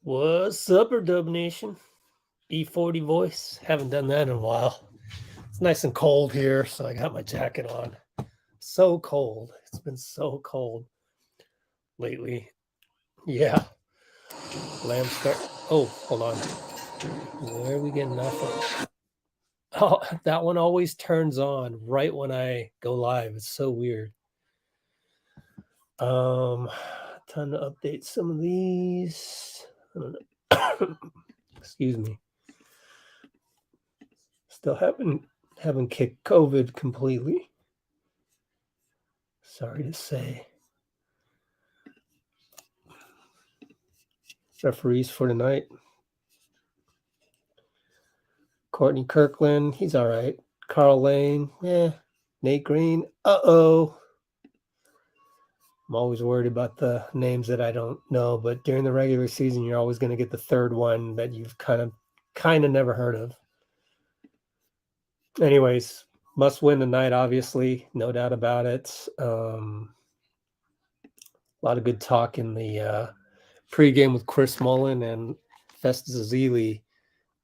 What's up, Dub Nation? E40 voice. Haven't done that in a while. It's nice and cold here, so I got my jacket on. So cold. It's been so cold lately. Yeah. Lamb start. Oh, hold on. Where are we getting that from? Oh, that one always turns on right when I go live. It's so weird. Time to update some of these. I don't know. Excuse me. Still haven't kicked COVID completely. Sorry to say. Referees for tonight. Courtney Kirkland, he's all right. Carl Lane, Nate Green, uh-oh. I'm always worried about the names that I don't know, but during the regular season, you're always going to get the third one that you've kind of never heard of. Anyways, must win tonight, obviously, no doubt about it. A lot of good talk in the pregame with Chris Mullen and Festus Ezeli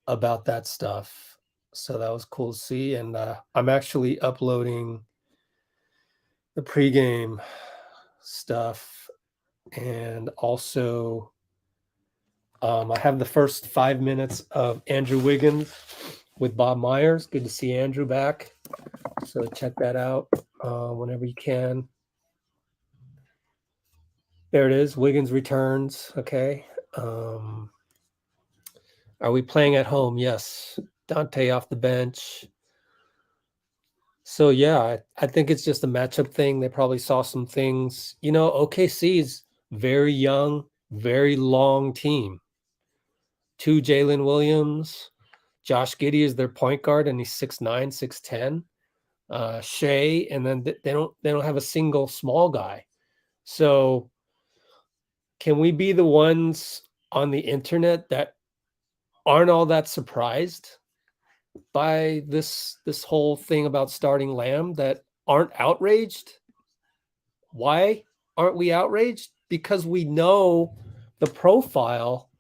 about that stuff. So that was cool to see. And I'm actually uploading the pregame stuff. And also, I have the first 5 minutes of Andrew Wiggins with Bob Myers. Good to see Andrew back. So check that out whenever you can. There it is. Wiggins returns. Okay. Are we playing at home? Yes. Donte off the bench. So, yeah, I think it's just a matchup thing. They probably saw some things. You know, OKC is very young, very long team. 2 Jaylin Williams. Josh Giddey is their point guard, and he's 6'9", 6'10". Shai, and then they don't have a single small guy. So can we be the ones on the internet that aren't all that surprised by this whole thing about starting Lamb, that aren't outraged? Why aren't we outraged? Because we know the profile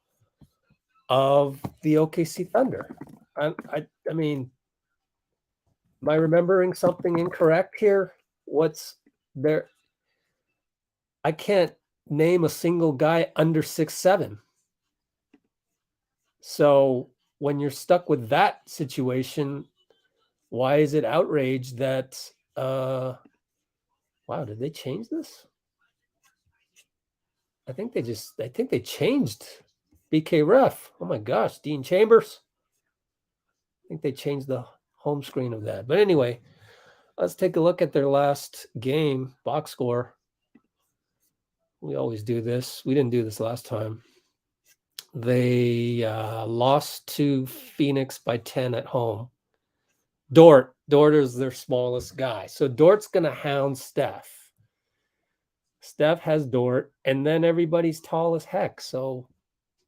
of the OKC Thunder. I mean, am I remembering something incorrect here? What's there? I can't name a single guy under 6'7". So when you're stuck with that situation, why is it outrage that wow, did they change this? I think they changed BK Ref. Oh my gosh, Dean Chambers. I think they changed the home screen of that. But anyway, let's take a look at their last game box score. We always do this. We didn't do this last time. They lost to Phoenix by 10 at home. Dort is their smallest guy. So Dort's going to hound Steph. Steph has Dort, and then everybody's tall as heck. So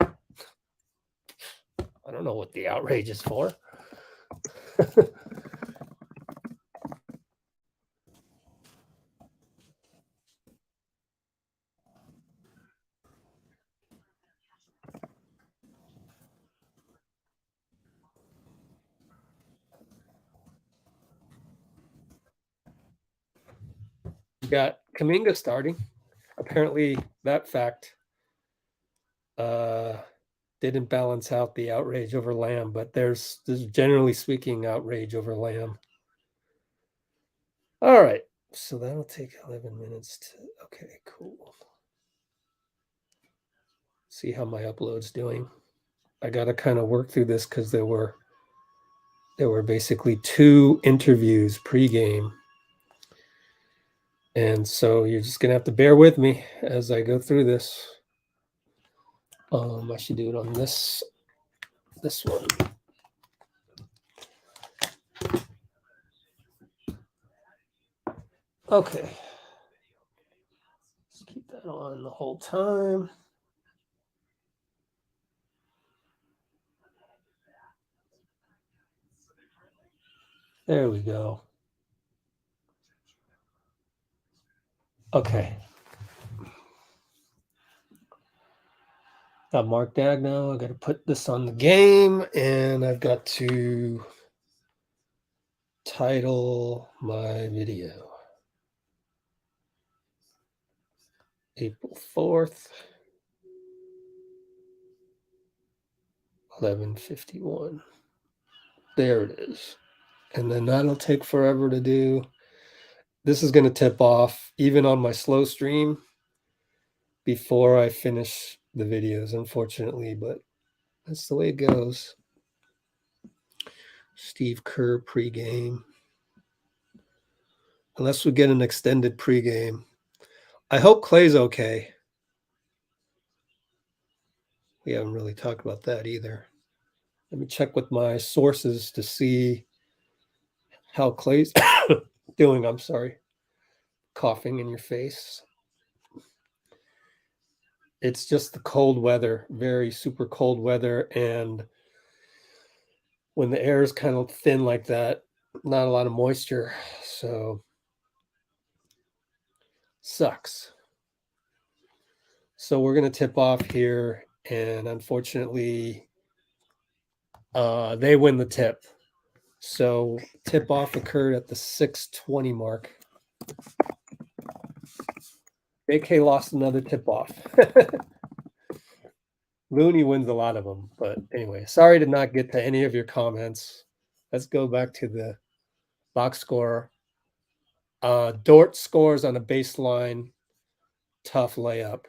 I don't know what the outrage is for. You got Kuminga starting. Apparently, that fact didn't balance out the outrage over Lamb, but there's generally speaking outrage over Lamb. All right, so that'll take 11 minutes to. Okay, cool. See how my upload's doing. I got to kind of work through this because there were basically 2 interviews pregame. And so you're just going to have to bear with me as I go through this. I should do it on this one. Okay. Let's keep that on the whole time. There we go. Okay. Got Mark Dagno. I got to put this on the game, and I've got to title my video. April 4th, 11:51. There it is. And then that'll take forever to do. This is going to tip off even on my slow stream before I finish the videos, unfortunately, but that's the way it goes. Steve Kerr pregame. Unless we get an extended pregame. I hope Klay's okay. We haven't really talked about that either. Let me check with my sources to see how Klay's doing. I'm sorry. Coughing in your face. It's just the cold weather, very super cold weather. And when the air is kind of thin like that, not a lot of moisture. So sucks. So we're going to tip off here. And unfortunately, they win the tip. So tip off occurred at the 6:20 mark. AK lost another tip off. Looney wins a lot of them. But anyway, sorry to not get to any of your comments. Let's go back to the box score. Dort scores on a baseline tough layup.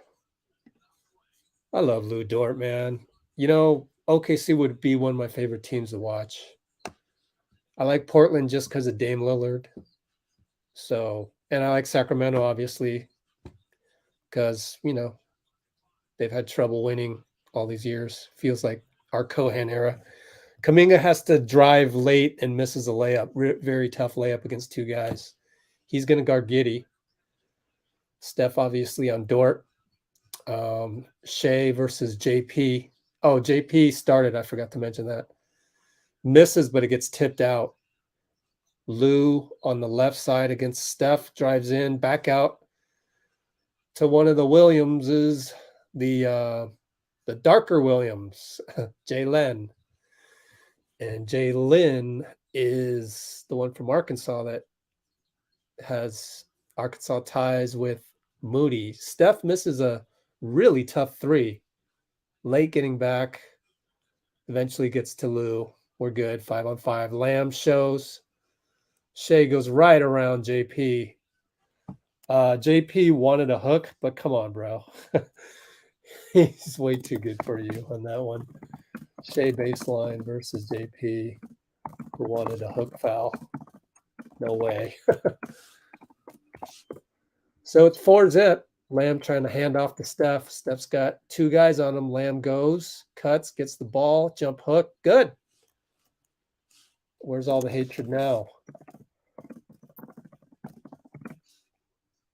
I love Lou Dort, man. You know, OKC would be one of my favorite teams to watch. I like Portland just because of Dame Lillard. So, and I like Sacramento, obviously, because, you know, they've had trouble winning all these years. Feels like our Cohan era. Kuminga has to drive late and misses a layup. Very tough layup against two guys. He's going to guard Giddey. Steph, obviously, on Dort. Shai versus JP. Oh, JP started. I forgot to mention that. Misses, but it gets tipped out. Lou on the left side against Steph, drives in, back out to one of the Williamses, the darker Williams, Jalen. And Jaylin is the one from Arkansas that has Arkansas ties with Moody. Steph misses a really tough three. Late getting back. Eventually gets to Lou. We're good. 5-on-5. Lamb shows. Shai goes right around JP. JP wanted a hook, but come on, bro. He's way too good for you on that one. Shai baseline versus JP, who wanted a hook foul. No way. So it's 4-zip. Lamb trying to hand off to Steph. Steph's got two guys on him. Lamb goes, cuts, gets the ball, jump hook. Good. Where's all the hatred now?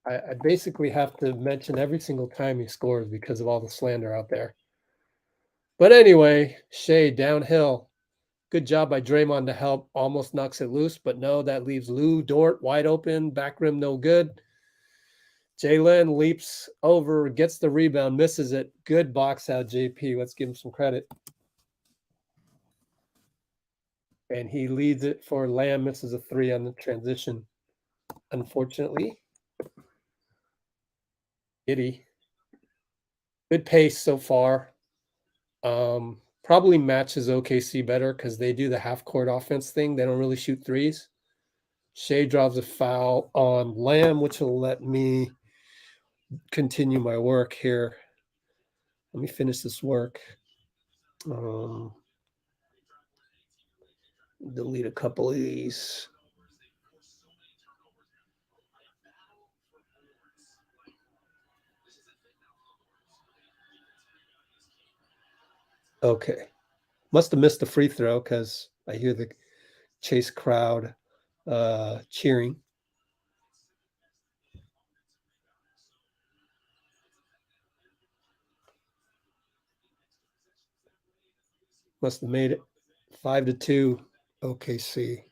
I basically have to mention every single time he scores because of all the slander out there. But anyway, Shai downhill. Good job by Draymond to help. Almost knocks it loose, but no, that leaves Lou Dort wide open. Back rim, no good. Jalen leaps over, gets the rebound, misses it. Good box out, JP. Let's give him some credit. And he leads it for Lamb, misses a three on the transition. Unfortunately. Giddey. Good pace so far. Probably matches OKC better because they do the half-court offense thing. They don't really shoot threes. Shai drops a foul on Lamb, which will let me continue my work here. Let me finish this work. Delete a couple of these. Okay. Must have missed the free throw because I hear the Chase crowd cheering. Must have made it 5-2 OKC.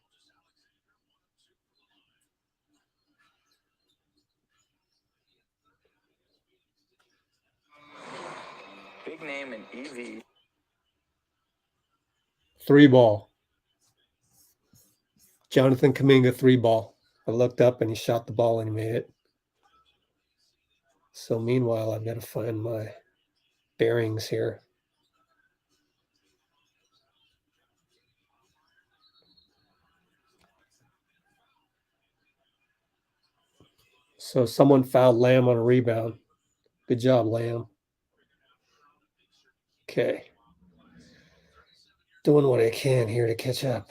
Big name in EV. 3-ball. Jonathan Kuminga 3-ball. I looked up and he shot the ball and he made it. So meanwhile, I've got to find my bearings here. So someone fouled Lamb on a rebound. Good job, Lamb. Okay. Doing what I can here to catch up.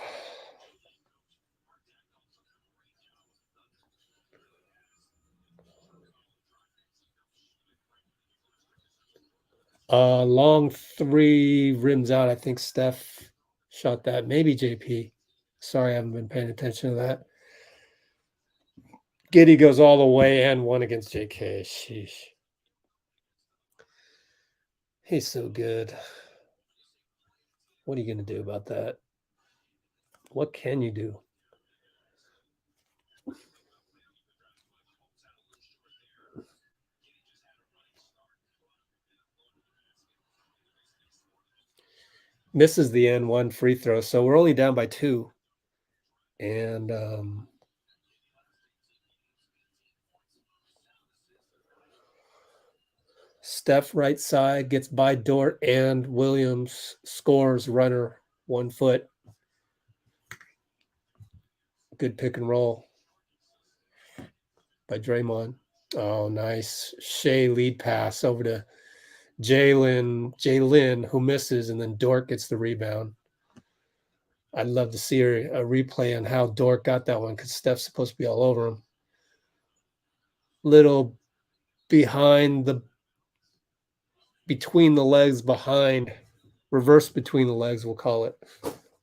Long 3 rims out. I think Steph shot that. Maybe JP. Sorry, I haven't been paying attention to that. Giddey goes all the way and 1 against JK. Sheesh. He's so good. What are you going to do about that? What can you do? Misses the N1 free throw. So we're only down by 2. And Steph right side gets by Dort and Williams, scores runner 1 foot. Good pick and roll by Draymond. Oh, nice. Shai lead pass over to Jaylin, who misses, and then Dort gets the rebound. I'd love to see a replay on how Dort got that one because Steph's supposed to be all over him. Little between the legs behind, reverse between the legs, we'll call it.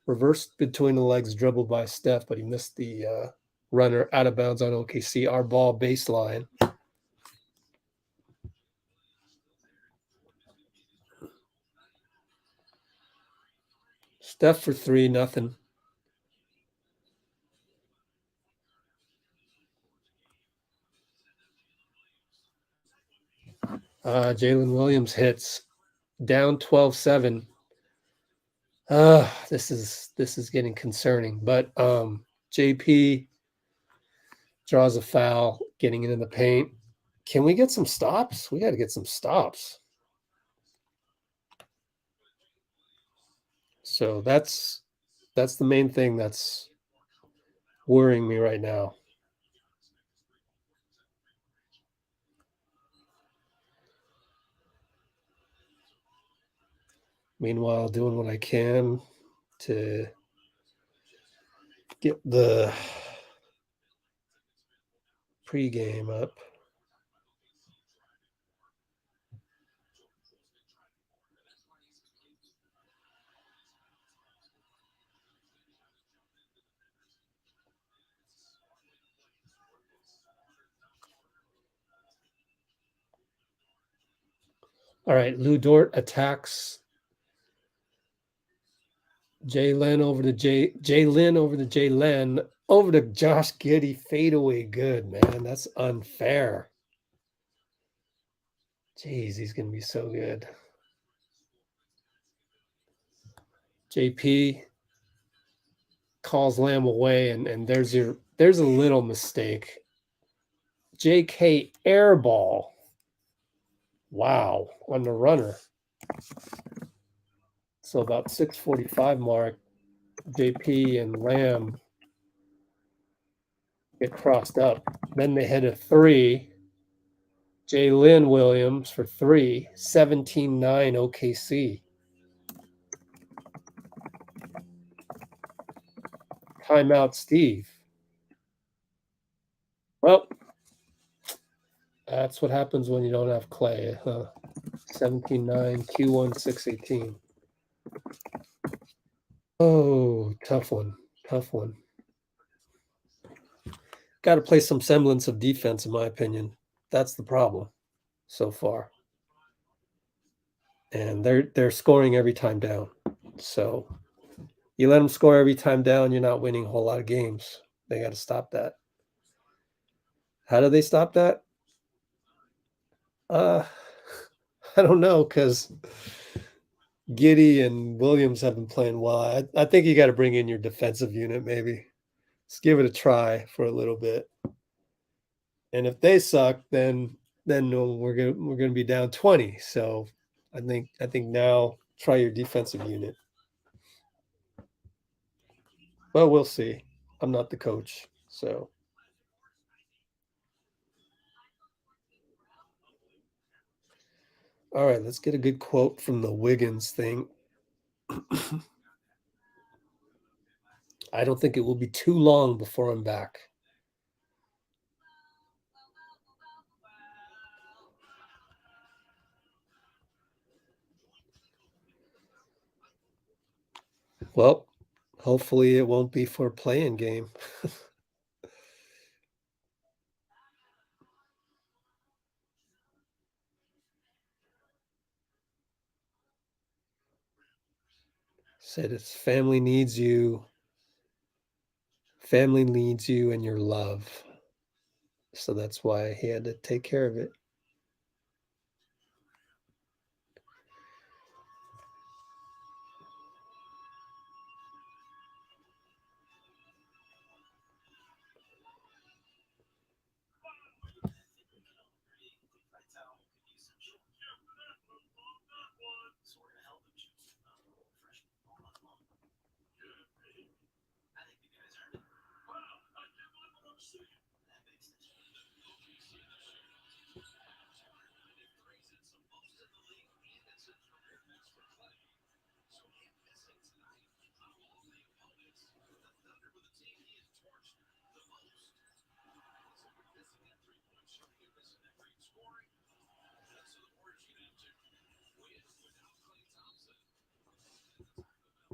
Reverse between the legs dribbled by Steph, but he missed the runner out of bounds on OKC. Our ball baseline. Steph for 3, nothing. Jaylin Williams hits down 12-7. This is getting concerning. But JP draws a foul, getting into the paint. Can we get some stops? We got to get some stops. So that's the main thing that's worrying me right now. Meanwhile, doing what I can to get the pregame up. All right, Lou Dort attacks Jalen over to Jalen over to Josh Giddey, fadeaway good, man. That's unfair. Jeez, he's going to be so good. JP calls Lamb away, and there's a little mistake. JK airball. Wow, on the runner. So about 6:45 mark, JP and Lamb get crossed up. Then they hit a 3. Jaylin Williams for 3, 17-9 OKC. Timeout, Steve. Well, that's what happens when you don't have Klay. 17-9, Q1, 6-18. Oh, tough one. Got to play some semblance of defense, in my opinion. That's the problem so far. And they're scoring every time down. So you let them score every time down, you're not winning a whole lot of games. They got to stop that. How do they stop that? I don't know because Giddey and Williams have been playing well. I think you got to bring in your defensive unit maybe. Let's give it a try for a little bit. And if they suck, then we're gonna be down 20. So I think now try your defensive unit. Well, we'll see. I'm not the coach, so. All right, let's get a good quote from the Wiggins thing. I don't think it will be too long before I'm back. Well, hopefully it won't be for a play-in game. Said his family needs you. Family needs you and your love. So that's why he had to take care of it.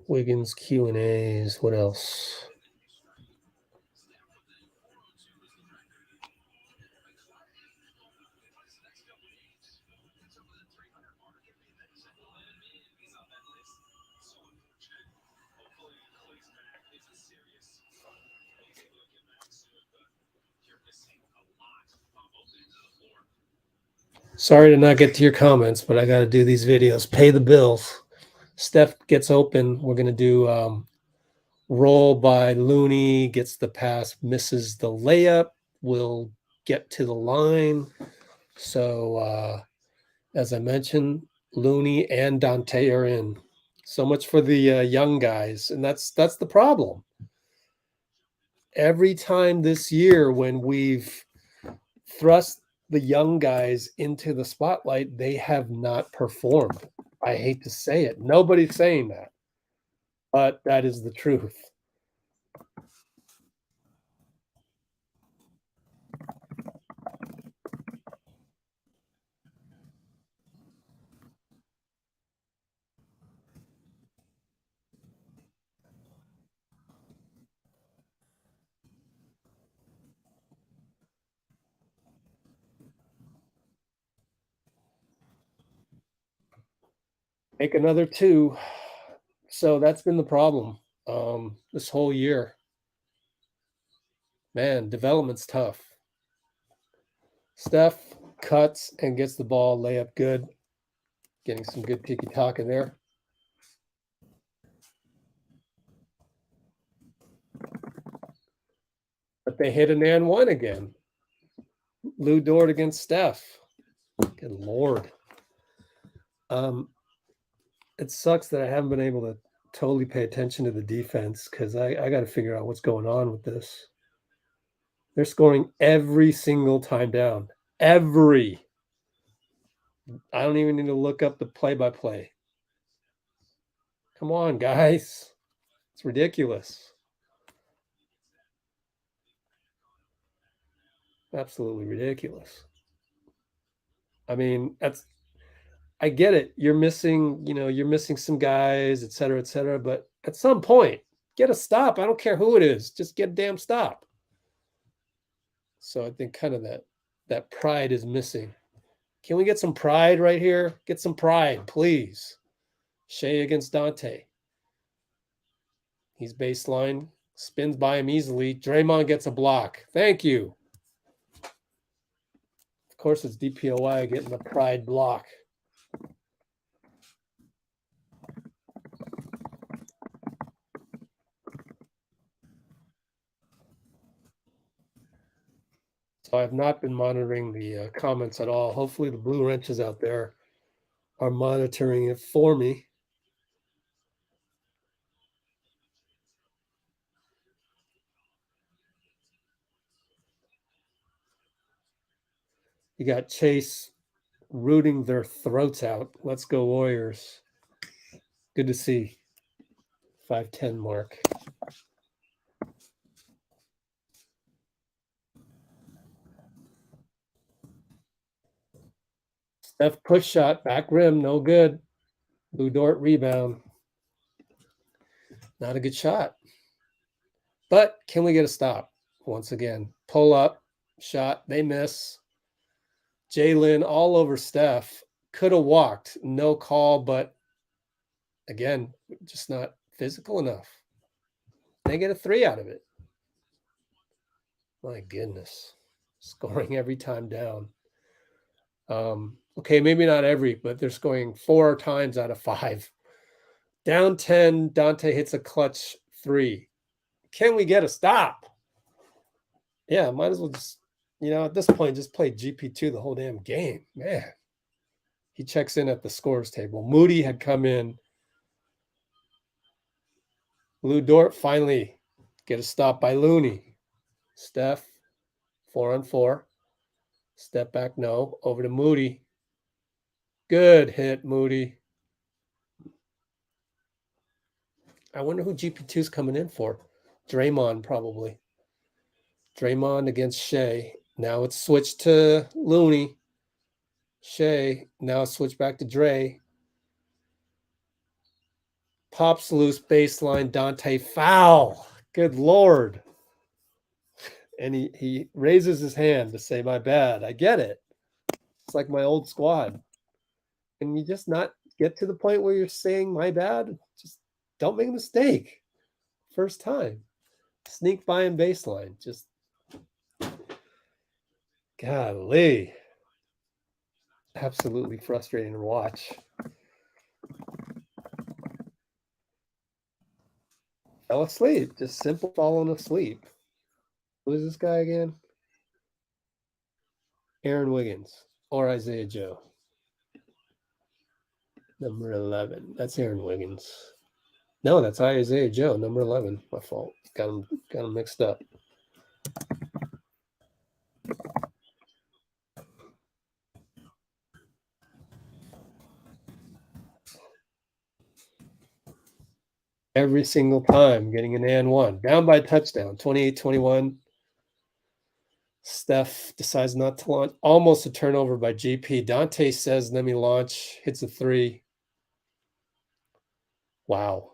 Wiggins Q&As. What else? Sorry to not get to your comments, but I got to do these videos. Pay the bills. Steph gets open. We're going to do roll by Looney, gets the pass, misses the layup. We'll get to the line. So, as I mentioned, Looney and Donte are in. So much for the young guys. And that's the problem. Every time this year when we've thrust the young guys into the spotlight, they have not performed. I hate to say it. Nobody's saying that, but that is the truth. Make another 2. So that's been the problem this whole year. Man, development's tough. Steph cuts and gets the ball, layup good. Getting some good tiki-taka there. But they hit an and one again. Lou Dort against Steph. Good Lord. It sucks that I haven't been able to totally pay attention to the defense because I got to figure out what's going on with this. They're scoring every single time down. Every. I don't even need to look up the play-by-play. Come on, guys. It's ridiculous. Absolutely ridiculous. I mean, I get it. You're missing some guys, et cetera, but at some point, get a stop. I don't care who it is. Just get a damn stop. So I think kind of that pride is missing. Can we get some pride right here? Get some pride, please. Shai against Donte. He's baseline, spins by him easily. Draymond gets a block. Thank you. Of course, it's DPOY getting the pride block. So I've not been monitoring the comments at all. Hopefully the blue wrenches out there are monitoring it for me. You got Chase rooting their throats out. Let's go Warriors. Good to see. 5-10 mark. Steph push shot, back rim, no good. Blue Dort rebound. Not a good shot. But can we get a stop? Once again, pull up, shot, they miss. Jalen all over Steph. Could have walked, no call, but again, just not physical enough. They get a 3 out of it. My goodness. Scoring every time down. Okay, maybe not every, but they're scoring 4 times out of 5. Down 10, Donte hits a clutch 3. Can we get a stop? Yeah, might as well just, at this point, just play GP2 the whole damn game. Man. He checks in at the scores table. Moody had come in. Lou Dort finally get a stop by Looney. Steph, 4-on-4. Step back, no. Over to Moody. Good hit, Moody. I wonder who GP2's coming in for. Draymond, probably. Draymond against Shai. Now it's switched to Looney. Shai. Now it's switched back to Dray. Pops loose baseline. Donte foul. Good Lord. And he raises his hand to say, my bad. I get it. It's like my old squad. And you just not get to the point where you're saying, my bad? Just don't make a mistake. First time. Sneak by in baseline. Just, golly. Absolutely frustrating to watch. Fell asleep. Just simple falling asleep. Who is this guy again? Aaron Wiggins or Isaiah Joe. Number 11. That's Aaron Wiggins. No, that's Isaiah Joe, number 11. My fault. Got him mixed up. Every single time getting an and one. Down by a touchdown, 28-21. Steph decides not to launch. Almost a turnover by GP. Donte says, let me launch. Hits a 3. Wow.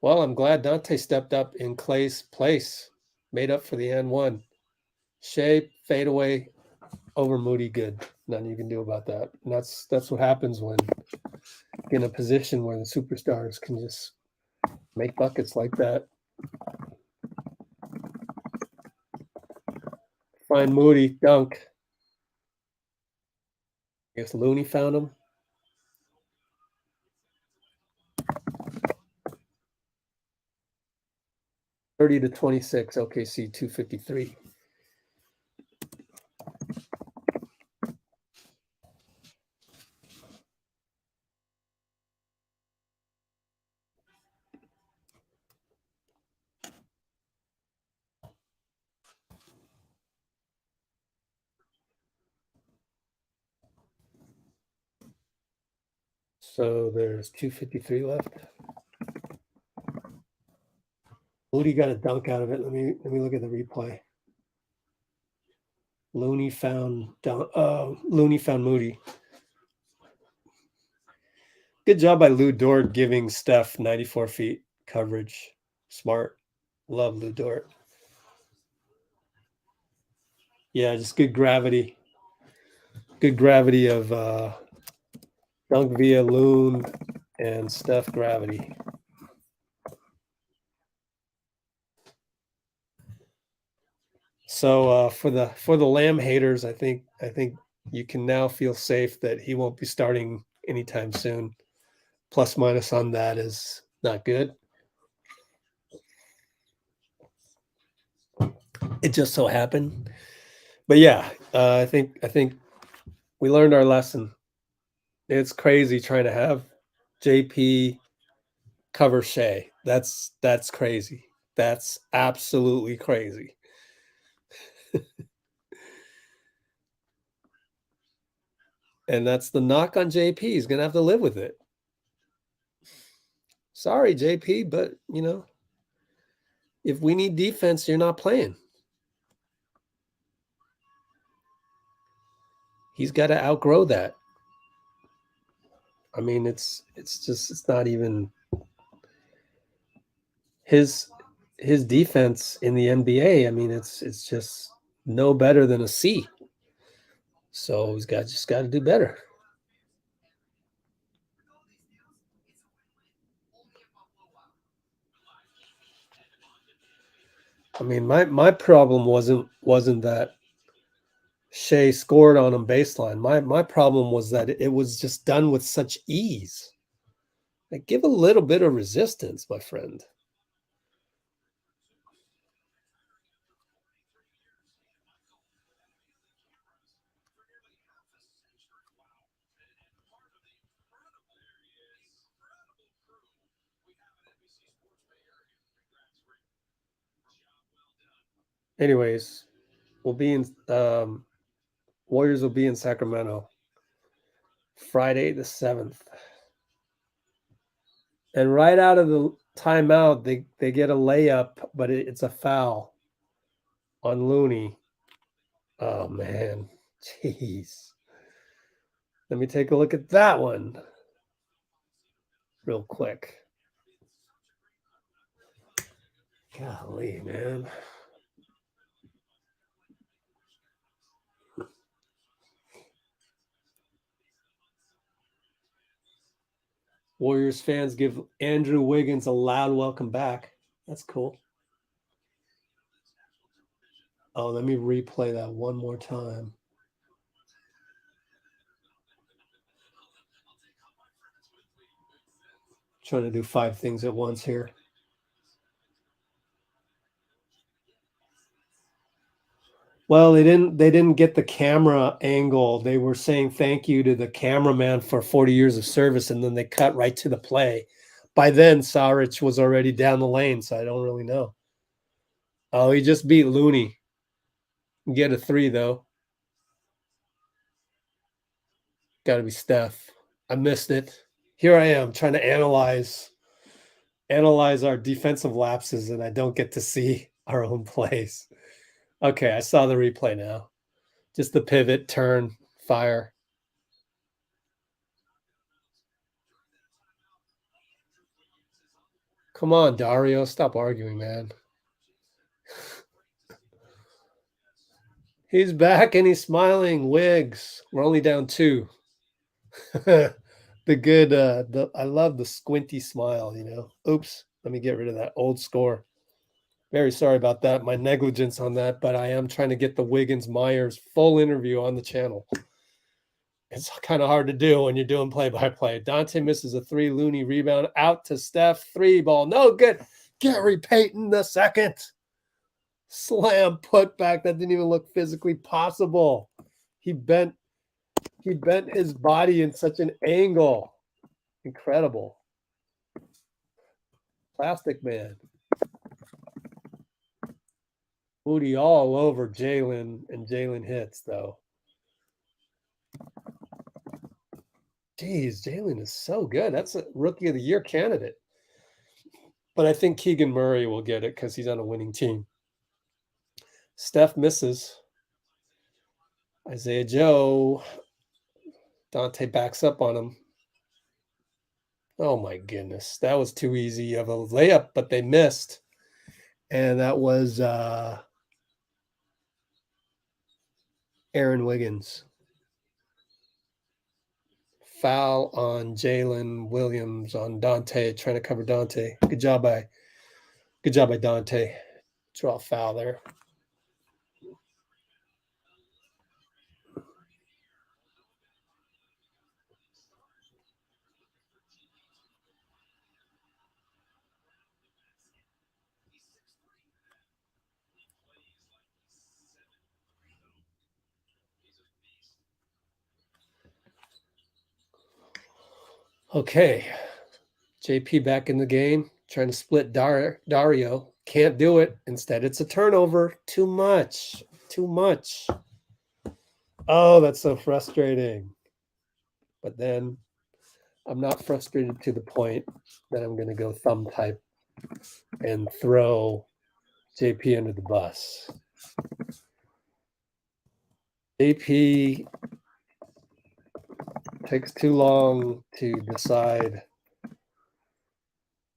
Well, I'm glad Donte stepped up in Klay's place. Made up for the and one. Shai, fade away over Moody. Good. Nothing you can do about that. And that's what happens when in a position where the superstars can just make buckets like that. Find Moody, dunk. I guess Looney found him. (30-26), OKC 253. So there's 253 left. Moody got a dunk out of it. Let me look at the replay. Looney found Moody. Good job by Lou Dort giving Steph 94 feet coverage. Smart. Love Lou Dort. Yeah, just good gravity. Good gravity of dunk via Loon and Steph gravity. So for the Lamb haters, I think you can now feel safe that he won't be starting anytime soon. Plus minus on that is not good. It just so happened But yeah, I think we learned our lesson. It's crazy trying to have JP cover Shai. That's crazy. That's absolutely crazy. And that's the knock on JP. He's going to have to live with it. Sorry, JP, but you know, if we need defense, you're not playing. He's got to outgrow that. I mean, it's not even his defense in the NBA. I mean, it's just no better than a C. So he's just got to do better. I mean, my problem wasn't that Shai scored on him baseline. My problem was that it was just done with such ease. Like, give a little bit of resistance, my friend. Anyways, we'll be in Warriors will be in Sacramento Friday the 7th. And right out of the timeout, they get a layup, but it's a foul on Looney. Oh man. Jeez. Let me take a look at that one real quick. Golly, man. Warriors fans give Andrew Wiggins a loud welcome back. That's cool. Oh, let me replay that one more time. Trying to do 5 things at once here. Well, they didn't get the camera angle. They were saying thank you to the cameraman for 40 years of service, and then they cut right to the play. By then, Saric was already down the lane, so I don't really know. Oh, he just beat Looney. Get a 3 though. Got to be Steph. I missed it. Here I am trying to analyze our defensive lapses, and I don't get to see our own plays. Okay, I saw the replay now. Just the pivot, turn, fire. Come on, Dario. Stop arguing, man. He's back and he's smiling. Wiggs. We're only down 2. The good, I love the squinty smile, you know. Oops. Let me get rid of that old score. Very sorry about that. My negligence on that, but I am trying to get the Wiggins Myers full interview on the channel. It's kind of hard to do when you're doing play-by-play. Donte misses a 3. Looney rebound out to Steph. 3 ball. No good. Gary Payton the second. Slam putback. That didn't even look physically possible. He bent his body in such an angle. Incredible. Plastic man. Moody all over Jalen, and Jalen hits, though. Jeez, Jalen is so good. That's a rookie of the year candidate. But I think Keegan Murray will get it because he's on a winning team. Steph misses. Isaiah Joe. Donte backs up on him. Oh my goodness. That was too easy of a layup, but they missed. And that was Aaron Wiggins. Foul on Jaylin Williams on Donte, trying to cover Donte. Good job by Donte. Draw foul there. Okay. JP back in the game, trying to split Dario. Can't do it. Instead, it's a turnover. Too much. Too much. Oh, that's so frustrating. But then I'm not frustrated to the point that I'm going to go thumb type and throw JP under the bus. JP takes too long to decide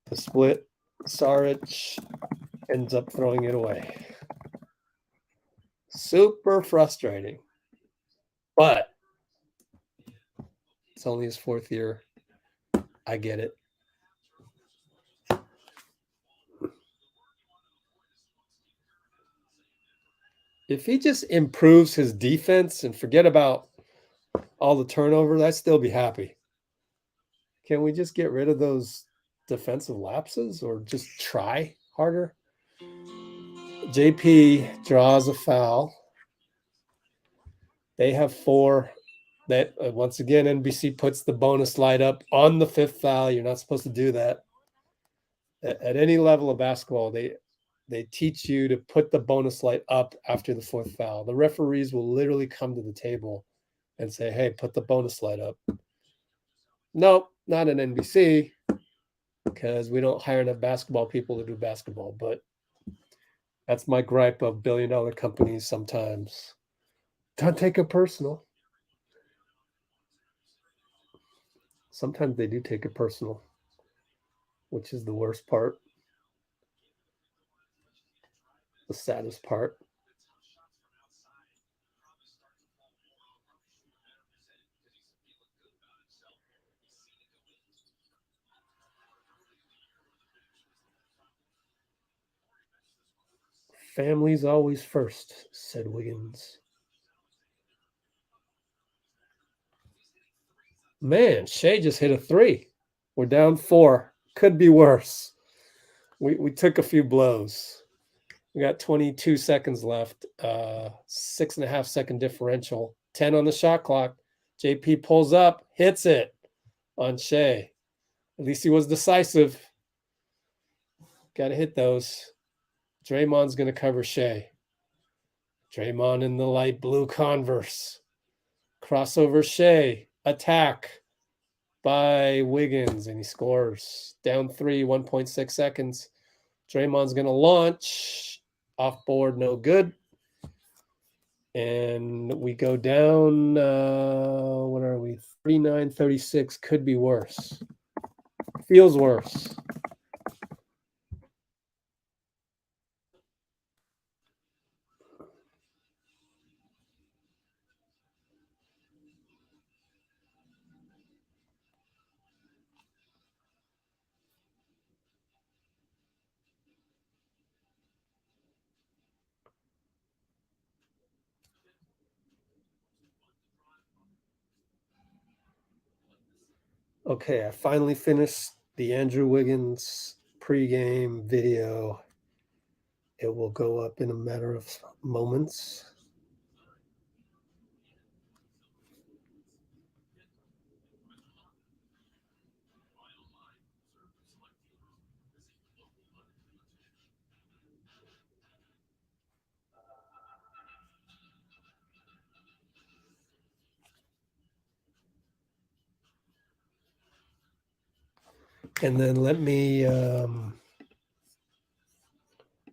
to split. Saric ends up throwing it away. Super frustrating. But it's only his 4th year. I get it. If he just improves his defense and forget about all the turnovers, I'd still be happy. Can we just get rid of those defensive lapses or just try harder? JP draws a foul. They have 4. That once again, NBC puts the bonus light up on the 5th foul. You're not supposed to do that. At any level of basketball, they teach you to put the bonus light up after the 4th foul. The referees will literally come to the table and say, hey, put the bonus light up. Nope, not an NBC, because we don't hire enough basketball people to do basketball. But that's my gripe of billion-dollar companies sometimes. Don't take it personal. Sometimes they do take it personal, which is the worst part. The saddest part. Family's always first, said Wiggins. Man, Shai just hit a 3. We're down 4. Could be worse. We took a few blows. We got 22 seconds left. 6.5 second differential. 10 on the shot clock. JP pulls up, hits it on Shai. At least he was decisive. Got to hit those. Draymond's going to cover Shai. Draymond in the light blue Converse. Crossover Shai. Attack by Wiggins, and he scores. Down 3, 1.6 seconds. Draymond's going to launch. Off board, no good. And we go down, what are we? 39-36. Could be worse. Feels worse. Okay, I finally finished the Andrew Wiggins pregame video. It will go up in a matter of moments. And then let me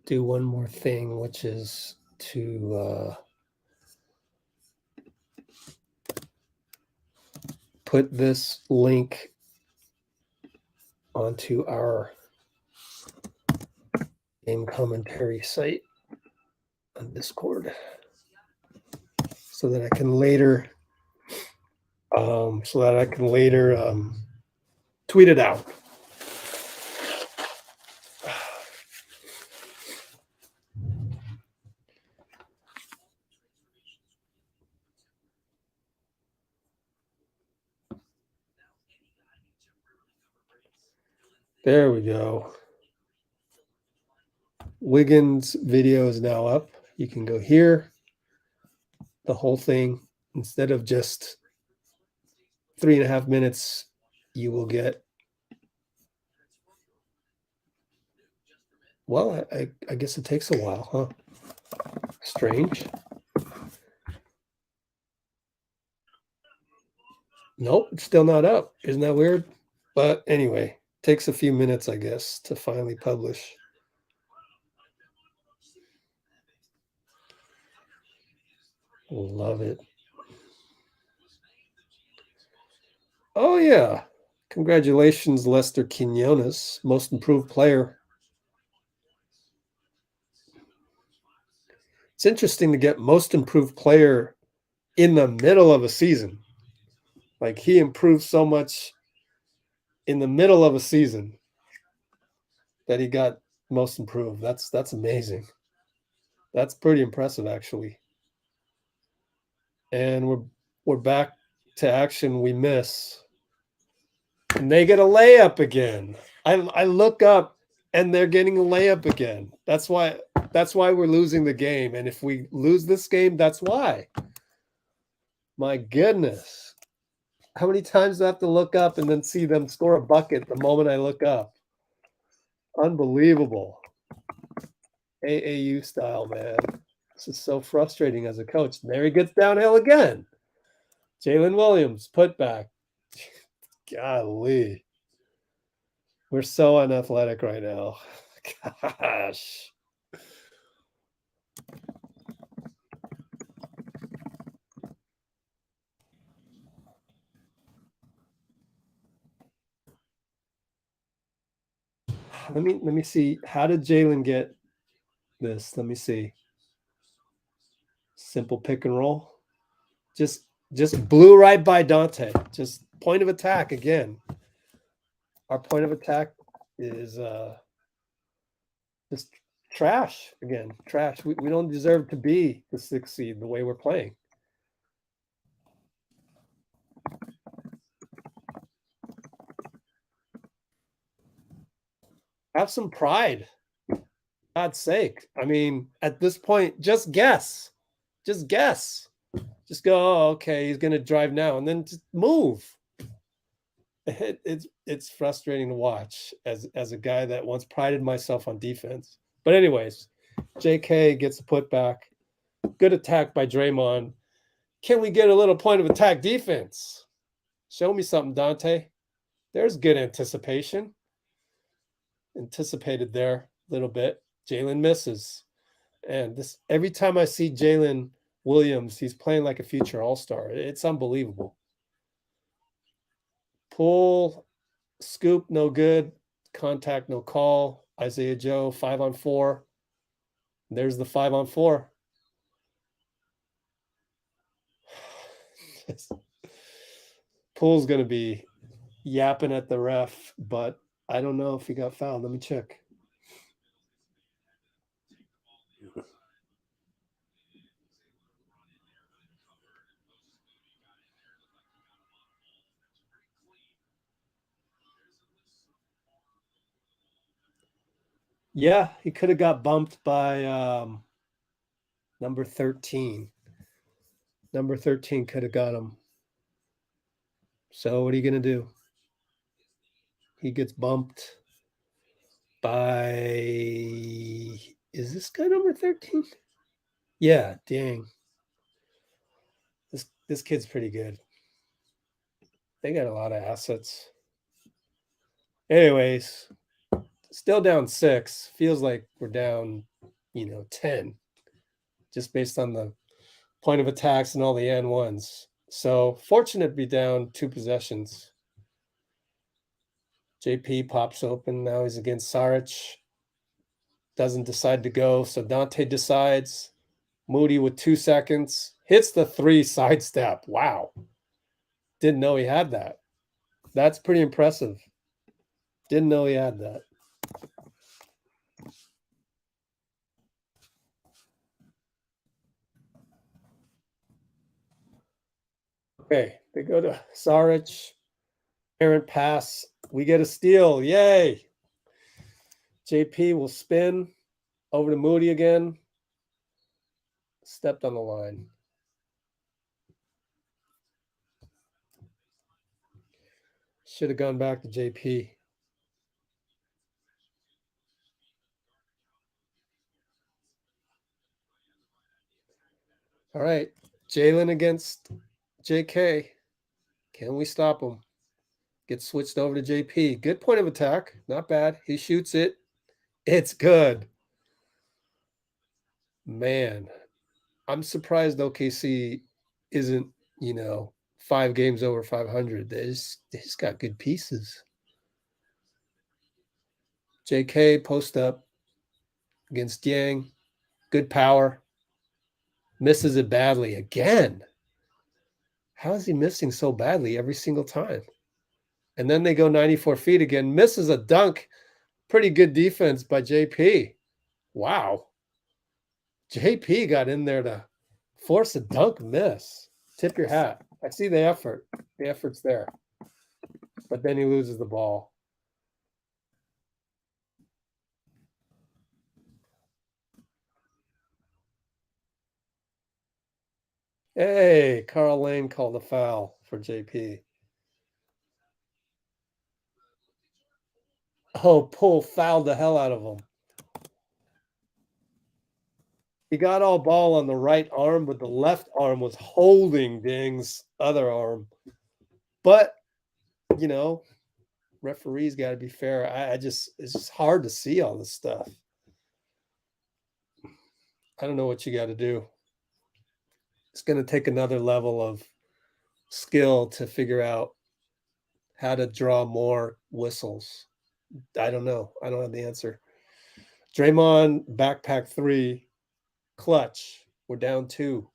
do one more thing, which is to put this link onto our game commentary site on Discord so that I can later tweet it out. There we go. Wiggins video is now up. You can go here. The whole thing, instead of just 3.5 minutes, you will get, well, I guess it takes a while, huh? Strange. Nope, it's still not up. Isn't that weird? But anyway, takes a few minutes, I guess, to finally publish. Love it. Oh, yeah. Congratulations, Lester Quinones, most improved player. It's interesting to get most improved player in the middle of a season. Like, he improved so much in the middle of a season that he got most improved. That's amazing. That's pretty impressive, actually. And we're back to action we miss. And they get a layup again. I look up and they're getting a layup again. That's why we're losing the game. And if we lose this game, that's why. My goodness. How many times do I have to look up and then see them score a bucket the moment I look up? Unbelievable. AAU style, man. This is so frustrating as a coach. And there he gets downhill again. Jaylin Williams, putback. Golly. We're so unathletic right now. Gosh. Let me see. How did Jalen get this? Let me see. Simple pick and roll. Just blew right by Donte. Just point of attack again. Our point of attack is just trash again. Trash. We don't deserve to be the 6th seed the way we're playing. Have some pride. God's sake. I mean, at this point, just guess. Just guess. Just go, oh, okay, he's going to drive now, and then just move. It's frustrating to watch as a guy that once prided myself on defense. But anyways, JK gets the putback. Good attack by Draymond. Can we get a little point of attack defense? Show me something, Donte. There's good anticipation. Anticipated there a little bit. Jalen misses. And this every time I see Jaylin Williams, he's playing like a future all-star. It's unbelievable. Pull, scoop, no good. Contact, no call. Isaiah Joe, 5-on-4. There's the 5-on-4. Pool's going to be yapping at the ref, but I don't know if he got fouled. Let me check. Yeah, he could have got bumped by number 13. Number 13 could have got him. So what are you going to do? He gets bumped by, is this guy number 13? Yeah, Dieng. This kid's pretty good. They got a lot of assets. Anyways, still down 6. Feels like we're down, 10. Just based on the point of attacks and all the N1s. So fortunate to be down 2 possessions. JP pops open. Now he's against Saric. Doesn't decide to go. So Donte decides. Moody with 2 seconds. Hits the 3 sidestep. Wow. Didn't know he had that. That's pretty impressive. Didn't know he had that. Okay, they go to Saric. Errant pass. We get a steal. Yay. JP will spin over to Moody again. Stepped on the line. Should have gone back to JP. All right. Jalen against JK. Can we stop him? Gets switched over to JP. Good point of attack. Not bad. He shoots it. It's good. Man, I'm surprised OKC isn't, 5 games over 500. They just got good pieces. JK post up against Dieng. Good power. Misses it badly again. How is he missing so badly every single time? And then they go 94 feet again. Misses a dunk. Pretty good defense by JP. Wow. JP got in there to force a dunk miss. Tip your hat. I see the effort. The effort's there. But then he loses the ball. Hey, Carl Lane called a foul for JP. Oh, Pull fouled the hell out of him. He got all ball on the right arm, but the left arm was holding Dieng's other arm. But, referees got to be fair. It's just hard to see all this stuff. I don't know what you got to do. It's going to take another level of skill to figure out how to draw more whistles. I don't know. I don't have the answer. Draymond, backpack 3, clutch. We're down 2.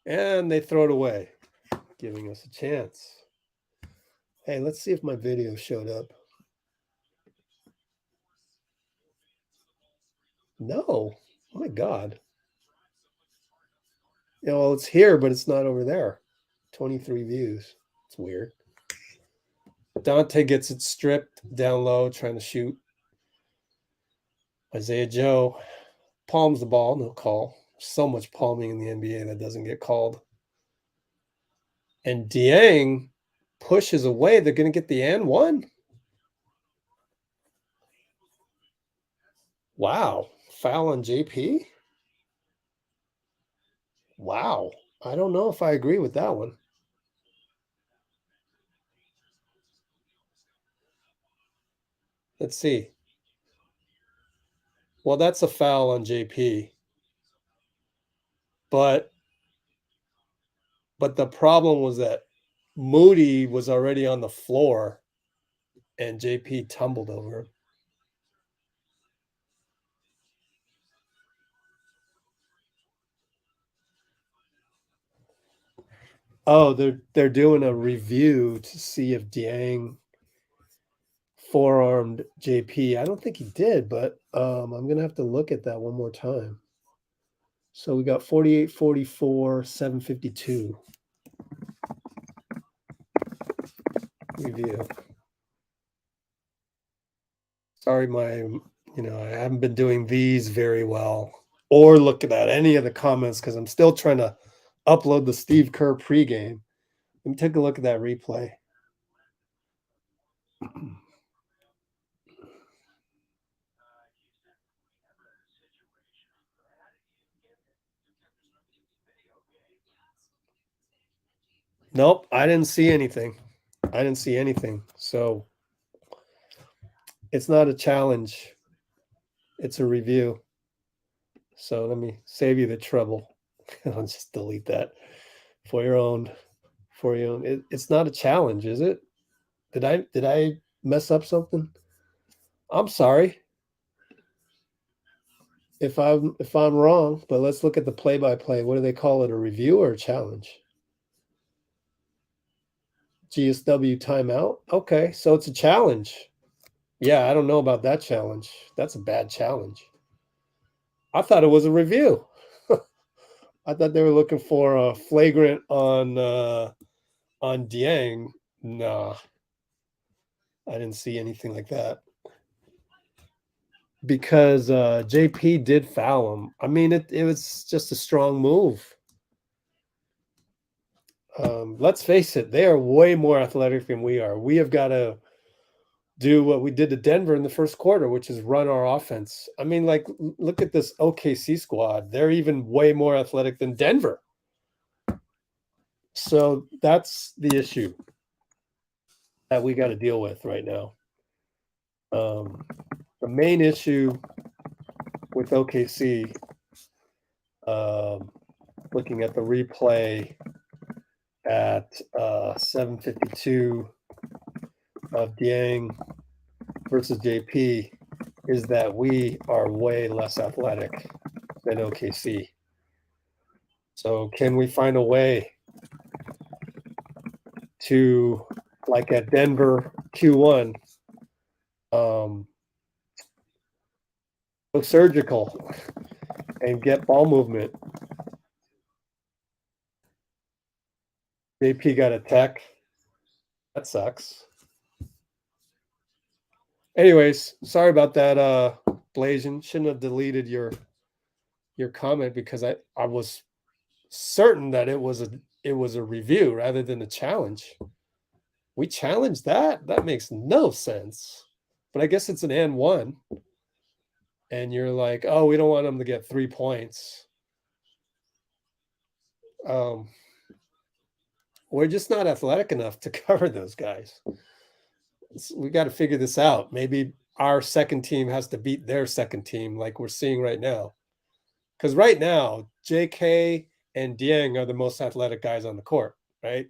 And they throw it away, giving us a chance. Hey, let's see if my video showed up. No. Oh my God. Well, it's here, but it's not over there. 23 views. It's weird. Donte gets it stripped down low, trying to shoot. Isaiah Joe palms the ball, no call. So much palming in the NBA that doesn't get called. And Dieng pushes away. They're going to get the and one. Wow. Foul on JP? Wow. I don't know if I agree with that one. Let's see. Well, that's a foul on JP. But the problem was that Moody was already on the floor and JP tumbled over him. Oh, they're doing a review to see if Dieng forearmed JP. I don't think he did, but I'm going to have to look at that one more time. So we got 48, 44, 752. Review. Sorry, I haven't been doing these very well or looking at any of the comments because I'm still trying to upload the Steve Kerr pregame. Let me take a look at that replay. Nope, I didn't see anything. So it's not a challenge. It's a review. So let me save you the trouble. I'll just delete that for your own. It's not a challenge, is it? Did I mess up something? I'm sorry if I'm wrong, but let's look at the play-by-play. What do they call it? A review or a challenge? GSW timeout. Okay, so it's a challenge. Yeah, I don't know about that challenge. That's a bad challenge. I thought it was a review. I thought they were looking for a flagrant on Dieng. Nah, I didn't see anything like that. because JP did foul him. I mean, it was just a strong move. Let's face it, they are way more athletic than we are. We have got to do what we did to Denver in the first quarter, which is run our offense. I mean, like, look at this OKC squad. They're even way more athletic than Denver. So that's the issue that we got to deal with right now. The main issue with OKC, looking at the replay at 7:52 of Dieng versus JP, is that we are way less athletic than OKC. So can we find a way to, like at Denver Q1, go surgical and get ball movement? JP got a tech. That sucks. Anyways, sorry about that, Blasian. Shouldn't have deleted your comment because I was certain that it was a review rather than a challenge. We challenged that? That makes no sense. But I guess it's an and one. And you're like, oh, we don't want them to get 3 points. We're just not athletic enough to cover those guys. We got to figure this out. Maybe our second team has to beat their second team like we're seeing right now. Because right now, JK and Dieng are the most athletic guys on the court, right?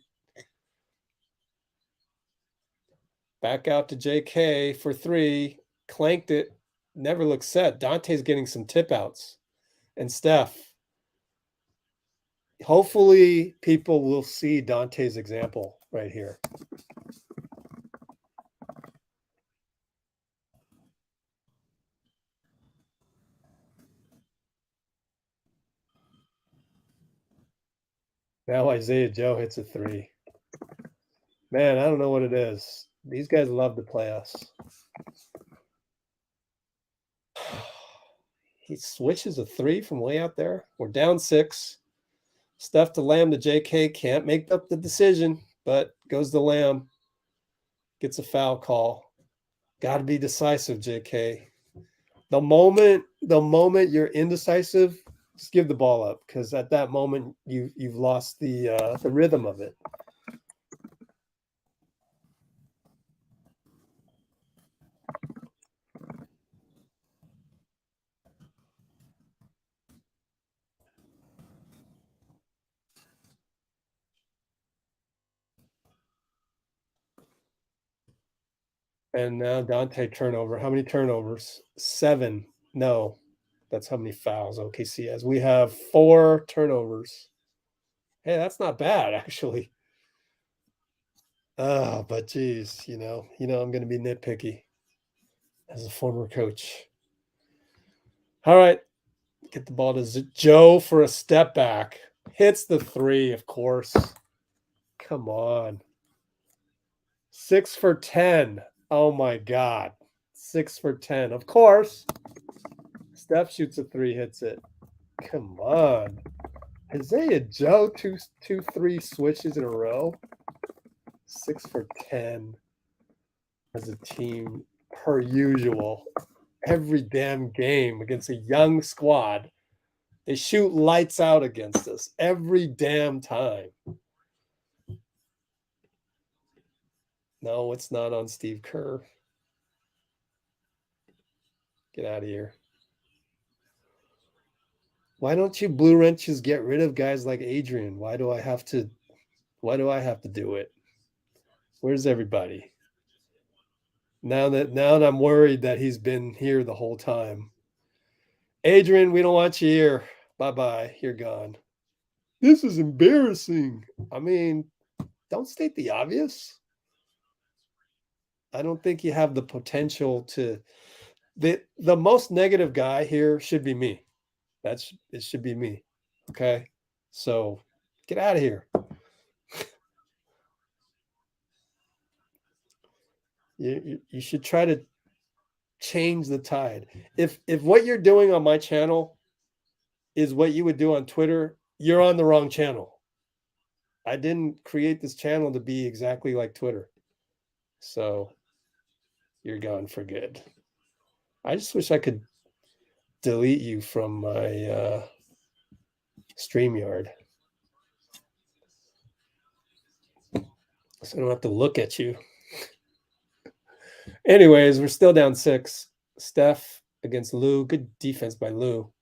Back out to JK for 3, clanked it, never looked set. Donte's getting some tip outs. And Steph, hopefully people will see Donte's example right here. Now Isaiah Joe hits a 3. Man, I don't know what it is. These guys love to play us. He switches a 3 from way out there. We're down 6. Steph to Lamb to JK. Can't make up the decision, but goes to Lamb. Gets a foul call. Got to be decisive, JK. The moment you're indecisive, just give the ball up, because at that moment you've lost the rhythm of it. And now Donte turnover. How many turnovers? 7. No, that's how many fouls OKC has. We have 4 turnovers. Hey, that's not bad, actually. But geez, I'm going to be nitpicky as a former coach. All right, get the ball to Joe for a step back. Hits the 3, of course. Come on. 6 for 10. Oh my God. 6 for 10. Of course. Steph shoots a 3, hits it. Come on. Isaiah Joe, 2 3 switches in a row. 6 for 10 as a team, per usual. Every damn game against a young squad, they shoot lights out against us every damn time. No, it's not on Steve Kerr. Get out of here. Why don't you blue wrenches get rid of guys like Adrian? Why do I have to do it? Where's everybody? Now that I'm worried that he's been here the whole time. Adrian, we don't want you here. Bye-bye. You're gone. This is embarrassing. I mean, don't state the obvious. I don't think you have the potential to. The most negative guy here should be me. It should be me. Okay? So get out of here. You should try to change the tide. If what you're doing on my channel is what you would do on Twitter, you're on the wrong channel. I didn't create this channel to be exactly like Twitter. So you're gone for good. I just wish I could delete you from my StreamYard, so I don't have to look at you. Anyways, we're still down 6. Steph against Lou. Good defense by Lou.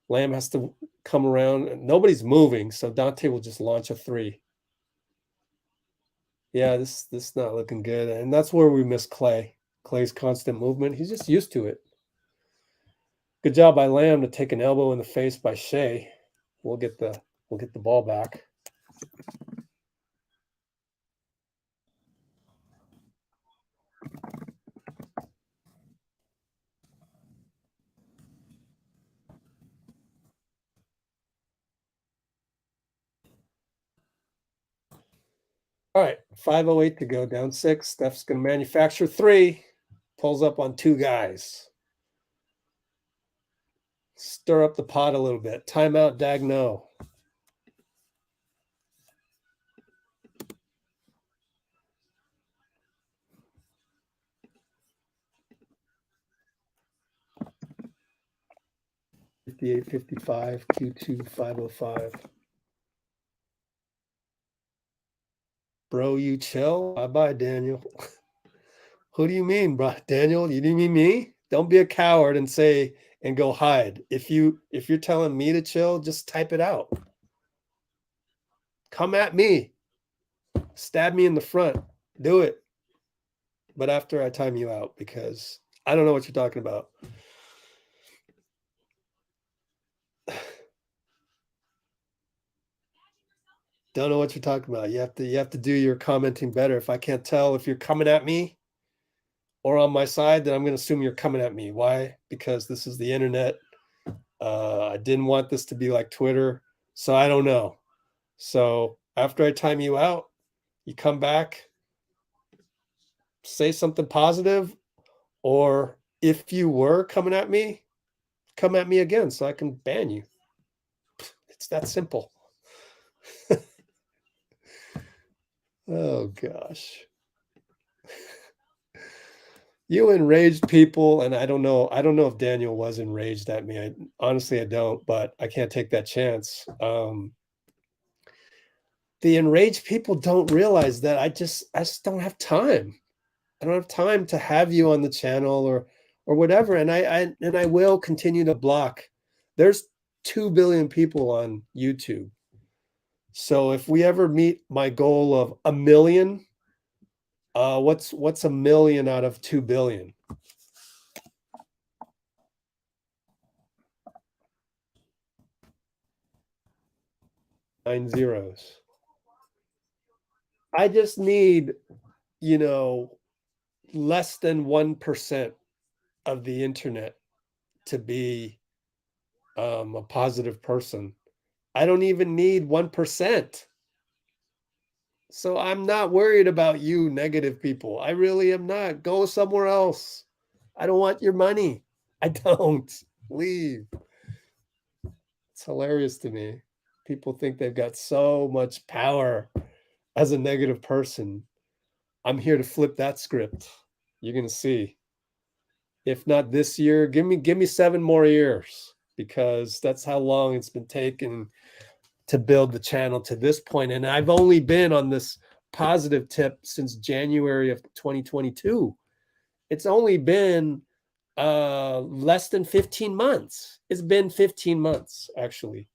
Lamb has to come around. Nobody's moving, so Donte will just launch a 3. Yeah, this is not looking good. And that's where we miss Klay. Klay's constant movement. He's just used to it. Good job by Lamb to take an elbow in the face by Shai. We'll get the ball back. All right, 5:08 to go, down 6. Steph's going to manufacture 3. Pulls up on 2 guys. Stir up the pot a little bit. Timeout, Dag no. $58.55, Q2 5:05. Bro, you chill? Bye-bye, Daniel. Who do you mean, bro? Daniel, you mean me? Don't be a coward and say and go hide. If you're telling me to chill, just type it out. Come at me. Stab me in the front. Do it. But after I time you out, because I don't know what you're talking about. Don't know what you're talking about. You have to do your commenting better. If I can't tell if you're coming at me or on my side, then I'm going to assume you're coming at me. Why? Because this is the internet. I didn't want this to be like Twitter, so I don't know. So after I time you out, you come back, say something positive, or if you were coming at me, come at me again so I can ban you. It's that simple. Oh gosh. You enraged people, and I don't know if Daniel was enraged at me. Honestly, I don't, but I can't take that chance. The enraged people don't realize that I just don't have time. I don't have time to have you on the channel or whatever. And I will continue to block. There's 2 billion people on YouTube. So if we ever meet my goal of 1 million, what's 1 million out of 2 billion? 9 zeros. I just need, less than 1% of the internet to be a positive person. I don't even need 1%. So I'm not worried about you negative people. I really am not. Go somewhere else. I don't want your money. I don't. Leave. It's hilarious to me. People think they've got so much power as a negative person. I'm here to flip that script. You're going to see. If not this year, give me 7 more years, because that's how long it's been taking to build the channel to this point. And I've only been on this positive tip since January of 2022. It's only been less than 15 months. It's been 15 months, actually.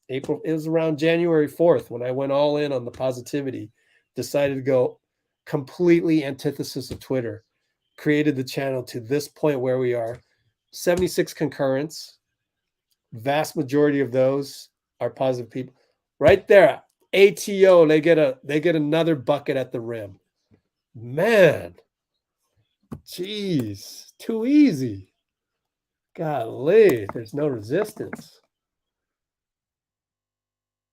April, it was around January 4th when I went all in on the positivity, decided to go completely antithesis of Twitter, created the channel to this point where we are. 76 concurrents. Vast majority of those are positive people. Right there, ATO, they get another bucket at the rim. Man, jeez, too easy. Golly, there's no resistance.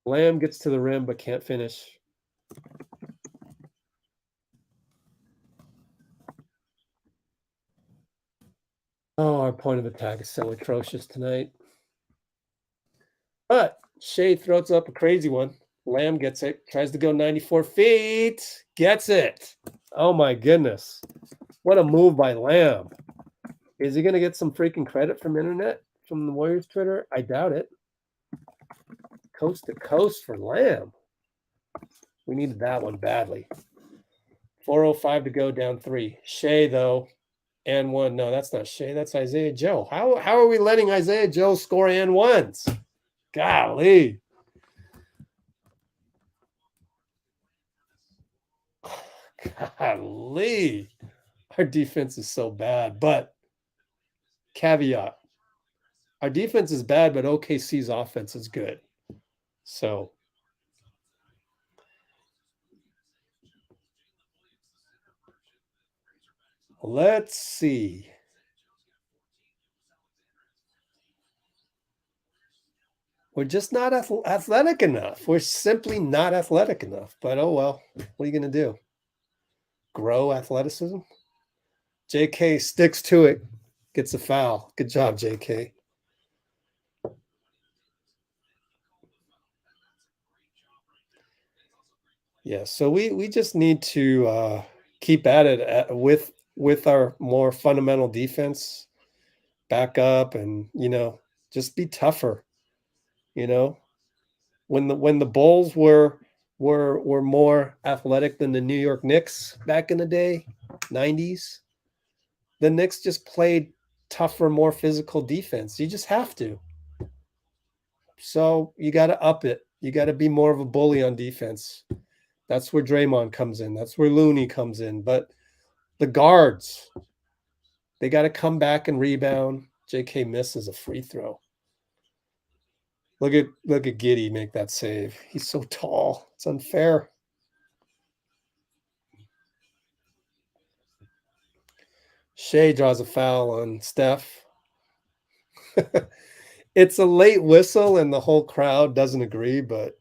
Lamb gets to the rim but can't finish. Oh, our point of attack is so atrocious tonight. But Shai throws up a crazy one. Lamb gets it, tries to go 94 feet, gets it. Oh my goodness. What a move by Lamb. Is he going to get some freaking credit from internet, from the Warriors Twitter? I doubt it. Coast to coast for Lamb. We needed that one badly. 4:05 to go, down 3. Shai, though, and 1. No, that's not Shai. That's Isaiah Joe. How are we letting Isaiah Joe score and 1s? Golly. Golly. Our defense is so bad, but caveat. Our defense is bad, but OKC's offense is good. So let's see. We're just not athletic enough. We're simply not athletic enough. But oh well, what are you going to do? Grow athleticism? JK sticks to it, gets a foul. Good job, JK. Yeah, so we just need to keep at it with our more fundamental defense, back up, and just be tougher. When the Bulls were more athletic than the New York Knicks back in the day, 90s, the Knicks just played tougher, more physical defense. You just have to. So you got to up it. You got to be more of a bully on defense. That's where Draymond comes in. That's where Looney comes in. But the guards, they got to come back and rebound. JK misses a free throw. Look at Giddey make that save. He's so tall. It's unfair. Shai draws a foul on Steph. It's a late whistle, and the whole crowd doesn't agree, but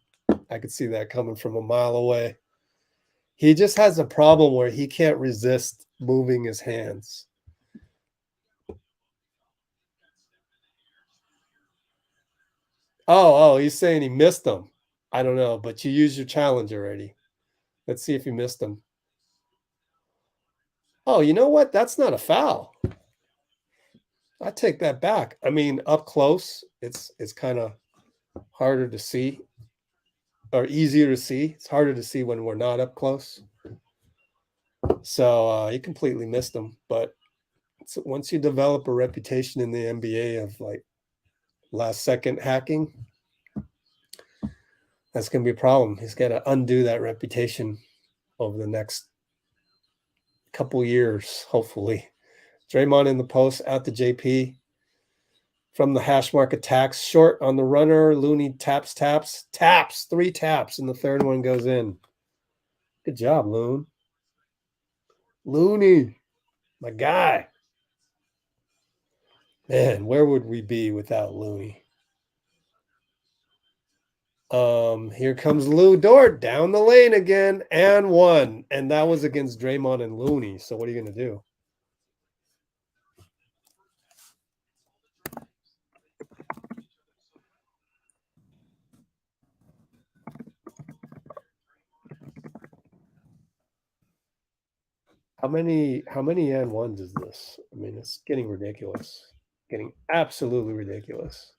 I could see that coming from a mile away. He just has a problem where he can't resist moving his hands. Oh, he's saying he missed them. I don't know, but you used your challenge already. Let's see if you missed them. Oh, you know what? That's not a foul. I take that back. I mean, up close, it's kind of harder to see, or easier to see. It's harder to see when we're not up close. So he completely missed them. But once you develop a reputation in the NBA of like last second hacking, that's going to be a problem. He's got to undo that reputation over the next couple years, hopefully. Draymond in the post, out to JP. From the hash mark attacks, short on the runner. Looney taps. 3 taps, and the third one goes in. Good job, Loon. Looney, my guy. Man, where would we be without Looney? Here comes Lou Dort down the lane again, and 1. And that was against Draymond and Looney. So what are you going to do? How many and 1s is this? I mean, it's getting ridiculous. Getting absolutely ridiculous.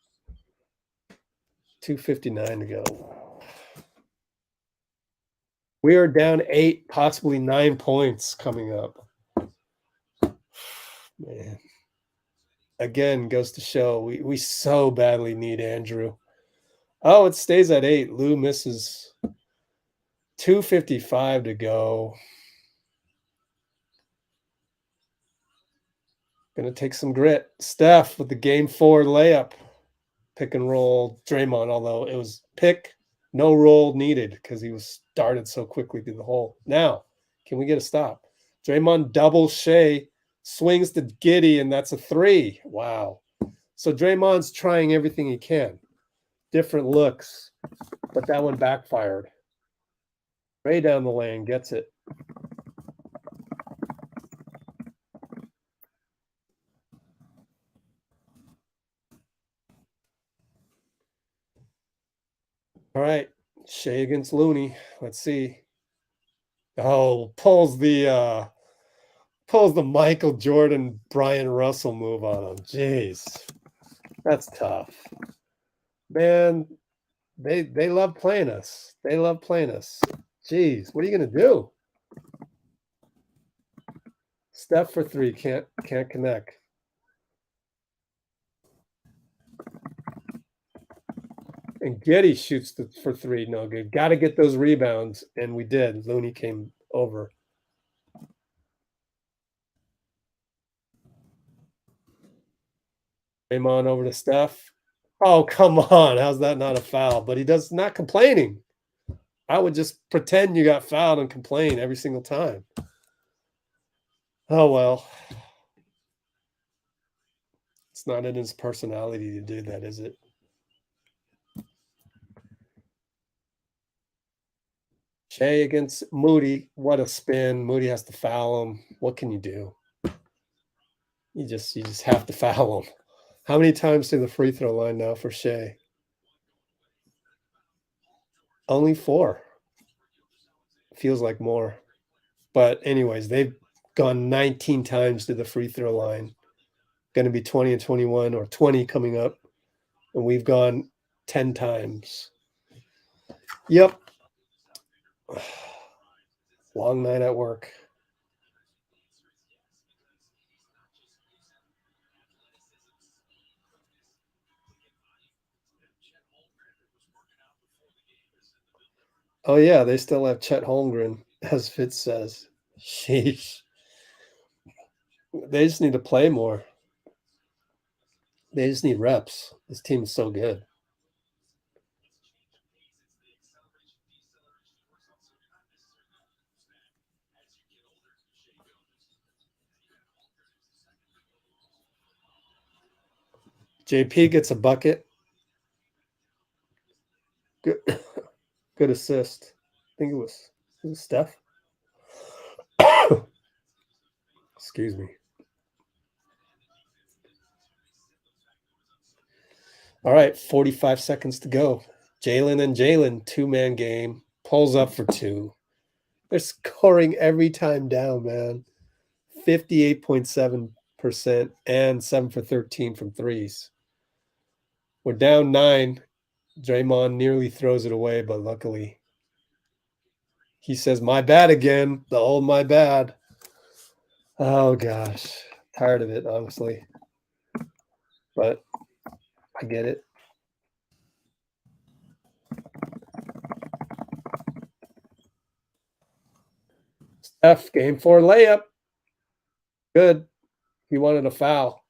2:59 to go. We are down 8, possibly 9 points coming up. Man. Again, goes to show we so badly need Andrew. Oh, it stays at 8. Lou misses. 2:55 to go. Gonna take some grit. Steph with the game 4 layup. Pick and roll Draymond, although it was pick, no roll needed because he was started so quickly through the hole. Now, can we get a stop? Draymond double Shai, swings to Giddey, and that's a 3. Wow. So Draymond's trying everything he can. Different looks, but that one backfired. Dray down the lane, gets it. All right. Shai against Looney. Let's see. Oh, pulls the Michael Jordan Bryon Russell move on him. Jeez. That's tough. Man, they love playing us. They love playing us. Jeez, what are you gonna do? Steph for three, can't connect. And Giddey shoots for three, no good. Got to get those rebounds, and we did. Looney came over. Draymond over to Steph. Oh, come on. How's that not a foul? But he does not complaining. I would just pretend you got fouled and complain every single time. Oh, well. It's not in his personality to do that, is it? Shai against Moody. What a spin. Moody has to foul him. What can you do? You just have to foul him. How many times to the free throw line now for Shai? Only 4. Feels like more. But anyways, they've gone 19 times to the free throw line. Going to be 20 and 21 or 20 coming up. And we've gone 10 times. Yep. Long night at work. Oh, yeah, they still have Chet Holmgren, as Fitz says. Sheesh. They just need to play more. They just need reps. This team is so good. JP gets a bucket. Good, good assist. I think it was Steph. Excuse me. All right, 45 seconds to go. Jalen and Jalen, 2-man game. Pulls up for 2. They're scoring every time down, man. 58.7% and 7 for 13 from threes. We're down 9. Draymond nearly throws it away, but luckily he says, my bad again. The old my bad. Oh, gosh. Tired of it, honestly. But I get it. Steph, game 4 layup. Good. He wanted a foul.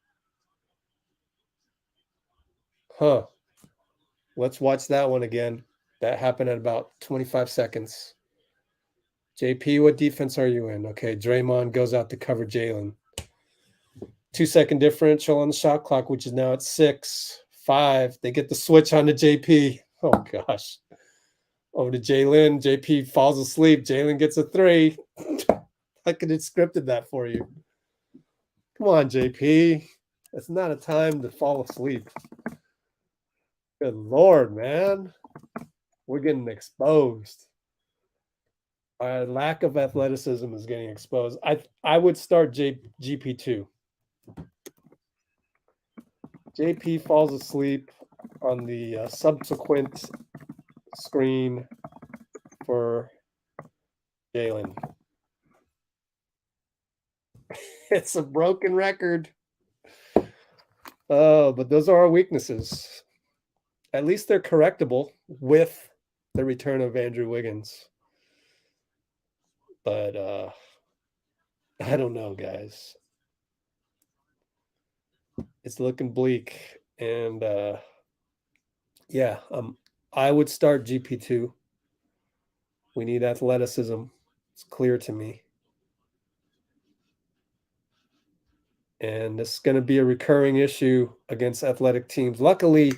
Huh. Let's watch that one again. That happened at about 25 seconds. JP, what defense are you in? Okay, Draymond goes out to cover Jalen. 2-second differential on the shot clock, which is now at 6, 5. They get the switch on to JP. Oh, gosh. Over to Jalen. JP falls asleep. Jalen gets a 3. I could have scripted that for you. Come on, JP. It's not a time to fall asleep. Good Lord, man. We're getting exposed. Our lack of athleticism is getting exposed. I would start GP2. JP falls asleep on the subsequent screen for Jalen. It's a broken record. Oh, but those are our weaknesses. At least they're correctable with the return of Andrew Wiggins. But I don't know, guys. It's looking bleak. And yeah, I would start GP2. We need athleticism. It's clear to me. And this is going to be a recurring issue against athletic teams. Luckily,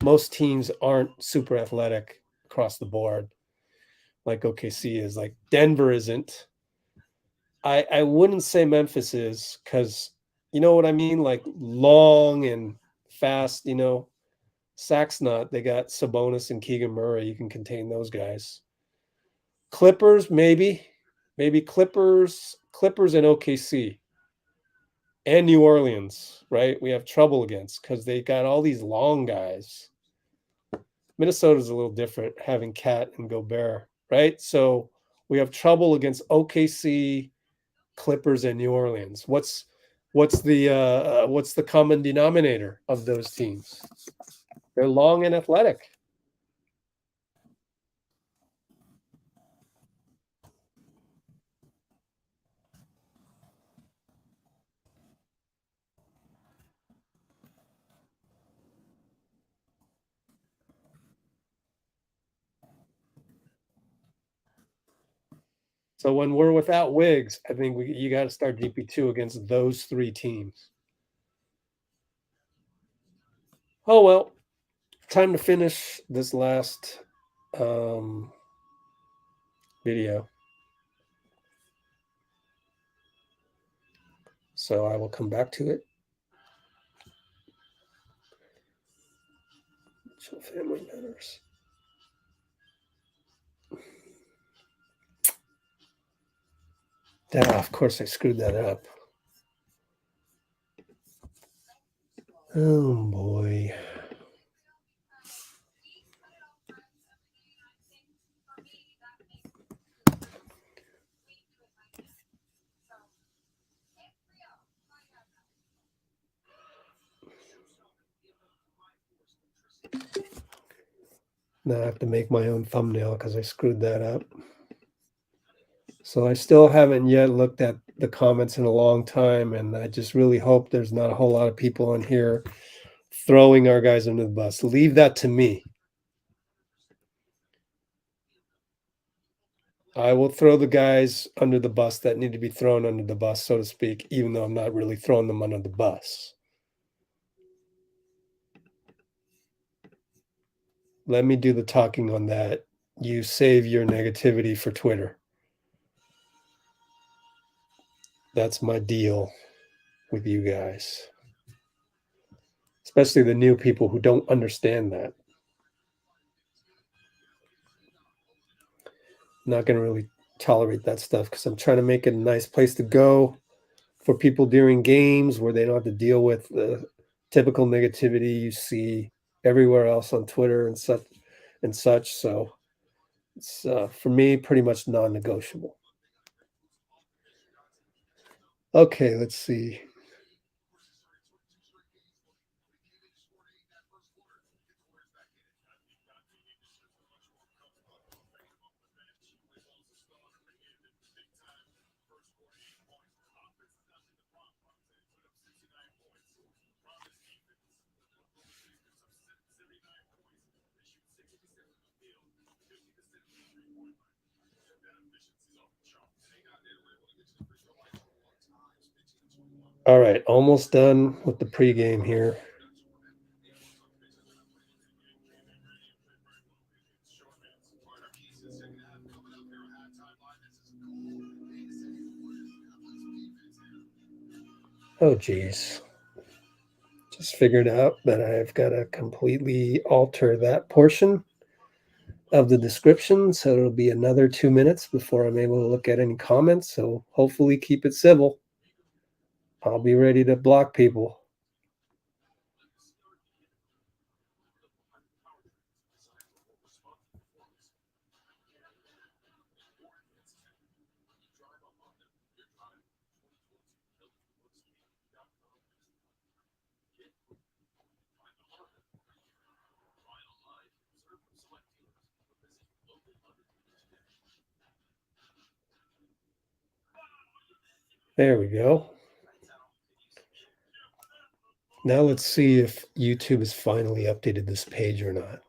most teams aren't super athletic across the board like OKC is. Like Denver isn't. I wouldn't say Memphis is, because you know what I mean? Like long and fast, Sacks not. They got Sabonis and Keegan Murray. You can contain those guys. Clippers, maybe Clippers and OKC and New Orleans, right? We have trouble against because they got all these long guys. Minnesota's a little different, having Cat and Gobert, right? So we have trouble against OKC, Clippers, and New Orleans. What's the common denominator of those teams? They're long and athletic. So when we're without Wiggs, I think you got to start DP2 against those three teams. Oh, well, time to finish this last video. So I will come back to it. So family matters. Of course, I screwed that up. Oh, boy. Now I have to make my own thumbnail because I screwed that up. So I still haven't yet looked at the comments in a long time, and I just really hope there's not a whole lot of people on here throwing our guys under the bus. Leave that to me. I will throw the guys under the bus that need to be thrown under the bus, so to speak, even though I'm not really throwing them under the bus. Let me do the talking on that. You save your negativity for Twitter. That's my deal with you guys, especially the new people who don't understand that. I'm not going to really tolerate that stuff because I'm trying to make it a nice place to go for people during games where they don't have to deal with the typical negativity you see everywhere else on Twitter and such. So it's for me pretty much non-negotiable. Okay, let's see. All right, almost done with the pregame here. Oh, geez. Just figured out that I've got to completely alter that portion of the description. So it'll be another 2 minutes before I'm able to look at any comments. So hopefully keep it civil. I'll be ready to block people. There we go. Now let's see if YouTube has finally updated this page or not.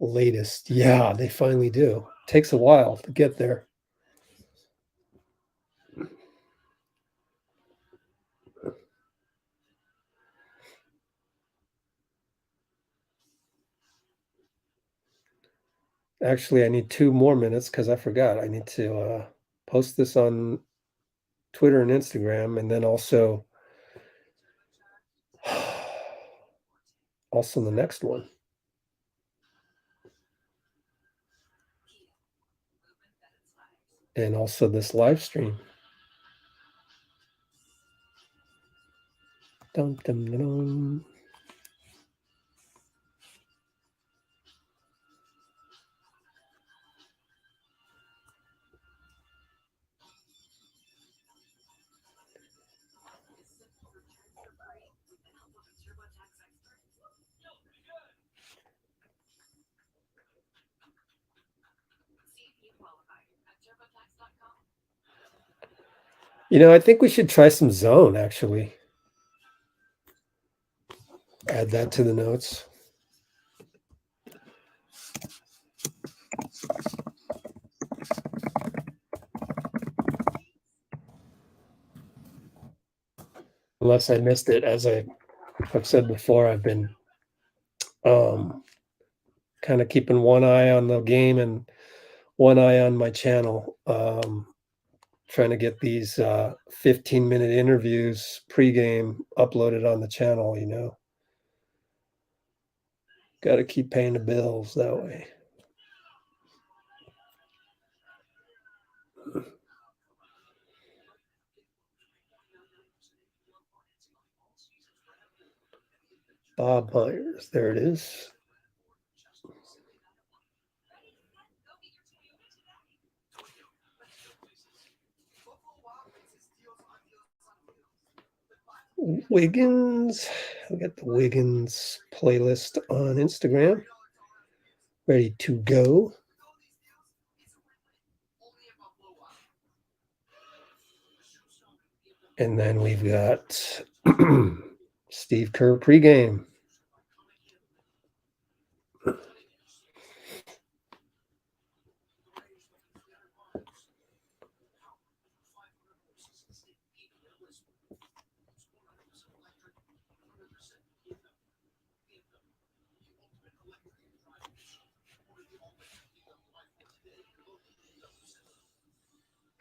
Latest. Yeah, they finally do. Takes a while to get there. Actually, I need 2 more minutes because I forgot. I need to post this on Twitter and Instagram, and then also Also the next one. And also this live stream. Dum, dum, dum, dum. You know, I think we should try some zone, actually. Add that to the notes. Unless I missed it, as I've said before, I've been kind of keeping one eye on the game and one eye on my channel. Trying to get these 15-minute interviews pregame uploaded on the channel, you know. Got to keep paying the bills that way. Bob Myers, there it is. Wiggins, we got the Wiggins playlist on Instagram, ready to go. And then we've got Steve Kerr pregame.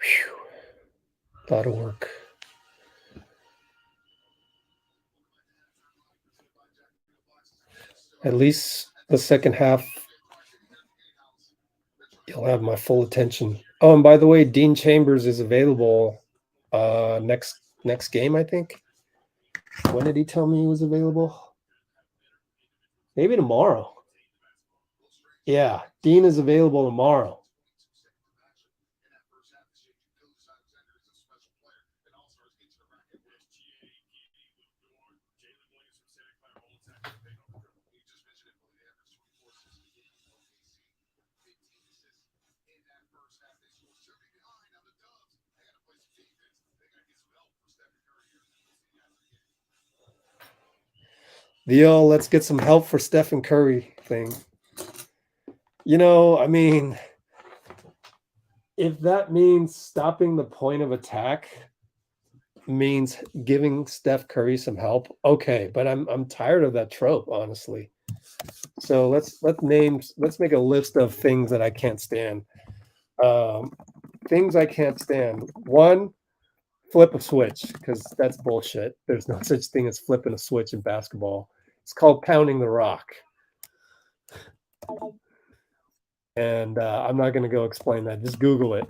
Whew. Lot of work. At least the second half, you'll have my full attention. Oh, and by the way, Dean Chambers is available next game, I think. When did he tell me he was available? Maybe tomorrow. Yeah, Dean is available tomorrow. The let's get some help for Steph and Curry thing. You know, I mean, if that means stopping the point of attack means giving Steph Curry some help, okay, but I'm tired of that trope, honestly. So let's make a list of things that I can't stand. Things I can't stand. One, flip a switch, because that's bullshit. There's no such thing as flipping a switch in basketball. It's called pounding the rock. And I'm not going to go explain that. Just Google it.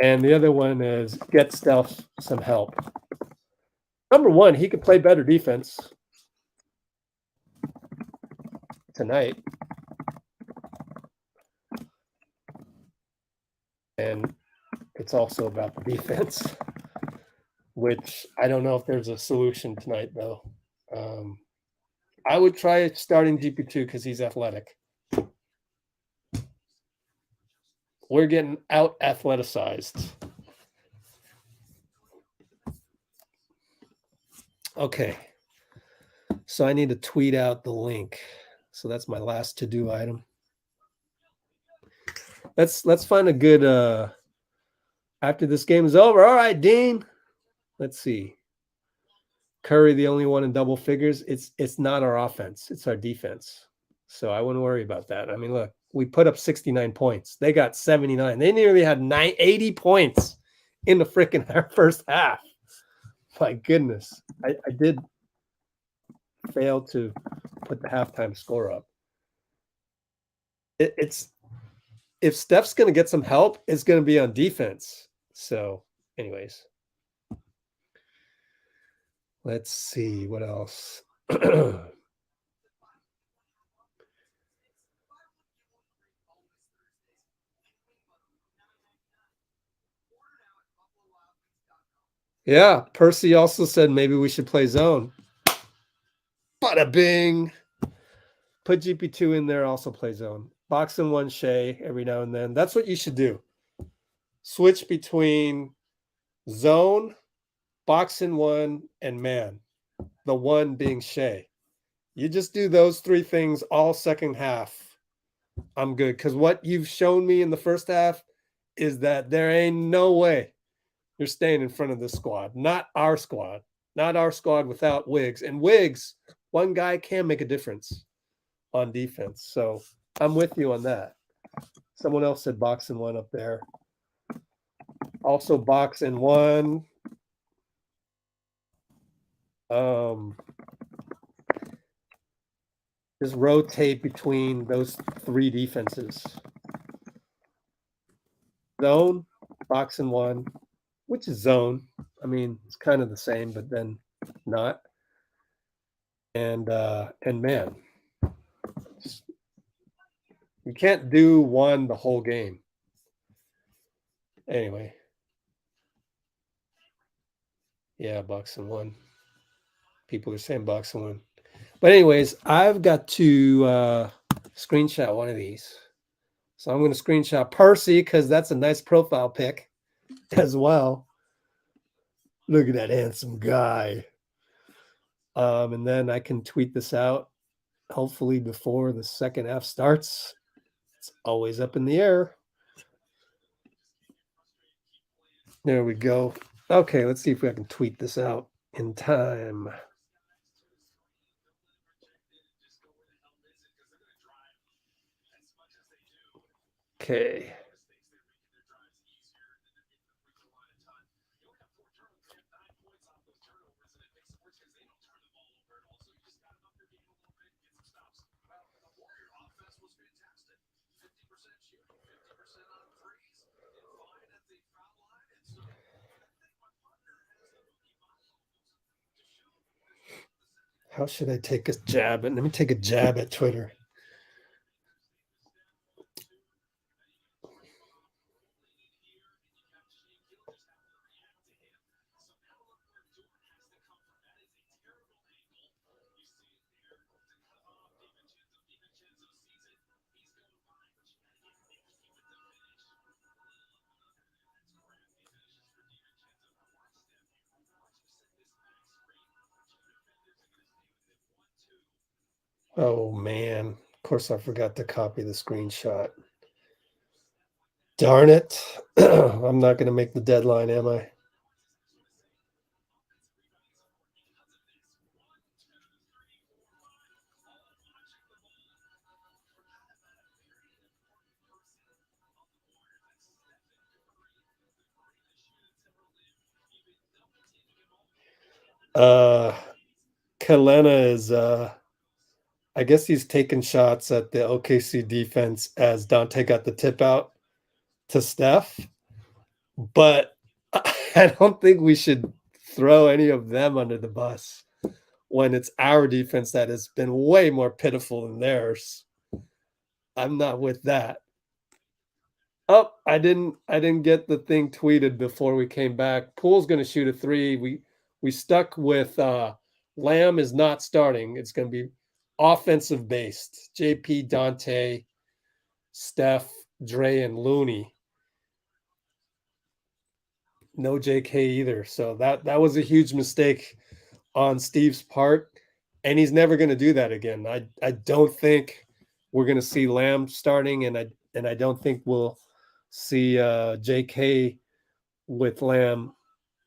And the other one is get Steph some help. Number one, he could play better defense tonight. And it's also about the defense, which I don't know if there's a solution tonight, though. I would try starting GP2 because he's athletic. We're getting out athleticized. Okay. So I need to tweet out the link. So that's my last to-do item. Let's find a good after this game is over. All right, Dean. Let's see. Curry, the only one in double figures. It's not our offense. It's our defense. So I wouldn't worry about that. I mean, look, we put up 69 points. They got 79. They nearly had 80 points in the freaking first half. My goodness. I did fail to put the halftime score up. It's if Steph's going to get some help, it's going to be on defense. So, anyways. Let's see what else. Yeah, Percy also said maybe we should play zone. Bada bing. Put GP2 in there, also play zone. Box and one Shai every now and then. That's what you should do. Switch between zone, box and one, and man. The one being Shai. You just do those three things all second half. I'm good. Because what you've shown me in the first half is that there ain't no way you're staying in front of this squad. Not our squad. Not our squad without Wiggs. And Wiggs, one guy can make a difference on defense. So I'm with you on that. Someone else said box and one up there. Also box and one. Just rotate between those three defenses. Zone, box and one, which is zone. I mean, it's kind of the same, but then not. And man, you can't do one the whole game. Anyway. Yeah, box and one. People are saying box and one. But anyways, I've got to screenshot one of these. So I'm going to screenshot Percy because that's a nice profile pic as well. Look at that handsome guy. And then I can tweet this out hopefully before the second half starts. It's always up in the air. There we go. Okay, let's see if I can tweet this out in time. Okay. How should I take a jab? Let me take a jab at Twitter. Oh, man. Of course, I forgot to copy the screenshot. Darn it. I'm not going to make the deadline, am I? Kalena is I guess he's taking shots at the OKC defense as Donte got the tip out to Steph. But I don't think we should throw any of them under the bus when it's our defense that has been way more pitiful than theirs. I'm not with that. Oh, I didn't get the thing tweeted before we came back. Poole's going to shoot a three. We stuck with Lamb is not starting. It's going to be offensive based. JP, Donte, Steph, Dray, and Looney. No JK either. So that was a huge mistake on Steve's part, and he's never going to do that again. I don't think we're going to see Lamb starting, and I don't think we'll see JK with Lamb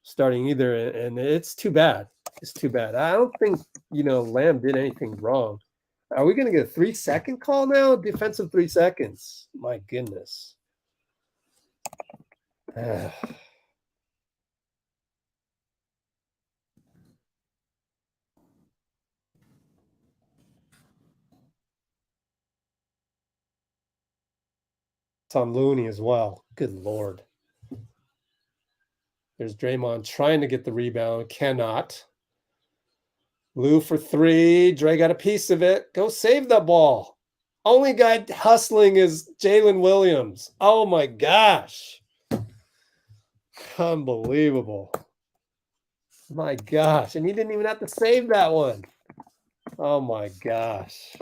starting either. And it's too bad. It's too bad. I don't think Lamb did anything wrong. Are we going to get a 3-second call now? Defensive 3 seconds. My goodness. It's on Looney as well. Good Lord. There's Draymond trying to get the rebound. Cannot. Lou for three. Dray got a piece of it. Go save the ball. Only guy hustling is Jaylin Williams. Oh my gosh. Unbelievable. My gosh. And he didn't even have to save that one. Oh my gosh.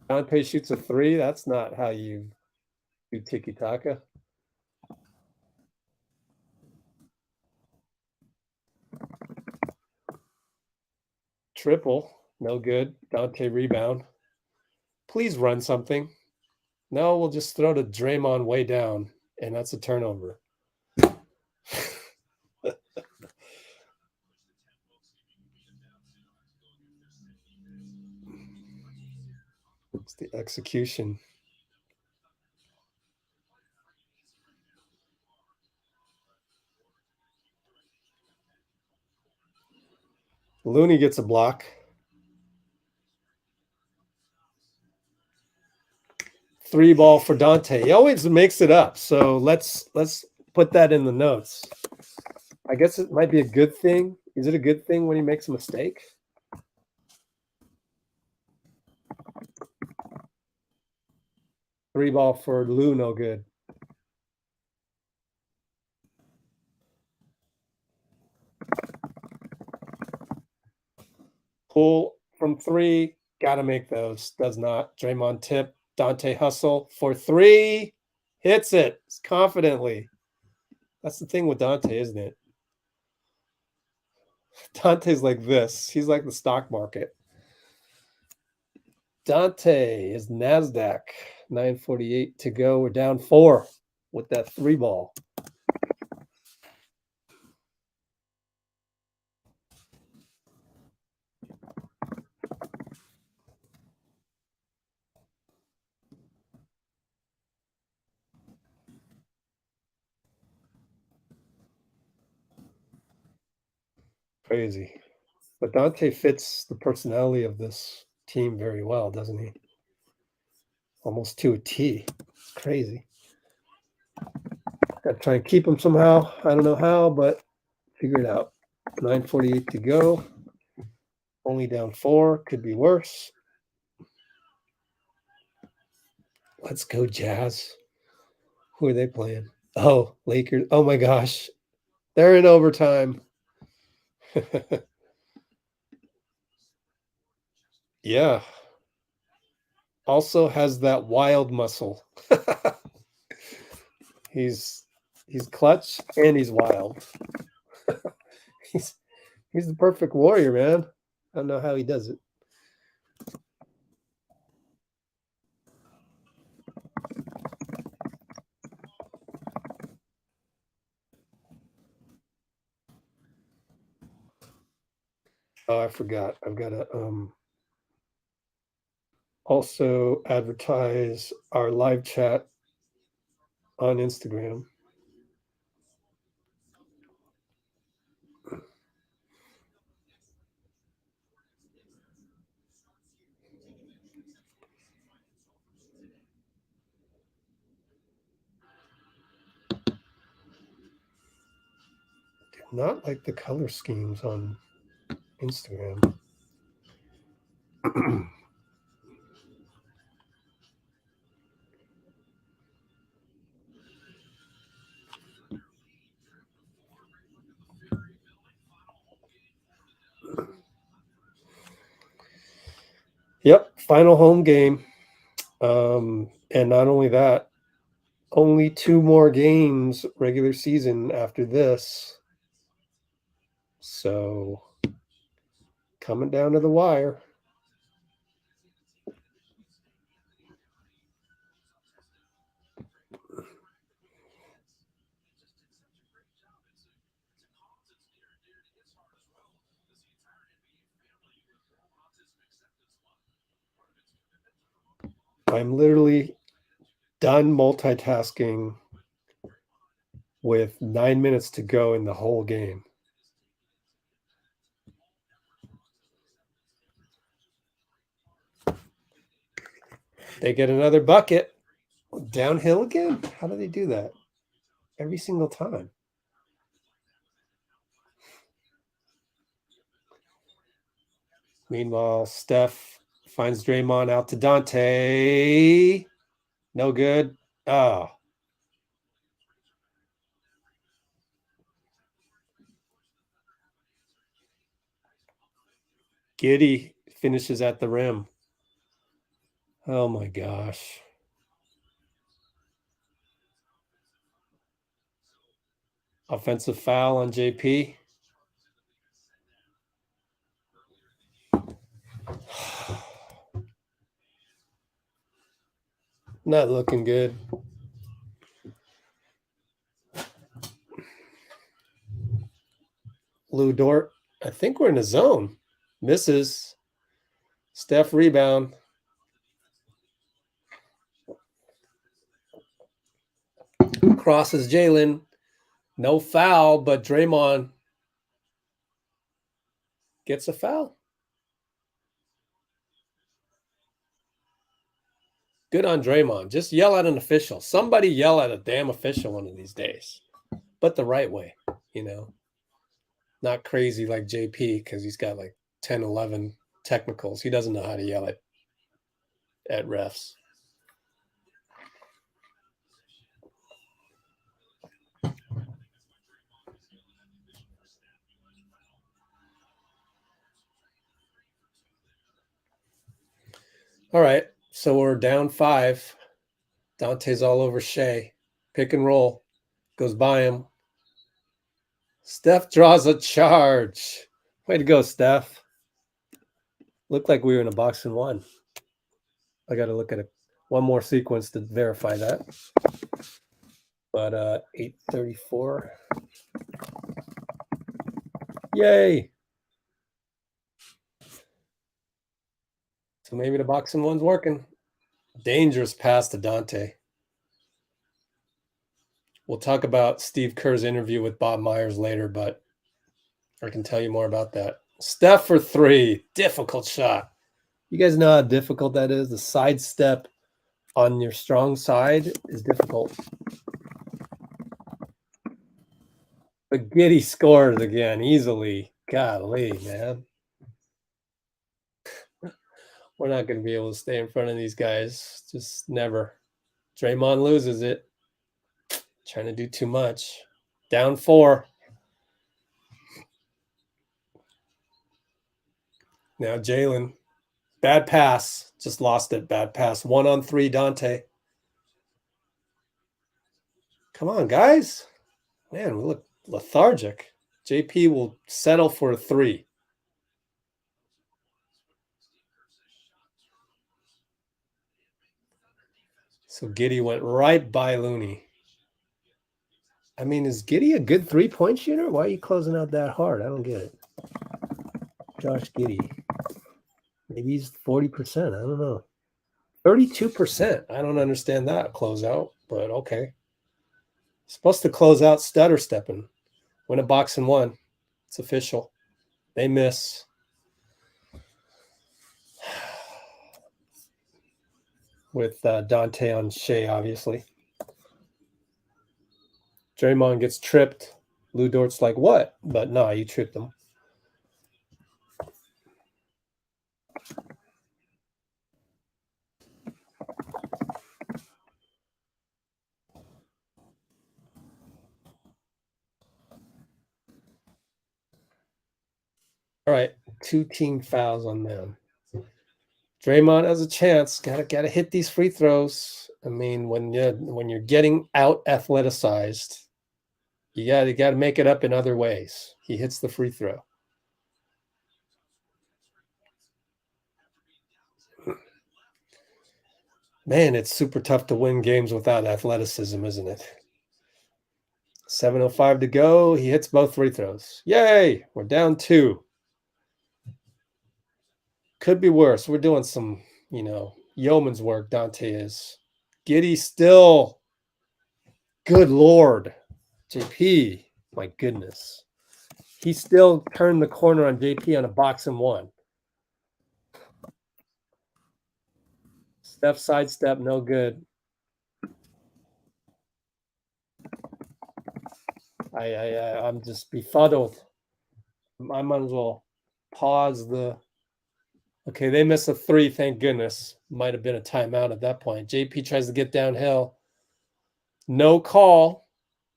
Donte shoots a three. That's not how you do tiki-taka. Triple. No good. Donte rebound. Please run something. No, we'll just throw to Draymond way down, and that's a turnover. It's the execution. Looney gets a block. Three ball for Donte. He always makes it up. So let's put that in the notes. I guess it might be a good thing. Is it a good thing when he makes a mistake? Three ball for Lou, no good. Pull from three. Got to make those. Does not. Draymond tip. Donte hustle for three. Hits it confidently. That's the thing with Donte, isn't it? Dante's like this. He's like the stock market. Donte is NASDAQ. 9:48 to go. We're down 4 with that three ball. Crazy. But Donte fits the personality of this team very well, doesn't he? Almost to a T. It's crazy. Got to try and keep him somehow. I don't know how, but figure it out. 9:48 to go. Only down 4. Could be worse. Let's go, Jazz. Who are they playing? Oh, Lakers. Oh my gosh. They're in overtime. Yeah. Also has that wild muscle. He's clutch and he's wild. he's the perfect warrior, man. I don't know how he does it. Oh, I forgot. I've got to also advertise our live chat on Instagram. Do not like the color schemes on Instagram. Yep, final home game. And not only that, only 2 more games regular season after this. So coming down to the wire. I'm literally done multitasking with 9 minutes to go in the whole game. They get another bucket. Downhill again? How do they do that? Every single time. Meanwhile, Steph finds Draymond out to Donte. No good. Oh. Giddey finishes at the rim. Oh my gosh. Offensive foul on JP. Not looking good. Dort. I think we're in the zone. Misses. Steph rebound. Crosses Jalen. No foul, but Draymond gets a foul. Good on Draymond. Just yell at an official. Somebody yell at a damn official one of these days. But the right way, you know. Not crazy like JP because he's got like 10, 11 technicals. He doesn't know how to yell at refs. All right, so we're down 5. Donte's all over Shai. Pick and roll. Goes by him. Steph draws a charge. Way to go, Steph. Looked like we were in a box and one. I got to look at one more sequence to verify that. But 8:34. Yay. So maybe the box and one's working. Dangerous pass to Donte. We'll talk about Steve Kerr's interview with Bob Myers later, but I can tell you more about that. Steph for 3. Difficult shot. You guys know how difficult that is? The sidestep on your strong side is difficult. But Giddey scores again easily. Golly, man. We're not going to be able to stay in front of these guys. Just never. Draymond loses it. Trying to do too much. Down 4. Now Jalen. Bad pass. Just lost it. Bad pass. 1-on-3 Donte. Come on, guys. Man, we look lethargic. JP will settle for a 3. So Giddey went right by Looney. I mean, is Giddey a good 3-point shooter? Why are you closing out that hard? I don't get it. Josh Giddey. Maybe he's 40%. I don't know. 32%. I don't understand that closeout, but okay. Supposed to close out stutter stepping. Win a box and one. It's official. They miss. With Donte on Shai, obviously. Draymond gets tripped. Dort's like, what? But no, you tripped him. All right, 2 team fouls on them. Draymond has a chance. Gotta hit these free throws. I mean, when you're getting out athleticized, you gotta make it up in other ways. He hits the free throw. Man, it's super tough to win games without athleticism, isn't it? 7:05 to go. He hits both free throws. Yay! We're down 2. Could be worse. We're doing some, yeoman's work. Donte is. Giddey still. Good Lord. JP. My goodness. He still turned the corner on JP on a box and one. Steph sidestep, no good. I'm just befuddled. I might as well pause the. Okay, they missed a 3, thank goodness. Might have been a timeout at that point. JP tries to get downhill. No call.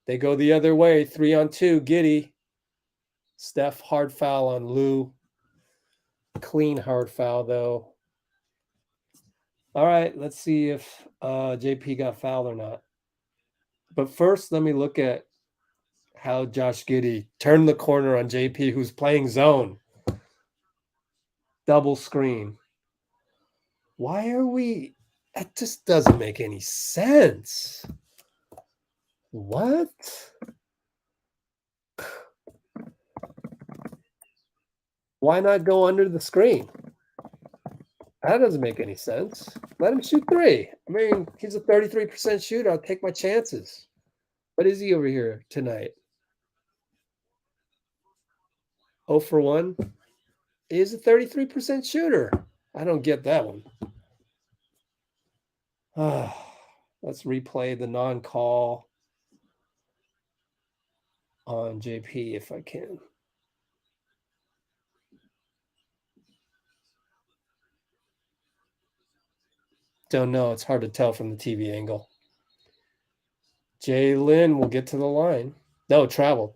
They go the other way. 3-on-2. Giddey. Steph, hard foul on Lou. Clean hard foul, though. All right, let's see if JP got fouled or not. But first, let me look at how Josh Giddey turned the corner on JP, who's playing zone. Double screen. Why are we... That just doesn't make any sense. What? Why not go under the screen? That doesn't make any sense. Let him shoot 3. I mean, he's a 33% shooter. I'll take my chances. What is he over here tonight? 0 for 1? He's a 33% shooter. I don't get that one. Let's replay the non-call on JP if I can. Don't know. It's hard to tell from the TV angle. Jaylin will get to the line. No, traveled.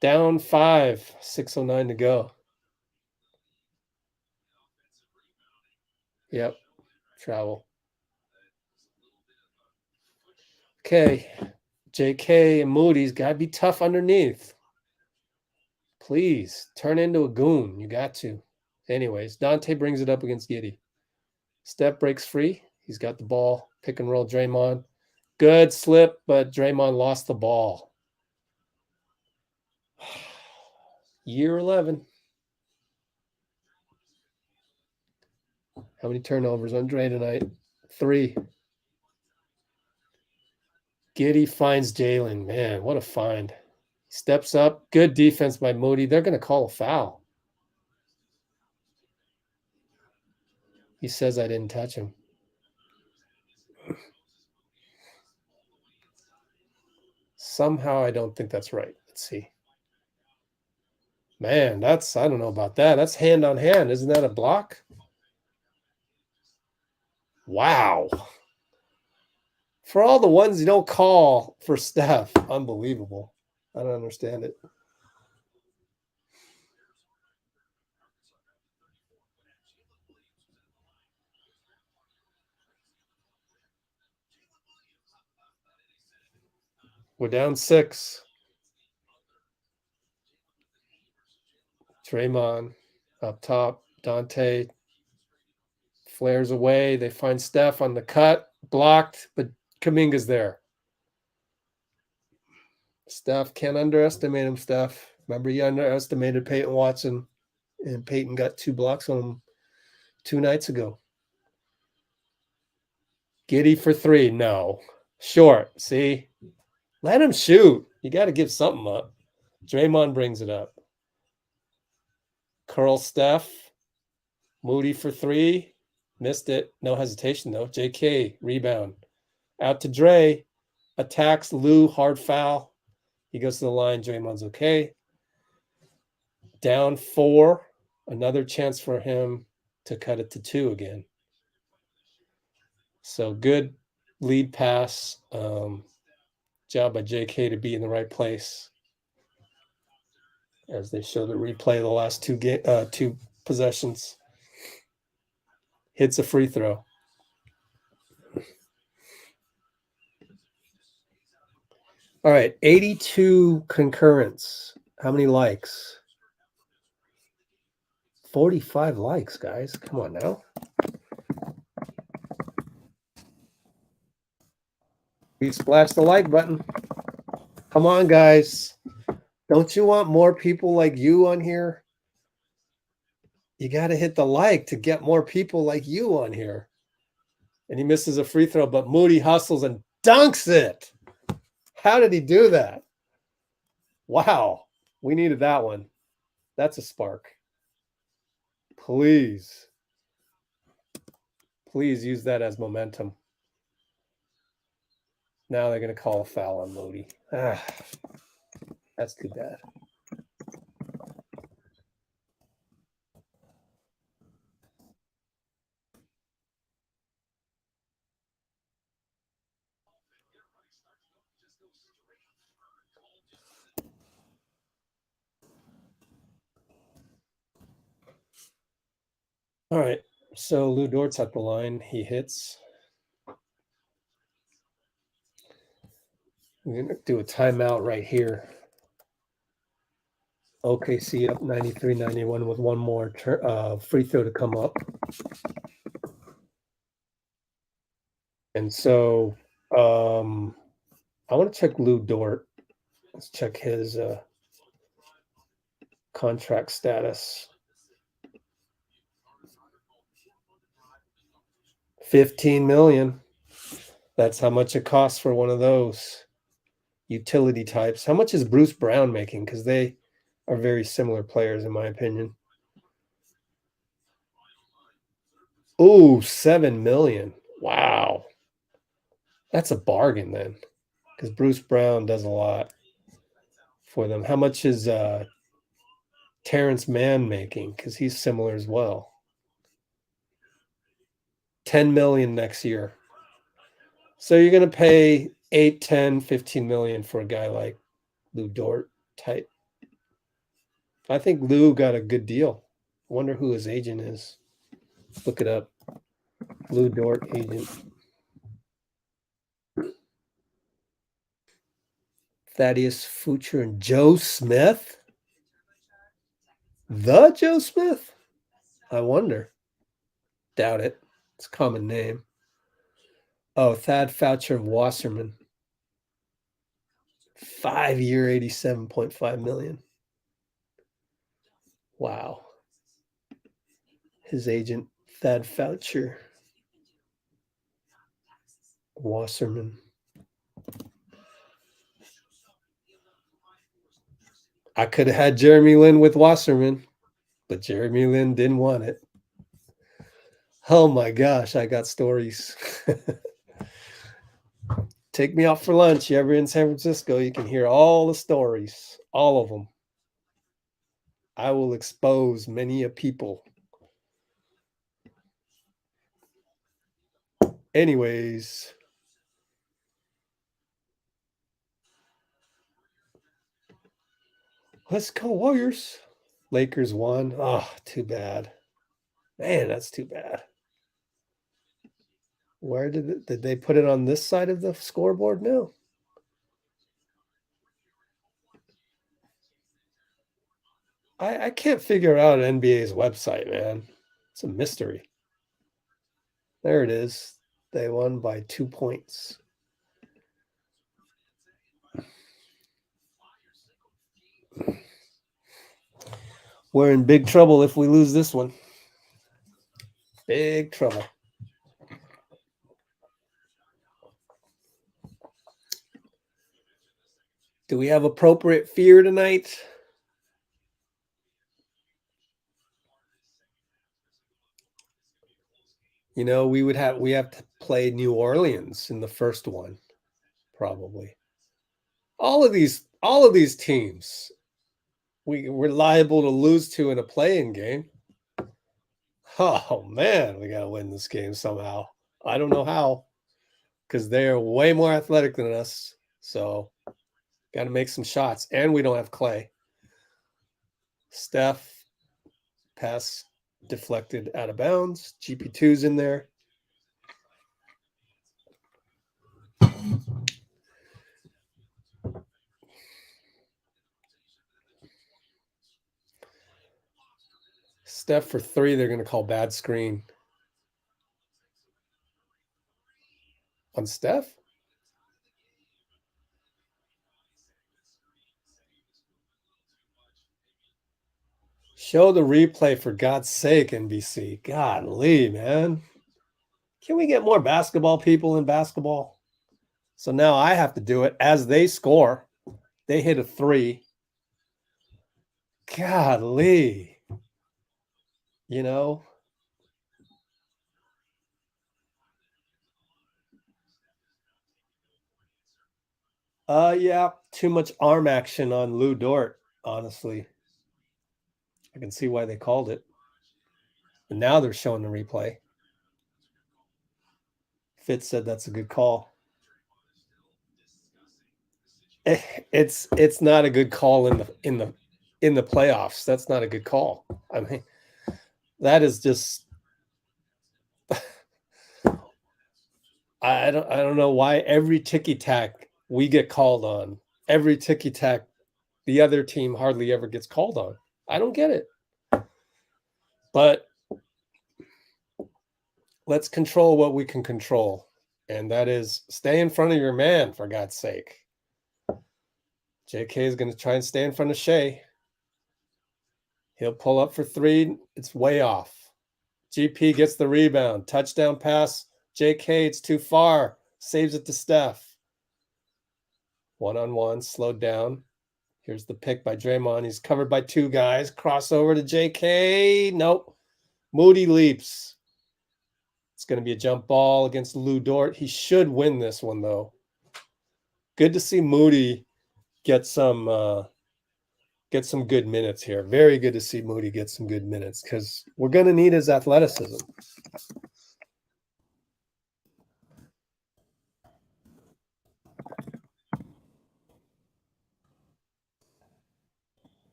Down 5. 6:09 to go. Yep. Travel. Okay. JK and Moody's got to be tough underneath. Please turn into a goon. You got to. Anyways, Donte brings it up against Giddey. Steph breaks free. He's got the ball. Pick and roll Draymond. Good slip, but Draymond lost the ball. Year 11. How many turnovers on Dray tonight? 3. Giddey finds Jalen. Man, what a find. Steps up. Good defense by Moody. They're going to call a foul. He says I didn't touch him. Somehow I don't think that's right. Let's see. Man, I don't know about that. That's hand on hand. Isn't that a block? Wow. For all the ones you don't call for Steph, unbelievable. I don't understand it. We're down 6. Draymond up top. Donte flares away. They find Steph on the cut. Blocked, but Kuminga's there. Steph, can't underestimate him, Steph. Remember, you underestimated Peyton Watson, and Peyton got 2 blocks on him 2 nights ago. Giddey for 3. No. Short. See? Let him shoot. You got to give something up. Draymond brings it up. Curl Steph. Moody for 3. Missed it. No hesitation, though. JK, rebound. Out to Dray. Attacks Lou, hard foul. He goes to the line. Draymond's okay. Down 4. Another chance for him to cut it to 2 again. So good lead pass. Job by JK to be in the right place. As they show the replay of the last 2 possessions. Hits a free throw. All right, 82 concurrents. How many likes? 45 likes, guys. Come on now. We splash the like button. Come on, guys. Don't you want more people like you on here? You got to hit the like to get more people like you on here. And he misses a free throw, but Moody hustles and dunks it. How did he do that? Wow. We needed that one. That's a spark. Please. Please use that as momentum. Now they're going to call a foul on Moody. Ah, that's too bad. All right, so Lou Dort's at the line. He hits. We're going to do a timeout right here. OKC up 93-91 with one more free throw to come up. And so I want to check Lou Dort. Let's check his contract status. 15 million. That's how much it costs for one of those utility types. How much is Bruce Brown making? Because they are very similar players, in my opinion. Oh, 7 million. Wow. That's a bargain then. Because Bruce Brown does a lot for them. How much is Terrence Mann making? Because he's similar as well. 10 million next year. So you're going to pay 8, 10, 15 million for a guy like Lou Dort type. I think Lou got a good deal. I wonder who his agent is. Look it up. Lou Dort agent. Thaddeus Future and Joe Smith? The Joe Smith? I wonder. Doubt it. It's a common name. Oh, Thad Foucher of Wasserman. 5-year, 87.5 million. Wow. His agent, Thad Foucher. Wasserman. I could have had Jeremy Lin with Wasserman, but Jeremy Lin didn't want it. Oh my gosh, I got stories. Take me out for lunch. You ever in San Francisco, you can hear all the stories, all of them. I will expose many a people. Anyways. Let's go Warriors. Lakers won. Oh, too bad. Man, that's too bad. Where did they put it on this side of the scoreboard now? I can't figure out NBA's website, man. It's a mystery. There it is. They won by 2 points. We're in big trouble if we lose this one. Big trouble. Do we have appropriate fear tonight? You know, we have to play New Orleans in the first one, probably. All of these teams we're liable to lose to in a play-in game. Oh man, we gotta win this game somehow. I don't know how, because they are way more athletic than us. So got to make some shots, and we don't have Klay. Steph pass deflected out of bounds. GP2's in there. Steph for 3, they're going to call bad screen. On Steph? Show the replay for God's sake, NBC. Golly, man. Can we get more basketball people in basketball? So now I have to do it as they score. They hit a 3. Golly. You know, Yeah, too much arm action on Lou Dort, honestly. I can see why they called it. And now they're showing the replay. Fitz said that's a good call. It's not a good call in the playoffs. That's not a good call. I mean, that is just I don't know why every ticky tack we get called on. Every ticky tack the other team hardly ever gets called on. I don't get it. But let's control what we can control. And that is stay in front of your man, for God's sake. JK is going to try and stay in front of Shai. He'll pull up for three. It's way off. GP gets the rebound. Touchdown pass. JK, it's too far. Saves it to Steph. One-on-one, slowed down. Here's the pick by Draymond. He's covered by two guys. Crossover to JK. Nope. Moody leaps. It's going to be a jump ball against Lou Dort. He should win this one, though. Good to see Moody get some good minutes here. Very good to see Moody get some good minutes because we're going to need his athleticism.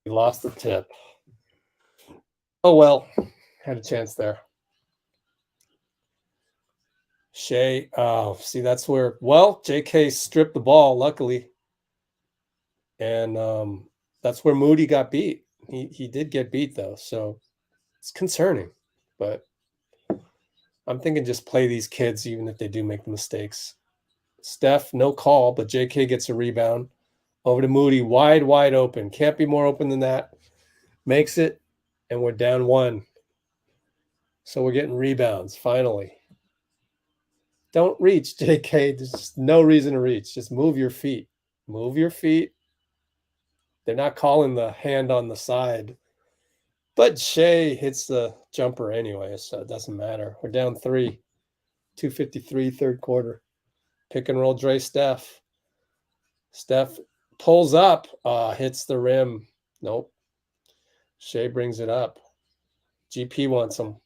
He lost the tip. Oh, well, had a chance there. Shai, see, that's where, well, JK stripped the ball, luckily. And that's where Moody got beat. He did get beat, though, so it's concerning. But I'm thinking just play these kids, even if they do make the mistakes. Steph, no call, but JK gets a rebound. Over to Moody, wide open. Can't be more open than that. Makes it, and we're down one. So we're getting rebounds, finally. Don't reach, JK. There's just no reason to reach. Just move your feet. Move your feet. They're not calling the hand on the side. But Shai hits the jumper anyway, so it doesn't matter. We're down 3. 2:53, third quarter. Pick and roll Dray Steph. Steph pulls up, hits the rim. Nope. Shai brings it up. GP wants him.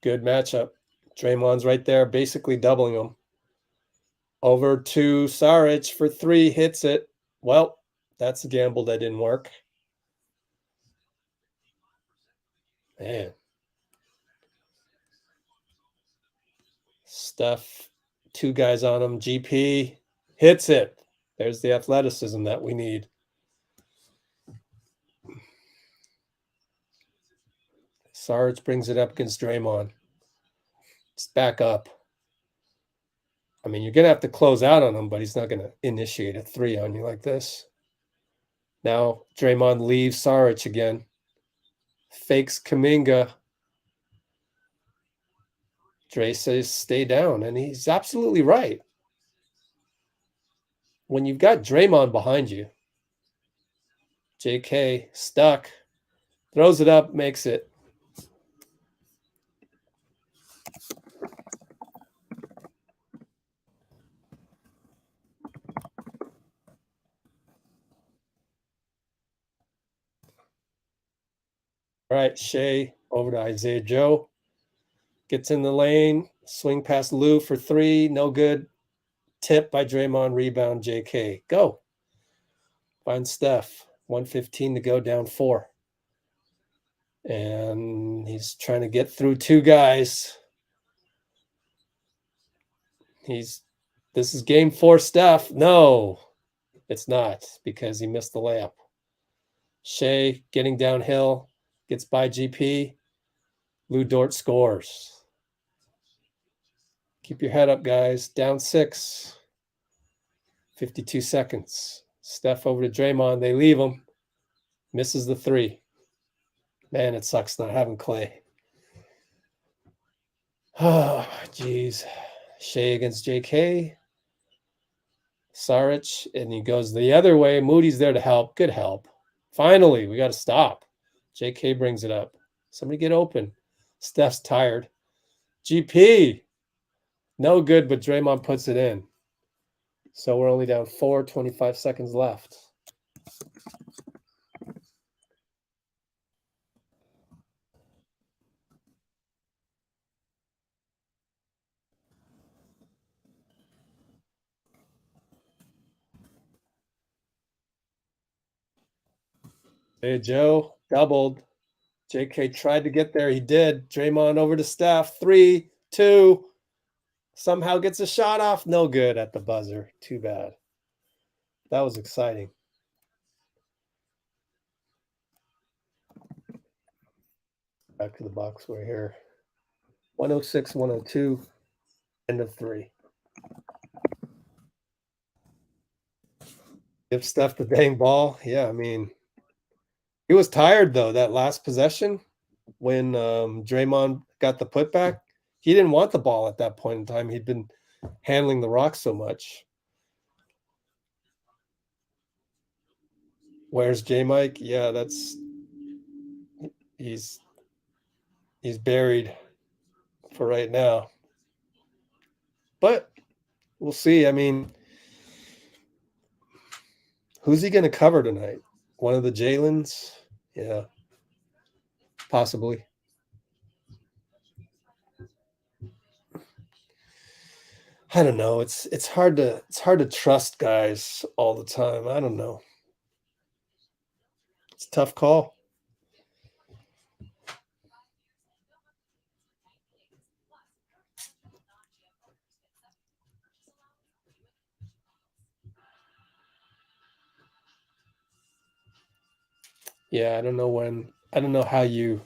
Good matchup. Draymond's right there, basically doubling him. Over to Saric for 3, hits it. Well, that's a gamble that didn't work. Man. Steph, 2 guys on him. GP hits it. There's the athleticism that we need. Saric brings it up against Draymond. It's back up. I mean, you're going to have to close out on him, but he's not going to initiate a 3 on you like this. Now, Draymond leaves Saric again. Fakes Kuminga. Dray says, stay down, and he's absolutely right. When you've got Draymond behind you, JK stuck, throws it up, makes it. All right, Shai over to Isaiah Joe. Gets in the lane, swing past Lou for 3, no good. Tip by Draymond, rebound JK. Go. Find Steph. 1:15 to go, down 4. And he's trying to get through 2 guys. This is game 4 Steph. No, it's not because he missed the layup. Shai getting downhill, gets by GP. Lou Dort scores. Keep your head up, guys. Down 6. 52 seconds. Steph over to Draymond. They leave him. Misses the 3. Man, it sucks not having Klay. Oh, jeez. Shai against JK. Saric, and he goes the other way. Moody's there to help. Good help. Finally, we got to stop. JK brings it up. Somebody get open. Steph's tired. GP. No good, but Draymond puts it in. So we're only down 4, 25 seconds left. Hey, Joe, doubled. JK tried to get there. He did. Draymond over to Steph. 3, 2. Somehow gets a shot off. No good at the buzzer. Too bad. That was exciting. Back to the box. We're here. 106, 102. End of 3. Give Steph the dang ball. Yeah, I mean, he was tired, though, that last possession when Draymond got the putback. He didn't want the ball at that point in time. He'd been handling the rock so much. Where's J Mike? Yeah, that's he's buried for right now. But we'll see. I mean, who's he going to cover tonight? One of the Jaylens? Yeah, possibly. I don't know. It's hard to trust guys all the time. I don't know. It's a tough call. Yeah, I don't know how you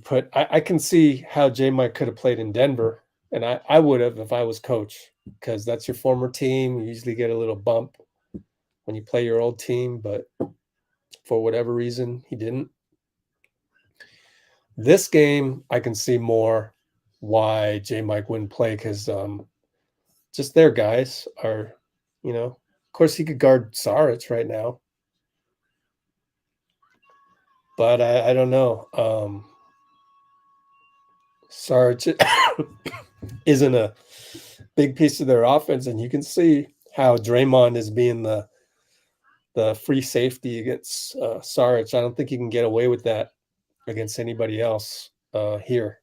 put I can see how J Mike could have played in Denver, and I would have if I was coach, because that's your former team. You usually get a little bump when you play your old team, but for whatever reason, he didn't. This game, I can see more why J Mike wouldn't play, because just their guys are, of course he could guard Saric right now, but I don't know. Saric isn't a big piece of their offense, and you can see how Draymond is being the free safety against Saric. I don't think you can get away with that against anybody else here.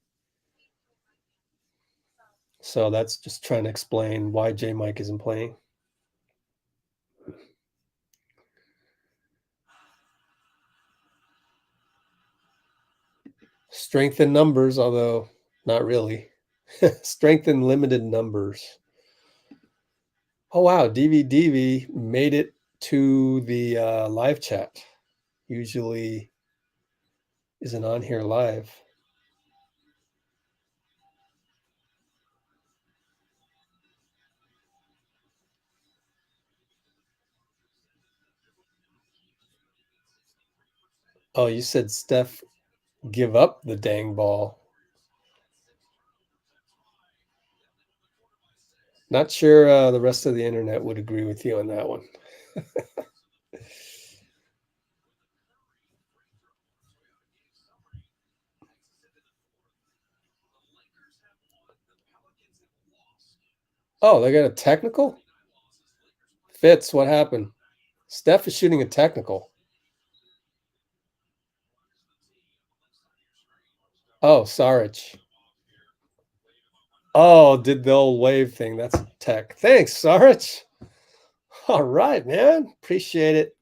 So that's just trying to explain why J Mike isn't playing. Strength in numbers, although not really. Strength in limited numbers. Oh, wow. DV made it to the live chat. Usually isn't on here live. Oh, you said Steph give up the dang ball. Not sure the rest of the internet would agree with you on that one. Oh, they got a technical? Fitz, what happened? Steph is shooting a technical. Oh, Saric. Oh, did the old wave thing. That's tech. Thanks, Saric. All right, man. Appreciate it,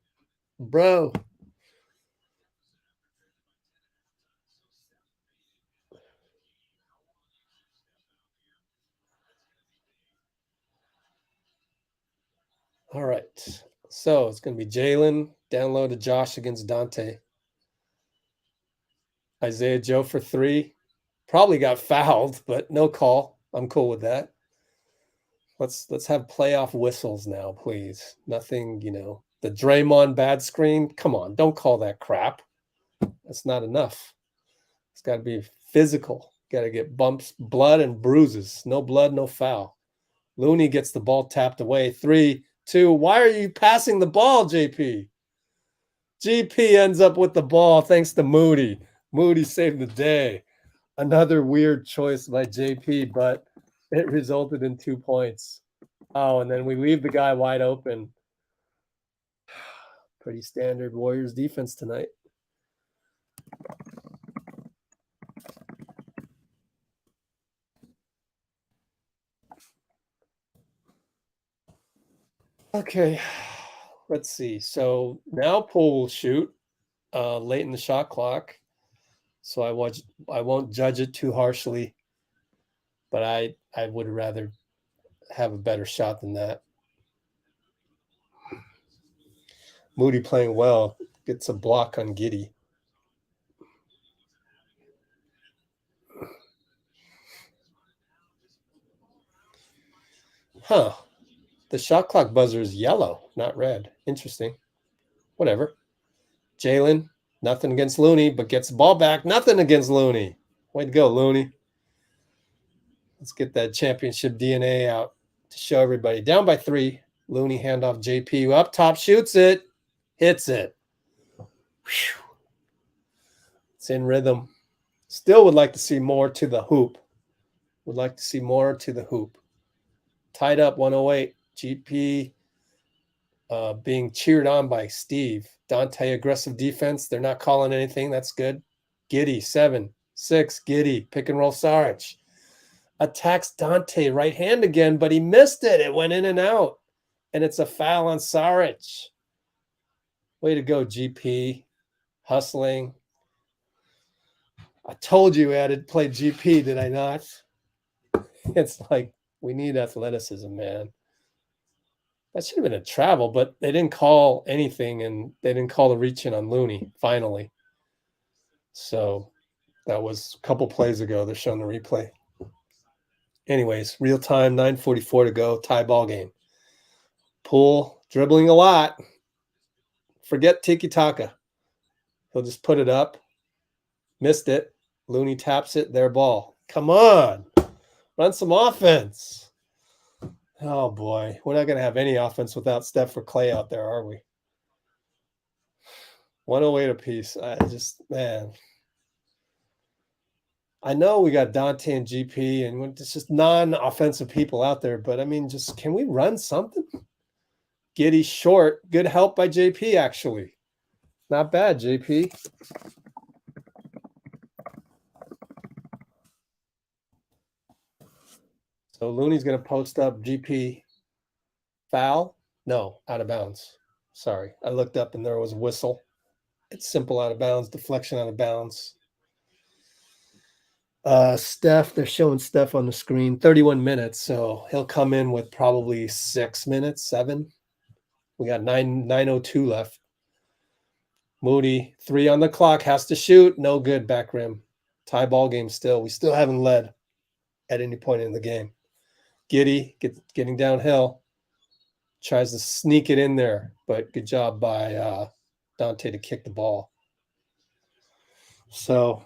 bro. All right. So it's going to be Jalen, download to Josh against Donte. Isaiah Joe for 3. Probably got fouled, but no call. I'm cool with that. Let's have playoff whistles now, please. Nothing, the Draymond bad screen. Come on, don't call that crap. That's not enough. It's got to be physical. Got to get bumps, blood, and bruises. No blood, no foul. Looney gets the ball tapped away. 3, 2. Why are you passing the ball, JP? GP ends up with the ball thanks to Moody. Moody saved the day. Another weird choice by JP, but it resulted in 2 points. Oh, and then we leave the guy wide open. Pretty standard Warriors defense tonight. Okay, let's see. So now Poole will shoot late in the shot clock. So I won't judge it too harshly, but I would rather have a better shot than that. Moody playing well, gets a block on Giddey. Huh. The shot clock buzzer is yellow, not red. Interesting. Whatever. Jalen, nothing against Looney, but gets the ball back. Nothing against Looney. Way to go, Looney. Let's get that championship DNA out to show everybody. Down by 3. Looney handoff JP. Up top, shoots it. Hits it. Whew. It's in rhythm. Still would like to see more to the hoop. Would like to see more to the hoop. Tied up 108. GP being cheered on by Steve. Donte aggressive defense. They're not calling anything. That's good. Giddey 7-6. Giddey pick and roll Saric. Attacks Donte right hand again, but he missed it. It went in and out. And it's a foul on Saric. Way to go, GP. Hustling. I told you I had to play GP, did I not? It's like we need athleticism, man. That should have been a travel, but they didn't call anything, and they didn't call the reach in on Looney, finally. So that was a couple plays ago. They're showing the replay. Anyways, real time, 9:44 to go, tie ball game. Poole dribbling a lot. Forget tiki-taka. He'll just put it up. Missed it. Looney taps it, their ball. Come on. Run some offense. Oh, boy. We're not going to have any offense without Steph or Klay out there, are we? 108 apiece. Man. I know we got Donte and GP, and it's just non-offensive people out there, but, I mean, just can we run something? Giddey short. Good help by JP, actually. Not bad, JP. So Looney's going to post up GP. Foul? No, out of bounds. Sorry. I looked up and there was a whistle. It's simple out of bounds, deflection out of bounds. Steph, they're showing Steph on the screen, 31 minutes. So he'll come in with probably 6 minutes, 7. We got 9:02 left. Moody, 3 on the clock, has to shoot. No good, back rim. Tie ball game still. We still haven't led at any point in the game. Giddey getting downhill. Tries to sneak it in there, but good job by Donte to kick the ball. So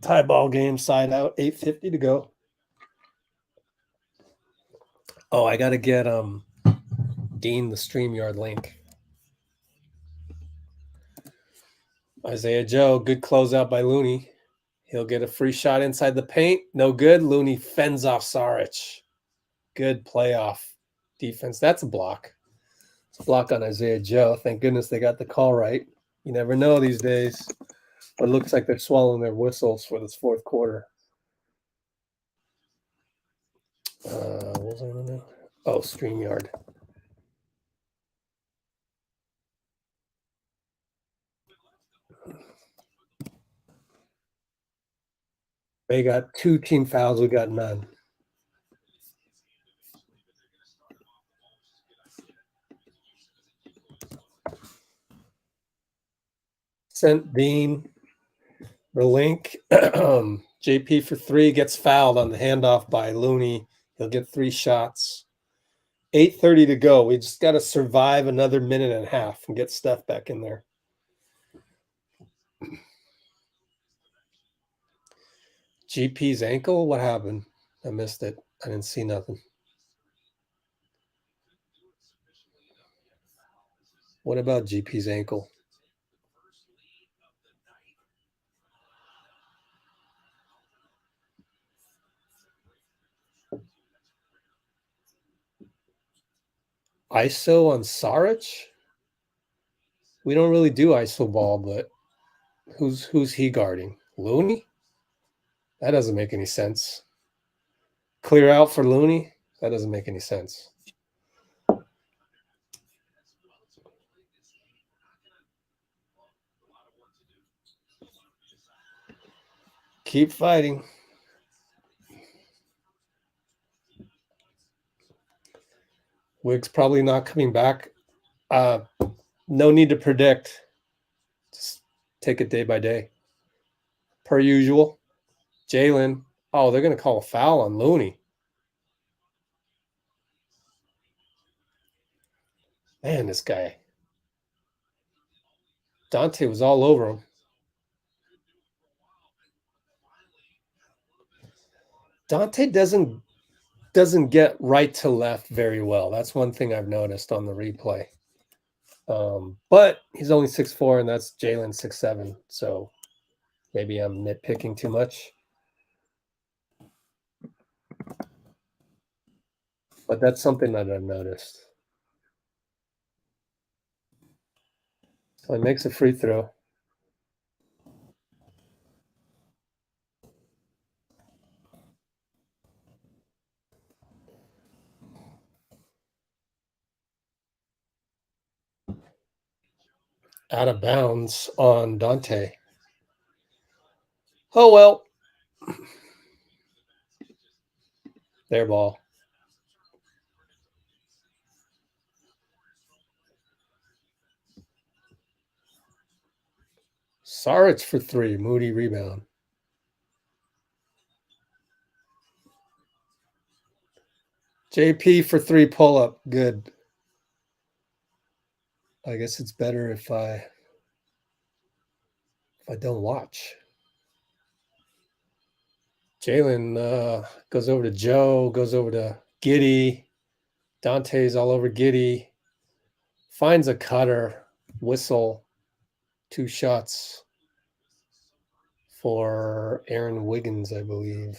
tie ball game, side out, 8:50 to go. Oh, I got to get Dean the StreamYard link. Isaiah Joe, good closeout by Looney. He'll get a free shot inside the paint. No good. Looney fends off Saric. Good playoff defense. That's a block. It's a block on Isaiah Joe. Thank goodness they got the call right. You never know these days. But it looks like they're swallowing their whistles for this fourth quarter. What was I going to do? Oh, StreamYard. They got 2 team fouls. We got none. Sent Dean the link. JP for 3 gets fouled on the handoff by Looney. He'll get 3 shots. 8:30 to go. We just got to survive another minute and a half and get Steph back in there. GP's ankle? What happened? I missed it. I didn't see nothing. What about GP's ankle? ISO on Saric? We don't really do ISO ball, but who's he guarding? Looney? That doesn't make any sense. Clear out for Looney? That doesn't make any sense. Keep fighting. Wig's probably not coming back. No need to predict. Just take it day by day. Per usual. Jalen. Oh, they're going to call a foul on Looney. Man, this guy. Donte was all over him. Donte doesn't get right to left very well. That's one thing I've noticed on the replay. But he's only 6'4", and that's Jalen 6'7". So maybe I'm nitpicking too much. But that's something that I've noticed. So he makes a free throw. Out of bounds on Donte. Oh, well. Their ball. Saric for 3. Moody rebound. JP for 3 pull-up. Good. I guess it's better if I don't watch. Jalen goes over to Joe, goes over to Giddey. Donte's all over Giddey. Finds a cutter, whistle, 2 shots for Aaron Wiggins, I believe.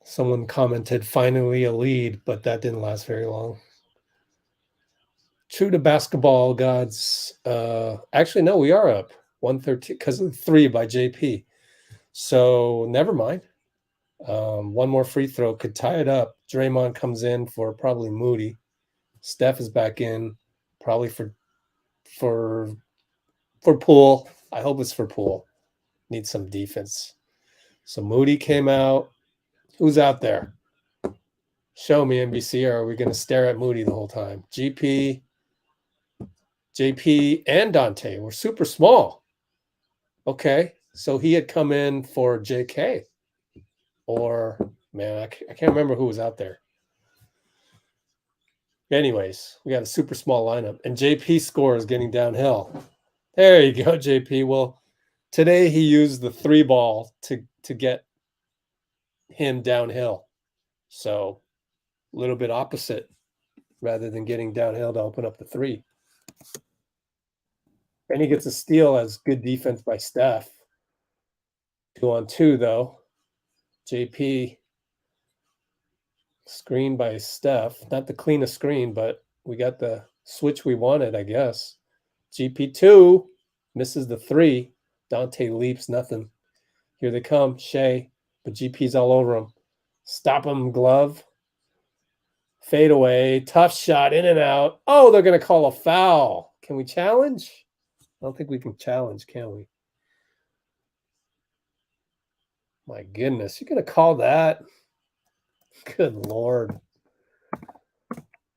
Someone commented, finally a lead, but that didn't last very long. True to basketball gods. Actually, no, we are up 113 because of the 3 by JP. So never mind. One more free throw could tie it up. Draymond comes in for probably Moody. Steph is back in probably for Poole. I hope it's for Poole. Needs some defense. So Moody came out. Who's out there? Show me, NBC, or are we going to stare at Moody the whole time? GP, JP, and Donte were super small. Okay, so he had come in for JK. Or, man, I can't remember who was out there. Anyways, we got a super small lineup. And JP score is getting downhill. There you go, JP. Well, today he used the 3 ball to get him downhill. So a little bit opposite rather than getting downhill to open up the 3. And he gets a steal as good defense by Steph. 2-on-2, though. JP screen by Steph. Not the cleanest screen, but we got the switch we wanted, I guess. GP2 misses the 3. Donte leaps, nothing. Here they come, Shai, but GP's all over him. Stop him, glove. Fade away, tough shot, in and out. Oh, they're going to call a foul. Can we challenge? I don't think we can challenge, can we? My goodness, you're going to call that? Good Lord.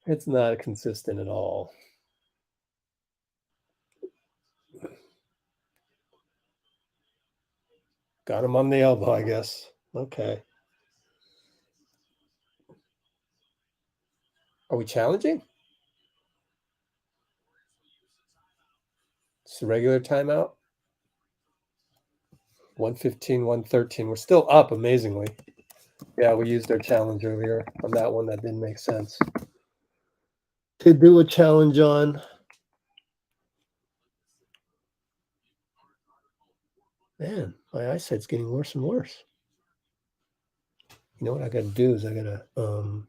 It's not consistent at all. Got him on the elbow, I guess. Okay. Are we challenging? It's a regular timeout. 115, 113. We're still up, amazingly. Yeah, we used our challenge earlier on that one. That didn't make sense. To do a challenge on. Man, my eyesight's getting worse and worse. You know what I got to do is I got to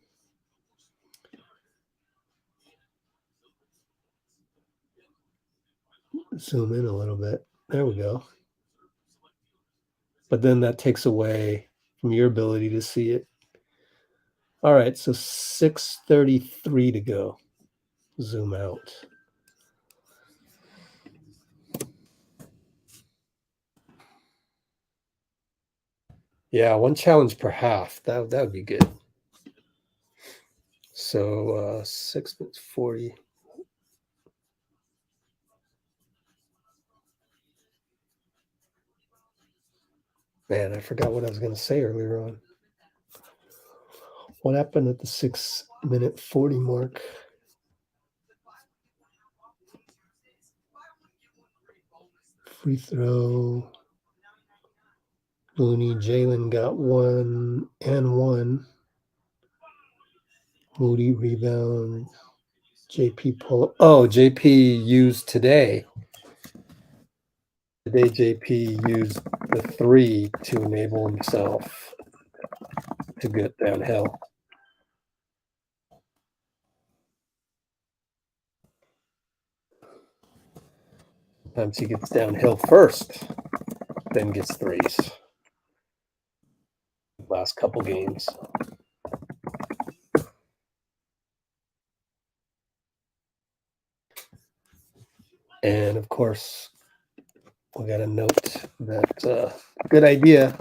zoom in a little bit. There we go. But then that takes away from your ability to see it. All right, so 6:33 to go. Zoom out. Yeah, one challenge per half. That would be good. So 6 minutes 40. Man, I forgot what I was going to say earlier on. What happened at the 6-minute 40 mark? Free throw. Mooney, Jalen got 1 and 1. Moody rebound. JP pull. Oh, JP used today. Today JP used the 3 to enable himself to get downhill. Sometimes he gets downhill first, then gets 3s. Last couple games. And of course, we got to note that good idea.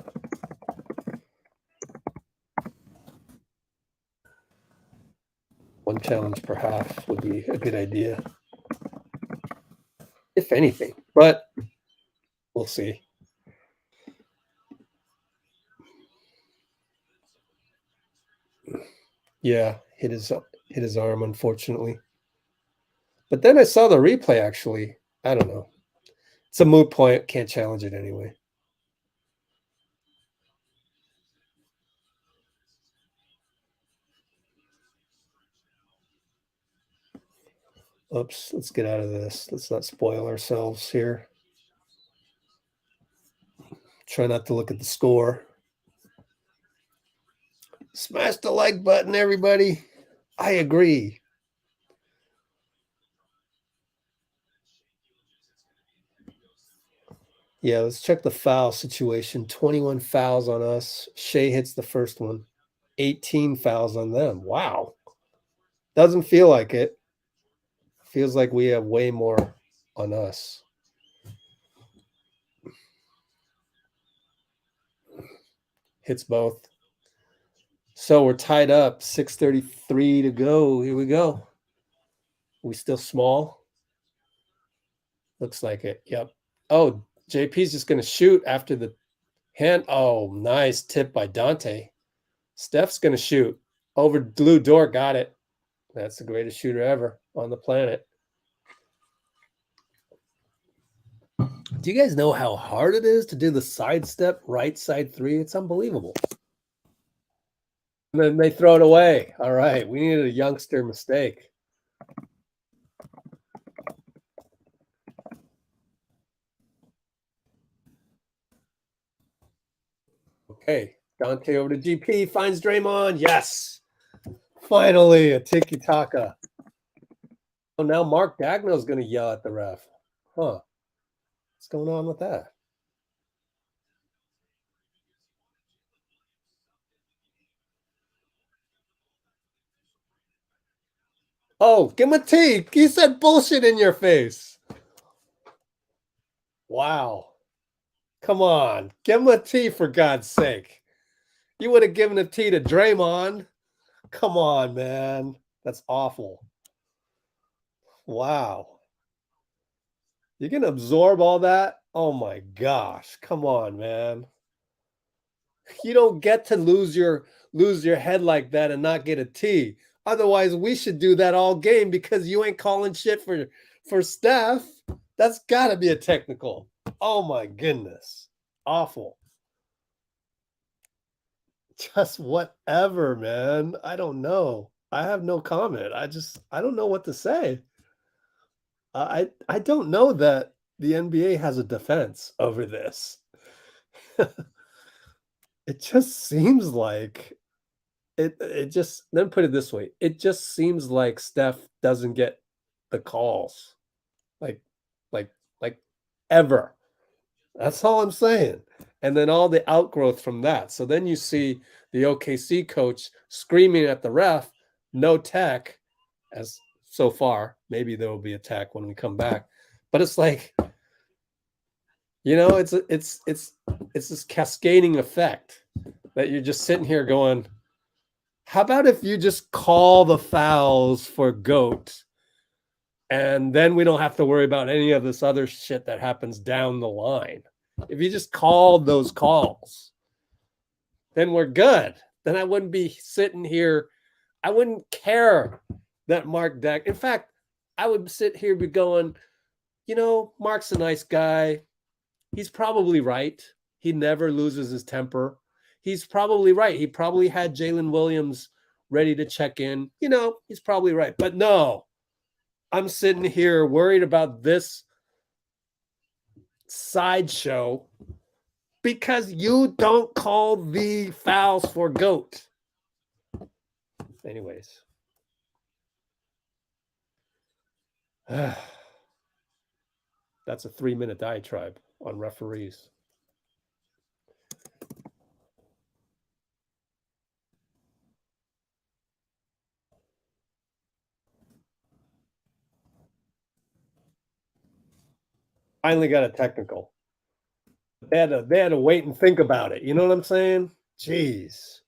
One challenge per half would be a good idea, if anything, but we'll see. Yeah, hit his arm, unfortunately. But then I saw the replay, actually. I don't know. It's a moot point. Can't challenge it anyway. Oops, let's get out of this. Let's not spoil ourselves here. Try not to look at the score. Smash the like button, everybody. I agree. Yeah, let's check the foul situation. 21 fouls on us. Shai hits the first one. 18 fouls on them. Wow. Doesn't feel like it. Feels like we have way more on us. Hits both. So we're tied up. 6:33 to go. Here we go. We still small? Looks like it. Yep. Oh, JP's just going to shoot after the hand. Oh, nice tip by Donte. Steph's going to shoot. Over Blue Dort. Got it. That's the greatest shooter ever on the planet. Do you guys know how hard it is to do the sidestep right side 3? It's unbelievable. And then they throw it away. All right. We needed a youngster mistake. Okay. Donte over to GP. Finds Draymond. Yes. Finally, a tiki-taka. Oh, now Mark Dagnall's going to yell at the ref. Huh. What's going on with that? Oh, give him a T. He said bullshit in your face. Wow. Come on. Give him a T for God's sake. You would have given a T to Draymond. Come on, man. That's awful. Wow. You can absorb all that? Oh my gosh. Come on, man. You don't get to lose your head like that and not get a T. Otherwise, we should do that all game because you ain't calling shit for Steph. That's got to be a technical. Oh my goodness. Awful. Just whatever, man. I don't know. I have no comment. I don't know what to say. I don't know that the NBA has a defense over this. It just seems like it just, let me put it this way. It just seems like Steph doesn't get the calls. Like like like ever. That's all I'm saying. And then all the outgrowth from that. So then you see the OKC coach screaming at the ref, no tech, as so far. Maybe there will be a tech when we come back. But it's like, it's this cascading effect that you're just sitting here going, how about if you just call the fouls for GOAT, and then we don't have to worry about any of this other shit that happens down the line? If you just called those calls, then we're good. Then I wouldn't be sitting here. I wouldn't care that Mark Deck. In fact, I would sit here be going, Mark's a nice guy. He's probably right. He never loses his temper. He's probably right. He probably had Jaylin Williams ready to check in. He's probably right. But no, I'm sitting here worried about this sideshow because you don't call the fouls for GOAT. Anyways. That's a 3-minute diatribe on referees. Finally got a technical. They had to wait and think about it. You know what I'm saying? Jeez.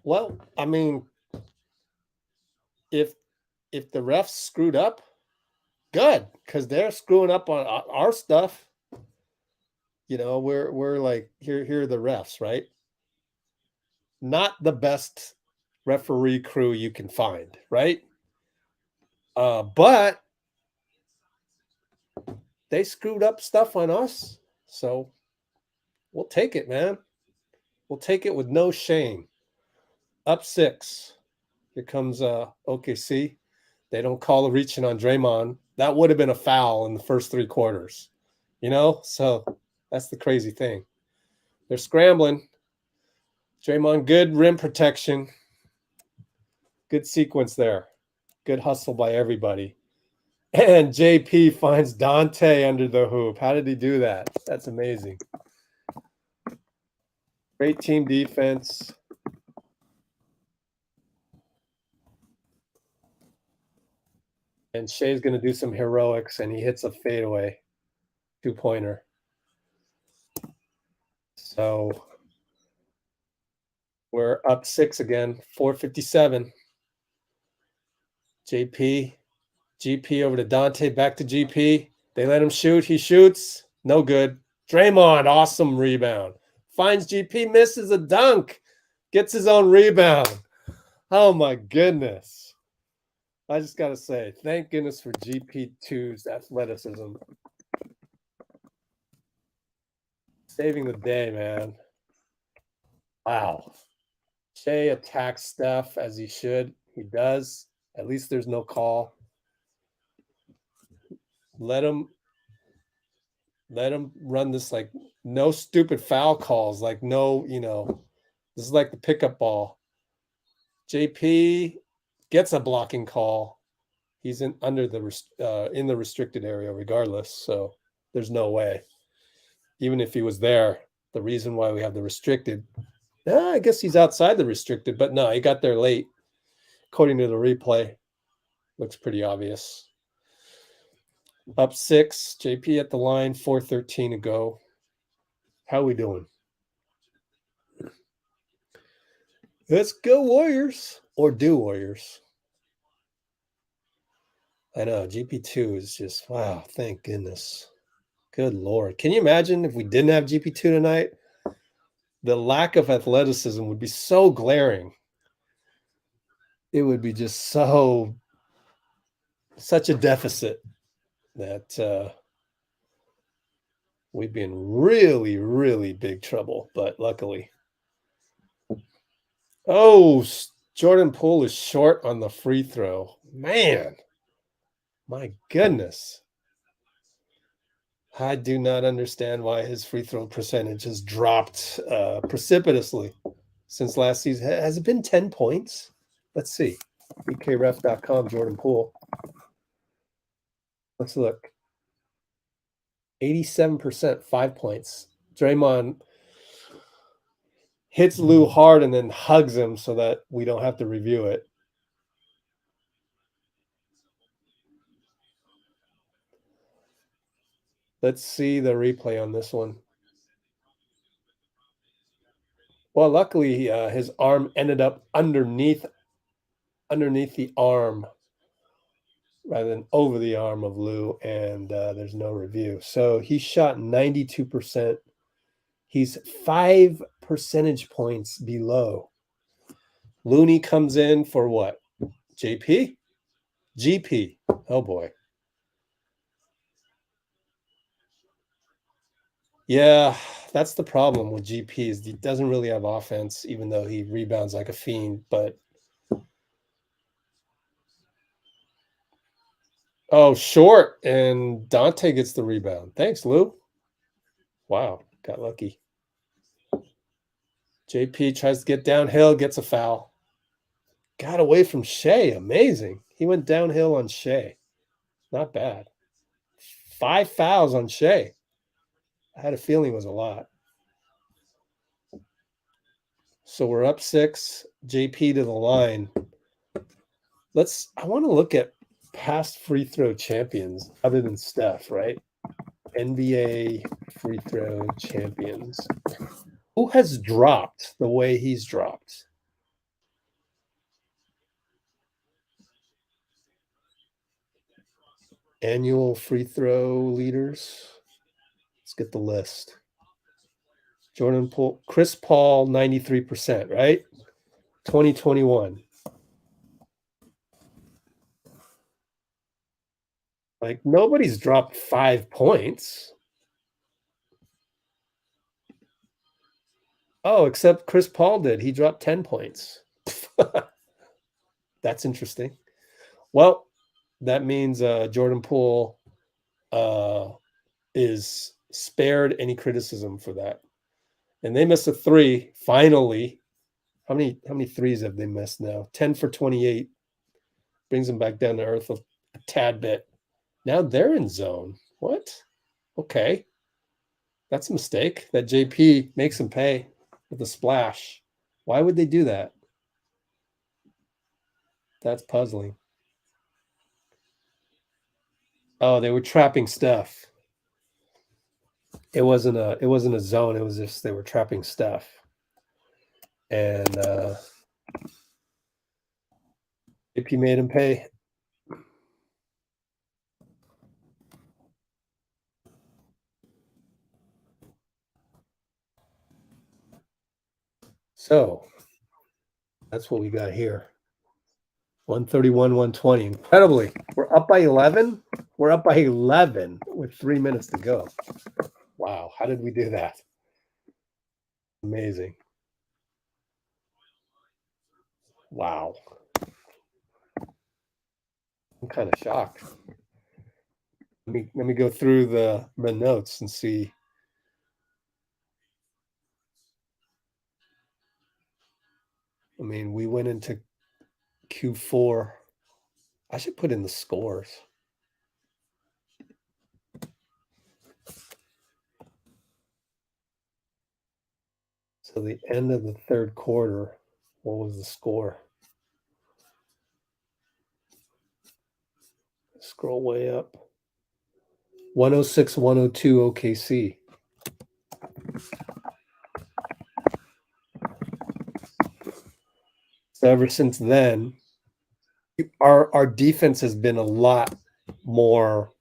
Well, I mean, if the refs screwed up, good, because they're screwing up on our stuff. We're like, here are the refs, right? Not the best referee crew you can find, right? But they screwed up stuff on us, so we'll take it, man. We'll take it with no shame. Up 6. Here comes OKC. They don't call a reaching on Draymond. That would have been a foul in the first 3 quarters. So that's the crazy thing. They're scrambling. Draymond, good rim protection. Good sequence there. Good hustle by everybody. And JP finds Donte under the hoop. How did he do that? That's amazing. Great team defense. And Shai's going to do some heroics, and he hits a fadeaway 2-pointer. So we're up 6 again, 4:57. GP over to Donte, back to GP. They let him shoot. He shoots. No good. Draymond, awesome rebound. Finds GP, misses a dunk. Gets his own rebound. Oh, my goodness. I just got to say, thank goodness for GP2's athleticism. Saving the day, man. Wow. Shai attacks Steph as he should. He does. At least there's no call. Let him run this, like, no stupid foul calls. Like, no, this is like the pickup ball. JP gets a blocking call. He's in the restricted area regardless, so there's no way. Even if he was there, the reason why we have the restricted, I guess he's outside the restricted, but no, he got there late. According to the replay, looks pretty obvious. Up 6, JP at the line, 4:13 to go. How we doing? Let's go Warriors, or do Warriors. I know, GP2 is just, wow, thank goodness. Good Lord. Can you imagine if we didn't have GP2 tonight? the lack of athleticism would be so glaring. It would be just such a deficit that we'd be in really, really big trouble. But luckily, oh, Jordan Poole is short on the free throw. Man, my goodness. I do not understand why his free throw percentage has dropped precipitously since last season. Has it been 10 points? Let's see. BKRef.com, Jordan Poole. Let's look. 87%, 5 points. Draymond hits Lou hard and then hugs him so that we don't have to review it. Let's see the replay on this one. Well, luckily, his arm ended up underneath the arm rather than over the arm of Lou, and there's no review. So he shot 92%. He's 5 percentage points below. Looney comes in for what? JP? GP. Oh, boy. Yeah, that's the problem with GP is he doesn't really have offense, even though he rebounds like a fiend. But oh, short, and Donte gets the rebound. Thanks, Lou. Wow, got lucky. JP tries to get downhill, gets a foul. Got away from Shai. Amazing. He went downhill on Shai. Not bad. 5 fouls on Shai. I had a feeling it was a lot. So we're up 6. JP to the line. I want to look at past free throw champions other than Steph, right? NBA free throw champions. Who has dropped the way he's dropped? Annual free throw leaders. Let's get the list. Jordan Poole, Chris Paul, 93%, right? 2021. Like, nobody's dropped 5 points. Oh, except Chris Paul did. He dropped 10 points. That's interesting. Well, that means Jordan Poole is spared any criticism for that. And they missed a 3, finally. How many threes have they missed now? 10 for 28. Brings them back down to earth a tad bit. Now they're in zone. What? Okay. That's a mistake. That JP makes them pay with a splash. Why would they do that? That's puzzling. Oh, they were trapping Steph. It wasn't a zone. It was just they were trapping Steph. And JP made him pay. So that's what we got here. 131, 120. Incredibly. We're up by 11. We're up by 11 with 3 minutes to go. Wow. How did we do that? Amazing. Wow. I'm kind of shocked. Let me go through the notes and see. I mean, we went into Q4. I should put in the scores. So the end of the third quarter, what was the score? Scroll way up. 106, 102 OKC. So ever since then, our defense has been a lot more,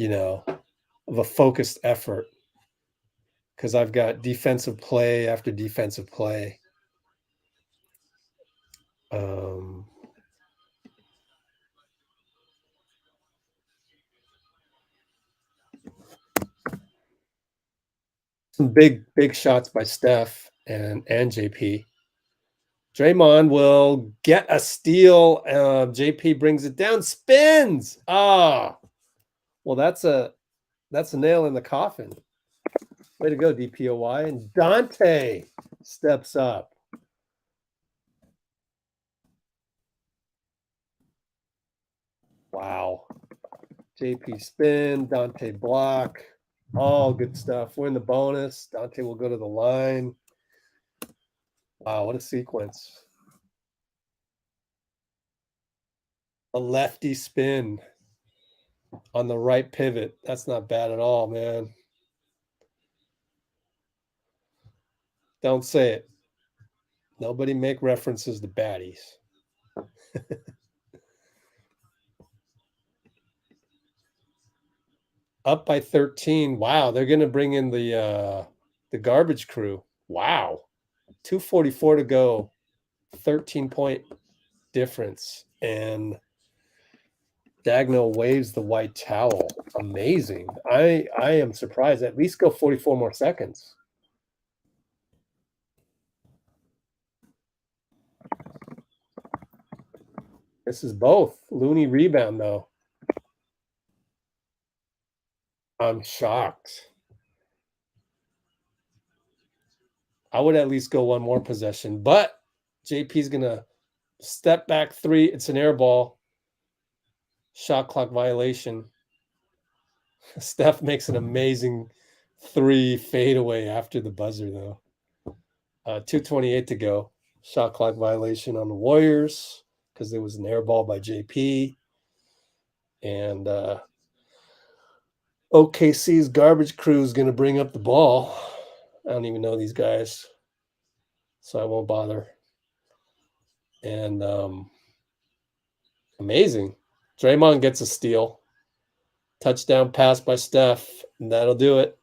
of a focused effort because I've got defensive play after defensive play. Some big shots by Steph and JP. Draymond will get a steal. JP brings it down, spins. Well, that's a nail in the coffin. Way to go, DPOY. And Donte steps up. Wow. JP spin, Donte block. All good stuff. We're in the bonus. Donte will go to the line. Wow, what a sequence. A lefty spin on the right pivot. That's not bad at all, man. Don't say it. Nobody make references to baddies. Up by 13. Wow, they're going to bring in the garbage crew. Wow. 2:44 to go. 13-point difference. And Dagnall waves the white towel. Amazing. I am surprised. At least go 44 more seconds. This is both. Looney rebound, though. I'm shocked. I would at least go one more possession, but JP's going to step back three. It's an air ball. Shot clock violation. Steph makes an amazing 3 fadeaway after the buzzer, though. 2:28 to go. Shot clock violation on the Warriors because there was an air ball by JP. And OKC's garbage crew is going to bring up the ball. I don't even know these guys, so I won't bother. And amazing. Draymond gets a steal. Touchdown pass by Steph, and that'll do it.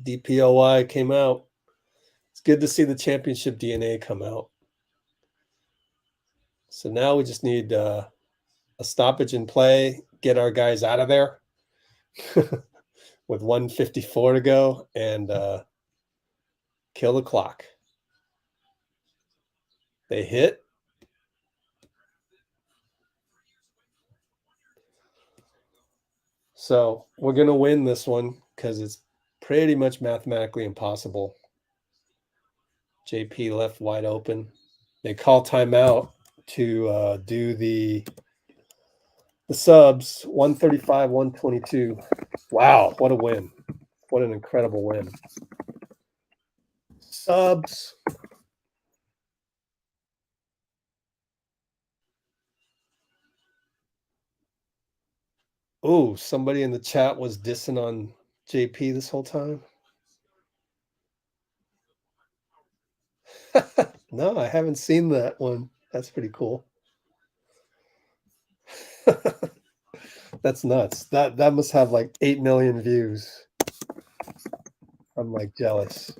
DPOY came out. It's good to see the championship DNA come out. So now we just need a stoppage in play, get our guys out of there with 1:54 to go, and kill the clock. They hit. So we're going to win this one because it's pretty much mathematically impossible. JP left wide open. They call timeout to do the subs. 135, 122. Wow, what a win. What an incredible win. Subs. Oh, somebody in the chat was dissing on JP this whole time. No, I haven't seen that one. That's pretty cool. That's nuts. That must have like 8 million views. I'm like jealous.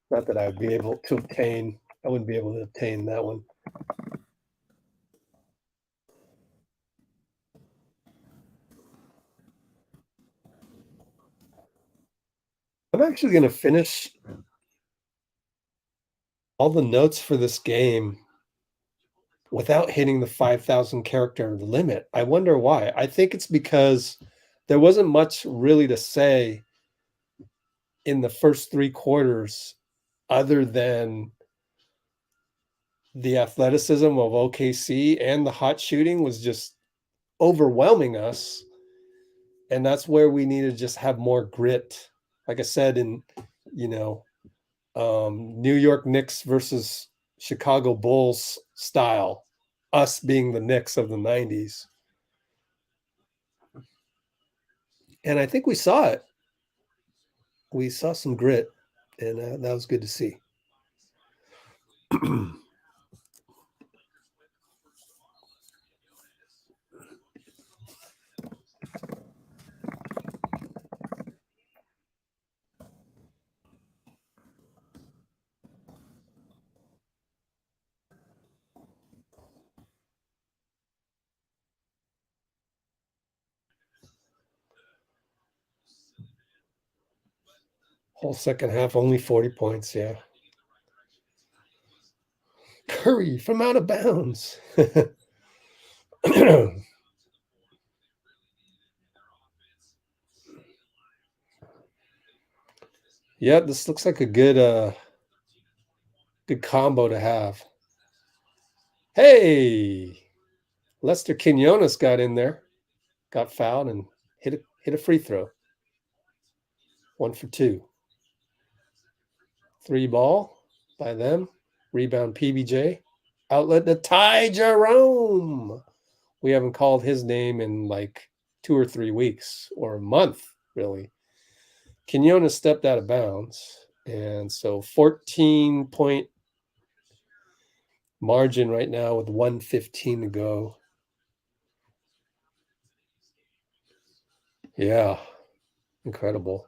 Not that I would be able to obtain. I wouldn't be able to obtain that one. I'm actually going to finish all the notes for this game without hitting the 5,000 character limit. I wonder why. I think it's because there wasn't much really to say in the first 3 quarters other than the athleticism of OKC and the hot shooting was just overwhelming us. And that's where we need to just have more grit. Like I said, in, New York Knicks versus Chicago Bulls style, us being the Knicks of the 90s. And I think we saw it. We saw some grit, and that was good to see. Whole second half, only 40 points. Yeah. Curry from out of bounds. Yeah, this looks like a good combo to have. Hey, Lester Quinones got in there, got fouled, and hit a free throw. 1 for 2. 3 ball by them. Rebound PVJ. Outlet to Ty Jerome. We haven't called his name in like 2 or 3 weeks or a month, really. Quinones stepped out of bounds. And so 14-point margin right now with 1:15 to go. Yeah, incredible.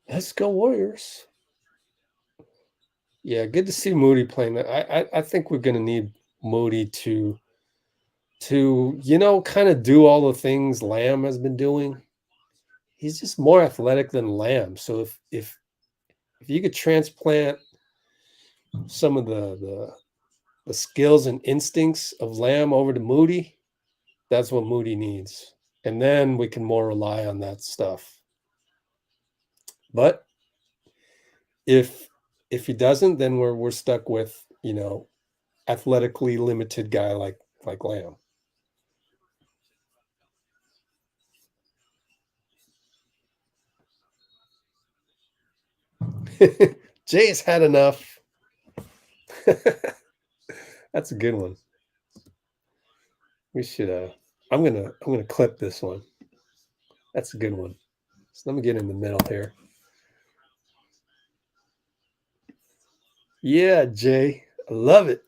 Let's go Warriors. Yeah, good to see Moody playing that. I think we're going to need Moody to kind of do all the things Lamb has been doing. He's just more athletic than Lamb. So if you could transplant some of the skills and instincts of Lamb over to Moody, that's what Moody needs. And then we can more rely on that stuff. But if he doesn't, then we're stuck with, athletically limited guy like Lamb. Jay's had enough. That's a good one. We should I'm gonna clip this one. That's a good one. So let me get in the middle here. Yeah, Jay. I love it.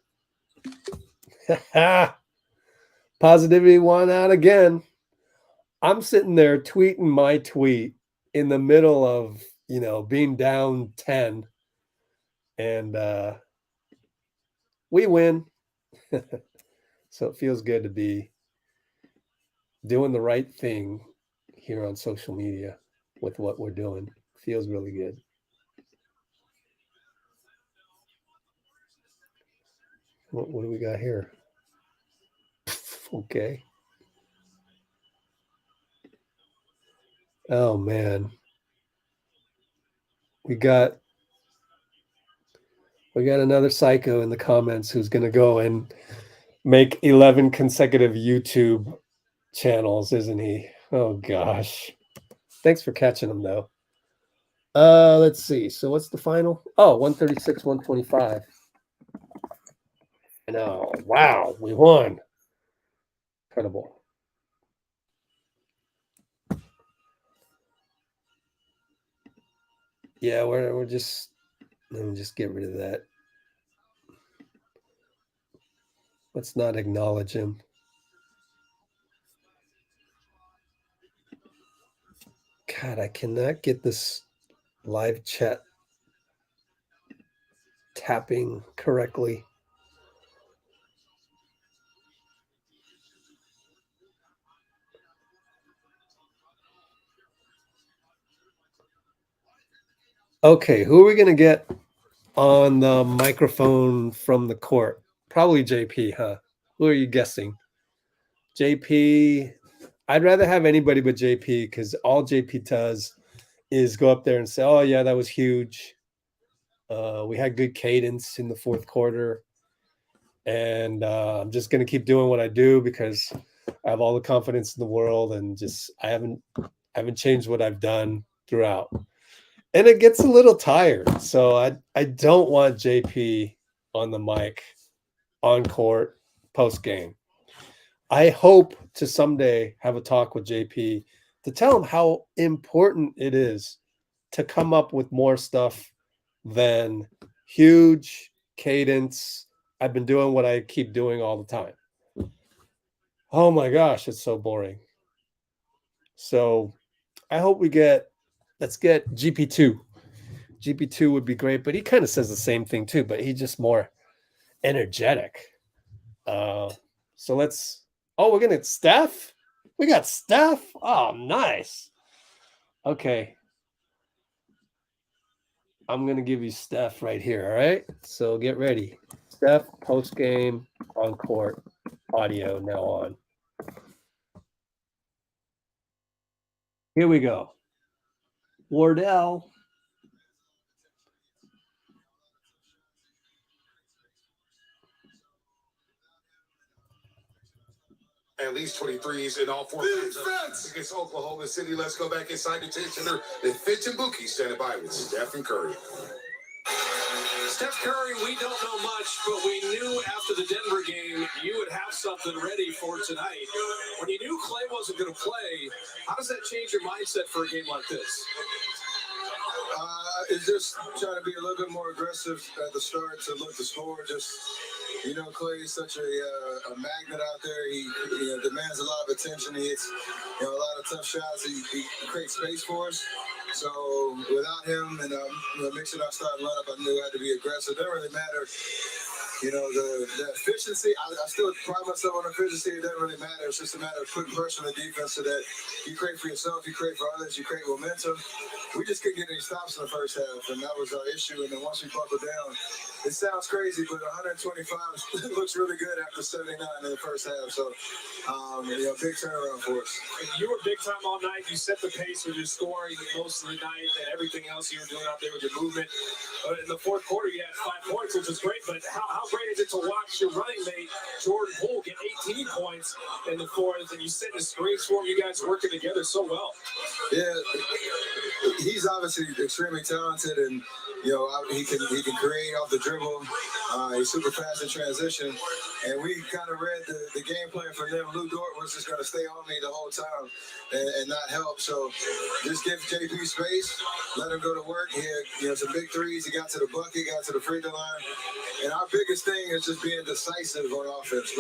Positivity won out again. I'm sitting there tweeting my tweet in the middle of, being down 10. And we win. So it feels good to be doing the right thing here on social media with what we're doing. Feels really good. What do we got here? Okay. Oh man. We got another psycho in the comments who's going to go and make 11 consecutive YouTube channels, isn't he? Oh gosh. Thanks for catching him though. Let's see. So what's the final? Oh, 136, 125. I know. Wow, we won. Incredible. Yeah, we're just, let me just get rid of that. Let's not acknowledge him. God, I cannot get this live chat tapping correctly. Okay, who are we going to get on the microphone from the court? Probably JP, huh? Who are you guessing? JP. I'd rather have anybody but JP because all JP does is go up there and say, oh, yeah, that was huge. We had good cadence in the fourth quarter. And I'm just going to keep doing what I do because I have all the confidence in the world and just I haven't changed what I've done throughout. And it gets a little tired. So I don't want JP on the mic, on court, post game. I hope to someday have a talk with JP to tell him how important it is to come up with more stuff than huge cadence. I've been doing what I keep doing all the time. Oh my gosh, it's so boring. So I hope let's get GP2. GP2 would be great, but he kind of says the same thing too, but he's just more energetic. So we're going to Steph. We got Steph. Oh, nice. Okay. I'm going to give you Steph right here, all right? So get ready. Steph, post-game, on-court, audio now on. Here we go. Wardell. At least 23s in all four games against Oklahoma City. Let's go back inside the 10 center. The Fitch and Buki standing by with Steph and Curry. Steph Curry, we don't know much, but we knew after the Denver game you would have something ready for tonight. When you knew Klay wasn't going to play, how does that change your mindset for a game like this? It's just trying to be a little bit more aggressive at the start to look to score. Just, you know, Klay is such a magnet out there. He demands a lot of attention. He hits a lot of tough shots. He creates space for us. So without him and mixing our starting lineup, I knew I had to be aggressive. It doesn't really matter. You know, the efficiency, I still pride myself on efficiency. It doesn't really matter. It's just a matter of putting pressure on the defense so that you create for yourself, you create for others, you create momentum. We just couldn't get any stops in the first half, and that was our issue. And then once we buckled down, it sounds crazy, but 125 looks really good after 79 in the first half. So, big turnaround for us. You were big time all night. You set the pace with your scoring most of the night and everything else you were doing out there with your movement. In the fourth quarter, you had 5 points, which was great, but how great is it to watch your running mate, Jordan Poole, get 18 points in the fourth, and you set the screens for him, you guys working together so well. Yeah, he's obviously extremely talented, and he can create off the dribble. He's super fast in transition, and we kind of read the game plan for them. Dort was just going to stay on me the whole time and not help. So just give JP space, let him go to work. He had some big threes. He got to the bucket, got to the free throw line, and our biggest thing is just being decisive on offense.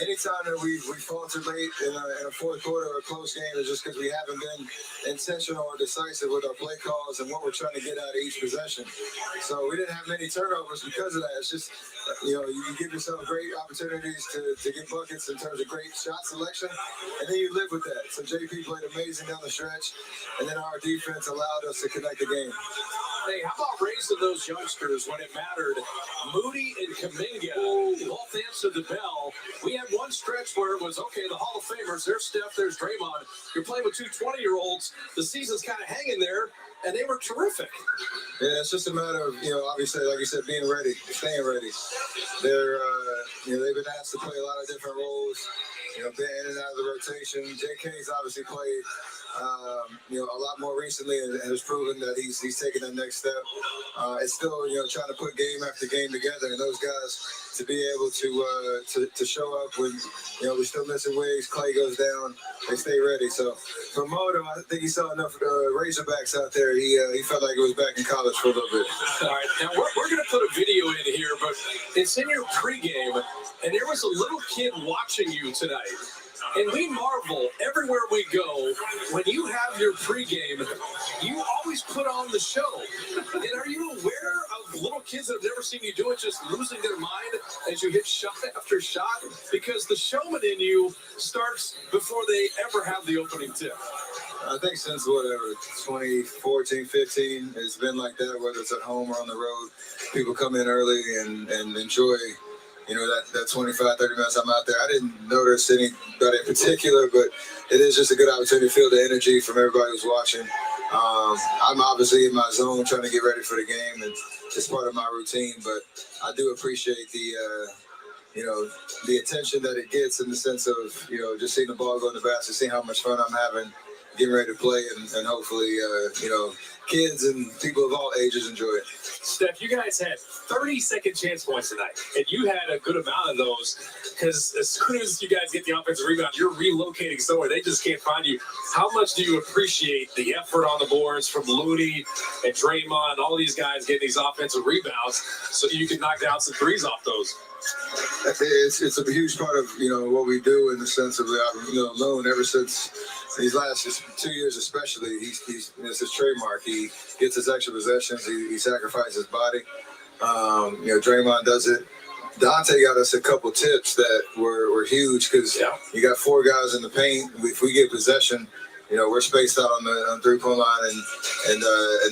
Anytime that we faltered late in a fourth quarter or a close game, is just because we haven't been intentional or decisive with our play calls and what we're trying to get out of each possession. So we didn't have many turnovers because of that. It's just, you give yourself great opportunities to get buckets in terms of great shot selection, and then you live with that. So JP played amazing down the stretch, and then our defense allowed us to connect the game. Hey, how about raising those youngsters when it mattered? Moody and Kuminga both answered the bell. We had one stretch where it was, okay, the Hall of Famers, there's Steph, there's Draymond. You're playing with two 20-year-olds. The season's kind of hanging there, and they were terrific. Yeah, it's just a matter of, obviously, like you said, being ready, staying ready. They're, they've been asked to play a lot of different roles, been in and out of the rotation. JK's obviously played, a lot more recently and has proven that he's taking that next step. It's still, trying to put game after game together, and those guys to be able to show up when, we're still missing Wiggs, Klay goes down, they stay ready. So for Modo, I think he saw enough Razorbacks out there. He felt like it was back in college for a little bit. All right, now we're going to put a video in here, but it's in your pregame, and there was a little kid watching you tonight. And we marvel everywhere we go, when you have your pregame, you always put on the show. And are you aware of little kids that have never seen you do it, just losing their mind as you hit shot after shot? Because the showman in you starts before they ever have the opening tip. I think since 2014, 15, it's been like that, whether it's at home or on the road. People come in early and enjoy that 25, 30 minutes I'm out there. I didn't notice anybody in particular, but it is just a good opportunity to feel the energy from everybody who's watching. I'm obviously in my zone trying to get ready for the game, and it's part of my routine, but I do appreciate the attention that it gets in the sense of, just seeing the ball go in the basket, seeing how much fun I'm having, getting ready to play, and hopefully, kids and people of all ages enjoy it. Steph, you guys had 30-second chance points tonight, and you had a good amount of those because as soon as you guys get the offensive rebound, you're relocating somewhere. They just can't find you. How much do you appreciate the effort on the boards from Looney and Draymond and all these guys getting these offensive rebounds so you can knock down some threes off those? It's a huge part of what we do in the sense of Loon ever since these last 2 years especially. It's his trademark. He gets his extra possessions. He sacrifices his body. Draymond does it. Donte got us a couple tips that were huge because you got 4 guys in the paint. If we get possession, we're spaced out on the 3-point line, and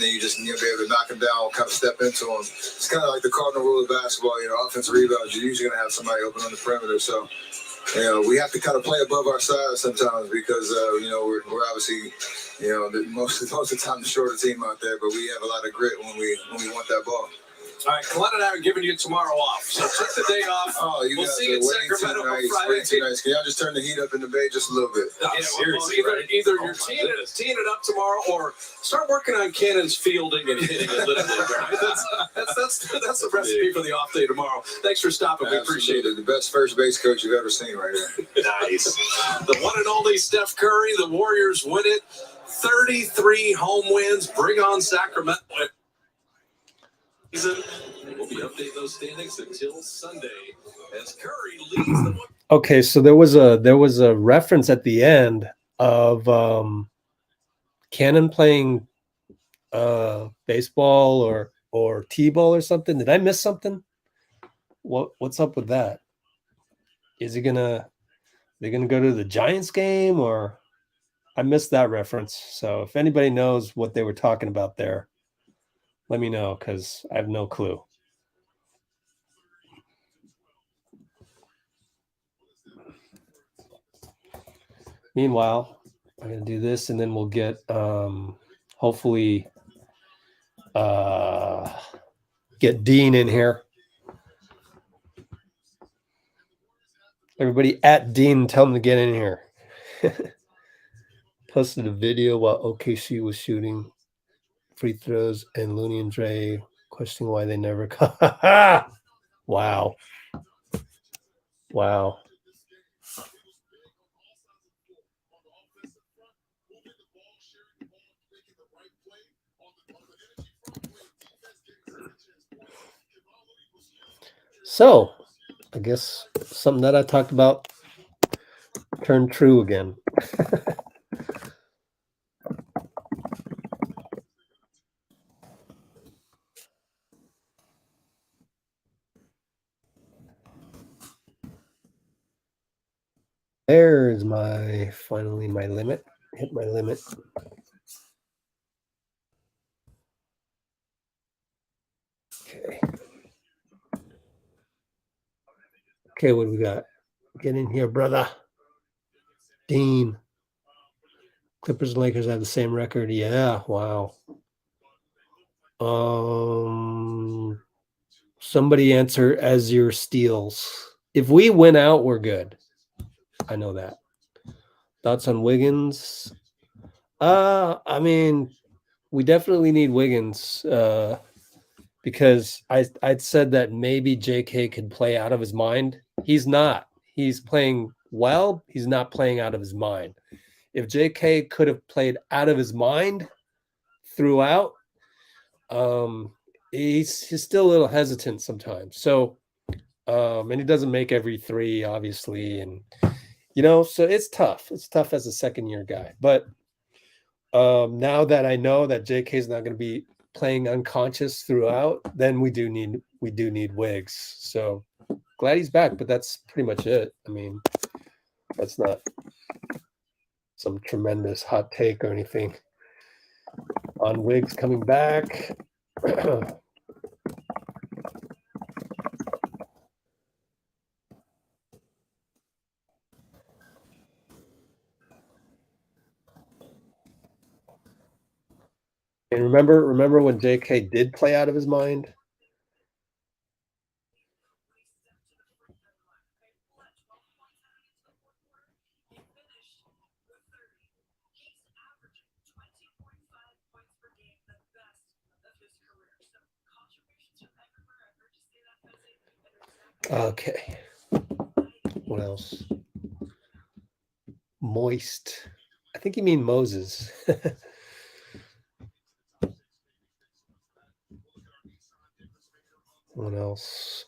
then you just be able to knock them down, kind of step into them. It's kind of like the cardinal rule of basketball. Offensive rebounds, you're usually going to have somebody open on the perimeter. So, we have to kind of play above our size sometimes because we're obviously most of the time the shorter team out there, but we have a lot of grit when we want that ball. All right, Colette and I are giving you tomorrow off, so take the day off. We'll see you in Sacramento on Friday. Can y'all just turn the heat up in the bay just a little bit? Seriously, either you're teeing it up tomorrow, or start working on Cannon's fielding and hitting a little bit. Right? That's the recipe for the off day tomorrow. Thanks for stopping. We appreciate it. The best first base coach you've ever seen right here. Nice. The one and only Steph Curry. The Warriors win it. 33 home wins. Bring on Sacramento. We'll be updating those standings until Sunday as Curry leads the one. Okay, so there was a reference at the end of Cannon playing baseball or t-ball or something. Did I miss something? What's up with that? Is they're gonna go to the Giants game, or I missed that reference? So if anybody knows what they were talking about there, let me know, because I have no clue. Meanwhile, I'm going to do this, and then we'll get, hopefully, get Dean in here. Everybody at Dean, tell him to get in here. Posted a video while OKC was shooting free throws, and Loon and Dray questioning why they never caught. Wow. So, I guess something that I talked about turned true again. There's finally my limit. Hit my limit. Okay. Okay, what do we got? Get in here, brother. Dean. Clippers and Lakers have the same record. Yeah, wow. Somebody answer as your steals. If we win out, we're good. I know that. Thoughts on Wiggins? I mean, we definitely need Wiggins because I'd said that maybe JK could play out of his mind. He's not. He's playing well. He's not playing out of his mind. If JK could have played out of his mind throughout, he's still a little hesitant sometimes. So, and he doesn't make every three, obviously, and so it's tough. It's tough as a second-year guy. But now that I know that JK is not going to be playing unconscious throughout, then we do need Wiggs. So glad he's back, but that's pretty much it. I mean, that's not some tremendous hot take or anything on Wiggs coming back. And remember when JK did play out of his mind? Okay. What else? Moist. I think you mean Moses. What else?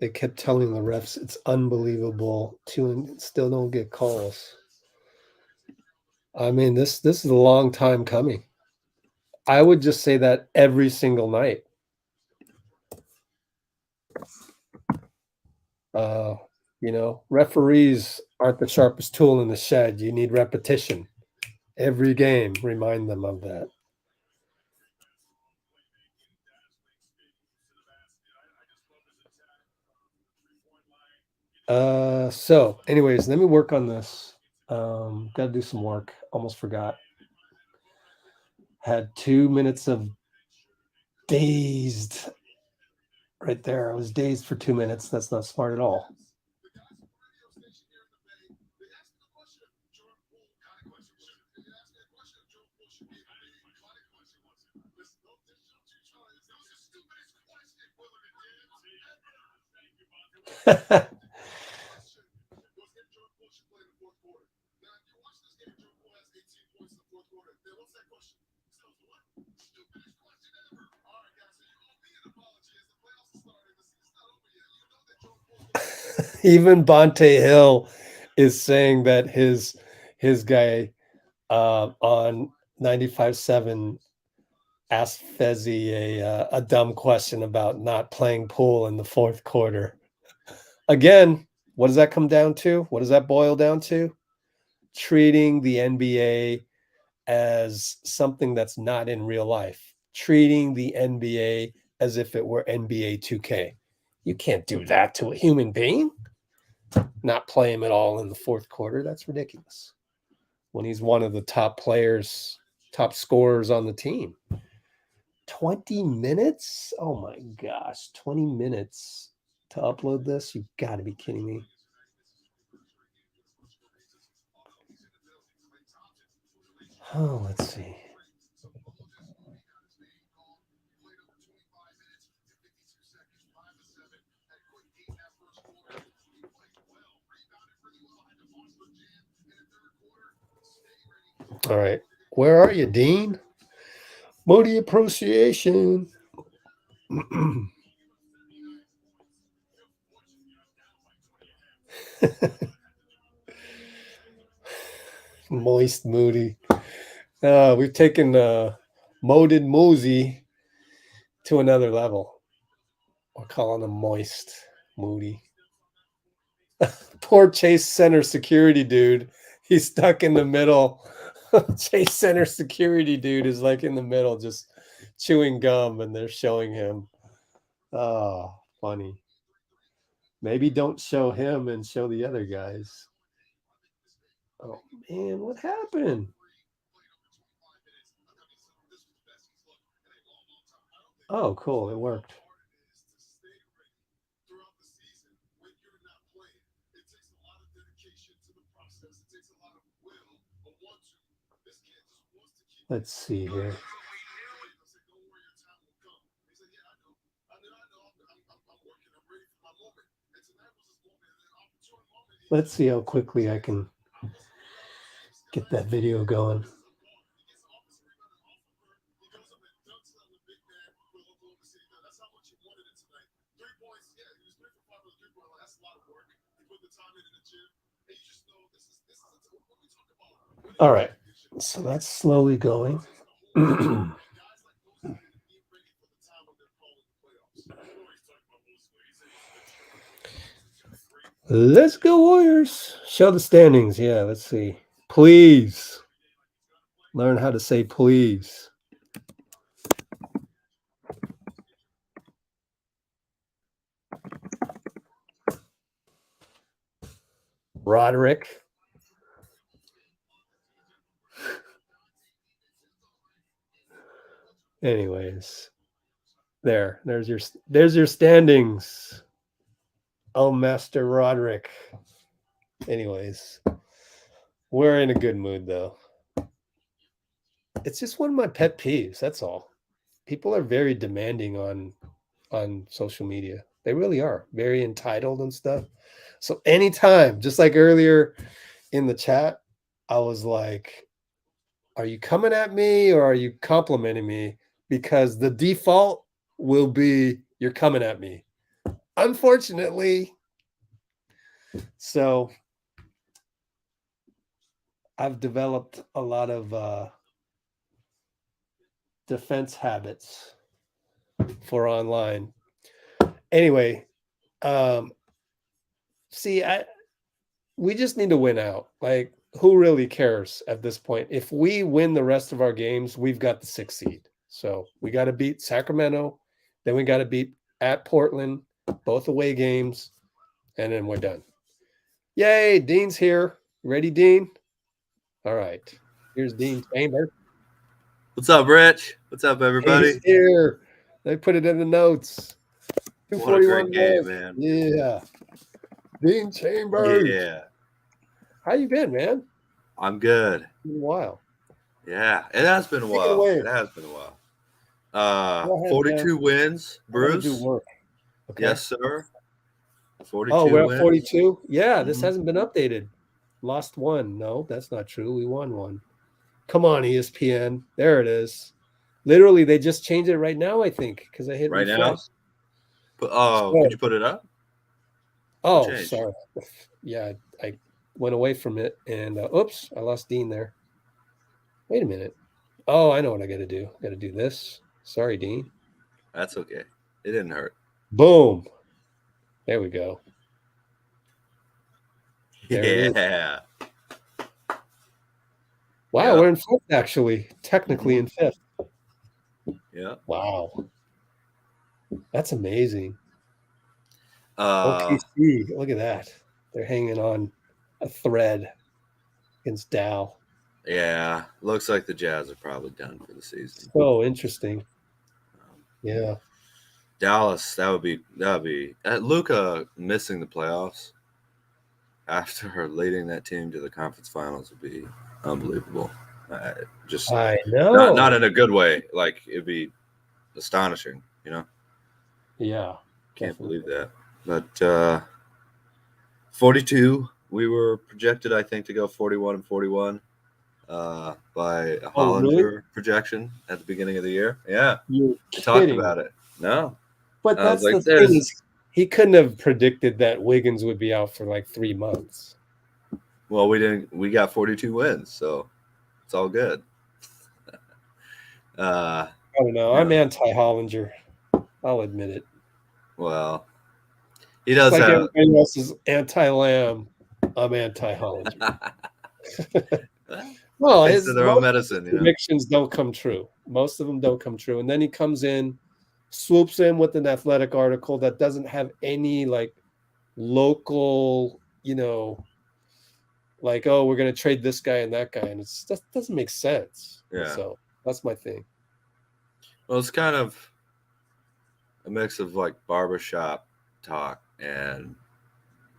They kept telling the refs it's unbelievable to still don't get calls. I mean, this is a long time coming. I would just say that every single night. You know, referees aren't the sharpest tool in the shed. You need repetition. Every game, remind them of that. So anyways, let me work on this. Gotta do some work. Almost forgot. Had 2 minutes of dazed right there. I was dazed for 2 minutes. That's not smart at all. Even Bonte Hill is saying that his guy on 95.7 asked Fezzi a dumb question about not playing pool in the fourth quarter. Again, what does that come down to? What does that boil down to? Treating the NBA as something that's not in real life. Treating the NBA as if it were NBA 2K. You can't do that to a human being. Not play him at all in the fourth quarter. That's ridiculous. When he's one of the top players, top scorers on the team. 20 minutes? Oh my gosh, 20 minutes to upload this? You've got to be kidding me. Oh, let's see. All right. Where are you, Dean? Moody appreciation. Moist Moody. We've taken Moded Moosey to another level. We're calling him Moist Moody. Poor Chase Center security dude. He's stuck in the middle. Chase Center security dude is like in the middle, just chewing gum, and they're showing him. Oh, funny. Maybe don't show him and show the other guys. Oh man, what happened? Oh, cool. It worked. Let's see here. Let's see how quickly I can get that video going. All right, so that's slowly going. Let's go Warriors. Show the standings. Yeah, let's see. Please learn how to say please. Roderick. Anyways, there's your standings. Oh, Master Roderick. Anyways, we're in a good mood though. It's just one of my pet peeves. That's all. People are very demanding on social media. They really are very entitled and stuff. So anytime, just like earlier in the chat, I was like, are you coming at me or are you complimenting me? Because the default will be you're coming at me. Unfortunately. So I've developed a lot of defense habits for online. Anyway, see, we just need to win out. Like, who really cares at this point? If we win the rest of our games, we've got the 6th seed. So we got to beat Sacramento, then we got to beat at Portland, both away games, and then we're done. Yay, Dean's here. Ready, Dean? All right. Here's Dean Chamber. What's up, Rich? What's up, everybody? He's here. They put it in the notes. What a great game, man. Yeah. Dean Chambers. Yeah. How you been, man? I'm good. It's been a while. Yeah, it has been a Take it while. away. It has been a while. Go ahead, 42 man. wins, I'm gonna Bruce. do work. Okay. Yes, sir. 42 Oh, we're wins. at 42? Yeah, this Mhm. hasn't been updated. Lost one. No, that's not true. We won one. Come on, ESPN. There it is. Literally, they just changed it right now, I think, because I hit Right now? refresh. Could you put it up? Oh, changed? sorry. Yeah, I went away from it, and oops, I lost Dean there. Wait a minute. Oh, I know what I got to do. I got to do this. Sorry, Dean. That's okay. It didn't hurt. Boom. There we go. There it is. Yeah. Wow, Yeah. we're in 5th, actually. Technically in 5th. Yeah. Wow. That's amazing. Uh, OKC, look at that. They're hanging on a thread against Dow. yeah. Looks like the Jazz are probably done for the season. So interesting. Yeah. Dallas, that would be Luka missing the playoffs after her leading that team to the conference finals would be unbelievable. Just I know. not in a good way. Like, it'd be astonishing, you know. Yeah. Can't Definitely. believe that. But 42, we were projected, I think, to go 41 and 41 by a Oh, really? Hollinger projection at the beginning of the year. Yeah, You're we talked kidding. about it. No, But I was that's like, the there's- thing is, he couldn't have predicted that Wiggins would be out for like 3 months. well, we didn't. We got 42 wins, so it's all good. I don't know. Yeah. I'm anti-Hollinger. I'll admit it. Well, he does It's like have. everybody else is anti-Lamb. I'm anti-Hollinger. Well, Takes his to their own medicine, you know. predictions don't come true. Most of them don't come true. And then he comes in, swoops in with an athletic article that doesn't have any like local, like, oh, we're going to trade this guy and that guy. And that doesn't make sense. Yeah. So that's my thing. Well, it's kind of a mix of like barbershop talk and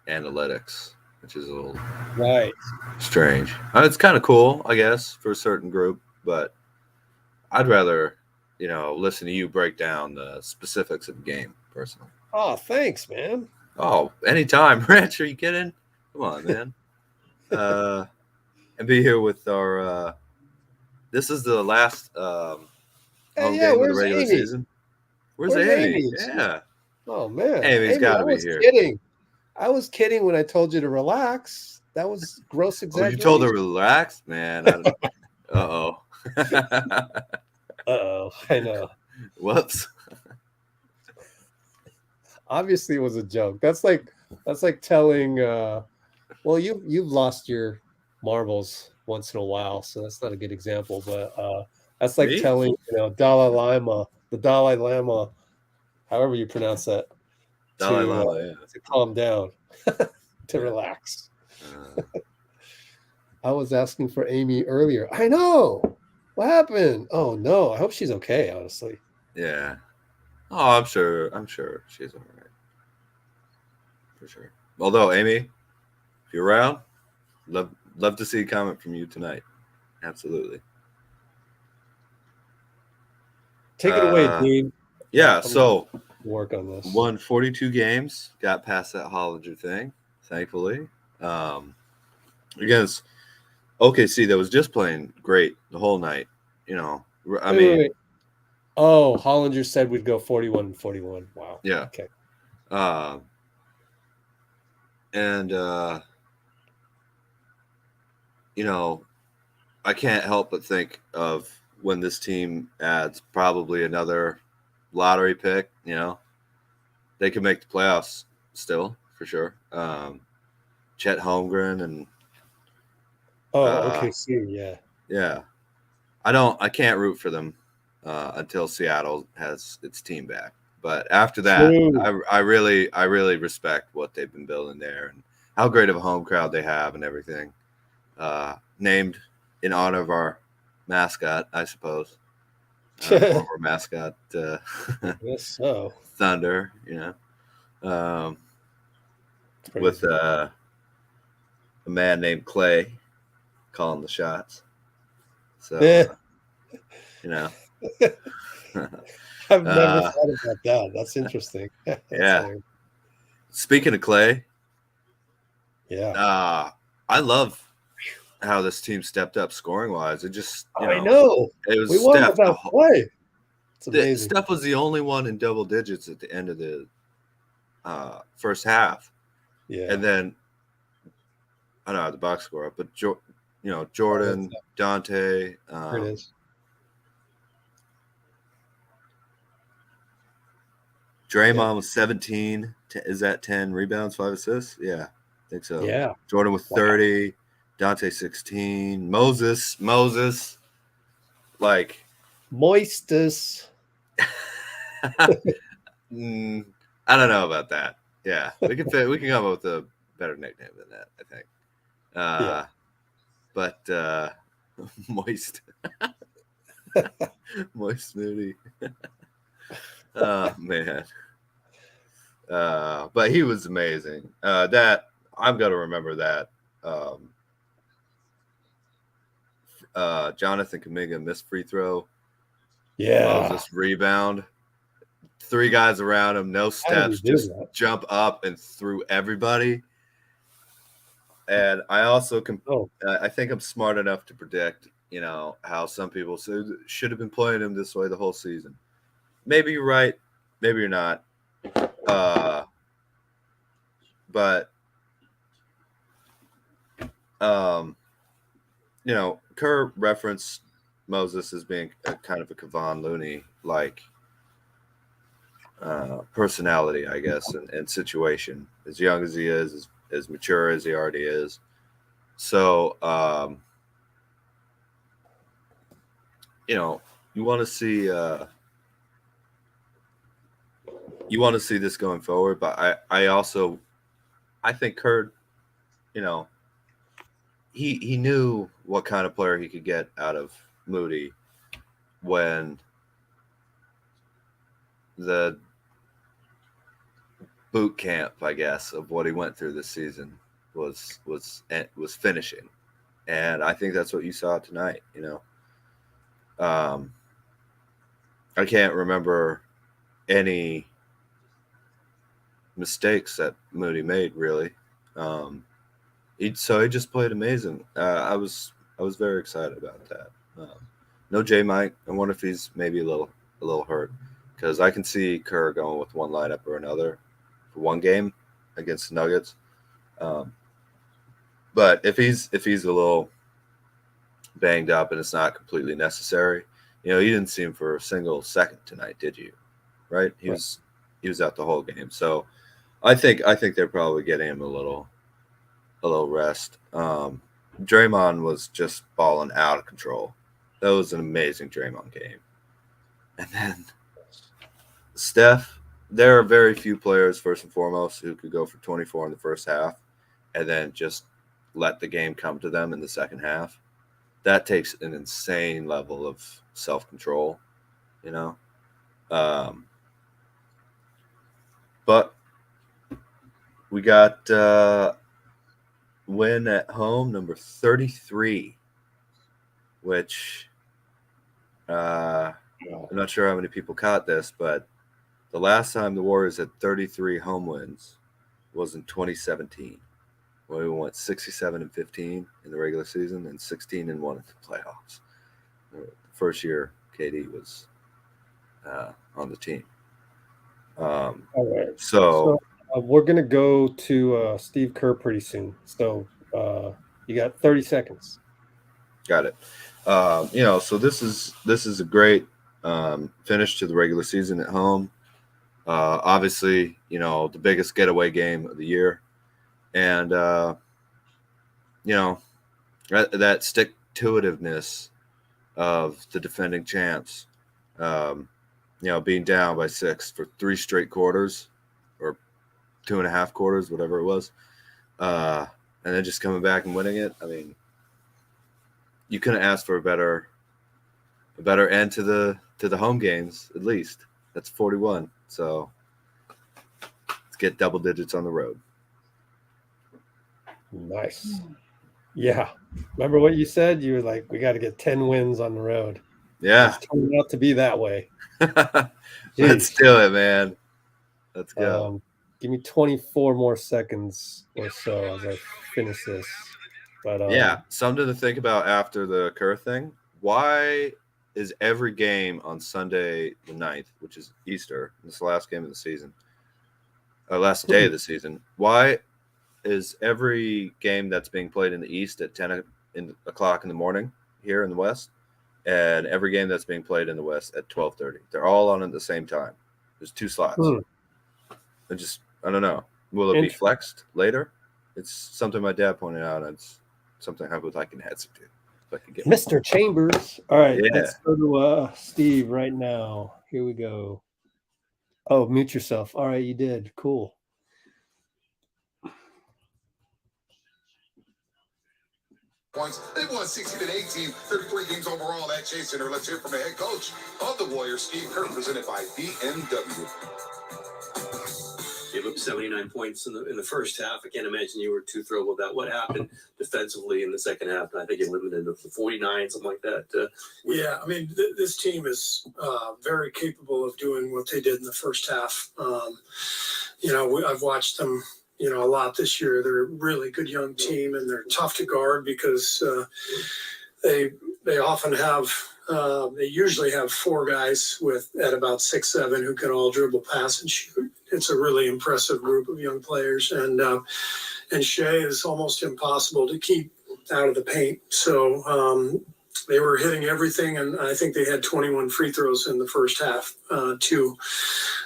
analytics, which is a little Right. strange. It's kind of cool, I guess, for a certain group, but I'd rather, listen to you break down the specifics of the game personally. Oh, thanks, man. Oh, anytime, Rich. Are you kidding? Come on, man. And be here with our. This is the last home Hey, game of the where's regular Amy? season. Where's Where's Amy? Amy? Yeah. Oh, man. Amy's Amy, gotta I be was here. kidding. I was kidding when I told you to relax. That was gross Oh, exaggeration. you told her to relax, man. Uh-oh. Uh-oh. I know. Whoops. Obviously, it was a joke. That's like telling. Well, you've lost your marbles once in a while, so that's not a good example. But that's like Me? telling the Dalai Lama, however you pronounce that, Dalai to, Lama, yeah. to calm down, to Yeah. relax. Uh, I was asking for Amy earlier. I know. What happened? Oh no. I hope she's okay. Honestly. yeah. Oh, I'm sure she's all right. For sure. Although, Amy, if you're around, love to see a comment from you tonight. Absolutely. Take it away, Dean. Yeah, I'm so work on this. won 42 games, got past that Hollinger thing, thankfully. Against OKC that was just playing great the whole night. Wait. Oh, Hollinger said we'd go 41 and 41. Wow. Yeah. Okay. I can't help but think of when this team adds probably another lottery pick, they're they could make the playoffs still for sure. Chet Holmgren and OKC, yeah. yeah. I can't root for them until Seattle has its team back. But after that, True. I really respect what they've been building there and how great of a home crowd they have and everything. Named in honor of our mascot, I suppose. Former mascot, Yes, so. Thunder, with a man named Klay calling the shots. So, I've never thought about that. That's interesting. Yeah. Speaking of Klay, yeah, I love how this team stepped up scoring wise. It just, I know. It was We won Steph. without play. It's amazing. Steph was the only one in double digits at the end of the first half. Yeah. And then I don't have the box score up, but Jordan, Donte. Here it is. Draymond was 17. Is that 10 rebounds, 5 assists? Yeah, I think so. Yeah. Jordan with 30. Donte 16. Moses, like Moistus. I don't know about that. Yeah, we can come up with a better nickname than that, I think. But moist, moist Moody. Oh man. But he was amazing. That I'm gonna remember that. Jonathan Kuminga missed free throw. Yeah. Moses rebound. 3 guys around him, no steps, just jump up and through everybody. And I also I think I'm smart enough to predict, how some people say should have been playing him this way the whole season. Maybe you're right, maybe you're not. But Kerr referenced Moses as being a kind of a Kevon Looney like personality, I guess, and situation. As young as he is, as mature as he already is. So, you want to see this going forward. But I think Kerr, he knew what kind of player he could get out of Moody when the boot camp, I guess, of what he went through this season was finishing, and I think that's what you saw tonight. I can't remember any mistakes that Moody made really. He just played amazing. I was very excited about that. No J Mike. I wonder if he's maybe a little hurt, because I can see Kerr going with one lineup or another for one game against the Nuggets. But if he's a little banged up and it's not completely necessary, you didn't see him for a single second tonight, did you? Right? He was out the whole game. So I think they're probably getting him a little rest. Draymond was just balling out of control. That was an amazing Draymond game. And then Steph, there are very few players, first and foremost, who could go for 24 in the first half and then just let the game come to them in the second half. That takes an insane level of self-control, But we got win at home, number 33, which I'm not sure how many people caught this, but the last time the Warriors had 33 home wins was in 2017, when we went 67-15 in the regular season and 16-1 in the playoffs. The first year KD was on the team. All right. So we're going to go to Steve Kerr pretty soon. So you got 30 seconds. Got it. So this is a great finish to the regular season at home. Obviously, the biggest getaway game of the year. And, that stick-to-itiveness of the defending champs, being down by 6 for 3 straight quarters or 2.5 quarters, whatever it was, and then just coming back and winning it. I mean, you couldn't ask for a better end to the home games, at least. That's 41. So let's get double digits on the road. Nice. Yeah. Remember what you said? You were like, we got to get 10 wins on the road. Yeah. It's turned out to be that way. Let's do it, man. Let's go. Give me 24 more seconds or so as I finish this. But yeah, something to think about after the Kerr thing. Why is every game on Sunday the 9th, which is Easter, this last game of the season, last day of the season, why is every game that's being played in the East at 10 o'clock in the morning here in the West, and every game that's being played in the West at 12:30? They're all on at the same time. There's 2 slots. I don't know. Will it be flexed later? It's something my dad pointed out, and it's something I would like an answer to. If I could get Mr. Chambers. All right, Yeah. let's go to Steve right now. Here we go. Oh, mute yourself. All right, you did. Cool. Points. They've won 16-18, 33 games overall at Chase Center. Let's hear from the head coach of the Warriors, Steve Kerr, presented by BMW. Gave up 79 points in the first half. I can't imagine you were too thrilled with that. What happened defensively in the second half? I think it limited to 49, something like that. Yeah, I mean, this team is very capable of doing what they did in the first half. I've watched them, a lot this year. They're a really good young team, and they're tough to guard because they often have they usually have 4 guys at about 6'7" who can all dribble, pass, and shoot. It's a really impressive group of young players, and Shai is almost impossible to keep out of the paint. So they were hitting everything, and I think they had 21 free throws in the first half too.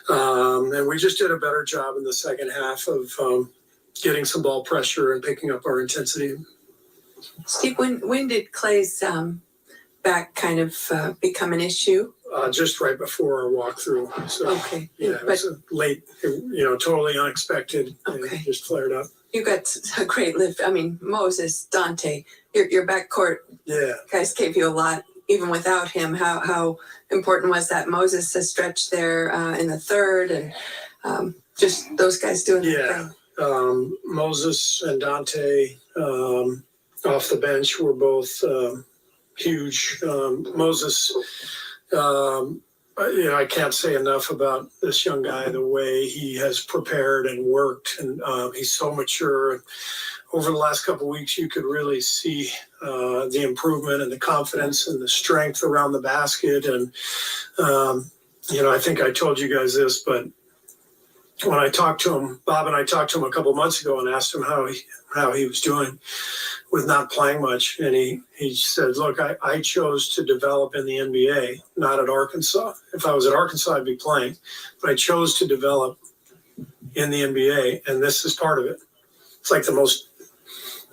And we just did a better job in the second half of getting some ball pressure and picking up our intensity. Steve, when did Klay's back kind of become an issue? Just right before our walkthrough. So, okay. Yeah, it was late, totally unexpected. Okay. It just flared up. You got a great lift. I mean, Moses, Donte, your backcourt guys gave you a lot, even without him. How important was that? Moses a stretch there in the third, and just those guys doing the thing. Moses and Donte off the bench were both huge. Moses, I can't say enough about this young guy, the way he has prepared and worked, and he's so mature. Over the last couple of weeks, you could really see the improvement and the confidence and the strength around the basket. And, I think I told you guys this, but when I talked to him, Bob and I talked to him a couple of months ago and asked him how he was doing with not playing much. And he said, look, I chose to develop in the NBA, not at Arkansas. If I was at Arkansas, I'd be playing. But I chose to develop in the NBA, and this is part of it. It's like the most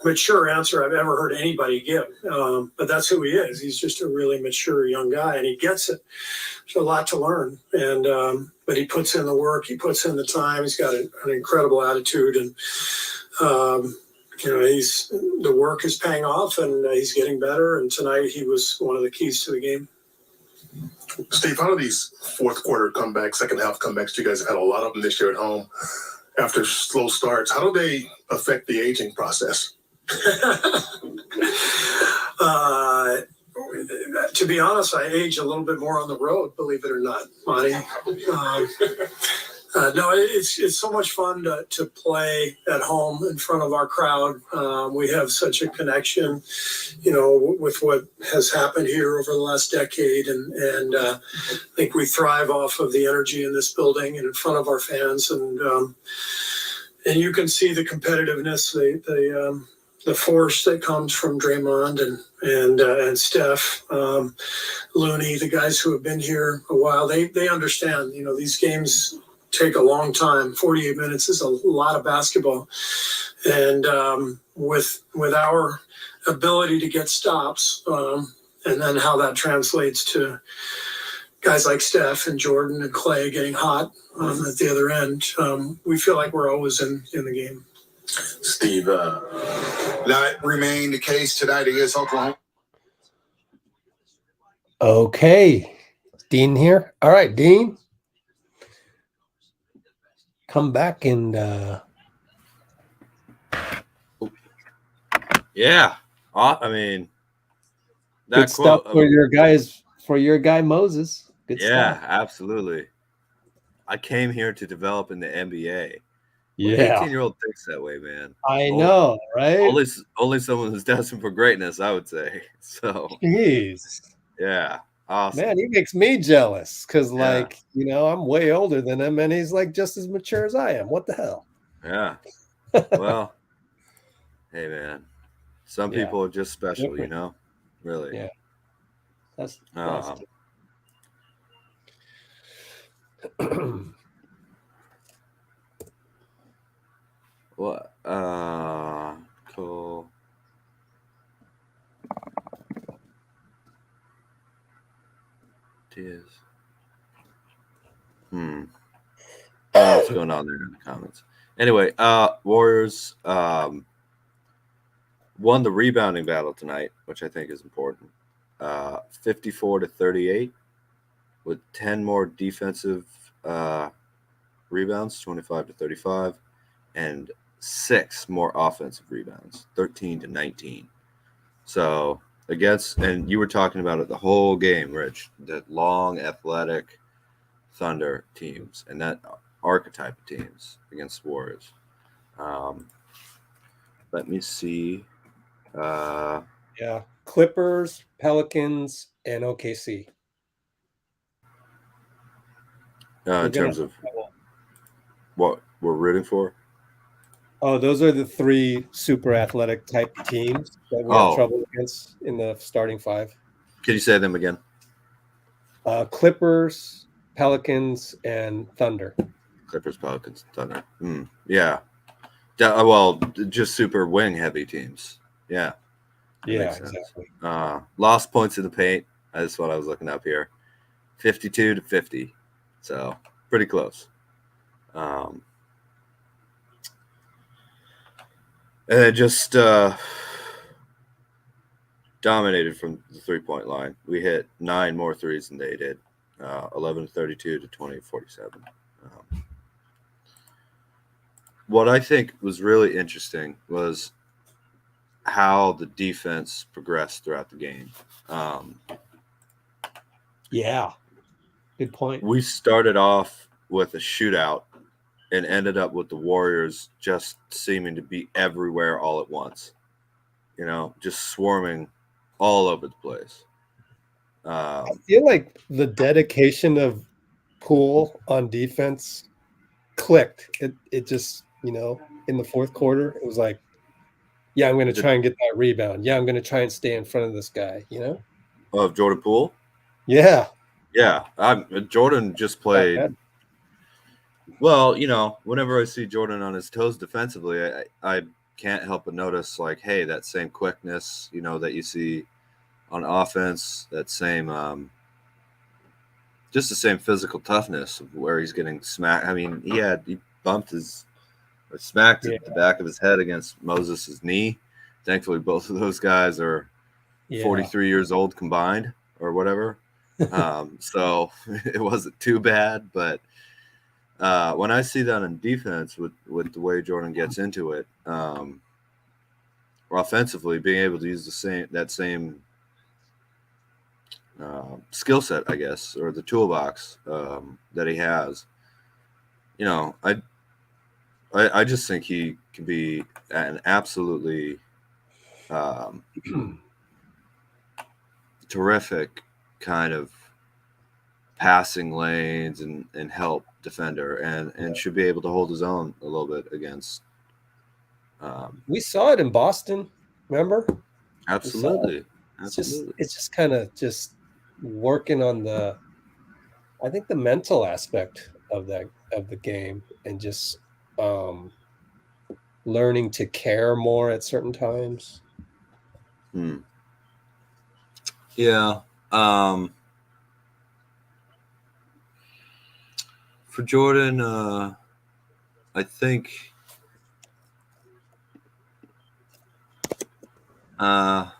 mature answer I've ever heard anybody give. But that's who he is. He's just a really mature young guy, and he gets it. There's a lot to learn. And but he puts in the work. He puts in the time. He's got an incredible attitude. And, the work is paying off, and he's getting better. And tonight he was one of the keys to the game. Steve, how do these fourth quarter comebacks, second half comebacks, you guys have had a lot of them this year at home after slow starts, how do they affect the aging process? To be honest, I age a little bit more on the road, believe it or not, Monty. No, it's so much fun to play at home in front of our crowd. We have such a connection, with what has happened here over the last decade, and I think we thrive off of the energy in this building and in front of our fans, and you can see the competitiveness, the force that comes from Draymond and Steph, Looney, the guys who have been here a while. They understand, these games take a long time. 48 minutes is a lot of basketball. And with our ability to get stops, and then how that translates to guys like Steph and Jordan and Klay getting hot at the other end, we feel like we're always in the game. Steve, that remained the case tonight against Oklahoma. Okay. Dean here. All right, Dean. Come back and Yeah. I mean, that good stuff quote, for your guy Moses. Good yeah, stuff. absolutely. I came here to develop in the NBA. Yeah. 18-year-old thinks that way, man. I know, right? Only someone who's destined for greatness, I would say. So, Jeez. yeah, awesome. Man, he makes me jealous because, Yeah. like, you know, I'm way older than him and he's like just as mature as I am. What the hell? Yeah. Well, hey, man. Some Yeah. people are just special, you know? Really. Yeah. That's What? Cool. Tears. What's going on there in the comments? Anyway, Warriors won the rebounding battle tonight, which I think is important. 54-38 with 10 more defensive rebounds, 25-35, and 6 more offensive rebounds, 13-19. So and you were talking about it the whole game, Rich, that long, athletic Thunder teams and that archetype of teams against Warriors. Let me see. yeah. Clippers, Pelicans, and OKC. In terms of what we're rooting for? Oh, those are the 3 super athletic type teams that we have trouble against in the starting 5. Can you say them again? Clippers, Pelicans, and Thunder. Clippers, Pelicans, Thunder. Yeah. Well, just super wing heavy teams. Yeah. Yeah, exactly. Lost points in the paint. That's what I was looking up here. 52-50. So pretty close. And it just dominated from the 3-point line. We hit 9 more threes than they did. 11-32 to 20-47. What I think was really interesting was how the defense progressed throughout the game. Yeah, good point. We started off with a shootout and ended up with the Warriors just seeming to be everywhere all at once. You know, just swarming all over the place. I feel like the dedication of Poole on defense clicked. It just, you know, in the fourth quarter, it was like, yeah, I'm going to try and get that rebound. Yeah, I'm going to try and stay in front of this guy, you know? Of Jordan Poole? Yeah. Yeah. Jordan just played. Well, you know, whenever I see Jordan on his toes defensively, I can't help but notice, like, hey, that same quickness, you know, that you see on offense, that same just the same physical toughness of where he's getting smacked. I mean, he bumped or smacked the back of his head against Moses' knee. Thankfully, both of those guys are 43 years old combined or whatever. So it wasn't too bad. But when I see that on defense with the way Jordan gets into it, offensively, being able to use that same skill set, I guess, or the toolbox that he has, you know, I just think he can be an absolutely terrific kind of passing lanes and help defender and should be able to hold his own a little bit against. We saw it in Boston, remember? Absolutely. It's just kind of just working on I think the mental aspect of of the game and just learning to care more at certain times. Yeah. For Jordan, I think I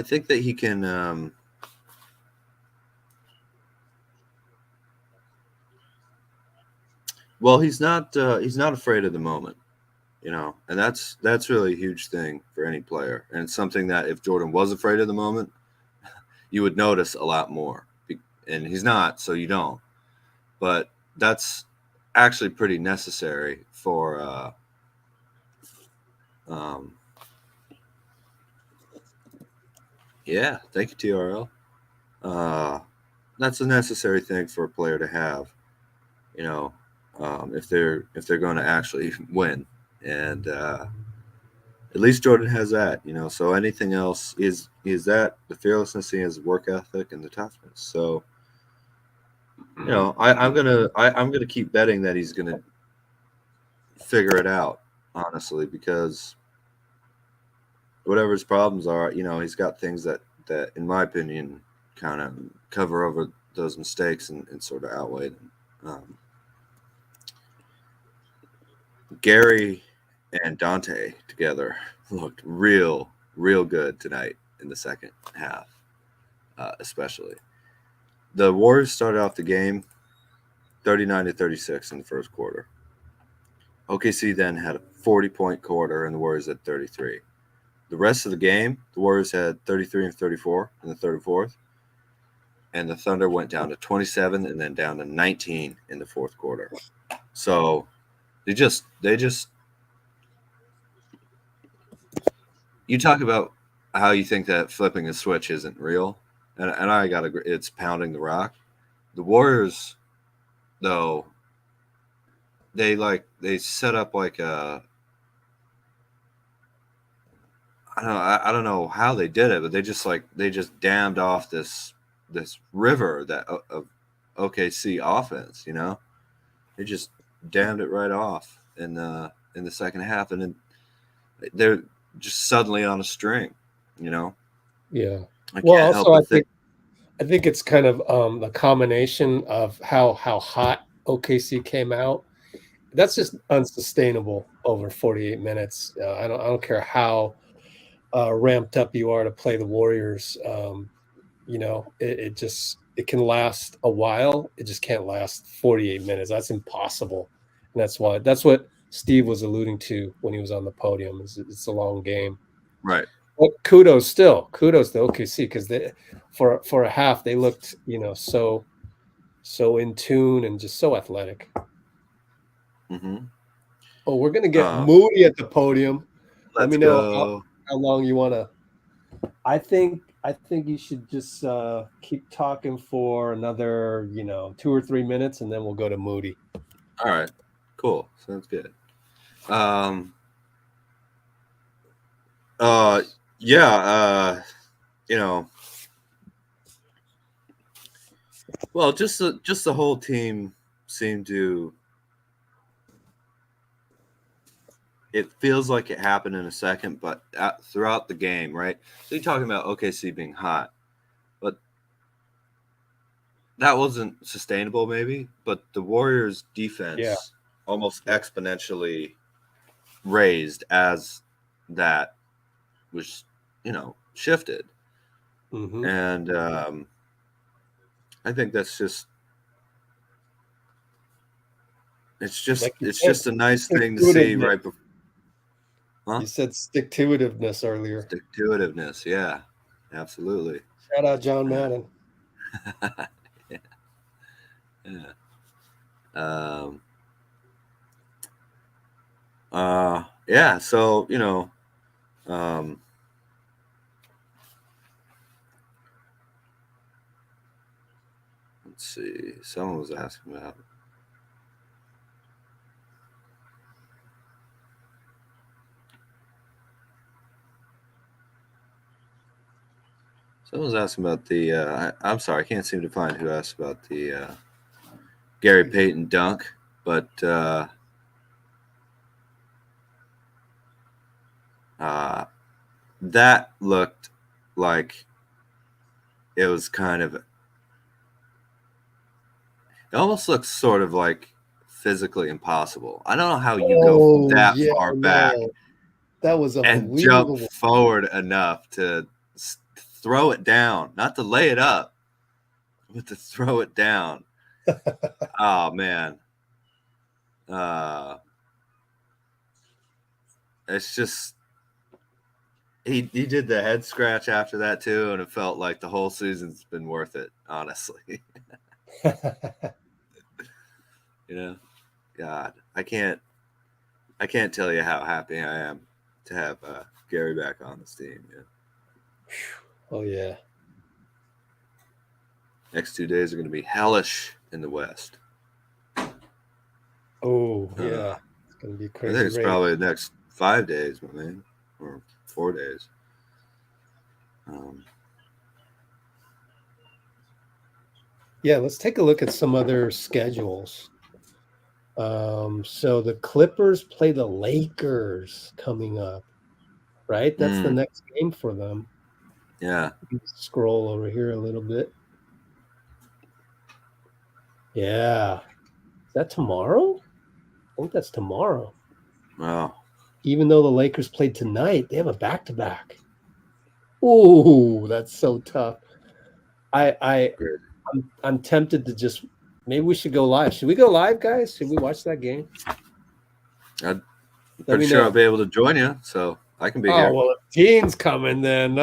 think that he can well, he's not afraid of the moment, you know, and that's really a huge thing for any player. And it's something that if Jordan was afraid of the moment, you would notice a lot more. And he's not, so you don't. But that's actually pretty necessary for yeah, thank you, TRL. That's a necessary thing for a player to have, you know, if they're going to actually win. And at least Jordan has that, you know. So anything else is that the fearlessness, he has work ethic and the toughness. So, you know, I'm gonna keep betting that he's gonna figure it out, honestly, because whatever his problems are, you know, he's got things that in my opinion kind of cover over those mistakes and sort of outweigh them. Gary and Donte together looked real good tonight in the second half, especially. The Warriors started off the game 39-36 in the first quarter. OKC then had a 40-point quarter, and the Warriors had 33. The rest of the game, the Warriors had 33 and 34 in the third and fourth, and the Thunder went down to 27 and then down to 19 in the fourth quarter. So they just you talk about how you think that flipping a switch isn't real, and I gotta agree, it's pounding the rock. The Warriors, though, they set up like a I don't know how they did it, but they just dammed off this river that of OKC offense, you know. They just dammed it right off in the second half, and then they're just suddenly on a string, you know. Yeah. I Well, can't also help but I think it's kind of the combination of how hot OKC came out. That's just unsustainable over 48 minutes. I don't care how ramped up you are to play the Warriors. You know, it can last a while. It just can't last 48 minutes. That's impossible. And that's what Steve was alluding to when he was on the podium. It's a long game. right. But kudos to OKC because they for a half they looked, you know, so in tune and just so athletic. Mm-hmm. Oh, we're gonna get Moody at the podium. Let me know go. how long you want to. I think you should just keep talking for another, you know, 2 or 3 minutes, and then we'll go to Moody. All right, cool, sounds good. Yeah, you know, well, just the whole team seemed to. It feels like it happened in a second, but throughout the game, right? So you're talking about OKC being hot, but that wasn't sustainable, maybe. But the Warriors' defense almost exponentially raised as that was, you know, shifted. Mm-hmm. And I think that's just it's just a nice thing to see right before. Huh? You said stick-to-itiveness earlier. Stick-to-itiveness, yeah, absolutely. Shout out John Madden. Yeah. Yeah. So, you know, let's see. Someone was asking about. Someone's asking about the. I'm sorry, I can't seem to find who asked about the Gary Payton dunk, but that looked like it was kind of. It almost looks sort of like physically impossible. I don't know how you go that far back that was and unbelievable. jump forward enough to throw it down, not to lay it up, but to throw it down. Oh man. It's just he did the head scratch after that too, and it felt like the whole season's been worth it, honestly. You know, God, I can't tell you how happy I am to have Gary back on this team. Yeah. Oh yeah. Next 2 days are going to be hellish in the West. Oh yeah, it's gonna be I crazy. think it's probably the next 5 days, my man, or 4 days. Yeah, let's take a look at some other schedules. So the Clippers play the Lakers coming up, right? That's the next game for them. Yeah. Scroll over here a little bit. Yeah. Is that tomorrow? I think that's tomorrow. Wow. Even though the Lakers played tonight, they have a back-to-back. Ooh, that's so tough. I'm tempted to just maybe we should go live. Should we go live, guys? Should we watch that game? I'm pretty sure I'll be able to join you, so I can be here. Oh, well, if Dean's coming, then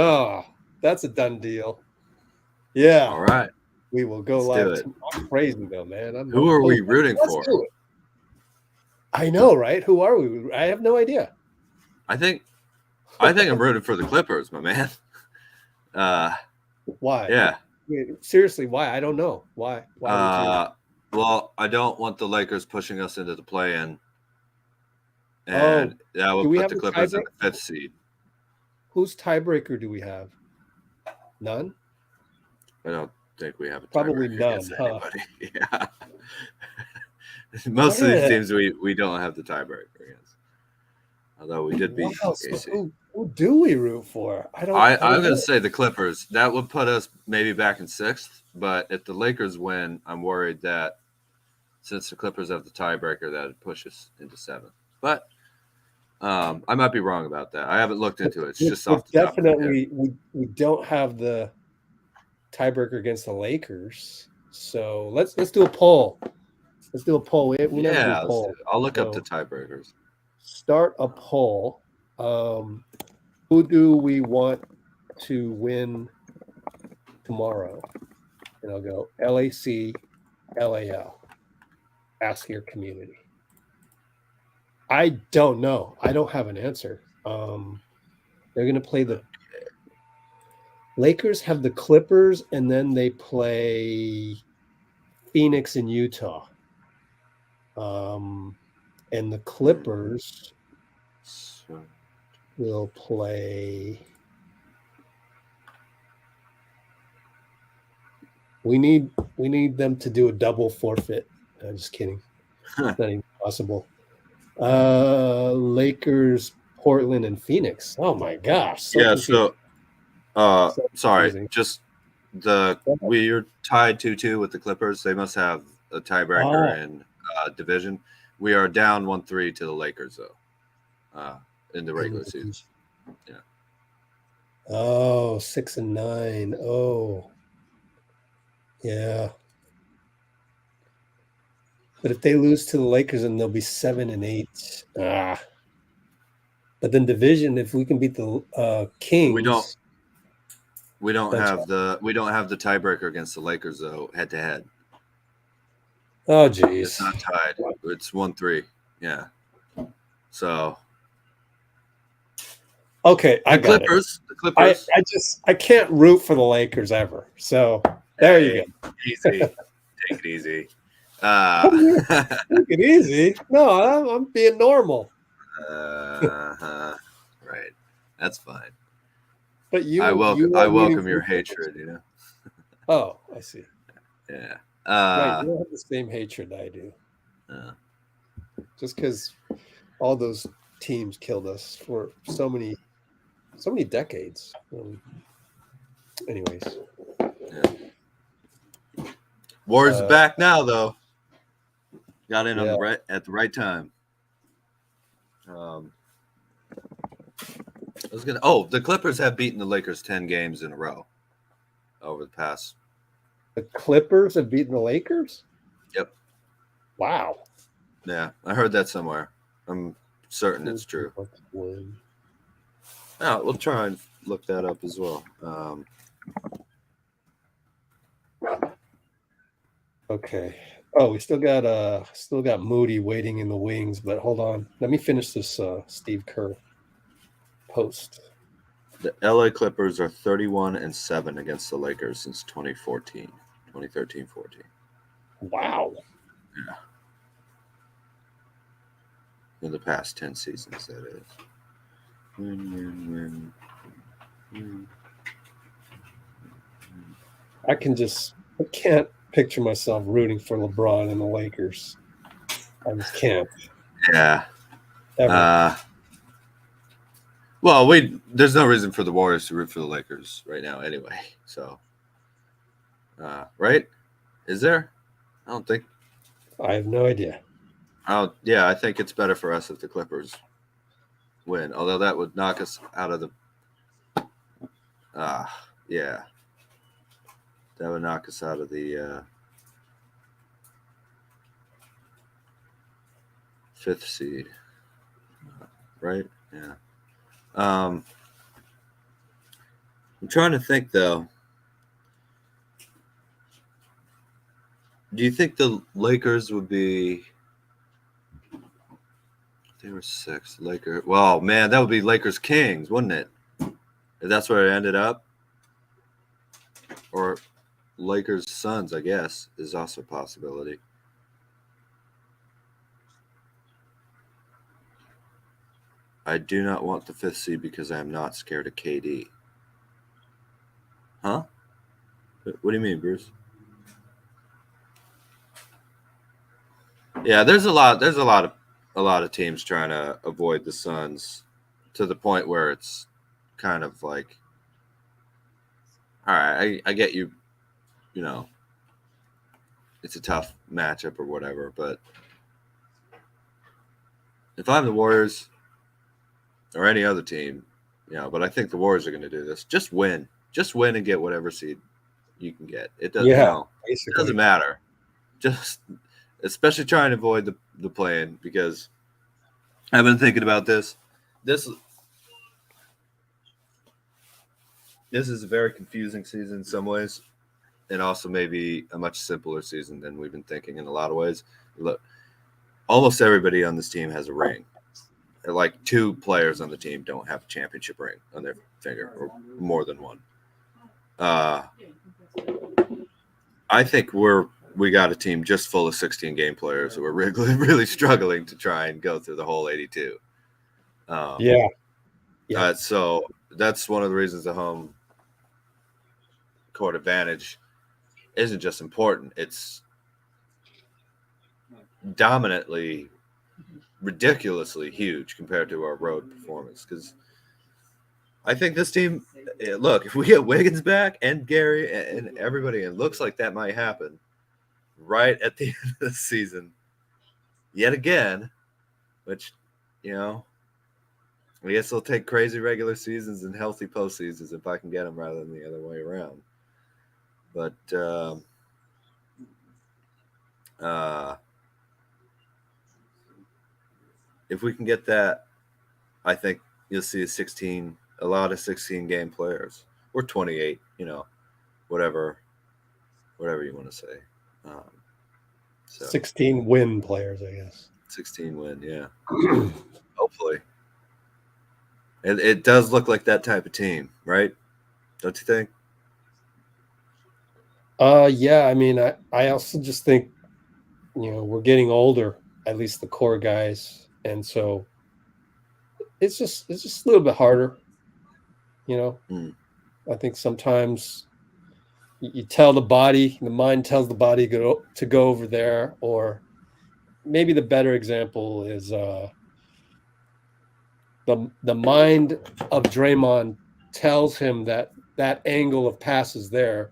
that's a done deal. Yeah. All right. We will go live. I'm crazy though, man. Who are we rooting for? I know, right? Who are we? I have no idea. I think I'm rooting for the Clippers, my man. Why? Yeah. Seriously, why? I don't know. Why? Well, I don't want the Lakers pushing us into the play-in. And that would put the Clippers in the 5th seed. Whose tiebreaker do we have? None? I don't think we have a probably tiebreaker none. Anybody. Yeah. Most of these teams we don't have the tiebreaker against. Although we did beat OKC. So who do we root for? I'm going to say the Clippers. That would put us maybe back in 6th. But if the Lakers win, I'm worried that since the Clippers have the tiebreaker, that would push us into 7th. But I might be wrong about that. I haven't looked into it. It's just off the top of my head. We don't have the tiebreaker against the Lakers. So let's do a poll. Let's do a poll. We never do a poll. I'll look up the tiebreakers. Start a poll. Who do we want to win tomorrow? And I'll go LAC, LAL. Ask your community. I don't know. I don't have an answer. They're going to play the Lakers have the Clippers, and then they play Phoenix and Utah. And the Clippers will play. We need them to do a double forfeit. I'm just kidding. It's not even possible. Lakers, Portland, and Phoenix. Oh my gosh. Sorry. Just we're tied 2-2 with the Clippers. They must have a tiebreaker in division. We are down 1-3 to the Lakers though. In the regular season. Yeah. 6-9. Oh. Yeah. But if they lose to the Lakers, then they'll be 7-8. But then division, if we can beat the Kings, we don't have the tiebreaker against the Lakers though, head to head. Oh geez. It's not tied. It's 1-3. Yeah. So okay, the Clippers. I can't root for the Lakers ever. So there you go. Easy. Take it easy. Take it easy. No, I'm being normal. Right. That's fine. But you, I welcome you are rooting welcome for your the Clippers. hatred. You know. Oh, I see. Yeah. Right, you don't have the same hatred I do. Just because all those teams killed us for so many decades. Anyways, Warriors are back now, though. Got in yeah. at the right time. The Clippers have beaten the Lakers 10 games in a row over the past. The Clippers have beaten the Lakers? Yep. Wow. Yeah, I heard that somewhere. I'm certain it's true. Oh, we'll try and look that up as well. Okay. Oh, we still got Moody waiting in the wings, but hold on. Let me finish this Steve Kerr post. The LA Clippers are 31-7 against the Lakers since 2013-14. Wow. Yeah. In the past 10 seasons, that is. Win. I can't picture myself rooting for LeBron and the Lakers. I just can't. Yeah. Ever. Well, there's no reason for the Warriors to root for the Lakers right now anyway. So, right? Is there? I don't think. I have no idea. Yeah, I think it's better for us if the Clippers win. Although that would knock us out of the. Yeah. That would knock us out of the 5th seed. Right? Yeah. I'm trying to think, though. Do you think the Lakers would be? They were 6. Lakers. Well, man, that would be Lakers Kings, wouldn't it? If that's where it ended up. Or Lakers Suns, I guess, is also a possibility. I do not want the 5th seed because I am not scared of KD. Huh? What do you mean, Bruce? Yeah, there's a lot of teams trying to avoid the Suns to the point where it's kind of like, all right, I get you, you know, it's a tough matchup or whatever, but if I'm the Warriors or any other team, but I think the Warriors are going to do this. Just win and get whatever seed you can get. It doesn't, it doesn't matter. Just especially trying to avoid the play-in, because I've been thinking about this. This is a very confusing season in some ways, and also maybe a much simpler season than we've been thinking in a lot of ways. Look, almost everybody on this team has a ring. Like 2 players on the team don't have a championship ring on their finger, or more than one. I think we got a team just full of 16-game players who are really, really struggling to try and go through the whole 82. So that's one of the reasons the home court advantage isn't just important. It's dominantly, ridiculously huge compared to our road performance. Because I think this team, look, if we get Wiggins back and Gary and everybody, it looks like that might happen right at the end of the season yet again, which, I guess it'll take crazy regular seasons and healthy postseasons if I can get them rather than the other way around. But if we can get that, I think you'll see a lot of 16-game players, or 28, whatever you want to say. 16 win players, I guess. 16 win, yeah. Hopefully. It does look like that type of team, right? Don't you think? Yeah, I mean, I also just think, we're getting older, at least the core guys. And so it's just a little bit harder, I think sometimes you tell the mind tells the body to go over there, or maybe the better example is the mind of Draymond tells him that angle of pass is there,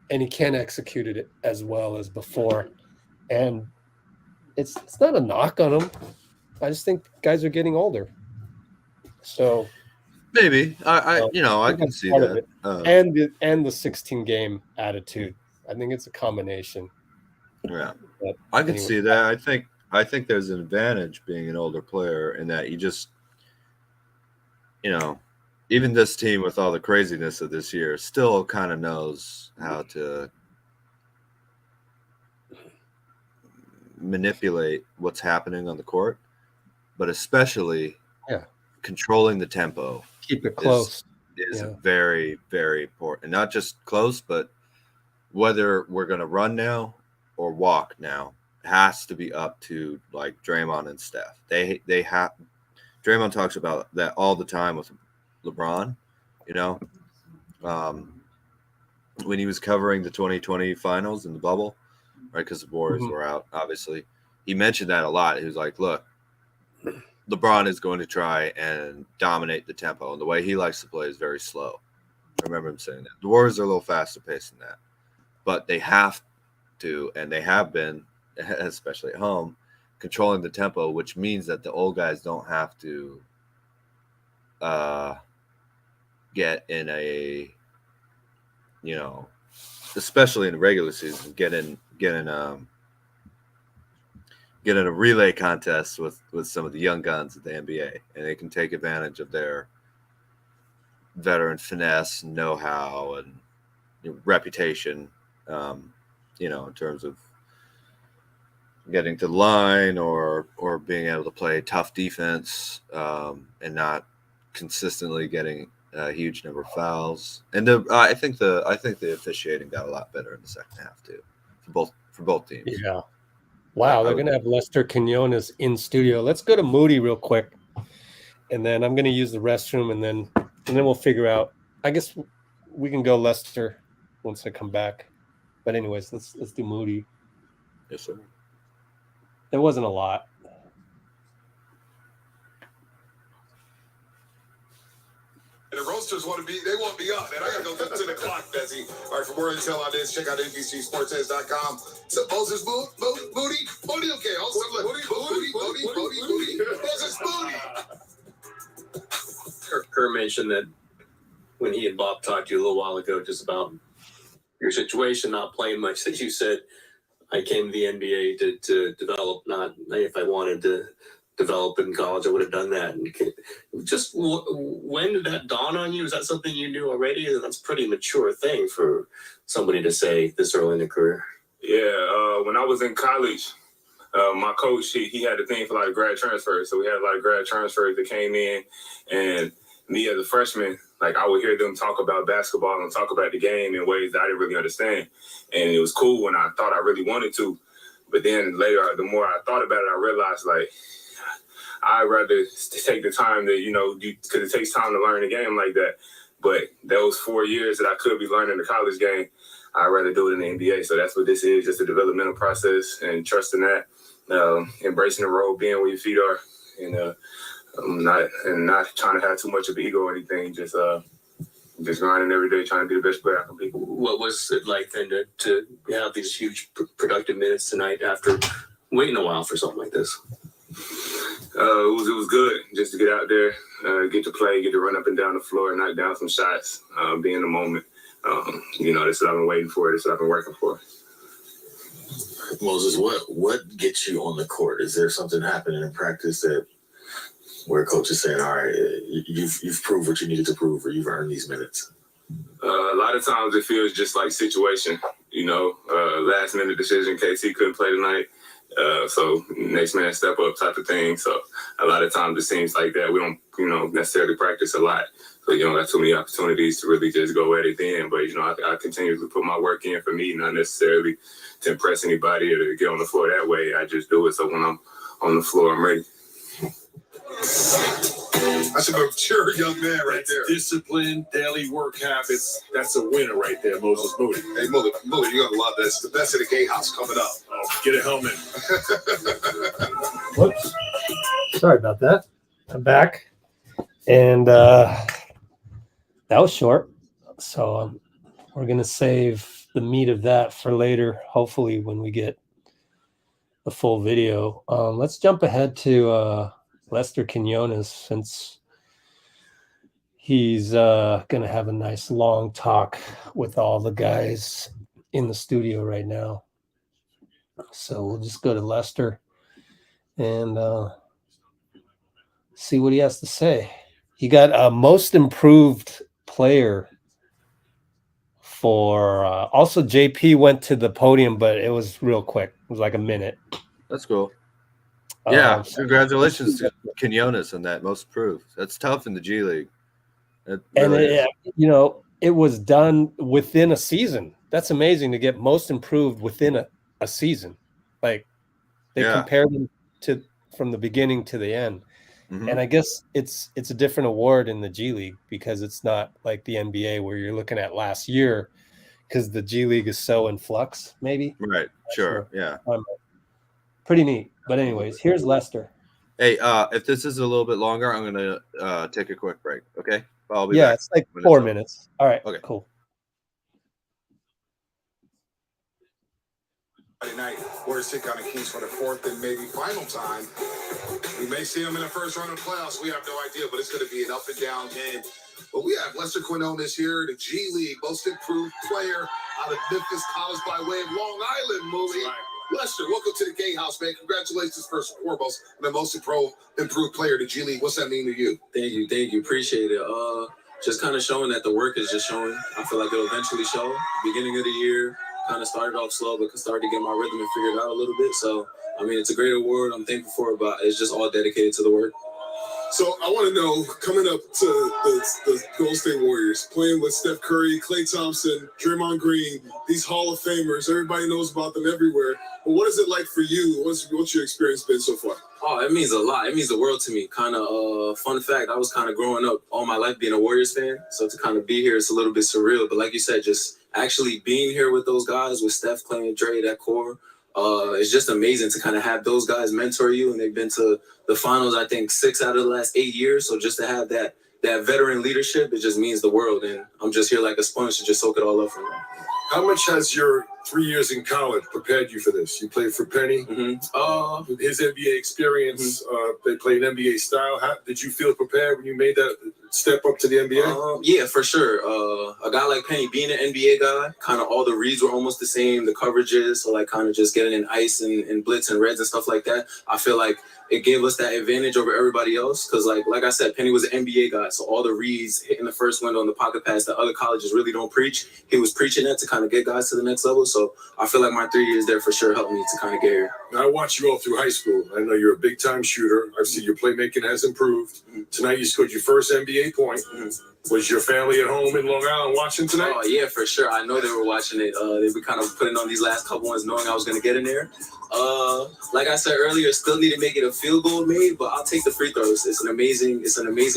and he can't execute it as well as before. And it's not a knock on him. I just think guys are getting older. So maybe I can see that. And the 16 game attitude. I think it's a combination. Yeah, but I can see that. I think there's an advantage being an older player in that you just, even this team with all the craziness of this year still kind of knows how to manipulate what's happening on the court, but especially controlling the tempo. Keep it close. Is very, very important. Not just close, but whether we're going to run now or walk now has to be up to like Draymond and Steph. They have. Draymond talks about that all the time with LeBron. When he was covering the 2020 finals in the bubble, right? Because the Warriors were out, obviously. He mentioned that a lot. He was like, "Look, LeBron is going to try and dominate the tempo, and the way he likes to play is very slow." I remember him saying that. The Warriors are a little faster paced than that, but they have to, and they have been, especially at home, controlling the tempo, which means that the old guys don't have to get in a, especially in the regular season, get in a relay contest with some of the young guns of the NBA, and they can take advantage of their veteran finesse, know-how, and reputation, in terms of getting to the line or being able to play tough defense, and not consistently getting a huge number of fouls. And I think the officiating got a lot better in the second half too, for both teams. Yeah. Wow, they're going to have Lester Quinones in studio. Let's go to Moody real quick, and then I'm going to use the restroom, and then we'll figure out. I guess we can go Lester once I come back. But anyways, let's do Moody. Yes, sir. There wasn't a lot. And the roasters want to be on, and I got to go to the clock, Desi. All right, for more intel on this, check out NBCSportsEdge.com. So, Moses Moody? Okay, also Moody. Moses Moody. Kerr mentioned that when he and Bob talked to you a little while ago just about your situation, not playing much, that you said, I came to the NBA to develop, not if I wanted to develop in college, I would have done that. And just when did that dawn on you? Is that something you knew already? That's a pretty mature thing for somebody to say this early in their career. Yeah, when I was in college, my coach, he had a thing for like grad transfers. So we had a lot of grad transfers that came in, and me as a freshman, like I would hear them talk about basketball and talk about the game in ways that I didn't really understand. And it was cool when I thought I really wanted to. But then later, the more I thought about it, I realized like I'd rather take the time that, because it takes time to learn the game like that. But those 4 years that I could be learning the college game, I'd rather do it in the NBA. So that's what this is, just a developmental process and trusting that, embracing the role, being where your feet are, and not trying to have too much of an ego or anything, just grinding every day, trying to be the best player I can be. What was it like then to have these huge productive minutes tonight after waiting a while for something like this? It was good just to get out there, get to play, get to run up and down the floor, knock down some shots, be in the moment. That's what I've been waiting for. That's what I've been working for. Moses, what gets you on the court? Is there something happening in practice where coach is saying, all right, you've proved what you needed to prove, or you've earned these minutes? A lot of times it feels just like situation, last minute decision. KC couldn't play tonight. So next man step up type of thing. So a lot of times it seems like that. We don't, necessarily practice a lot. So you don't have too many opportunities to really just go at it then. But, I continue to put my work in for me, not necessarily to impress anybody or to get on the floor that way. I just do it so when I'm on the floor, I'm ready. That's a mature young man right there. Discipline, daily work habits. That's a winner right there, Moses Moody. Hey, Moody, you're gonna love this. The best of the gay house coming up. Oh, get a helmet. Whoops. Sorry about that. I'm back. And that was short. So we're going to save the meat of that for later, hopefully, when we get the full video. Let's jump ahead to Lester Quinones, since he's going to have a nice long talk with all the guys in the studio right now. So we'll just go to Lester and see what he has to say. He got a most improved player for also JP went to the podium, but it was real quick. It was like a minute. That's cool. Yeah, congratulations to Quinones on that most improved. That's tough in the G League. It was done within a season. That's amazing to get most improved within a season. Like they compared them to from the beginning to the end. Mm-hmm. And I guess it's a different award in the G League because it's not like the NBA where you're looking at last year because the G League is so in flux, maybe. Right. Sure. Yeah. Pretty neat. But anyways, here's Lester. Hey, if this is a little bit longer, I'm going to take a quick break. Okay. I'll be back. It's like 4 minutes. All right. Okay. Cool. Friday night, Warriors take on the Kings for the fourth and maybe final time. We may see them in the first round of the playoffs. We have no idea, but it's going to be an up and down game. But we have Lester Quinones here, the G League most improved player out of Memphis College by way of Long Island, Moody. Right. Lester, welcome to the Gay House, man. Congratulations, first and foremost, on the most improved player of the G League. What's that mean to you? Thank you. Appreciate it. Just kind of showing that the work is just showing. I feel like it'll eventually show. Beginning of the year, kind of started off slow, but started to get my rhythm and figure it out a little bit. So, I mean, it's a great award. I'm thankful for it, but it's just all dedicated to the work. So I want to know, coming up to the Golden State Warriors, playing with Steph Curry, Klay Thompson, Draymond Green, these Hall of Famers, everybody knows about them everywhere. But what is it like for you? What's your experience been so far? Oh, it means a lot. It means the world to me. Kind of fun fact, I was kind of growing up all my life being a Warriors fan. So to kind of be here, it's a little bit surreal. But like you said, just actually being here with those guys, with Steph, Klay, and Dray, that core, it's just amazing to kind of have those guys mentor you. And they've been to the finals, I think, 6 out of the last 8 years. So just to have that veteran leadership, it just means the world. And I'm just here like a sponge to just soak it all up from them. How much has your 3 years in college prepared you for this? You played for Penny. Mm-hmm. His NBA experience, they played NBA style. How did you feel prepared when you made that step up to the NBA? Yeah, for sure. A guy like Penny, being an NBA guy, kind of all the reads were almost the same, the coverages, so like kind of just getting in ice and blitz and reds and stuff like that. I feel like it gave us that advantage over everybody else because, like I said, Penny was an NBA guy, so all the reads, hitting the first window on the pocket pass that other colleges really don't preach, he was preaching that to kind of get guys to the next level. So I feel like my 3 years there for sure helped me to kind of get here. Now, I watched you all through high school. I know you're a big-time shooter. I've seen your playmaking has improved. Tonight, you scored your first NBA point. Was your family at home in Long Island watching tonight? Oh, yeah, for sure. I know they were watching it. They were kind of putting on these last couple ones knowing I was going to get in there. Like I said earlier, still need to make it a field goal made, but I'll take the free throws. It's an amazing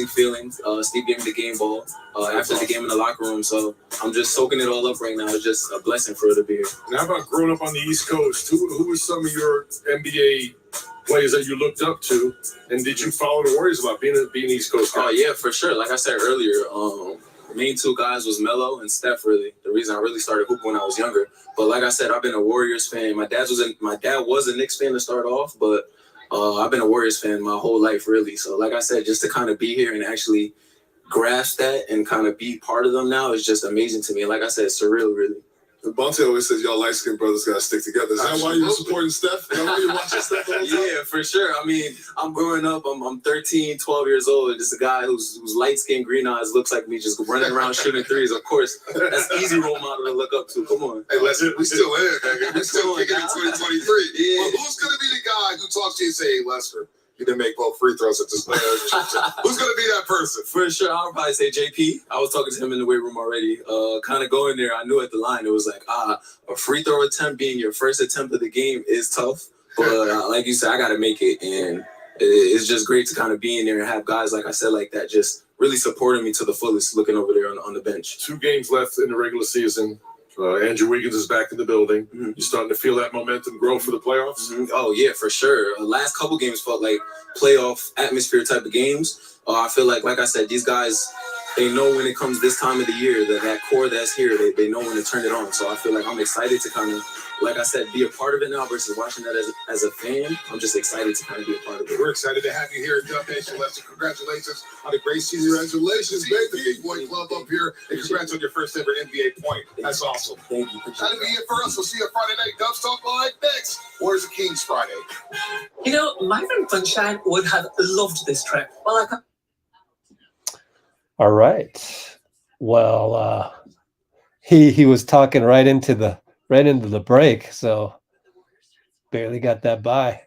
feeling. Steve gave me the game ball after the game in the locker room, so I'm just soaking it all up right now. It's just a blessing for it to be here. And how about growing up on the East Coast? Who were some of your NBA players that you looked up to, and did you follow the Warriors a lot, being East Coast guys? Oh, yeah, for sure. Like I said earlier, the main two guys was Melo and Steph, really. The reason I really started hooping when I was younger. But like I said, I've been a Warriors fan. My dad was a Knicks fan to start off, but I've been a Warriors fan my whole life, really. So like I said, just to kind of be here and actually grasp that and kind of be part of them now is just amazing to me. And like I said, it's surreal, really. Bonte always says y'all light-skinned brothers got to stick together. Is that why you're supporting Steph? Is that why you're watching Steph all the time? Yeah, for sure. I mean, I'm growing up. I'm 13, 12 years old. Just a guy who's light-skinned, green eyes, looks like me, just running around shooting threes. Of course, that's easy role model to look up to. Come on. Hey, listen, we still in, man. We still kicking in 2023. Yeah. Well, who's going to be the guy who talks to you and say, hey, Lester, you didn't make both free throws at this play. Who's going to be that person? For sure, I'll probably say JP. I was talking to him in the weight room already. Kind of going there, I knew at the line, it was like, a free throw attempt being your first attempt of the game is tough. But like you said, I got to make it. And it's just great to kind of be in there and have guys, like I said, like that, just really supporting me to the fullest, looking over there on the bench. 2 games left in the regular season. Andrew Wiggins is back in the building. You're starting to feel that momentum grow for the playoffs? Oh, yeah, for sure. The last couple games felt like playoff atmosphere type of games. I feel like I said, these guys, they know when it comes this time of the year, that core that's here, they know when to turn it on. So I feel like I'm excited to kind of, like I said, be a part of it now versus watching that as a fan. I'm just excited to kind of be a part of it. We're excited to have you here at Dub Nation. Lester, congratulations on a great season. Congratulations, man. The Big Boy Club up here. And congrats on your first ever NBA point. That's awesome. Thank you. That'll be it for us. We'll see you Friday night. Dubs Talk Live next. Where's the Kings Friday? You know, my friend Sunshine would have loved this trip. Well, All right. Well, he was talking right into the break, so barely got that by.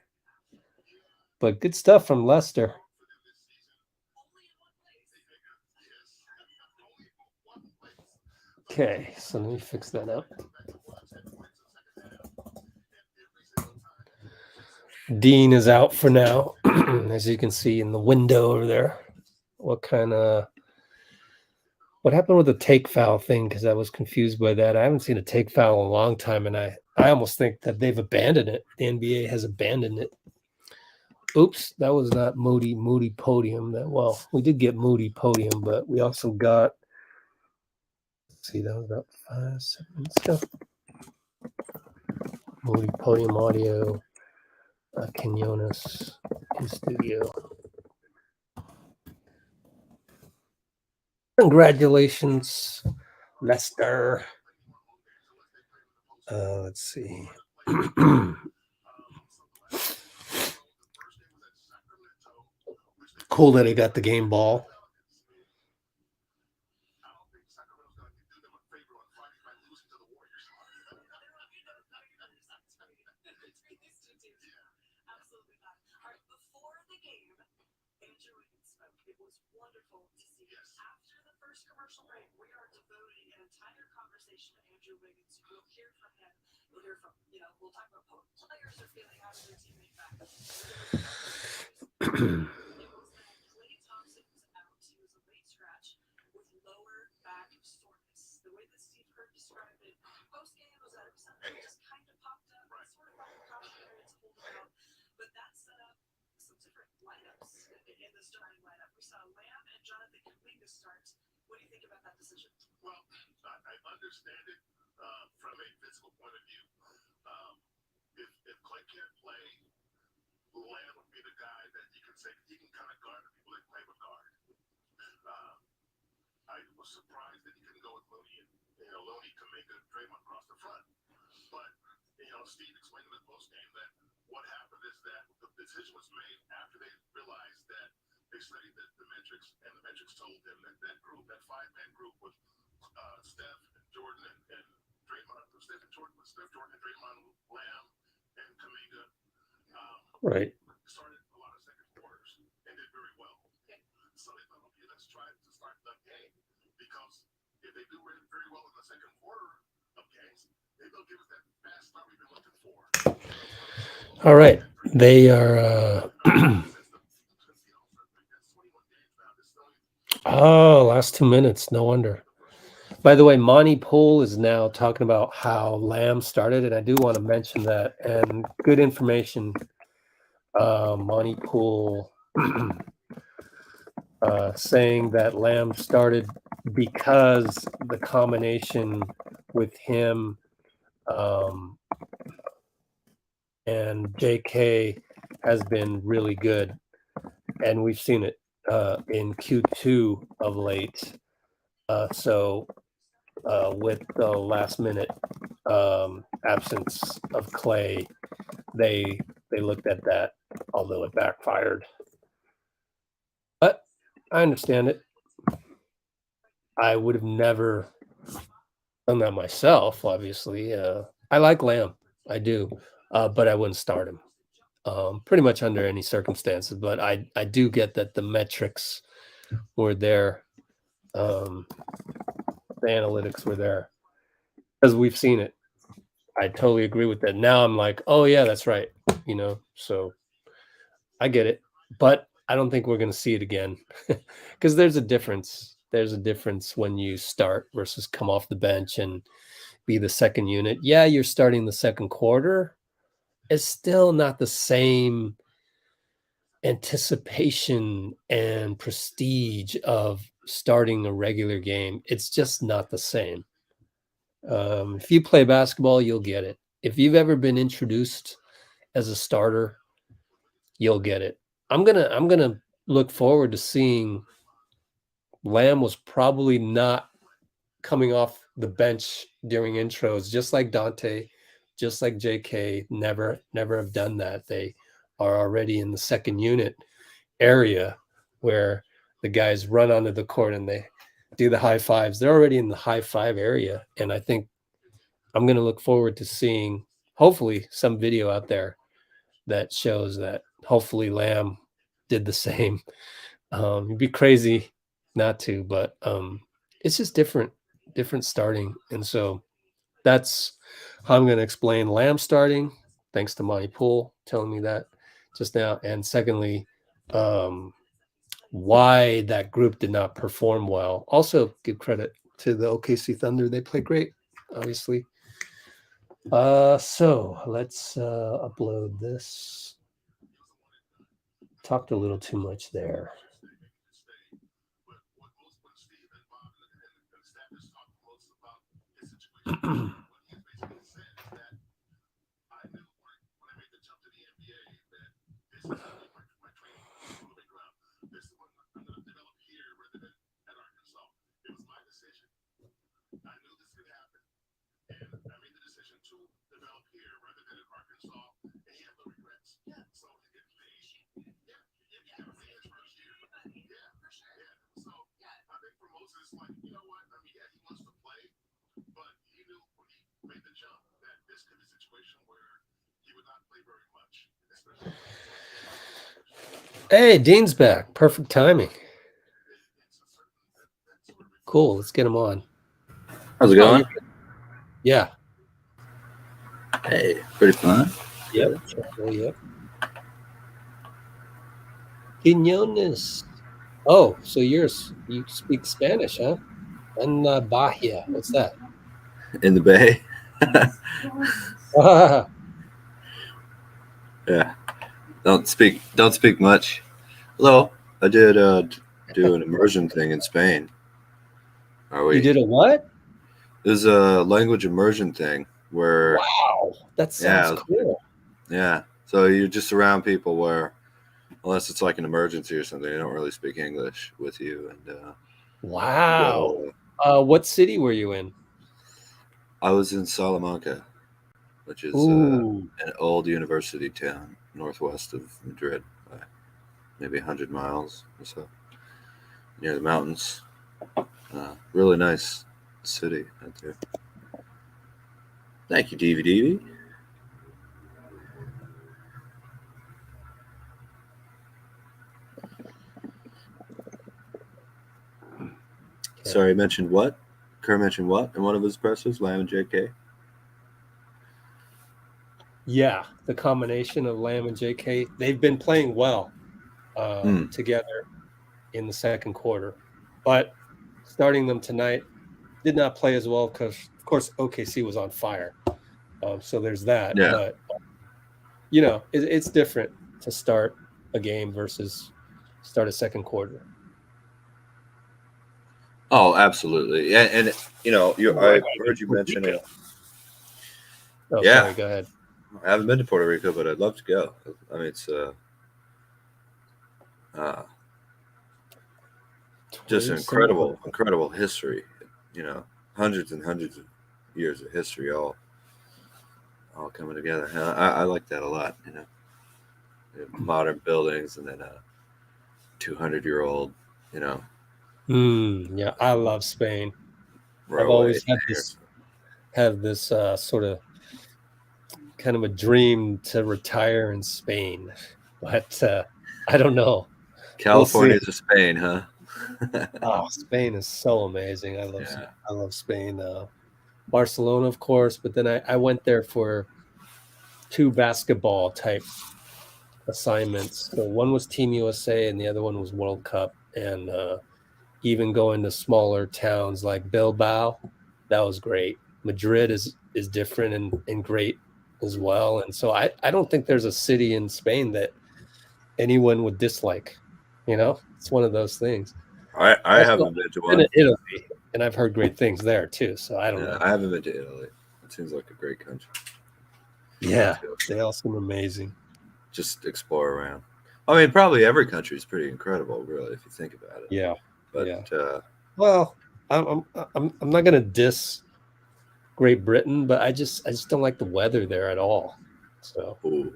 But good stuff from Lester. Okay, so let me fix that up. Dean is out for now, as you can see in the window over there. What happened with the take foul thing? Because I was confused by that. I haven't seen a take foul in a long time, and I almost think that they've abandoned it. The NBA has abandoned it. Oops, that was not Moody podium. Well, we did get Moody podium, but we also got, let's see, that was about 5 seconds ago. Moody podium audio, Quinones in studio. Congratulations, Lester. Let's see. Cool that he got the game ball. Well, I understand it from a physical point of view. If Klay can't play, Lamb would be the guy that you can say he can kind of guard the people that Klay would guard. I was surprised that he couldn't go with Moody and Looney, Kuminga, Draymond across the front. But Steve explained in the post game that what happened is that the decision was made after they realized that they studied the metrics, and the metrics told them that that group, that 5-man group with Steph and Jordan and Draymond, Steph Jordan and Draymond, Lamb and Kuminga, Right. started a lot of second quarters and did very well. So they thought, okay, let's try to start the game, because if they do very well in the second quarter of games, they'll give us that fast start we've been looking for. All right. They are oh, last 2 minutes. No wonder. By the way, Monty Poole is now talking about how Lamb started, and I do want to mention that. And good information. Monty Poole saying that Lamb started because the combination with him and JK has been really good, and we've seen it in Q2 of late. So with the last minute absence of Klay, they looked at that, although it backfired. But I understand it. I would have never done that myself, obviously. I like Lamb. I do. But I wouldn't start him pretty much under any circumstances. But I do get that the metrics were there. The analytics were there, because we've seen it. I totally agree with that. Now I'm like, oh, yeah, that's right. So I get it. but I don't think we're going to see it again because there's a difference. There's a difference when you start versus come off the bench and be the second unit. Yeah, you're starting the second quarter. It's still not the same anticipation and prestige of starting a regular game. It's just not the same. If you play basketball, you'll get it. If you've ever been introduced as a starter, you'll get it. I'm gonna look forward to seeing. Lamb was probably not coming off the bench during intros, just like Donte, just like JK. Never have done that. They are already in the second unit area where the guys run onto the court and they do the high fives. They're already in the high five area, and I think I'm going to look forward to seeing hopefully some video out there that shows that hopefully Lamb did the same. It'd be crazy not to, but it's just different starting. And so that's how I'm going to explain Lamb starting, thanks to Monty Poole telling me that just now. And secondly, why that group did not perform well. Also give credit to the OKC Thunder. They played great, obviously. So let's upload this. Talked a little too much there. Hey, Dean's back. Perfect timing. Cool. Let's get him on. How's it going? Yeah. Hey, pretty fun. Yep. Yep. Quinones. Oh, so you speak Spanish, huh? And Bahia. What's that? In the Bay. Yeah. Don't speak much. Although I did do an immersion thing in Spain. You did a what? There's a language immersion thing where wow, that sounds cool. Yeah. So you're just around people where, unless it's like an emergency or something, they don't really speak English with you. And wow. What city were you in? I was in Salamanca, which is an old university town northwest of Madrid, by maybe 100 miles or so, near the mountains. Really nice city out there. Thank you, DVD. Sorry, I mentioned what? Kerr mentioned what in one of his pressers? Lamb and JK? Yeah, the combination of Lamb and JK, they've been playing well together in the second quarter. But starting them tonight did not play as well because, of course, OKC was on fire. So there's that. Yeah. But, it's different to start a game versus start a second quarter. Oh, absolutely. And I heard you mention it. Oh, yeah. Sorry, go ahead. I haven't been to Puerto Rico, but I'd love to go. I mean, it's just an incredible history. Hundreds and hundreds of years of history all coming together. I like that a lot. Modern buildings and then a 200-year-old. Yeah, I love Spain. I've always had this sort of kind of a dream to retire in Spain, but I don't know. California to Spain, huh? Oh, Spain is so amazing. I love Spain. Barcelona, of course, but then I went there for two basketball type assignments. So one was Team USA and the other one was World Cup. And even going to smaller towns like Bilbao, that was great. Madrid is different and great as well. And so I don't think there's a city in Spain that anyone would dislike. You know, it's one of those things. I Also, haven't been to I've been one. to Italy, and I've heard great things there too. So I don't know. I haven't been to Italy. It seems like a great country. Yeah, they all seem amazing. Just explore around. I mean, probably every country is pretty incredible, really, if you think about it. Yeah, But yeah. Well, I'm not gonna diss Great Britain, but I just don't like the weather there at all. So ooh,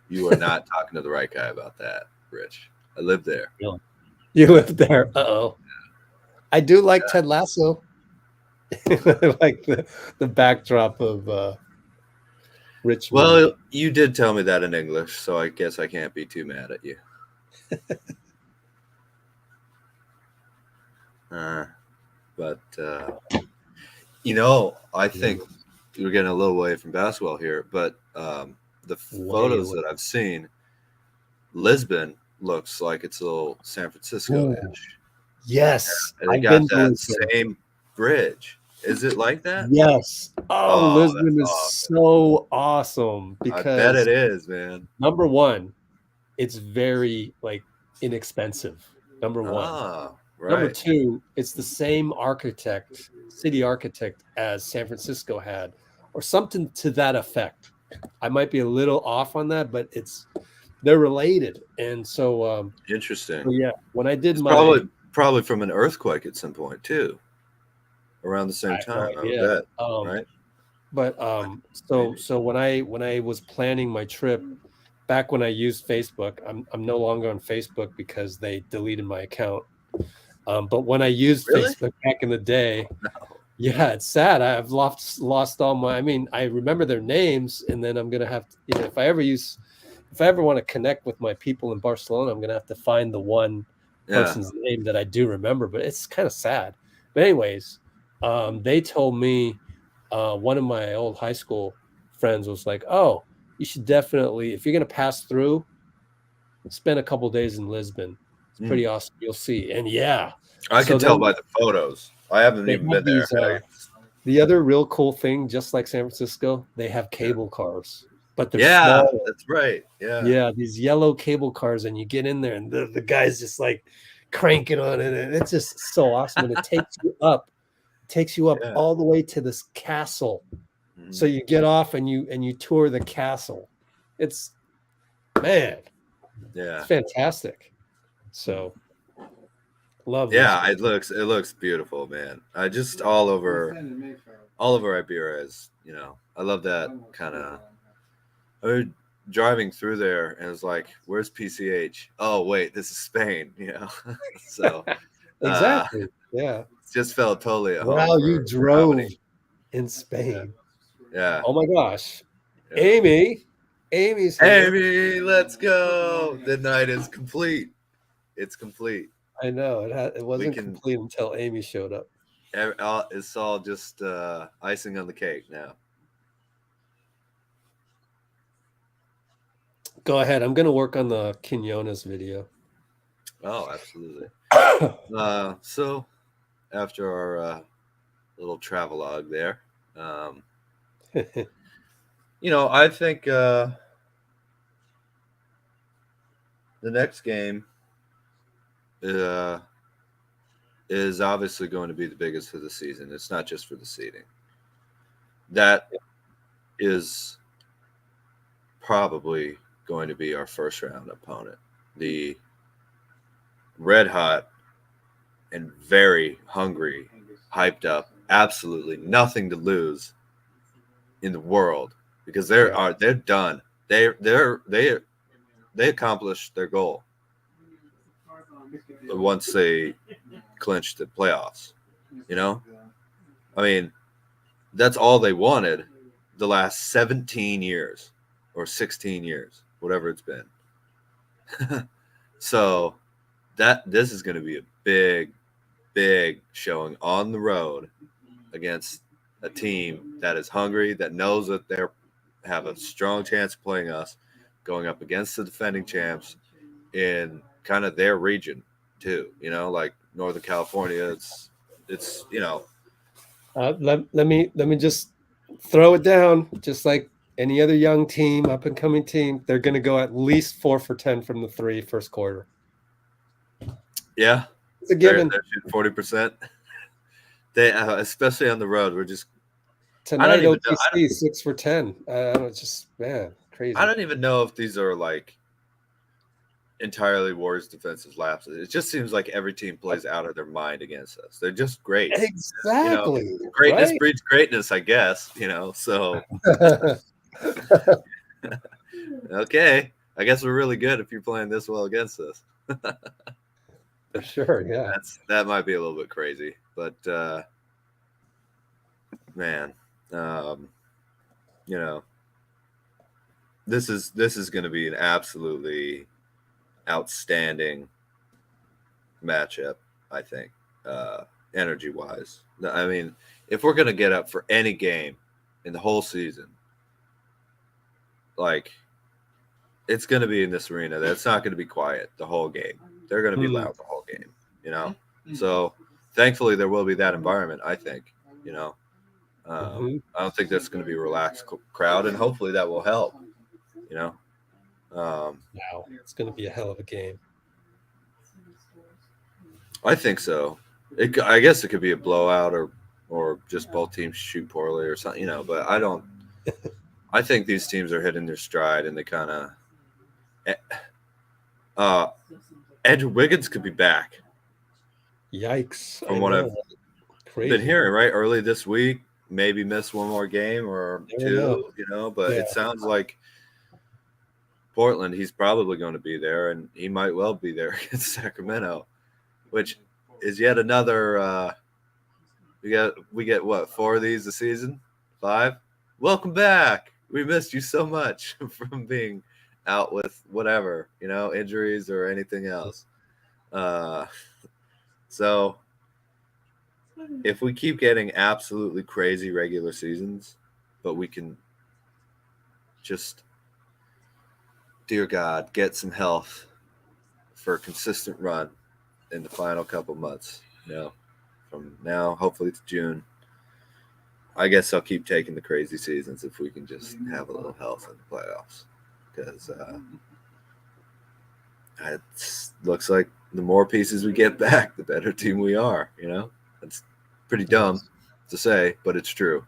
you are not talking to the right guy about that, Rich. I live there. You live there. Uh-oh. I do like Ted Lasso. Like the backdrop of Richmond. Well, you did tell me that in English, so I guess I can't be too mad at you. But you know, I think we're getting a little away from basketball here, but the photos that I've seen, Lisbon looks like it's a little San Francisco edge. Yes, and they got that same bridge. Is it like that? Yes. Oh, Lisbon is so awesome because I bet it is, man. Number one, it's very like inexpensive. Number one. Right. Number two, it's the same city architect as San Francisco had, or something to that effect. I might be a little off on that, but they're related. And so interesting. So yeah, when I did probably from an earthquake at some point too. Around the same time, I bet, right? But so when I was planning my trip, back when I used Facebook, I'm no longer on Facebook because they deleted my account. But when I used Facebook back in the day, yeah, it's sad. I've lost all my. I mean, I remember their names, and then I'm gonna have to. You know, if I ever want to connect with my people in Barcelona, I'm gonna have to find the one person's name that I do remember. But it's kind of sad. But anyways. They told me one of my old high school friends was like, oh, you should definitely, if you're going to pass through, spend a couple days in Lisbon. It's pretty awesome. You'll see. And yeah. I can tell by the photos. I haven't even been there. The other real cool thing, just like San Francisco, they have cable cars. But they're small. That's right. Yeah. Yeah, these yellow cable cars, and you get in there, and the guy's just like cranking on it. And it's just so awesome. And it takes you up all the way to this castle. So you get off and you tour the castle. It's it's fantastic. So love it looks beautiful, man. I just all over Iberia is, you know, I love that kind of. I was driving through there and it's like, where's PCH? Oh wait, this is Spain, you know. So exactly. Yeah. Just felt totally at home. Wow, you drove in Spain. Yeah. Oh my gosh. Yeah. Amy's here. Amy, let's go. The night is complete. It's complete. I know. It wasn't complete until Amy showed up. It's all just icing on the cake now. Go ahead. I'm going to work on the Quinones video. Oh, absolutely. So after our little travelogue there, you know, I think the next game is obviously going to be the biggest of the season. It's not just for the seeding. That is probably going to be our first round opponent. The red hot and very hungry, hyped up, absolutely nothing to lose in the world because they're done. They accomplished their goal once they clinched the playoffs. You know, I mean, that's all they wanted the last 17 years or 16 years, whatever it's been. So this is going to be a big showing on the road against a team that is hungry, that knows that they have a strong chance of playing us, going up against the defending champs in kind of their region too. You know, like Northern California. It's you know. Let me just throw it down. Just like any other young team, up and coming team, they're going to go at least 4 for 10 from the 3 first quarter. Yeah, it's a given. They're shooting 40%. They especially on the road. We're just tonight. OKC 6 for 10. It's just crazy. I don't even know if these are like entirely Warriors defensive lapses. It just seems like every team plays out of their mind against us. They're just great. Exactly. You know, greatness breeds greatness, I guess. You know, so okay. I guess we're really good if you're playing this well against us. For sure, yeah. That might be a little bit crazy, but man, you know, this is going to be an absolutely outstanding matchup, I think, energy wise. I mean, if we're going to get up for any game in the whole season, like, it's going to be in this arena. That's not going to be quiet the whole game. They're going to be loud the whole game, you know? So thankfully there will be that environment, I think, you know? I don't think that's going to be a relaxed crowd, and hopefully that will help, you know? Wow, it's going to be a hell of a game. I think so. I guess it could be a blowout or just both teams shoot poorly or something, you know, but I don't – I think these teams are hitting their stride, and they kind of Andrew Wiggins could be back. Yikes. From what I've been hearing, right? Early this week, maybe miss one more game or two, you know, but it sounds like Portland, he's probably going to be there, and he might well be there against Sacramento, which is yet another we get what, 4 of these a season? 5? Welcome back. We missed you so much from being out with whatever, you know, injuries or anything else. So if we keep getting absolutely crazy regular seasons, but we can just, dear God, get some health for a consistent run in the final couple months, you know, from now, hopefully to June. I guess I'll keep taking the crazy seasons if we can just have a little health in the playoffs, because it looks like the more pieces we get back, the better team we are. You know, it's pretty dumb to say, but it's true.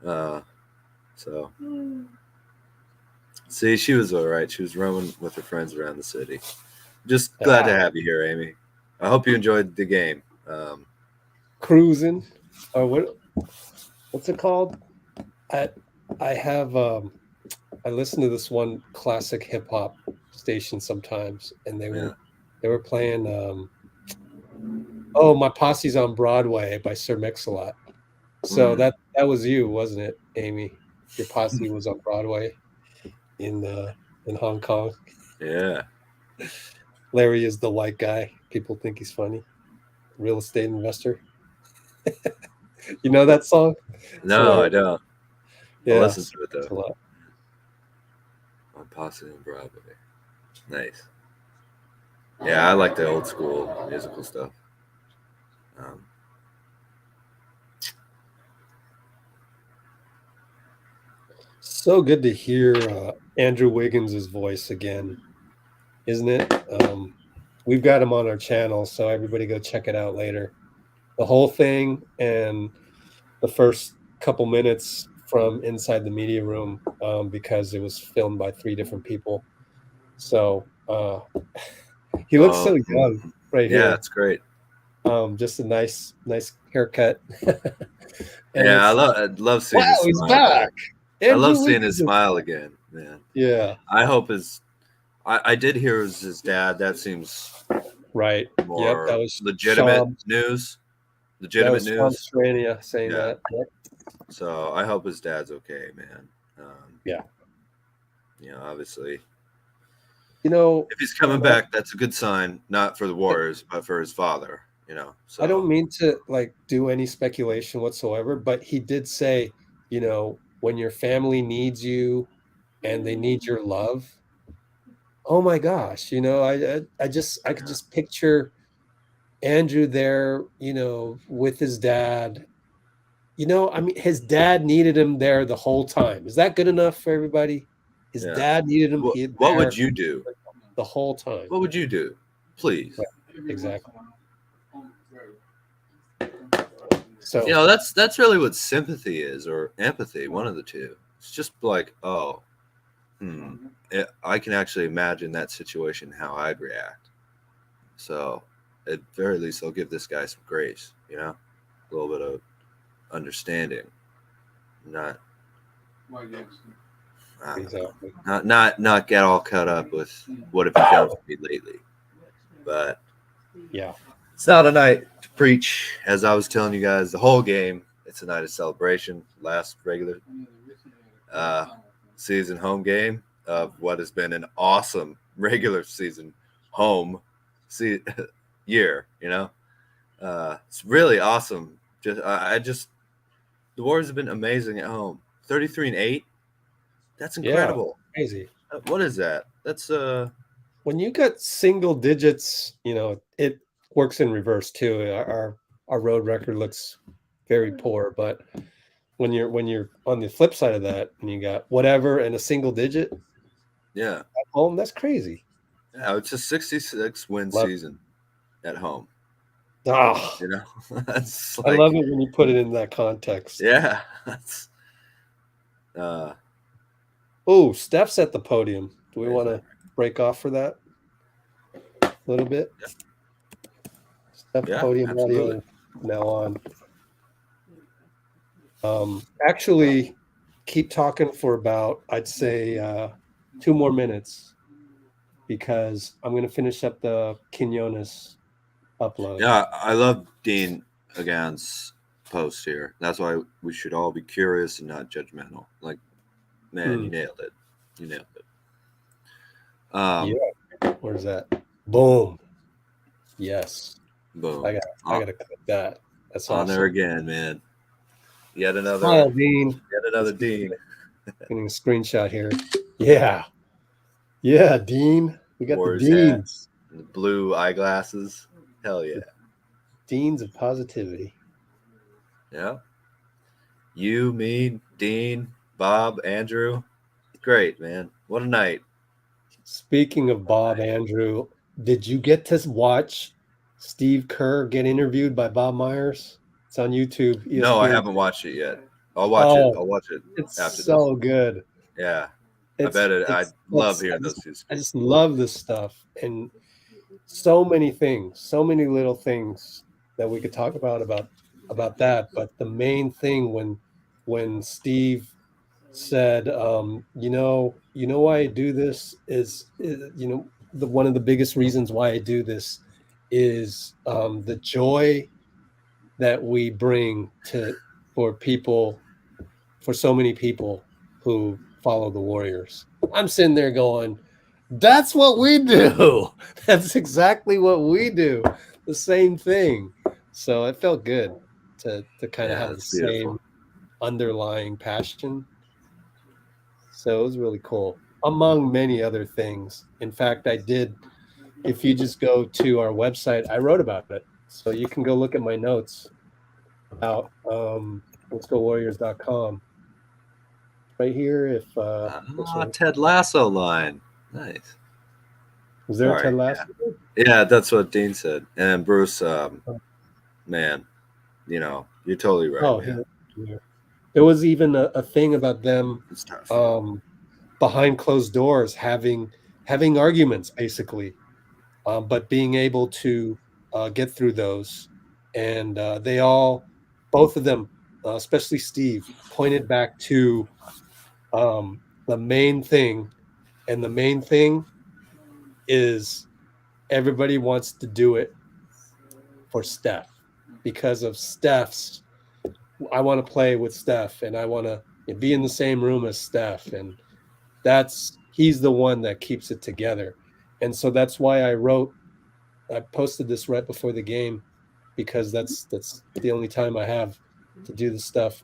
So, see, she was all right. She was roaming with her friends around the city. Just glad to have you here, Amy. I hope you enjoyed the game. Cruising, or what's it called? I have I listen to this one classic hip hop station sometimes, and they were playing My Posse's on Broadway by Sir Mix-a-Lot. So that was you, wasn't it, Amy? Your posse was on Broadway in Hong Kong. Yeah. Larry is the white guy. People think he's funny. Real estate investor. You know that song? No, I don't. Yeah, I'll listen to it though. A lot. On Posse and Broadway. Nice. Yeah, I like the old school musical stuff. So good to hear Andrew Wiggins' voice again, isn't it? We've got him on our channel, so everybody go check it out later. The whole thing and the first couple minutes from inside the media room, because it was filmed by 3 different people. So he looks so young right here. Yeah, it's great. Just a nice haircut. Yeah, I love seeing his he's smile. back. I love seeing his smile again, man. Yeah. I hope I did hear his dad. That seems right. More that was legitimate news. Legitimate news. Australia saying that. Yep. So I hope his dad's okay, man. Yeah. You know, obviously. You know, if he's coming back, that's a good sign, not for the Warriors, but for his father, you know. So I don't mean to do any speculation whatsoever, but he did say, you know, when your family needs you, and they need your love. Oh my gosh, I could just picture Andrew there, with his dad. I mean, his dad needed him there the whole time. Is that good enough for everybody? His dad needed him. What would you do the whole time? What would you do? Please. Right, exactly. So that's really what sympathy is, or empathy, one of the two. It's just like, I can actually imagine that situation, how I'd react. So at very least, I'll give this guy some grace, a little bit of understanding, not get all cut up with what have you done for me lately. But yeah, it's not a night to preach. As I was telling you guys the whole game, it's a night of celebration. Last regular season home game of what has been an awesome regular season home year. It's really awesome. The Warriors have been amazing at home. 33-8. That's incredible. Yeah, crazy. What is that? That's when you got single digits, it works in reverse too. Our road record looks very poor, but when you're on the flip side of that and you got whatever and a single digit, at home, that's crazy. Yeah, it's a 66 win season at home. Oh, that's I love it when you put it in that context. Yeah. Oh, Steph's at the podium. Do we want to break off for that a little bit? Steph podium audio now on. Actually, keep talking for about, I'd say, 2 more minutes, because I'm going to finish up the Quinones upload. Yeah, I love Dean Again's post here. That's why we should all be curious and not judgmental. Like, man, you nailed it. You nailed it. Yeah. Where's that? Boom. Yes. Boom. I gotta click that. That's on awesome. there again, man. Yet another. Hi, Dean. Yet another Dean. Getting a screenshot here. Yeah. Yeah, Dean. We got Warriors the Deans. and the blue eyeglasses. Hell yeah. Deans of positivity. Yeah. You, me, Dean, Bob, Andrew. Great, man. What a night. Speaking of Bob, Andrew, did you get to watch Steve Kerr get interviewed by Bob Myers? It's on YouTube. ESPN. No, I haven't watched it yet. I'll watch it. I'll watch it It's after so this. good. Yeah. I bet it. I love hearing those two. I just love this stuff. And so many things, so many little things that we could talk about that. But the main thing when Steve said, you know why I do this is one of the biggest reasons why I do this is the joy that we bring for so many people who follow the Warriors. I'm sitting there going, that's what we do. That's exactly what we do. The same thing. So it felt good to kind of have the same underlying passion. So it was really cool, among many other things. In fact, I did, if you just go to our website, I wrote about it. So you can go look at my notes about letsgowarriors.com. Right here, if Ted Lasso line. Nice. Was there a Ted Lasso? Yeah, that's what Dean said. And Bruce, man, you're totally right. Oh, yeah. There was even a thing about them behind closed doors having arguments, basically, but being able to get through those. And both of them, especially Steve, pointed back to the main thing. And the main thing is everybody wants to do it for Steph, because of Steph's. I want to play with Steph, and I want to be in the same room as Steph, and he's the one that keeps it together. And so that's why I posted this right before the game, because that's the only time I have to do this stuff.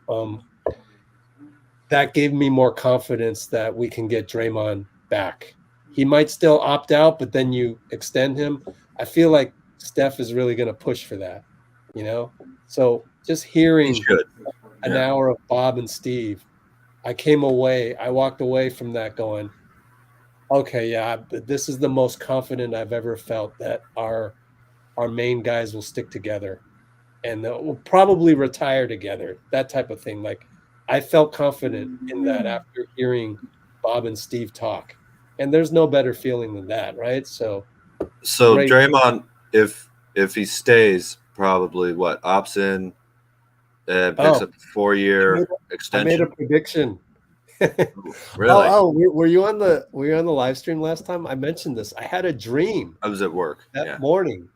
that gave me more confidence that we can get Draymond back. He might still opt out, but then you extend him. I feel like Steph is really going to push for that, you know? So just hearing an hour of Bob and Steve, I walked away from that going, okay, yeah, this is the most confident I've ever felt that our main guys will stick together and we'll probably retire together, that type of thing. Like, I felt confident in that after hearing Bob and Steve talk. And there's no better feeling than that, right? So great. Draymond, if he stays, probably opts in, picks up a 4-year extension. I made a prediction. Really? Were you on the live stream last time? I mentioned this. I had a dream. I was at work that morning.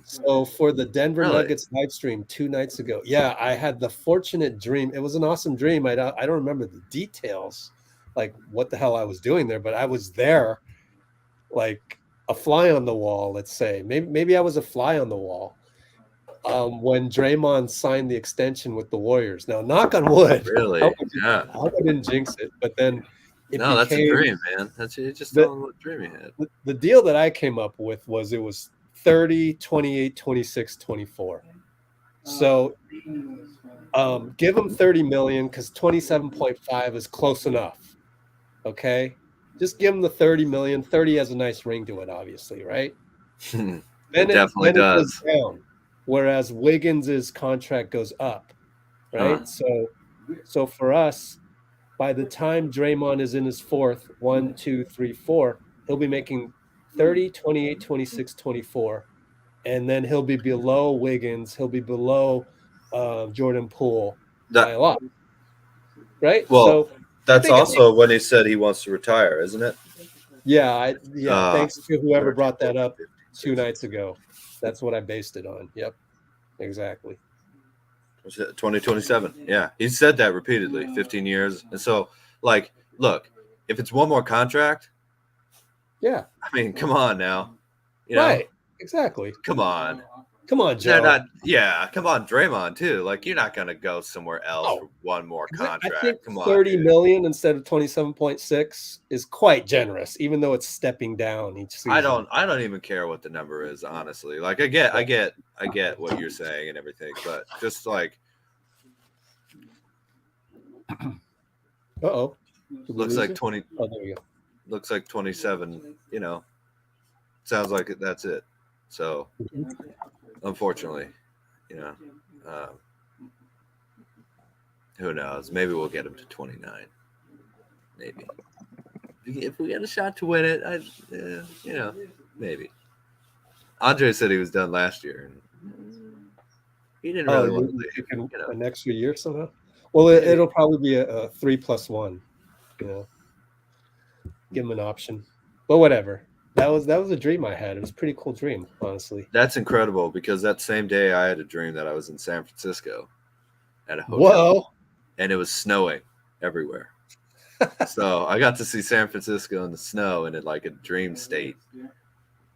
So for the Denver Nuggets live stream 2 nights ago, I had the fortunate dream. It was an awesome dream. I don't remember the details, like what the hell I was doing there, but I was there, like a fly on the wall. Let's say maybe I was a fly on the wall when Draymond signed the extension with the Warriors. Now, knock on wood. Really? I hope I didn't jinx it. But then that's a dream, man. That's just telling what dream you had. The deal that I came up with was it was 30, 28, 26, 24. So give him 30 million because 27.5 is close enough. Okay? Just give him the 30 million. 30 has a nice ring to it, obviously, right? It definitely does. It goes down, whereas Wiggins' contract goes up, right? So for us, by the time Draymond is in his fourth, 1, 2, 3, 4, he'll be making 30, 28, 26, 24. And then he'll be below Wiggins. He'll be below Jordan Poole by a lot. Right? Well, that's also when he said he wants to retire, isn't it? Yeah. Thanks to whoever brought that up 2 nights ago. That's what I based it on. Yep. Exactly. 2027. Yeah. He said that repeatedly, 15 years. And so, look, if it's one more contract, I mean, come on now. You right. know? Exactly. Come on, Joe. Come on, Draymond too. Like, you're not gonna go somewhere else for one more contract. I think come on, 30 million instead of 27.6 is quite generous, even though it's stepping down each season. I don't even care what the number is, honestly. Like, I get what you're saying and everything, but just like, looks like 20. Oh, there you go. Looks like 27. You know, sounds like that's it. So, unfortunately, you know, who knows? Maybe we'll get him to 29. Maybe if we get a shot to win it, you know, maybe. Andre said he was done last year, and he didn't really want to leave. You know, an extra year somehow. Well, it'll probably be a 3+1. You know, give him an option, but whatever. That was a dream I had. It was a pretty cool dream, honestly. That's incredible because that same day I had a dream that I was in San Francisco at a hotel. Whoa. And it was snowing everywhere. So I got to see San Francisco in the snow and in like a dream state.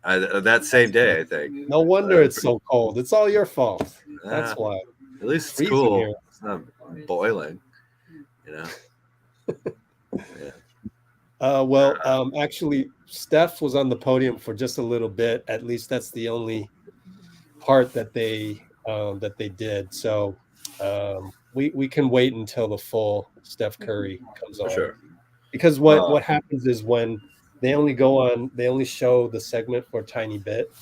That same day, I think. No wonder it's so cold. It's all your fault. That's why. At least it's cool. Here. It's not boiling, you know. Yeah. Actually, Steph was on the podium for just a little bit. At least that's the only part that they did. So we can wait until the full Steph Curry comes on. Sure. Because what happens is when they only show the segment for a tiny bit.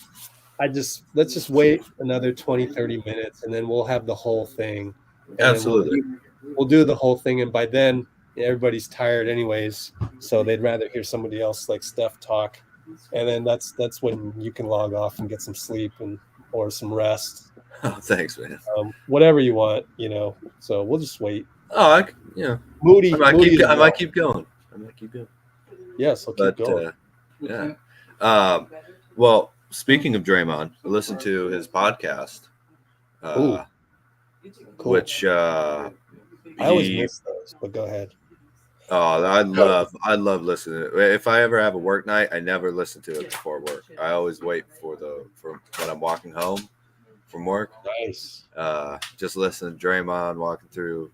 Let's just wait another 20, 30 minutes, and then we'll have the whole thing. Absolutely. We'll do the whole thing, and by then everybody's tired anyways, so they'd rather hear somebody else like Steph talk, and then that's when you can log off and get some sleep or some rest. Oh, thanks, man. Whatever you want, you know. So we'll just wait. Oh, Moody. I might keep going. Yes, I'll keep going. Yeah. Well, speaking of Draymond, I listened to his podcast, cool. which I always miss those, but go ahead. Oh, I love listening to it. If I ever have a work night, I never listen to it before work. I always wait for when I'm walking home from work. Nice. Just listen to Draymond walking through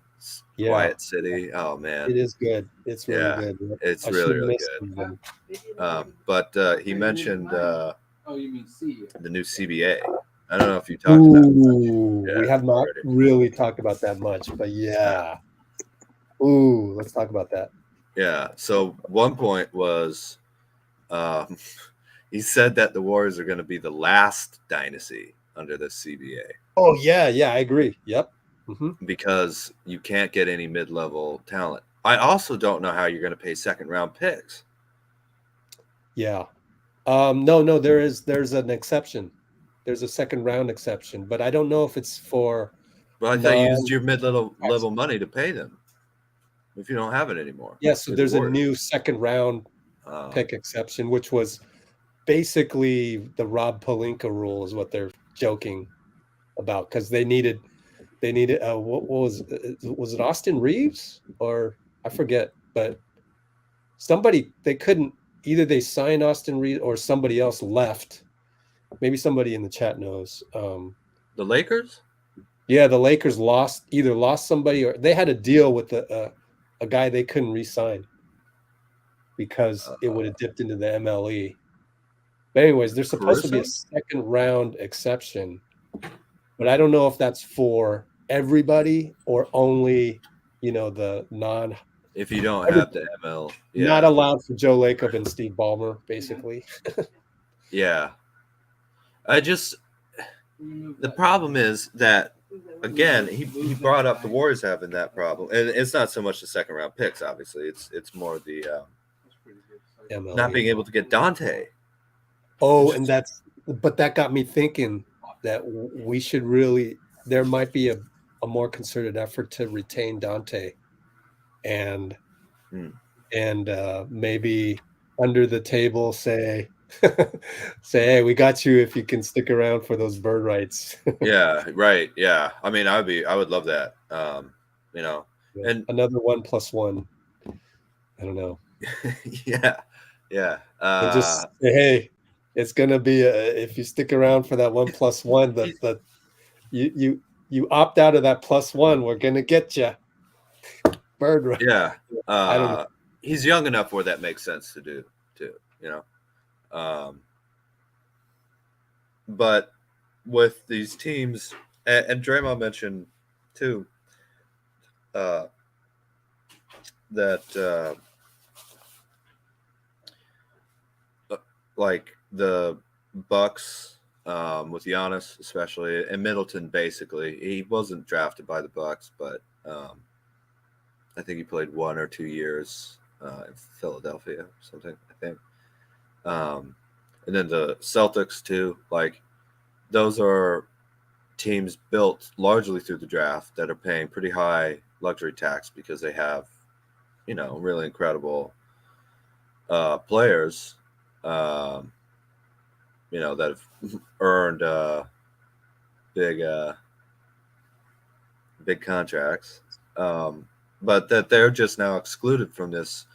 Yeah. Quiet City. Oh man, It is good. It's really Yeah, good. it's I really, should really miss good. them. But he mentioned Oh, you mean C? the new CBA. I don't know if you talked about it. Ooh, Yeah, we have not already. really talked about that much, but yeah. Ooh, let's talk about that. Yeah. So one point was, he said that the Warriors are going to be the last dynasty under the CBA. Oh yeah, I agree. Yep. Because you can't get any mid-level talent. I also don't know how you're going to pay second-round picks. Yeah. No, there's an exception. There's a second round exception, but I don't know if it's for. Well, I thought you used your mid-level money to pay them if you don't have it anymore. Yeah, so there's a new second round pick exception, which was basically the Rob Pelinka rule is what they're joking about, because they needed what was it Austin Reeves or I forget, but somebody they couldn't either they signed Austin Reeves or somebody else left. Maybe somebody in the chat knows. The Lakers? Yeah, the Lakers lost somebody, or they had a deal with a guy they couldn't re-sign because it would have dipped into the MLE. But anyways, there's supposed to be a second round exception, but I don't know if that's for everybody or only, the non. If you don't have the ML, not allowed for Joe Lacob and Steve Ballmer, basically. Yeah. The problem is that, again, he brought up the Warriors having that problem, and it's not so much the second round picks. Obviously, it's more the not being able to get Donte. Oh, and but that got me thinking that we should there might be a more concerted effort to retain Donte, and maybe under the table say, hey, we got you if you can stick around for those bird rights. Yeah, right. Yeah, I mean, I would love that. And another 1+1. I don't know. yeah. And just say, hey, it's gonna be if you stick around for that 1+1, that you opt out of that +1, we're gonna get you. Bird right. Yeah. I don't know. He's young enough where that makes sense to do too, but with these teams, and Draymond mentioned too, that like the Bucks with Giannis especially, and Middleton basically, he wasn't drafted by the Bucks, but I think he played 1 or 2 years in Philadelphia or something, I think. And then the Celtics too, like those are teams built largely through the draft that are paying pretty high luxury tax because they have, really incredible players, that have earned big contracts, but that they're just now excluded from this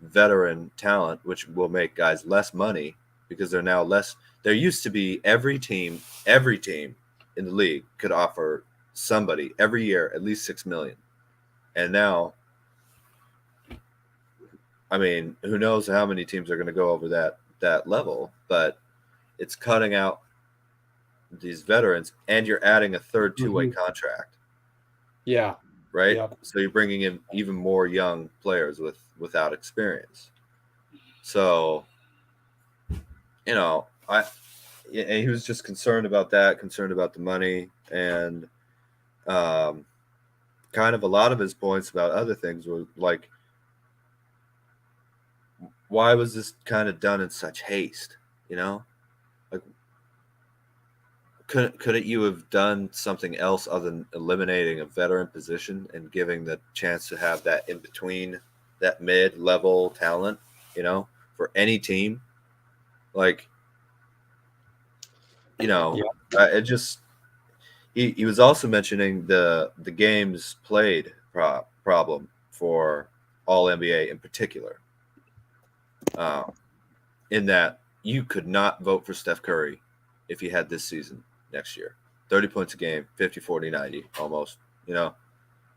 veteran talent, which will make guys less money because they're now less. There used to be every team in the league could offer somebody every year at least $6 million, and now, I mean, who knows how many teams are going to go over that level, but it's cutting out these veterans, and you're adding a third two-way contract. Yeah. Right. Yep. So you're bringing in even more young players without experience. So, and he was just concerned about that, concerned about the money, and kind of a lot of his points about other things were like, why was this kind of done in such haste? Like, couldn't you have done something else other than eliminating a veteran position and giving the chance to have that in between, that mid-level talent, for any team? Like, it just, he was also mentioning the games played problem for all NBA in particular, in that you could not vote for Steph Curry if he had this season next year. 30 points a game, 50, 40, 90 almost,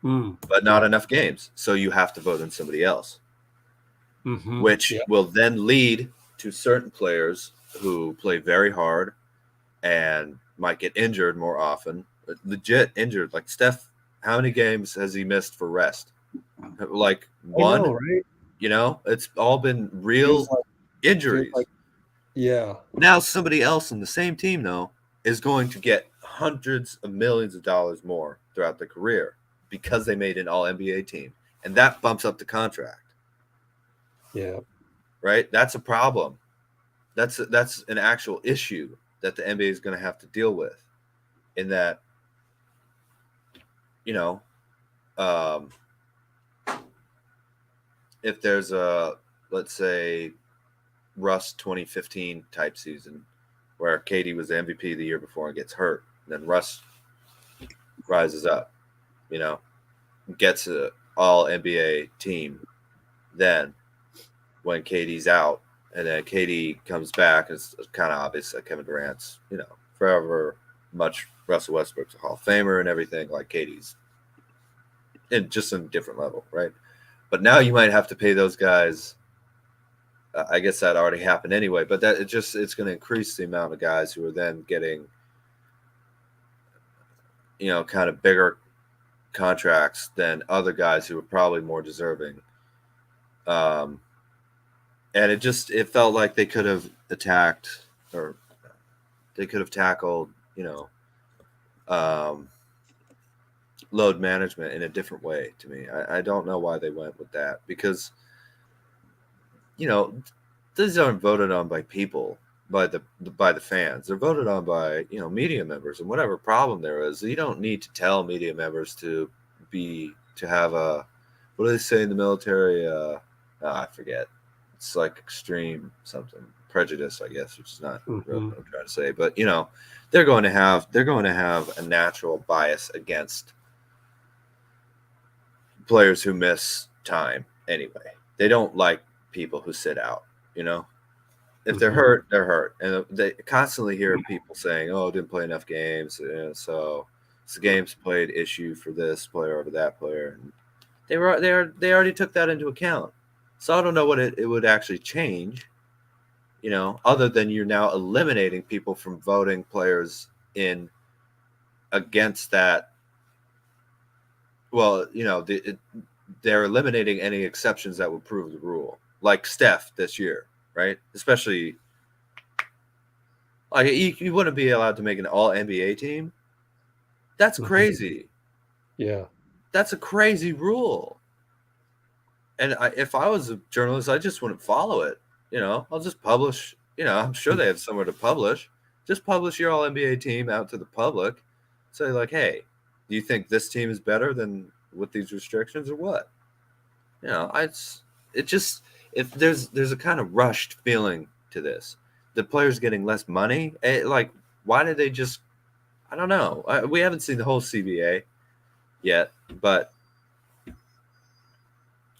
but not enough games. So you have to vote in somebody else, which will then lead to certain players who play very hard and might get injured more often. Legit injured. Like Steph, how many games has he missed for rest? Like one, right? You know, it's all been real injuries. Now somebody else in the same team, though, is going to get hundreds of millions of dollars more throughout their career because they made an all-NBA team. And that bumps up the contract. Yeah. Right? That's a problem. That's an actual issue that the NBA is going to have to deal with, in that, you know, if there's a, let's say, Russ 2015 type season where KD was the MVP the year before and gets hurt, then Russ rises up, you know, gets an all NBA team. Then when KD's out, and then KD comes back, it's kind of obvious that Kevin Durant's, you know, forever much Russell Westbrook's a Hall of Famer and everything, like KD's in just a different level, right? But now you might have to pay those guys. I guess that already happened anyway, but that it's going to increase the amount of guys who are then getting, you know, kind of bigger contracts than other guys who are probably more deserving. And it felt like they could have attacked, or they could have tackled, you know, load management in a different way to me. I don't know why they went with that, because, you know, these aren't voted on by people, by the fans. They're voted on by, you know, media members, and whatever problem there is, you don't need to tell media members to have a, what do they say in the military? I forget. It's like extreme something, prejudice, I guess, which is not really what I'm trying to say. But, you know, they're going to have a natural bias against players who miss time anyway. They don't like people who sit out, you know. If they're hurt, they're hurt. And they constantly hear people saying, oh, didn't play enough games, so it's the games played issue for this player over that player. And they already took that into account. So I don't know what it would actually change, you know, other than you're now eliminating people from voting players in against that. Well, you know, they're eliminating any exceptions that would prove the rule, like Steph this year, right? Especially, like, you wouldn't be allowed to make an all NBA team. That's crazy. Yeah. That's a crazy rule. And if I was a journalist, I just wouldn't follow it. You know, I'll just publish. You know, I'm sure they have somewhere to publish. Just publish your all NBA team out to the public. Say, like, hey, do you think this team is better than with these restrictions, or what? You know, if there's a kind of rushed feeling to this. The players getting less money. Like, why did they just? I don't know. We haven't seen the whole CBA yet, but.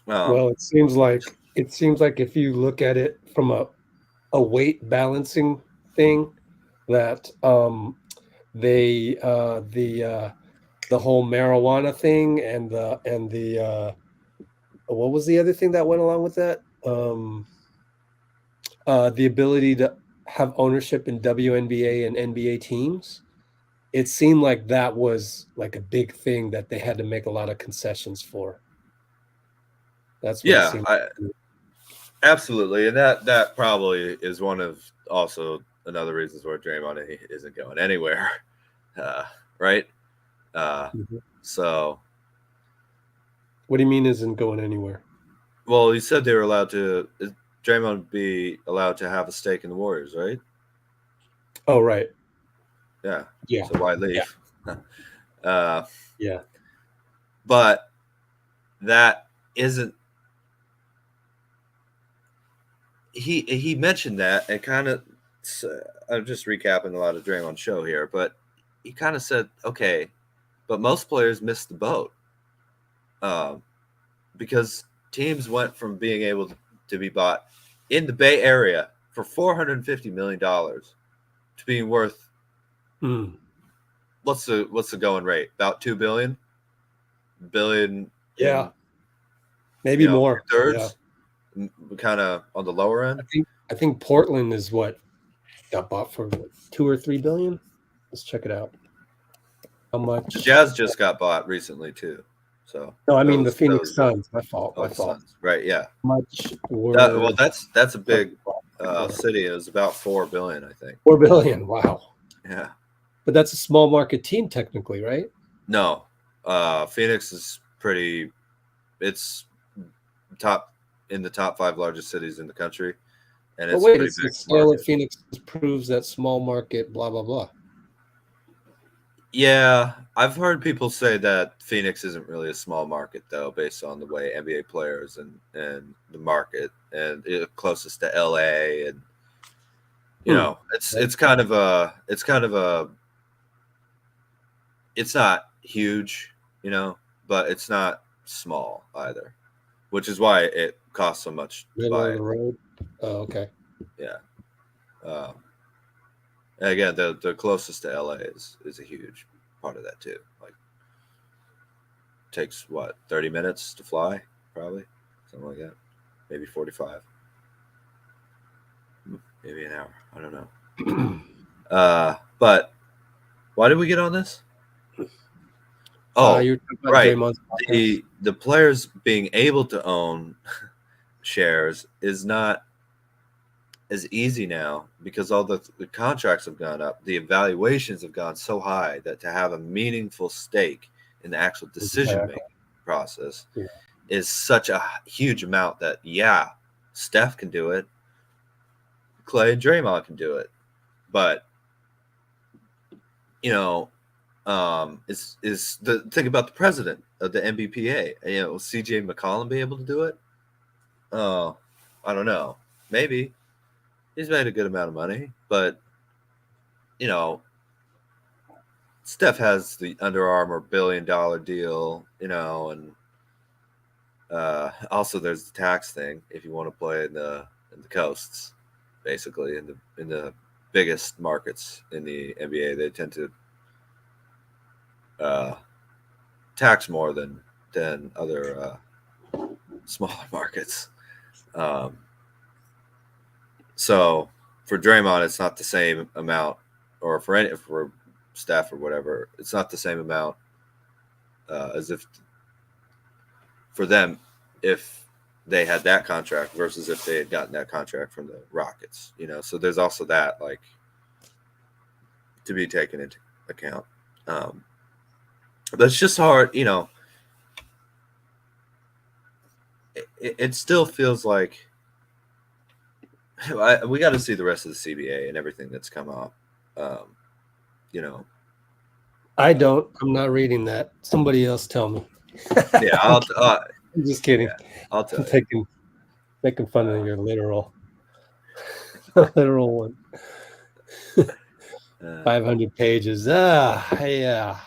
Well, it seems like if you look at it from a weight balancing thing, that the whole marijuana thing and the what was the other thing that went along with that? The ability to have ownership in WNBA and NBA teams. It seemed like that was like a big thing that they had to make a lot of concessions for. That's what it seemed like. Absolutely, and that probably is one of also another reasons why Draymond isn't going anywhere, right? So, what do you mean isn't going anywhere? Well, you said they were allowed to. Draymond be allowed to have a stake in the Warriors, right? Oh, right. Yeah. Yeah. So why leave? Yeah. But that isn't. He mentioned that, and kind of, I'm just recapping a lot of Draymond's show here, but he kind of said, okay, but most players missed the boat because teams went from being able to be bought in the Bay Area for $450 million to being worth, what's the going rate? About $2 billion billion. Yeah, maybe more. Thirds, kind of on the lower end. I think Portland is what got bought for 2 or 3 billion. Let's check it out. How much? The Jazz just got bought recently too. So no, I mean the Phoenix Suns. My fault. My fault. Suns. Right? Yeah. How much? Well, that's a big city. It was about 4 billion, I think. 4 billion. Wow. Yeah. But that's a small market team, technically, right? No, Phoenix is pretty. It's in the top 5 largest cities in the country, and it's wait, pretty it's big. the scale of Phoenix proves that small market. Blah blah blah. Yeah, I've heard people say that Phoenix isn't really a small market though, based on the way NBA players and the market and closest to LA, and you know, it's kind of a it's not huge, you know, but it's not small either, which is why it costs so much to buy it. The road. Oh, okay. Yeah. Again, the closest to LA is a huge part of that too. Like, takes what, 30 minutes to fly, probably something like that, maybe 45, maybe an hour. I don't know. But why did we get on this? Oh, right. The players being able to own shares is not as easy now because all the contracts have gone up. The evaluations have gone so high that to have a meaningful stake in the actual decision-making process is such a huge amount that, yeah, Steph can do it. Klay and Draymond can do it. But, you know, is the thing about the president of the NBPA, you know, CJ McCollum be able to do it? Oh, I don't know. Maybe. He's made a good amount of money, but, you know, Steph has the Under Armour $1 billion deal, you know, and also there's the tax thing if you want to play in the coasts, basically in the biggest markets in the NBA. They tend to tax more than other smaller markets. So for Draymond, it's not the same amount, or for Steph or whatever, it's not the same amount as if for them if they had that contract versus if they had gotten that contract from the Rockets, you know. So there's also that, like, to be taken into account. But it's just hard, you know. It still feels like we got to see the rest of the CBA and everything that's come up. You know, I'm not reading that. Somebody else tell me. Yeah, I'm just kidding. Yeah, I'll tell you. Making fun of your literal one. 500 pages. Yeah.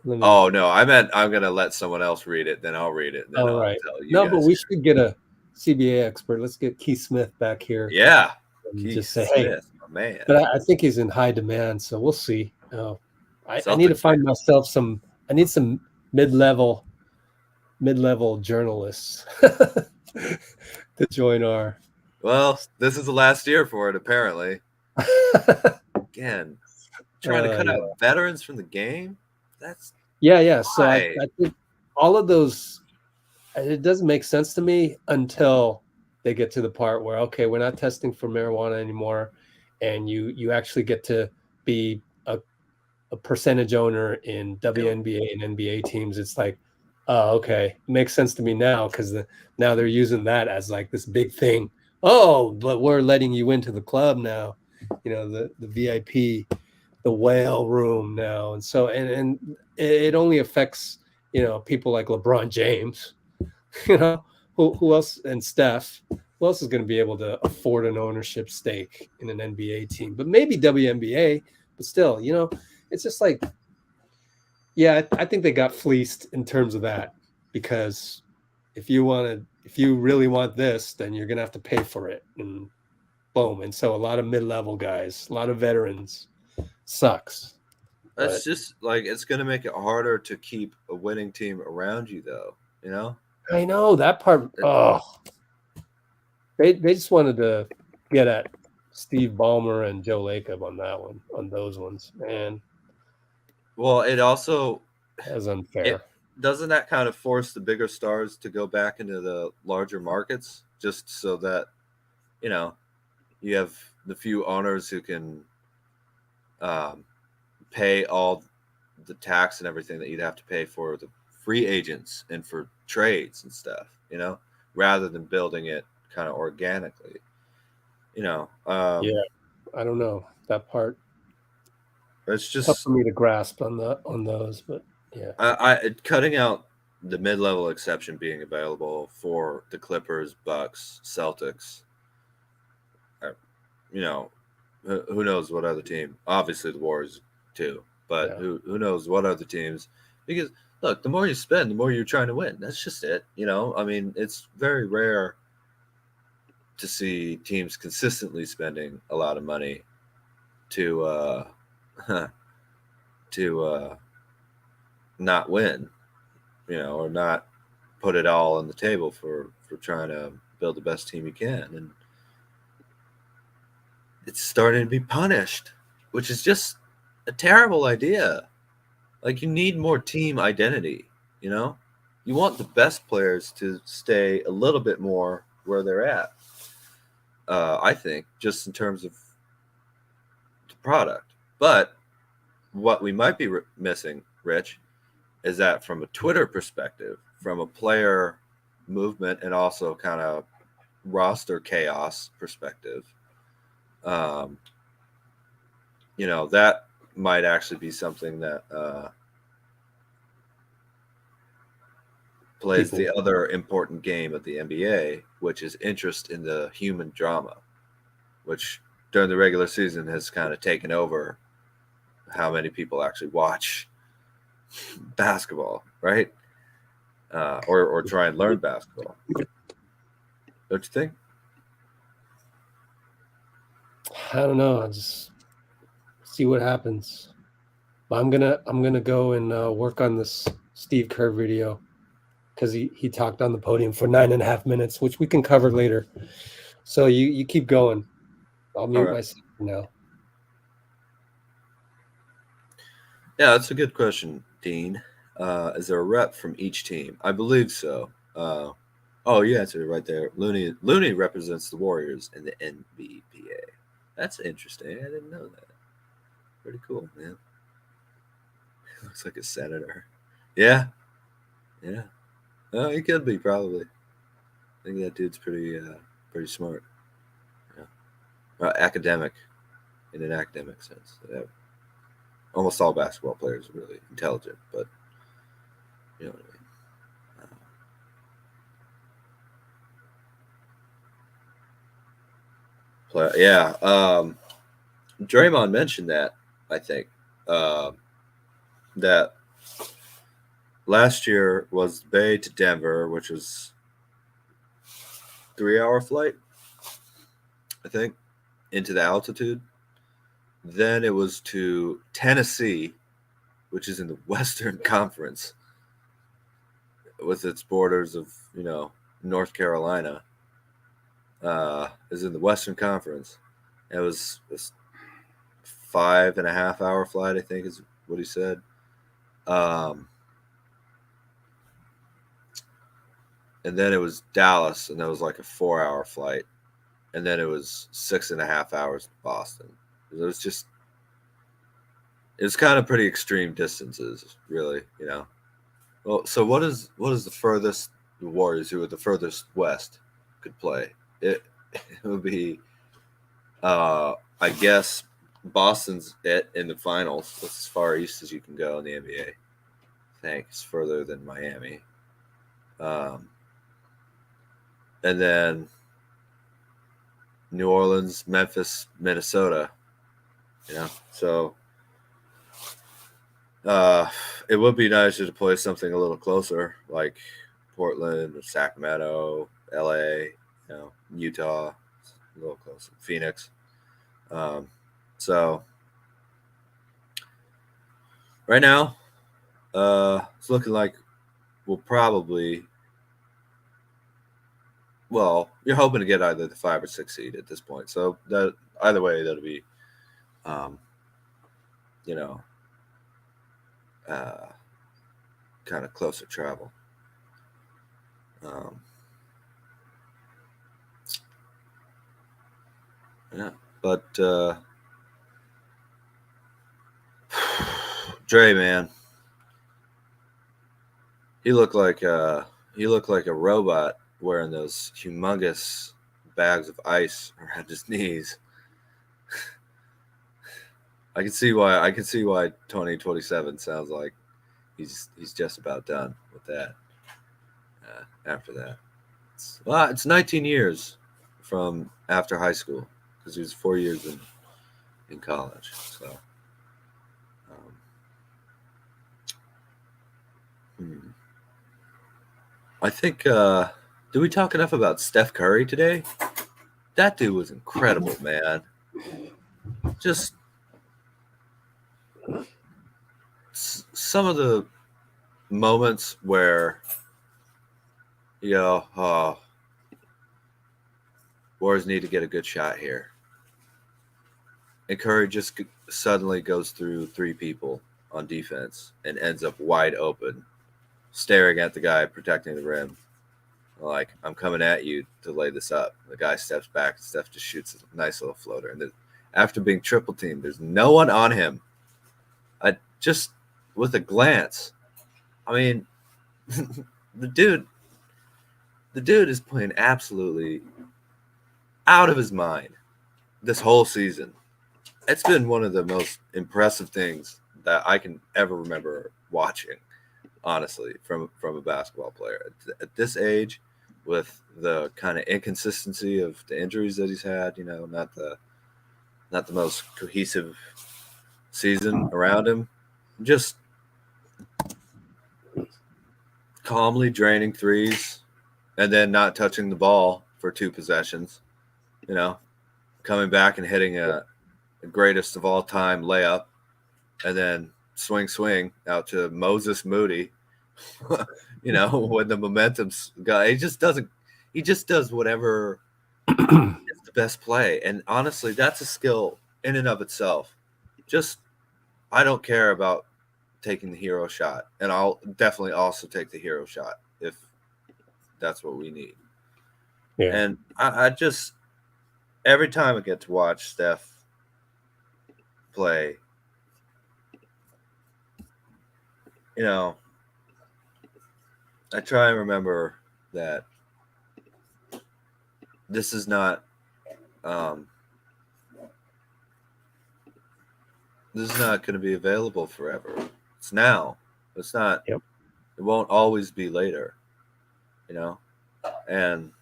Oh no, I meant I'm gonna let someone else read it, then I'll read it. Then All right. No, but we should get a CBA expert. Let's get Keith Smith back here. Yeah. Just say, hey, my man. But I think he's in high demand, so we'll see. I need to find myself some mid-level journalists to join our. Well, this is the last year for it, apparently. Again, trying to cut out veterans from the game. That's So I think all of those, it doesn't make sense to me until they get to the part where, okay, we're not testing for marijuana anymore, and you actually get to be a percentage owner in WNBA and NBA teams. It's like, oh, okay, it makes sense to me now because now they're using that as like this big thing. Oh, but we're letting you into the club now, you know, the VIP, the whale room now, and so and it only affects, you know, people like LeBron James, you know, who else, and Steph. Who else is going to be able to afford an ownership stake in an NBA team? But maybe WNBA, but still, you know, it's just like, yeah, I think they got fleeced in terms of that, because if you really want this, then you're going to have to pay for it, and boom. And so a lot of mid-level guys, a lot of veterans, sucks. That's just like it's going to make it harder to keep a winning team around you, though. You know. I know that part. Oh, they just wanted to get at Steve Ballmer and Joe Lacob on that one, on those ones, man. Well, it also is unfair. Doesn't that kind of force the bigger stars to go back into the larger markets just so that, you know, you have the few owners who can pay all the tax and everything that you'd have to pay for the free agents and for trades and stuff, you know, rather than building it kind of organically, you know. Yeah, I don't know that part. It's just tough for me to grasp on those, but yeah, I cutting out the mid-level exception being available for the Clippers, Bucks, Celtics. You know, who knows what other team? Obviously, the Warriors too, but who knows what other teams? Because look, the more you spend, the more you're trying to win. That's just it. You know, I mean, it's very rare to see teams consistently spending a lot of money to not win, you know, or not put it all on the table for trying to build the best team you can. And it's starting to be punished, which is just a terrible idea. Like, you need more team identity, you know? You want the best players to stay a little bit more where they're at, I think, just in terms of the product. But what we might be missing, Rich, is that from a Twitter perspective, from a player movement and also kind of roster chaos perspective, you know, that might actually be something that plays the other important game of the NBA, which is interest in the human drama, which during the regular season has kind of taken over how many people actually watch basketball, right? Or try and learn basketball. Don't you think? I don't know. I just see what happens. But I'm gonna go and work on this Steve Kerr video because he talked on the podium for 9.5 minutes, which we can cover later. So you keep going. I'll mute myself for now. Yeah, that's a good question, Dean. Is there a rep from each team? I believe so. Oh, you answered it right there. Looney represents the Warriors in the NBPA. That's interesting. I didn't know that. Pretty cool, man. Looks like a senator. Yeah. Yeah. Oh, he could be, probably. I think that dude's pretty smart. Yeah. Academic, in an academic sense. Yeah. Almost all basketball players are really intelligent, but you know what I mean. Yeah. Draymond mentioned that, I think, that last year was Bay to Denver, which was 3-hour flight, I think, into the altitude. Then it was to Tennessee, which is in the Western Conference, with its borders of, you know, North Carolina, is in the Western Conference. It was 5.5-hour flight, I think is what he said. And then it was Dallas, and that was like a 4-hour flight. And then it was 6.5 hours to Boston. It was kind of pretty extreme distances, really, you know. Well, so what is the furthest the Warriors, who are the furthest west, could play? It would be, I guess, Boston's it in the finals. That's as far east as you can go in the NBA. I think it's further than Miami. And then New Orleans, Memphis, Minnesota. You know, so it would be nicer to play something a little closer, like Portland or Sacramento, LA, you know, Utah, a little closer, Phoenix. So right now, it's looking like we'll probably. Well, you're hoping to get either the 5 or 6 seed at this point. So that either way, that'll be, you know, kind of closer travel. Yeah, but Dray, man, he looked like a robot wearing those humongous bags of ice around his knees. I can see why 2027 sounds like he's just about done with that. After that, it's 19 years from after high school because he was 4 years in college. So, I think did we talk enough about Steph Curry today? That dude was incredible, man. Just some of the moments where you go, oh, Warriors need to get a good shot here. And Curry just suddenly goes through 3 people on defense and ends up wide open, staring at the guy protecting the rim. Like, I'm coming at you to lay this up. The guy steps back, and Steph just shoots a nice little floater. And after being triple teamed, there's no one on him. I just, with a glance, I mean, the dude is playing absolutely out of his mind this whole season. It's been one of the most impressive things that I can ever remember watching, honestly, from a basketball player. At this age, with the kind of inconsistency of the injuries that he's had, you know, not the most cohesive season around him, just calmly draining threes and then not touching the ball for 2 possessions, you know, coming back and hitting a greatest of all time layup and then swing out to Moses Moody, you know, when the momentum's got, he just does whatever is the best play. And honestly, that's a skill in and of itself. Just, I don't care about taking the hero shot, and I'll definitely also take the hero shot if that's what we need. Yeah. And I just, every time I get to watch Steph play, you know, I try and remember that this is not going to be available forever. It's now. It's not. Yep. It won't always be later, you know? And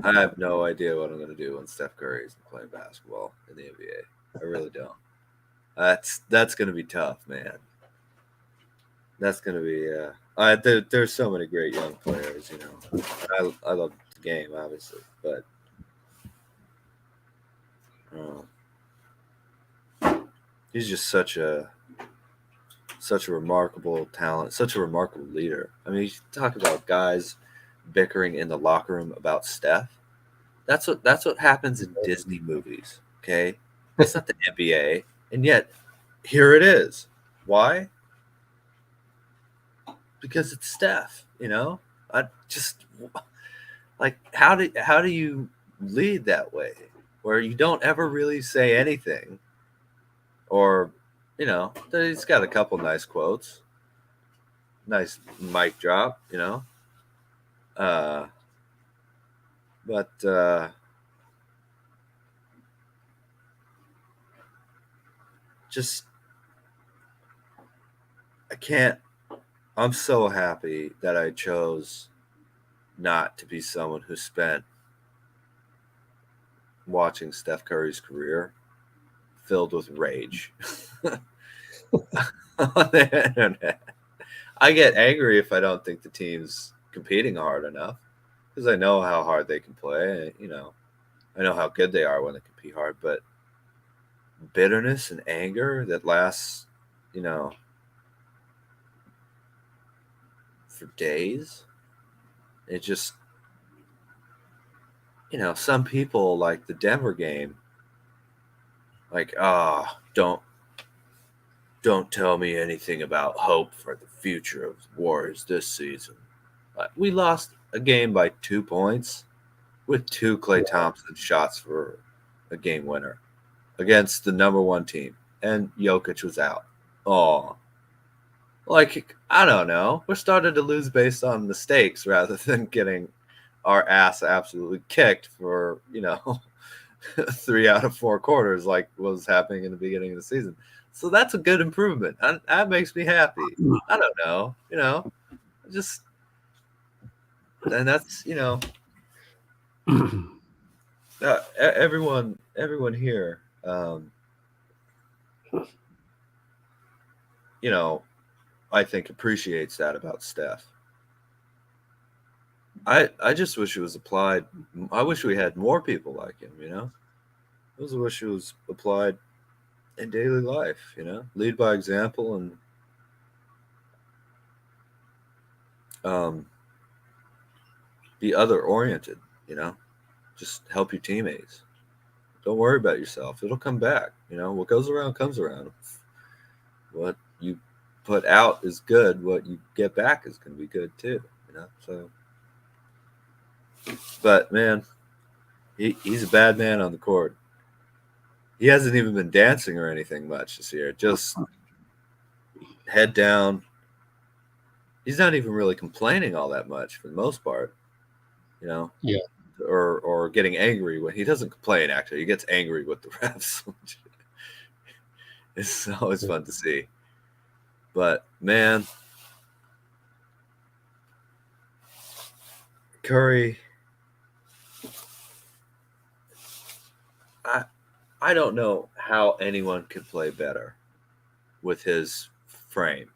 I have no idea what I'm going to do when Steph Curry is playing basketball in the NBA. I really don't. That's going to be tough, man. That's going to be there's so many great young players, you know. I love the game, obviously, but he's just such a remarkable talent, such a remarkable leader. I mean, you talk about guys bickering in the locker room about Steph. That's what happens in Disney movies, okay? It's not the NBA, and yet here it is. Why? Because it's Steph, you know? I just, like, how do you lead that way where you don't ever really say anything, or, you know, he's got a couple nice quotes, nice mic drop, you know, but just, I can't. I'm so happy that I chose not to be someone who spent watching Steph Curry's career filled with rage on the internet. I get angry if I don't think the team's competing hard enough because I know how hard they can play. You know, I know how good they are when they compete hard, but bitterness and anger that lasts, for days. It just, some people like the Denver game, like, don't tell me anything about hope for the future of Warriors this season. We lost a game by 2 points with 2 Klay Thompson shots for a game winner against the number 1 team, and Jokic was out. Oh, like, I don't know. We're starting to lose based on mistakes rather than getting our ass absolutely kicked for, 3 out of 4 quarters like was happening in the beginning of the season. So that's a good improvement. That makes me happy. I don't know, just, and that's, everyone here, I think appreciates that about Steph. I just wish it was applied. I wish we had more people like him, I just wish it was applied in daily life, lead by example and be other oriented, just help your teammates. Don't worry about yourself. It'll come back. What goes around comes around. What you put out is good. What you get back is going to be good too, so. But man, he's a bad man on the court. He hasn't even been dancing or anything much this year. Just head down. He's not even really complaining all that much for the most part, Yeah. Or getting angry when he doesn't complain. Actually, he gets angry with the refs. It's always fun to see. But man, Curry, I don't know how anyone could play better with his frame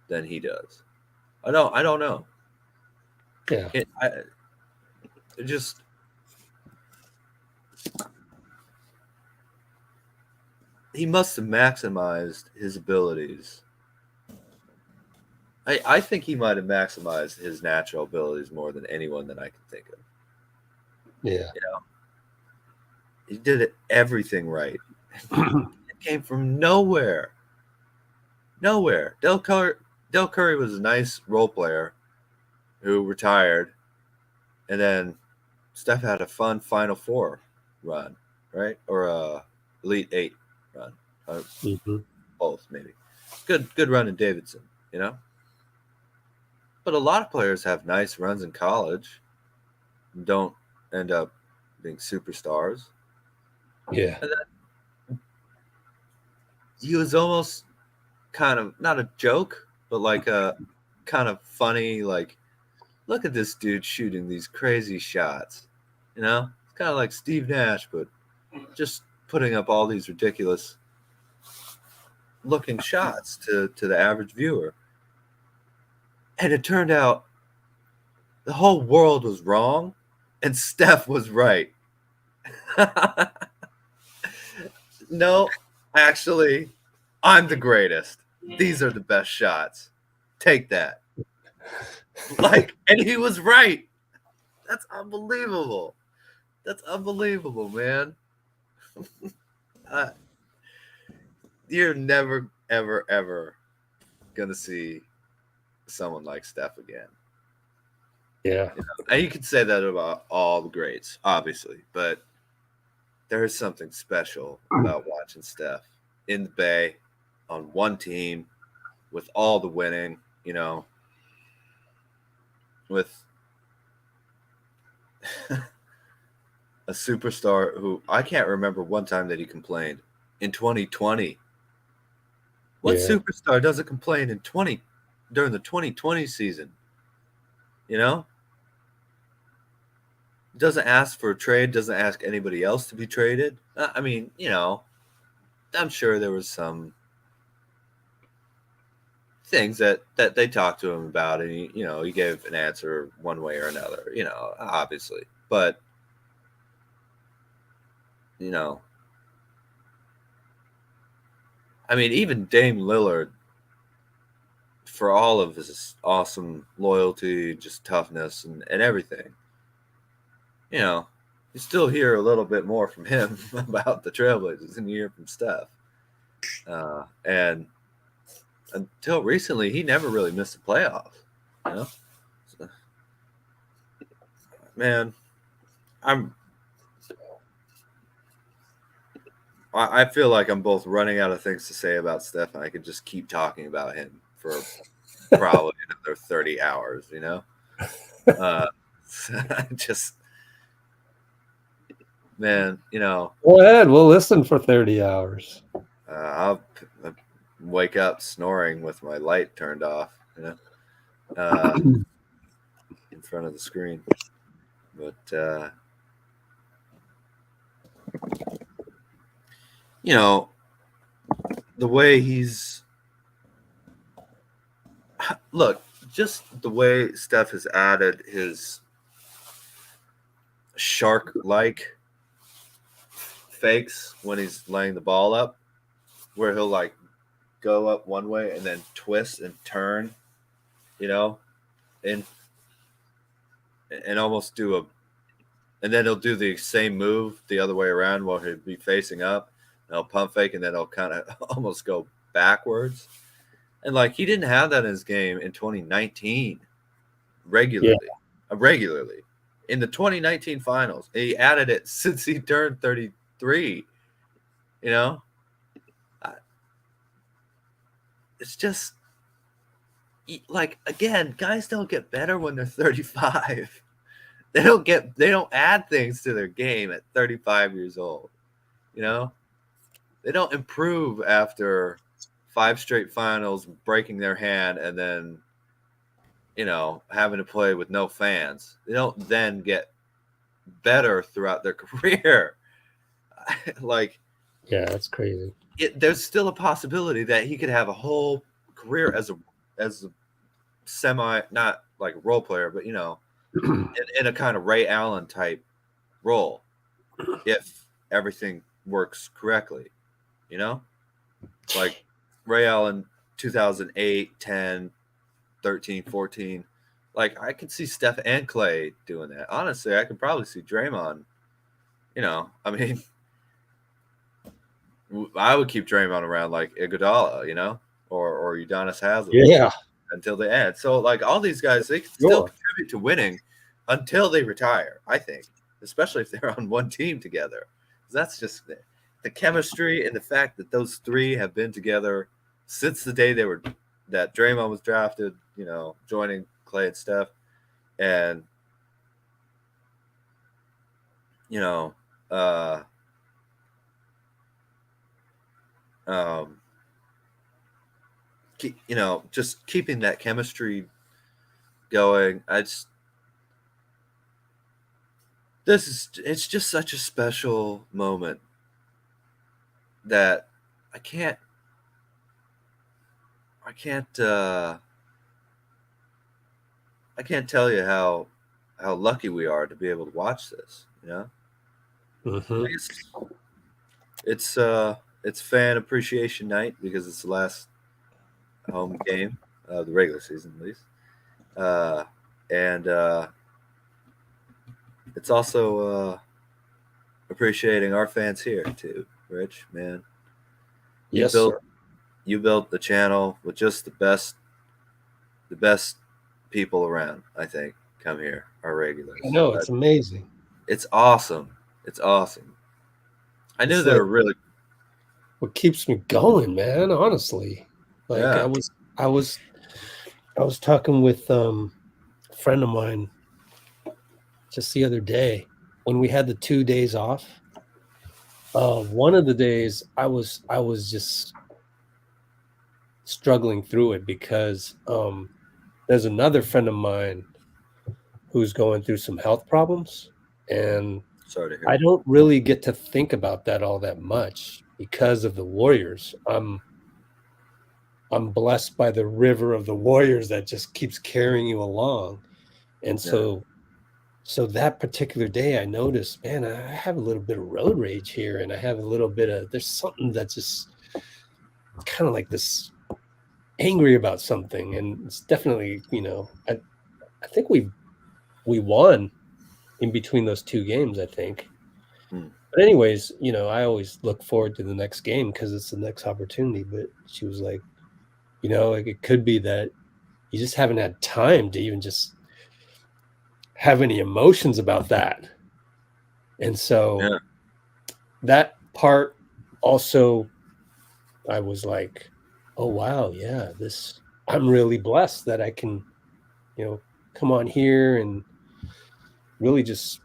than he does. I don't know. Yeah. It just he must have maximized his abilities. I think he might have maximized his natural abilities more than anyone that I can think of. Yeah. He did everything right. It came from nowhere. Nowhere. Del Curry was a nice role player who retired, and then Steph had a fun Final Four run, right? Or a Elite 8 run. Both, maybe. Good run in Davidson, But a lot of players have nice runs in college and don't end up being superstars. Yeah. And then he was almost kind of not a joke, but like a kind of funny, like, look at this dude shooting these crazy shots. It's kind of like Steve Nash, but just putting up all these ridiculous looking shots to the average viewer. And it turned out the whole world was wrong and Steph was right. No, actually, I'm the greatest. These are the best shots. Take that. And he was right. That's unbelievable. That's unbelievable, man. You're never, ever, ever going to see someone like Steph again. Yeah. And you could say that about all the greats, obviously, but there is something special about watching Steph in the Bay on one team with all the winning, with a superstar who I can't remember one time that he complained in 2020. What superstar doesn't complain during the 2020 season? Doesn't ask for a trade, doesn't ask anybody else to be traded. I mean, I'm sure there was some things that they talked to him about, and he gave an answer one way or another, obviously. But I mean, even Dame Lillard, for all of his awesome loyalty, just toughness and everything, you know, you still hear a little bit more from him about the Trailblazers than you hear from Steph. And until recently, he never really missed a playoff. You know, so, man, I feel like I'm both running out of things to say about Steph, and I could just keep talking about him for probably another 30 hours. You know, just. Man, you know. Go ahead. We'll listen for 30 hours. I'll wake up snoring with my light turned off, you know, in front of the screen. But, you know, the way he's. Look, just the way Steph has added his shark-like fakes when he's laying the ball up, where he'll like go up one way and then twist and turn, you know, and almost do and then he'll do the same move the other way around while he'll be facing up, and he'll pump fake, and then he'll kind of almost go backwards. And like, he didn't have that in his game in 2019 regularly. In the 2019 finals. He added it since he turned 33. You know, it's just like, again, guys don't get better when they're 35. They don't add things to their game at 35 years old. You know, they don't improve after 5 straight finals, breaking their hand, and then, you know, having to play with no fans. They don't then get better throughout their career. Like, yeah, that's crazy. There's still a possibility that he could have a whole career as a semi, not like a role player, but, you know, in a kind of Ray Allen type role, if everything works correctly, you know, like Ray Allen 2008, 10, 13, 14. Like, I could see Steph and Klay doing that. Honestly, I could probably see Draymond. You know, I mean, I would keep Draymond around like Iguodala, you know, or Udonis Haslem. Yeah. Until the end. So, like, all these guys, they can still contribute to winning until they retire, I think, especially if they're on one team together. That's just the chemistry and the fact that those three have been together since the day that Draymond was drafted, you know, joining Klay and Steph. And, you know, you know, just keeping that chemistry going. It's just such a special moment that I can't tell you how lucky we are to be able to watch this, you know. Mm-hmm. It's fan appreciation night because it's the last home game of the regular season, at least, and it's also appreciating our fans here too. Rich, man, yes, you built the channel with just the best people around. I think come here, our regulars. I know, it's amazing. It's awesome. It's awesome. I knew they were really what keeps me going, man. Honestly, like, yeah. I was talking with a friend of mine just the other day when we had the 2 days off. One of the days I was just struggling through it because there's another friend of mine who's going through some health problems, and sorry to hear. I don't really get to think about that all that much because of the Warriors. I'm blessed by the river of the Warriors that just keeps carrying you along. And so that particular day I noticed, man, I have a little bit of road rage here, and I have a little bit of, there's something that just kind of like this angry about something, and it's definitely, I think we won in between those two games, I think. But anyways, I always look forward to the next game because it's the next opportunity. But she was like, like it could be that you just haven't had time to even just have any emotions about that. And so that part also, I was like, oh, wow, yeah, I'm really blessed that I can, come on here and really just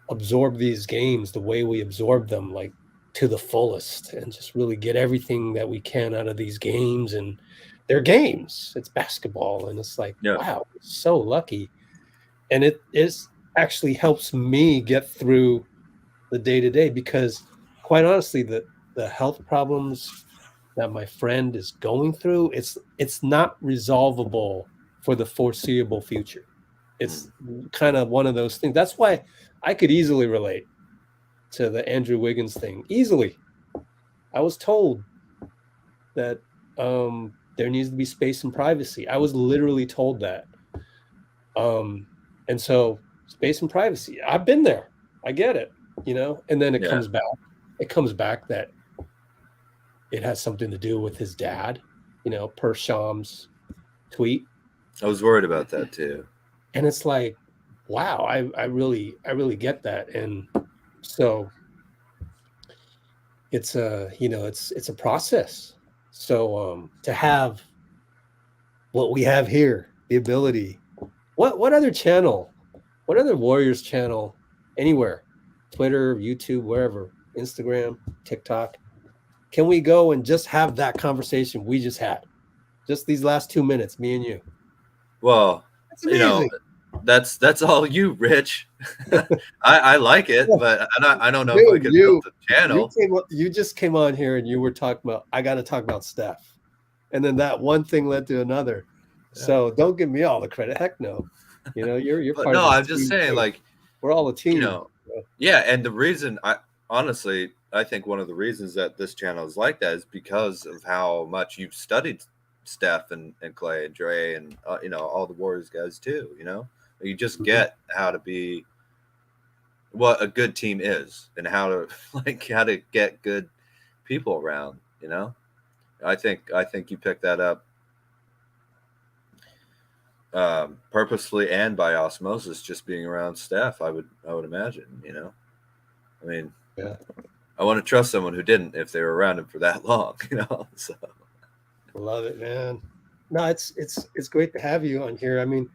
absorb these games the way we absorb them, like to the fullest, and just really get everything that we can out of these games. And they're games. It's basketball. And it's like, wow, so lucky. And it actually helps me get through the day-to-day, because quite honestly, the health problems that my friend is going through, it's not resolvable for the foreseeable future. It's kind of one of those things. That's why I could easily relate to the Andrew Wiggins thing. Easily. I was told that there needs to be space and privacy. I was literally told that. And so space and privacy, I've been there. I get it, and then it comes back. It comes back that it has something to do with his dad, per Sham's tweet. I was worried about that too. And it's like, wow, I really get that. And so it's it's a process. So to have what we have here, the ability, what other channel, what other Warriors channel, anywhere, Twitter, YouTube, wherever, Instagram, TikTok, can we go and just have that conversation we just had? Just these last 2 minutes, me and you. Well, that's all you, Rich. I like it, but I don't know if I can build the channel. You just came on here and you were talking about, I got to talk about Steph. And then that one thing led to another. Yeah. So don't give me all the credit. Heck no. You're part of I'm just saying, like, we're all a team. Yeah, and the reason I think one of the reasons that this channel is like that is because of how much you've studied Steph and Klay and Dray and all the Warriors guys too. You just get how to be what a good team is and how to get good people around. I think you picked that up purposefully and by osmosis, just being around Steph. I would imagine. I mean, I want to trust someone who didn't if they were around him for that long. So. Love it, man. No, it's great to have you on here. I mean,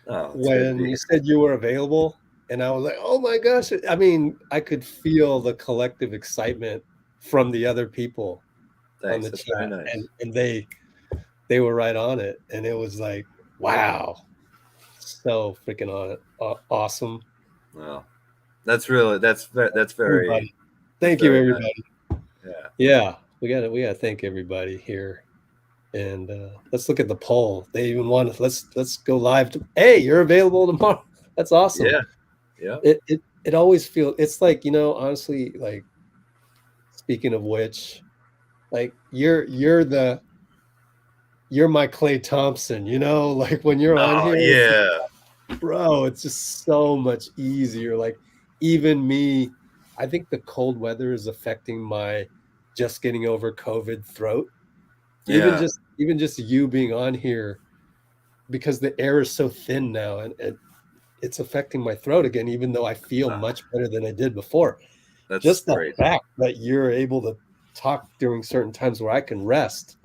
when you said you were available, and I was like, oh my gosh. I mean, I could feel the collective excitement from the other people on the chat. Nice. And they were right on it. And it was like, wow. So freaking on it. Awesome. Wow. That's very everybody. Thank you, everybody. Nice. Yeah. We gotta thank everybody here. And let's look at the poll. They even want to let's go live. Hey, you're available tomorrow. That's awesome. Yeah. It always feels, it's like, honestly, like, speaking of which, like you're my Klay Thompson, like when you're on here. Yeah. Bro, it's just so much easier. Like even me, I think the cold weather is affecting my just getting over COVID throat. Yeah. Even just you being on here, because the air is so thin now, and it's affecting my throat again, even though I feel much better than I did before. That's just great. The fact that you're able to talk during certain times where I can rest.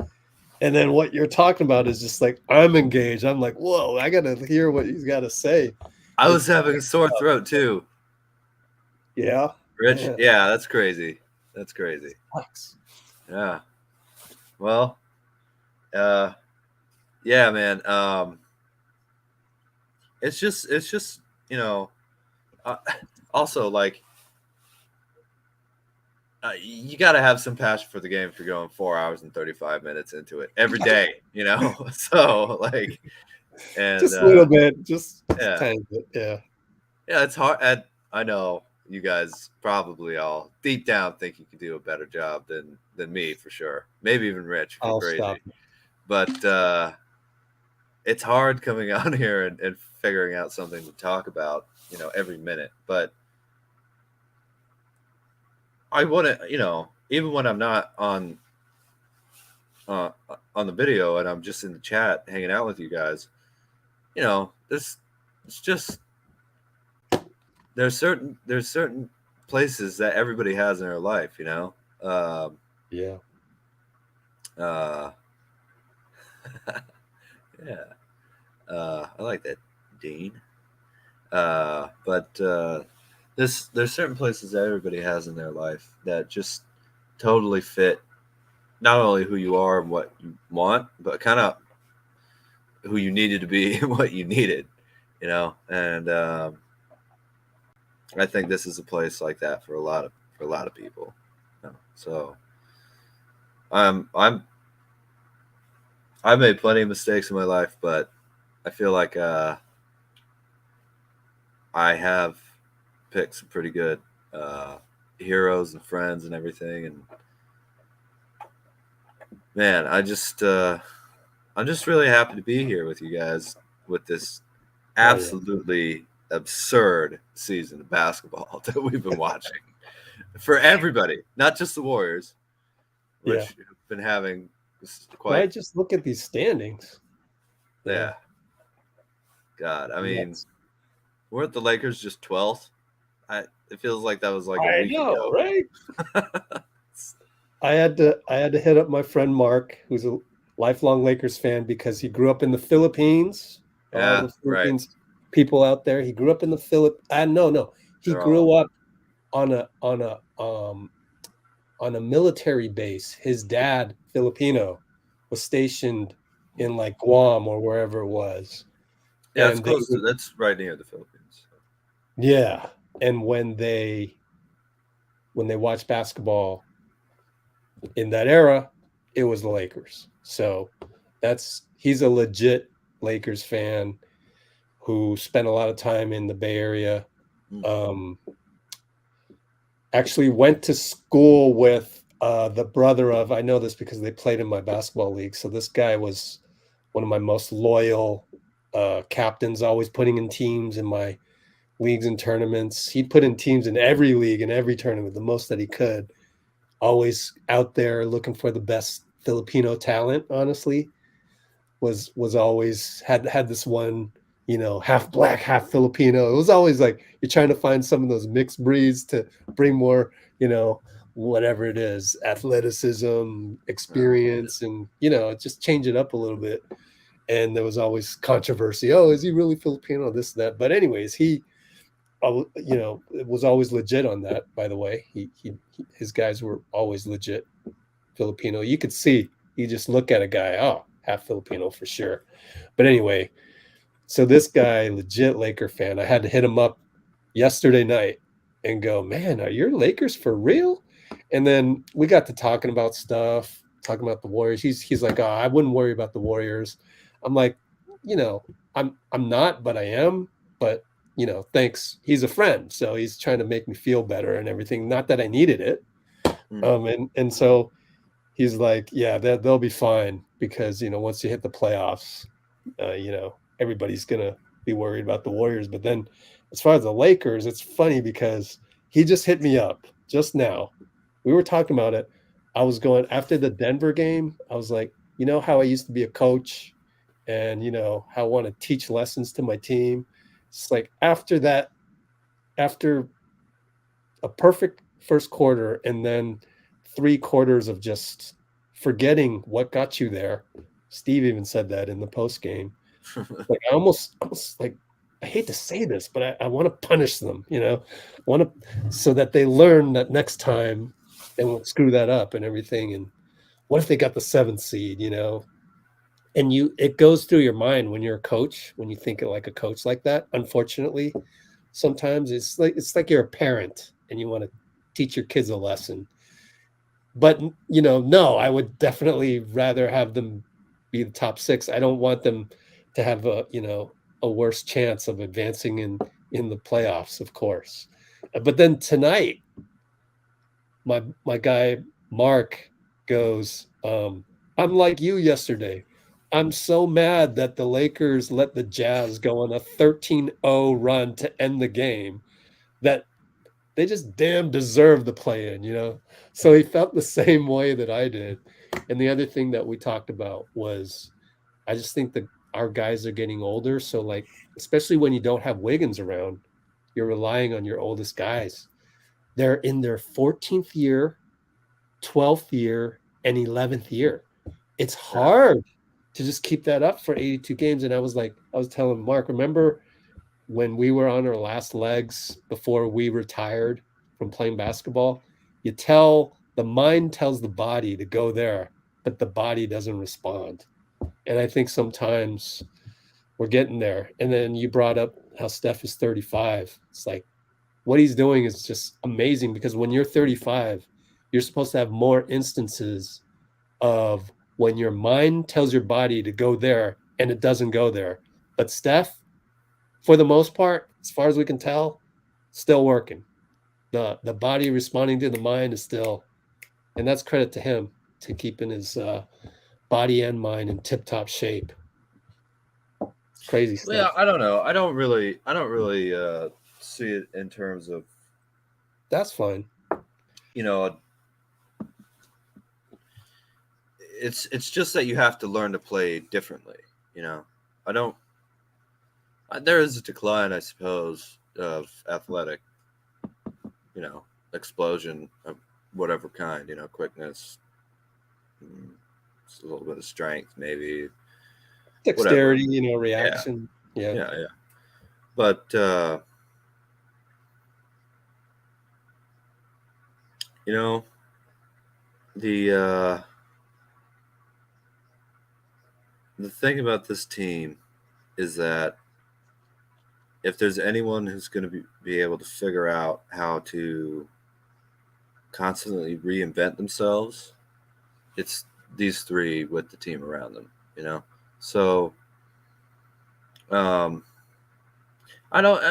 And then what you're talking about is just like, I'm engaged. I'm like, whoa, I got to hear what he's got to say. I was having a sore throat too. Yeah. Rich. Yeah, that's crazy. Sucks. Yeah. Well, yeah, man. It's just, also like, you got to have some passion for the game if you're going 4 hours and 35 minutes into it every day, so like, and just a little bit, just yeah. tiny bit. Yeah. Yeah. It's hard. I know you guys probably all deep down think you could do a better job than me for sure. Maybe even Rich if you're I'll crazy. stop. But it's hard coming out here and figuring out something to talk about, every minute. But I want to, even when I'm not on the video and I'm just in the chat hanging out with you guys, it's just there's certain places that everybody has in their life, Yeah. yeah. I like that, Dean. But there's certain places that everybody has in their life that just totally fit not only who you are and what you want, but kind of who you needed to be and what you needed, and I think this is a place like that for a lot of people. So I've made plenty of mistakes in my life, but I feel like I have picked some pretty good heroes and friends and everything. And man, I'm just really happy to be here with you guys with this absolutely absurd season of basketball that we've been watching for everybody, not just the Warriors, which have been having quite. I just look at these standings. Yeah. God, I mean, weren't the Lakers just 12th? It feels like that was like a week ago, right? I had to hit up my friend Mark, who's a lifelong Lakers fan because he grew up in the Philippines. Yeah, all the Philippines people out there. He grew up in the No. He They're grew up on a military base. His dad, Filipino, was stationed in like Guam or wherever it was. Yeah, it's close to, that's right near the Philippines. Yeah. And when they watch basketball in that era, it was the Lakers. So he's a legit Lakers fan who spent a lot of time in the Bay Area. Actually went to school with the brother of, I know this because they played in my basketball league. So this guy was one of my most loyal captains, always putting in teams in my leagues and tournaments. He put in teams in every league and every tournament, the most that he could. Always out there looking for the best Filipino talent, honestly. Was always had this one, half black, half Filipino. It was always like you're trying to find some of those mixed breeds to bring more, whatever it is, athleticism, experience, and just change it up a little bit. And there was always controversy. Oh, is he really Filipino? This, that. But anyways, he it was always legit on that, by the way. His guys were always legit Filipino. You could see, you just look at a guy, oh, half Filipino for sure. But anyway, so this guy, legit Laker fan, I had to hit him up yesterday night and go, man, are your Lakers for real? And then we got to talking about stuff, talking about the Warriors. He's like, oh, I wouldn't worry about the Warriors. I'm like, I'm not, but I am. But thanks. He's a friend, so he's trying to make me feel better and everything. Not that I needed it. And so he's like, yeah, they'll be fine because once you hit the playoffs, everybody's gonna be worried about the Warriors. But then, as far as the Lakers, it's funny because he just hit me up just now. We were talking about it. I was going after the Denver game. I was like, how I used to be a coach, and how I want to teach lessons to my team. It's like after that, after a perfect first quarter and then 3 quarters of just forgetting what got you there. Steve even said that in the post game. Like I almost like, I hate to say this, but I want to punish them, so that they learn that next time they won't screw that up and everything. And what if they got the 7th seed, And it goes through your mind when you're a coach, when you think of like a coach like that. Unfortunately, sometimes it's like you're a parent and you want to teach your kids a lesson. But no, I would definitely rather have them be the top 6. I don't want them to have a worse chance of advancing in the playoffs, of course. But then tonight, my guy Mark goes, I'm like you yesterday. I'm so mad that the Lakers let the Jazz go on a 13-0 run to end the game that they just damn deserve the play in, you know? So he felt the same way that I did. And the other thing that we talked about was I just think that our guys are getting older. So, like, especially when you don't have Wiggins around, you're relying on your oldest guys. They're in their 14th year, 12th year, and 11th year. It's hard to just keep that up for 82 games. And I was telling Mark, remember when we were on our last legs before we retired from playing basketball? The mind tells the body to go there, but the body doesn't respond. And I think sometimes we're getting there. And then you brought up how Steph is 35. It's like what he's doing is just amazing because when you're 35, you're supposed to have more instances of when your mind tells your body to go there and it doesn't go there. But Steph, for the most part, as far as we can tell, still working. The body responding to the mind is still, and that's credit to him to keeping his body and mind in tip-top shape. Crazy stuff. Yeah, I don't know. I don't really see it in terms of. That's fine. You know, it's just that you have to learn to play differently. You know, there is a decline, I suppose, of athletic, you know, explosion of whatever kind, you know, quickness, a little bit of strength, maybe. Dexterity, whatever. you know, reaction. Yeah. But, you know, the thing about this team is that if there's anyone who's going to be able to figure out how to constantly reinvent themselves, it's these three with the team around them, you know? So, I don't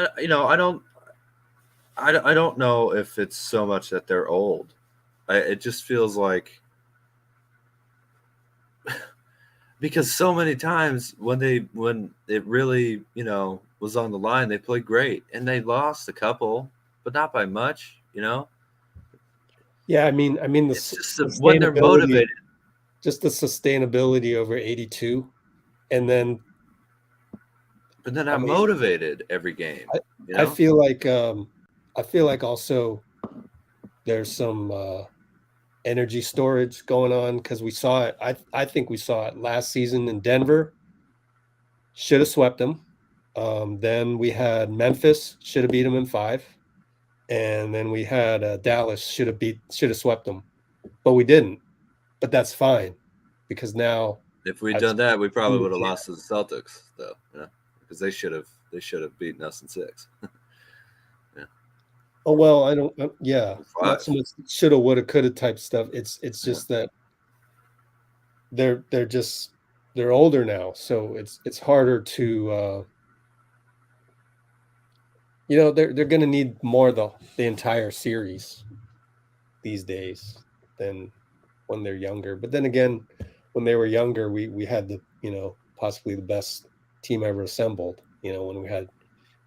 know if it's so much that they're old. It just feels like because so many times when it really, you know, was on the line, they played great and they lost a couple, but not by much, you know? Yeah, I mean it's just when they're motivated. Just the sustainability over 82. And then but then I'm motivated every game. You know? I feel like also there's some energy storage going on because we saw it. I think we saw it last season in Denver. Should have swept them. Then we had Memphis, should have beat them in 5. And then we had Dallas, should have swept them. But we didn't. But that's fine because now if we'd done that, we probably would have lost to the Celtics, though, you know, because they should have beaten us in 6. Yeah. Oh well, I don't. Not so much shoulda, woulda, coulda type stuff. It's just that they're older now, so it's harder to. You know, they're going to need more the entire series these days than when they're younger. But then again, when they were younger, we had the, you know, possibly the best team ever assembled, you know, when we had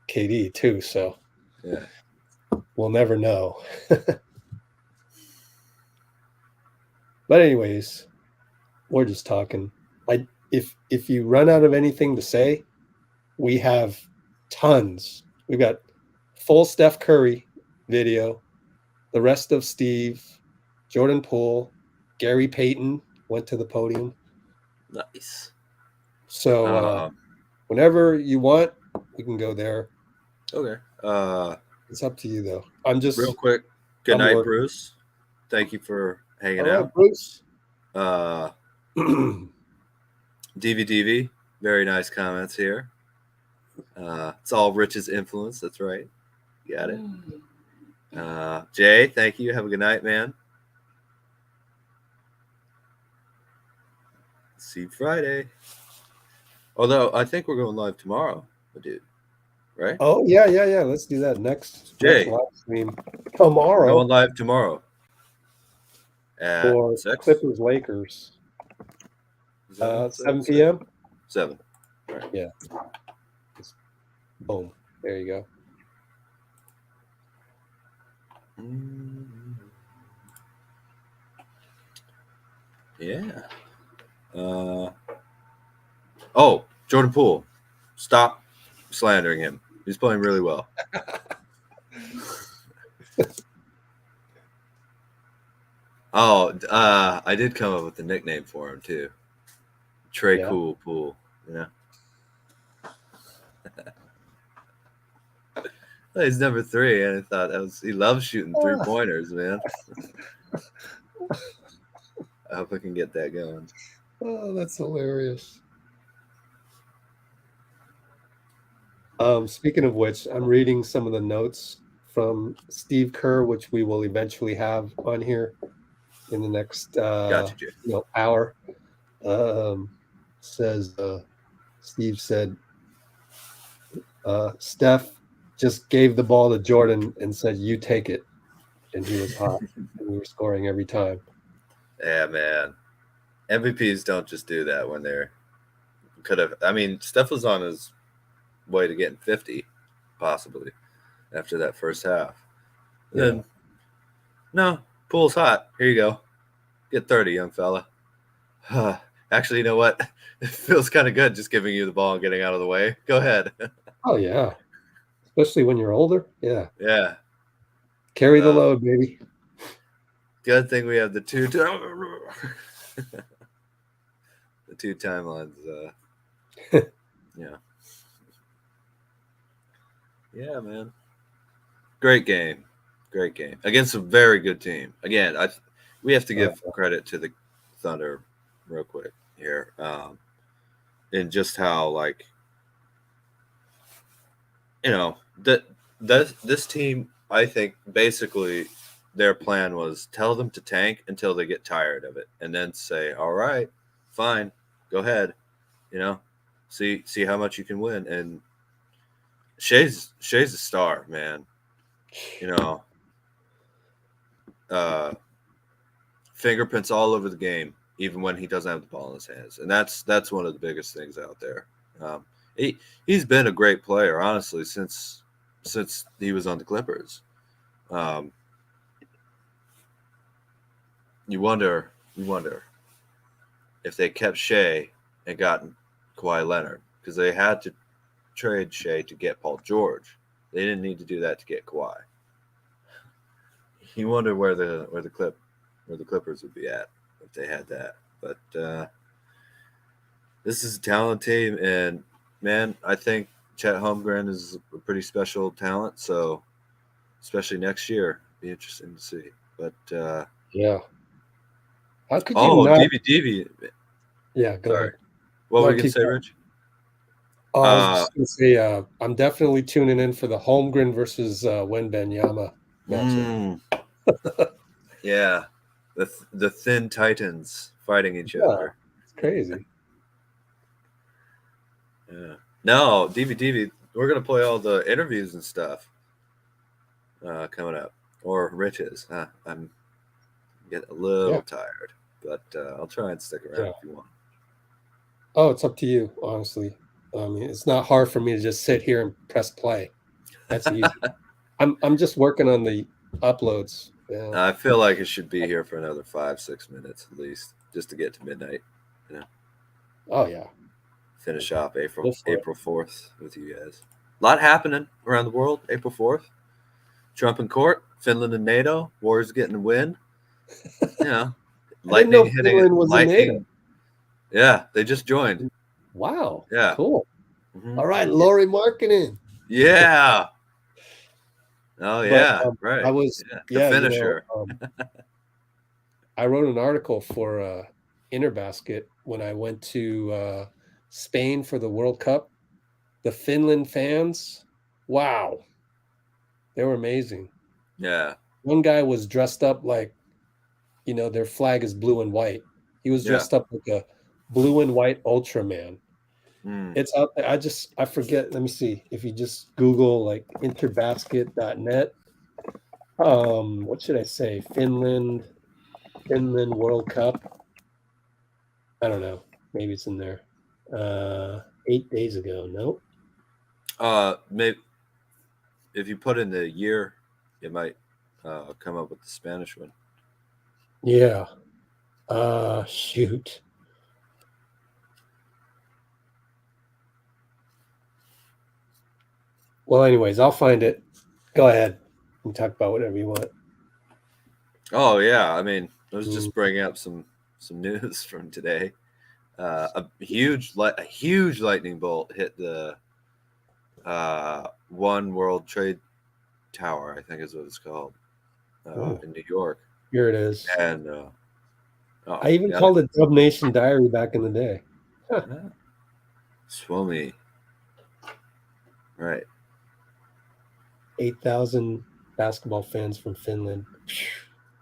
KD too. So yeah, we'll never know. But anyways, we're just talking. If you run out of anything to say, we have tons. We've got full Steph Curry video, the rest of Steve, Jordan Poole, Gary Payton went to the podium. Nice. So whenever you want, we can go there. Okay. It's up to you, though. I'm just real quick. Good night, Bruce. Thank you for hanging out, Bruce. DVDV. Very nice comments here. It's all Rich's influence. That's right. Got it. Jay, thank you. Have a good night, man. See you Friday. Although I think we're going live tomorrow, dude. right? Oh yeah. Let's do that next Jay. live stream We're tomorrow going live tomorrow at for 6. Clippers Lakers. Is that 7 p.m. 7. Right. Yeah. Boom. There you go. Yeah. Oh, Jordan Poole. Stop slandering him. He's playing really well. I did come up with a nickname for him too. Trey Cool Poole. Yeah. He's number 3, and I thought he loves shooting 3-pointers, man. I hope I can get that going. Oh, that's hilarious. Speaking of which, I'm reading some of the notes from Steve Kerr, which we will eventually have on here in the next hour. Steve said Steph just gave the ball to Jordan and said, "You take it," and he was hot. And we were scoring every time. Yeah, man. MVPs don't just do that when they're could have. I mean, Steph was on his way to getting 50, possibly, after that first half. Yeah. Then, no, Poole's hot. Here you go. Get 30, young fella. Actually, you know what? It feels kind of good just giving you the ball and getting out of the way. Go ahead. Oh, yeah. Especially when you're older. Yeah. Yeah. Carry the load, baby. Good thing we have the two timelines. Yeah. Yeah, man. Great game. Against a very good team. Again, we have to give credit to the Thunder real quick here. And just how, like, this team, I think, basically their plan was tell them to tank until they get tired of it, and then say, all right, fine, go ahead, see how much you can win. And Shai's a star, man. Fingerprints all over the game, even when he doesn't have the ball in his hands, and that's one of the biggest things out there. He's been a great player, honestly, since he was on the Clippers. You wonder if they kept Shai and gotten Kawhi Leonard, because they had to trade Shai to get Paul George. They didn't need to do that to get Kawhi. You wonder where the Clippers would be at if they had that. But this is a talented team, and man, I think Chet Holmgren is a pretty special talent. So, especially next year, be interesting to see. But yeah, how could you not? DV. Yeah, go ahead. What were you gonna say, Rich? I was just gonna say I'm definitely tuning in for the Holmgren versus Wembanyama matchup. Yeah, the thin titans fighting each other. It's crazy. Yeah. No, DV, we're gonna play all the interviews and stuff coming up, or Rich's. I'm getting a little tired, but I'll try and stick around if you want. Oh, it's up to you, honestly. I mean, it's not hard for me to just sit here and press play. That's easy. I'm just working on the uploads. Yeah. I feel like it should be here for another 5-6 minutes at least, just to get to midnight. Oh yeah. Finish off April 4th with you guys. A lot happening around the world. April 4th. Trump in court. Finland and NATO. Warriors getting a win. Lightning hitting it. Lightning. Yeah, they just joined. Wow. Yeah. Cool. Mm-hmm. All right, Lori Markkinen. Yeah. Oh yeah. Right. I was the finisher. I wrote an article for Interbasket when I went to Spain for the World Cup. The Finland fans, wow, they were amazing. Yeah. One guy was dressed up like, their flag is blue and white. He was dressed up like a blue and white Ultraman. It's out there. I forget. Let me see. If you just Google like interbasket.net, what should I say? Finland World Cup. I don't know. Maybe it's in there. 8 days ago. Nope. Maybe if you put in the year, it might come up with the Spanish one. Yeah. Shoot. Well, anyways, I'll find it. Go ahead and talk about whatever you want. Oh yeah, I mean, I was just bringing up some news from today. A huge lightning bolt hit the One World Trade Tower, I think is what it's called, in New York. Here it is. And I even called it Dub Nation Diary back in the day. Huh. Swommy. Right. 8,000 basketball fans from Finland.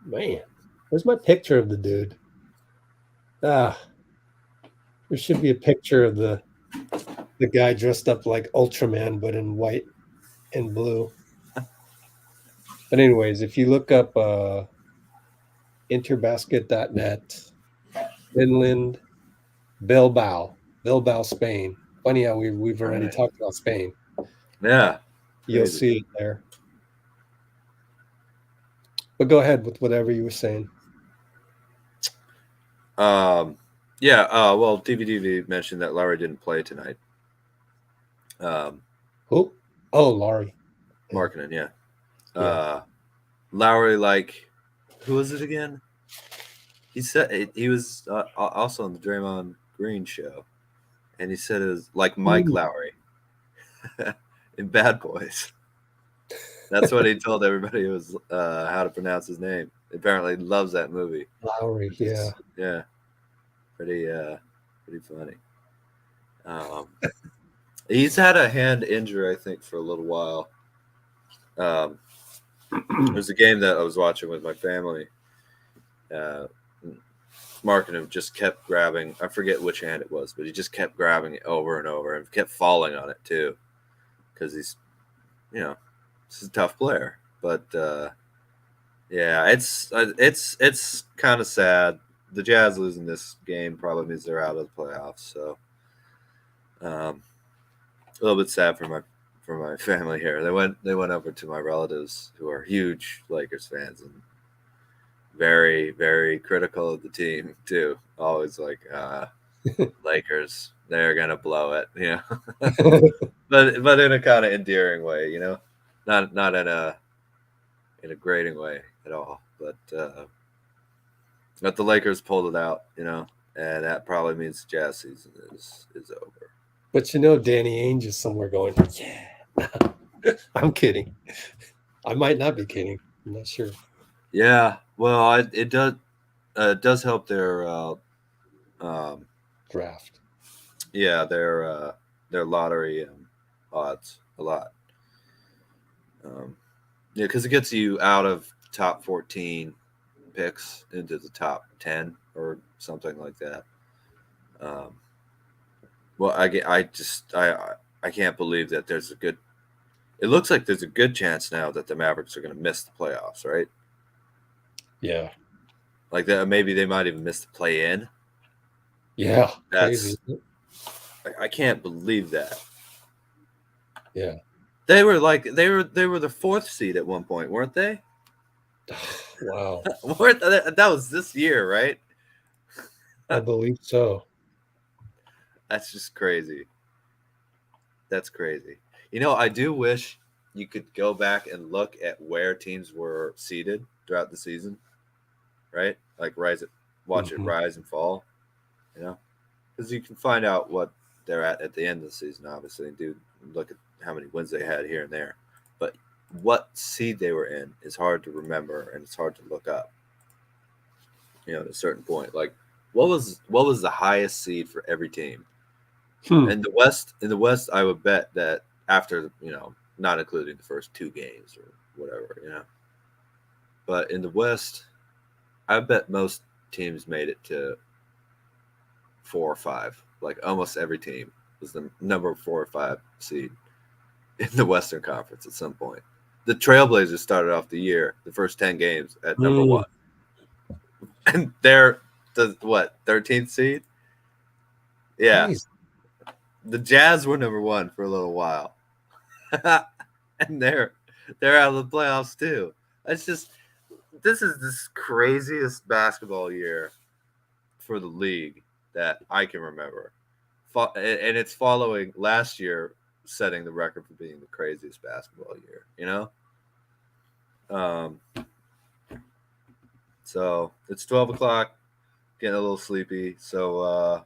Man, where's my picture of the dude? There should be a picture of the guy dressed up like Ultraman, but in white and blue. But anyways, if you look up interbasket.net, Finland, Bilbao, Spain. Funny how we've already talked about Spain. Yeah. You'll see it there. But go ahead with whatever you were saying. Well, DVD mentioned that Larry didn't play tonight. Who? Oh, Laurie. Markkinen, yeah. Lowry, like, who was it again? He said he was also on the Draymond Green show, and he said it was like Mike Lowry in Bad Boys. That's what he told everybody was how to pronounce his name. Apparently, he loves that movie. Lowry, yeah. Yeah. Pretty funny. He's had a hand injury, I think, for a little while. There's a game that I was watching with my family. Markkinen just kept grabbing. I forget which hand it was, but he just kept grabbing it over and over and kept falling on it too, because he's a tough player. But it's kind of sad. The Jazz losing this game probably means they're out of the playoffs. So a little bit sad for my family here. They went over to my relatives who are huge Lakers fans and very, very critical of the team too. Always like Lakers, they're gonna blow it, but in a kind of endearing way, not in a grating way at all. But the Lakers pulled it out, and that probably means the Jazz season is over. But Danny Ainge is somewhere going, yeah. I'm kidding. I might not be kidding. I'm not sure. Yeah, well, it does help their draft. Yeah, their lottery odds a lot. Because it gets you out of top 14 picks into the top 10 or something like that. Well, I can't believe that there's a good. It looks like there's a good chance now that the Mavericks are going to miss the playoffs, right? Yeah. Like that, maybe they might even miss the play-in. Yeah, that's crazy. I can't believe that. Yeah. They were the fourth seed at one point, weren't they? Wow. That was this year, right? I believe so. That's just crazy. That's crazy. I do wish you could go back and look at where teams were seeded throughout the season, right? Like watch it rise and fall, because you can find out what they're at the end of the season, obviously, and do look at how many wins they had here and there. But what seed they were in is hard to remember, and it's hard to look up. At a certain point, like what was the highest seed for every team? In the West, I would bet that after, not including the first two games or whatever, but in the West, I bet most teams made it to 4 or 5, like almost every team. was the number 4 or 5 seed in the Western Conference at some point. The Trailblazers started off the year, the first 10 games at number 1. And they're the 13th seed? Yeah. Nice. The Jazz were number 1 for a little while. And they're out of the playoffs too. This is this craziest basketball year for the league that I can remember. And it's following last year setting the record for being the craziest basketball year, you know? So it's 12 o'clock, getting a little sleepy. So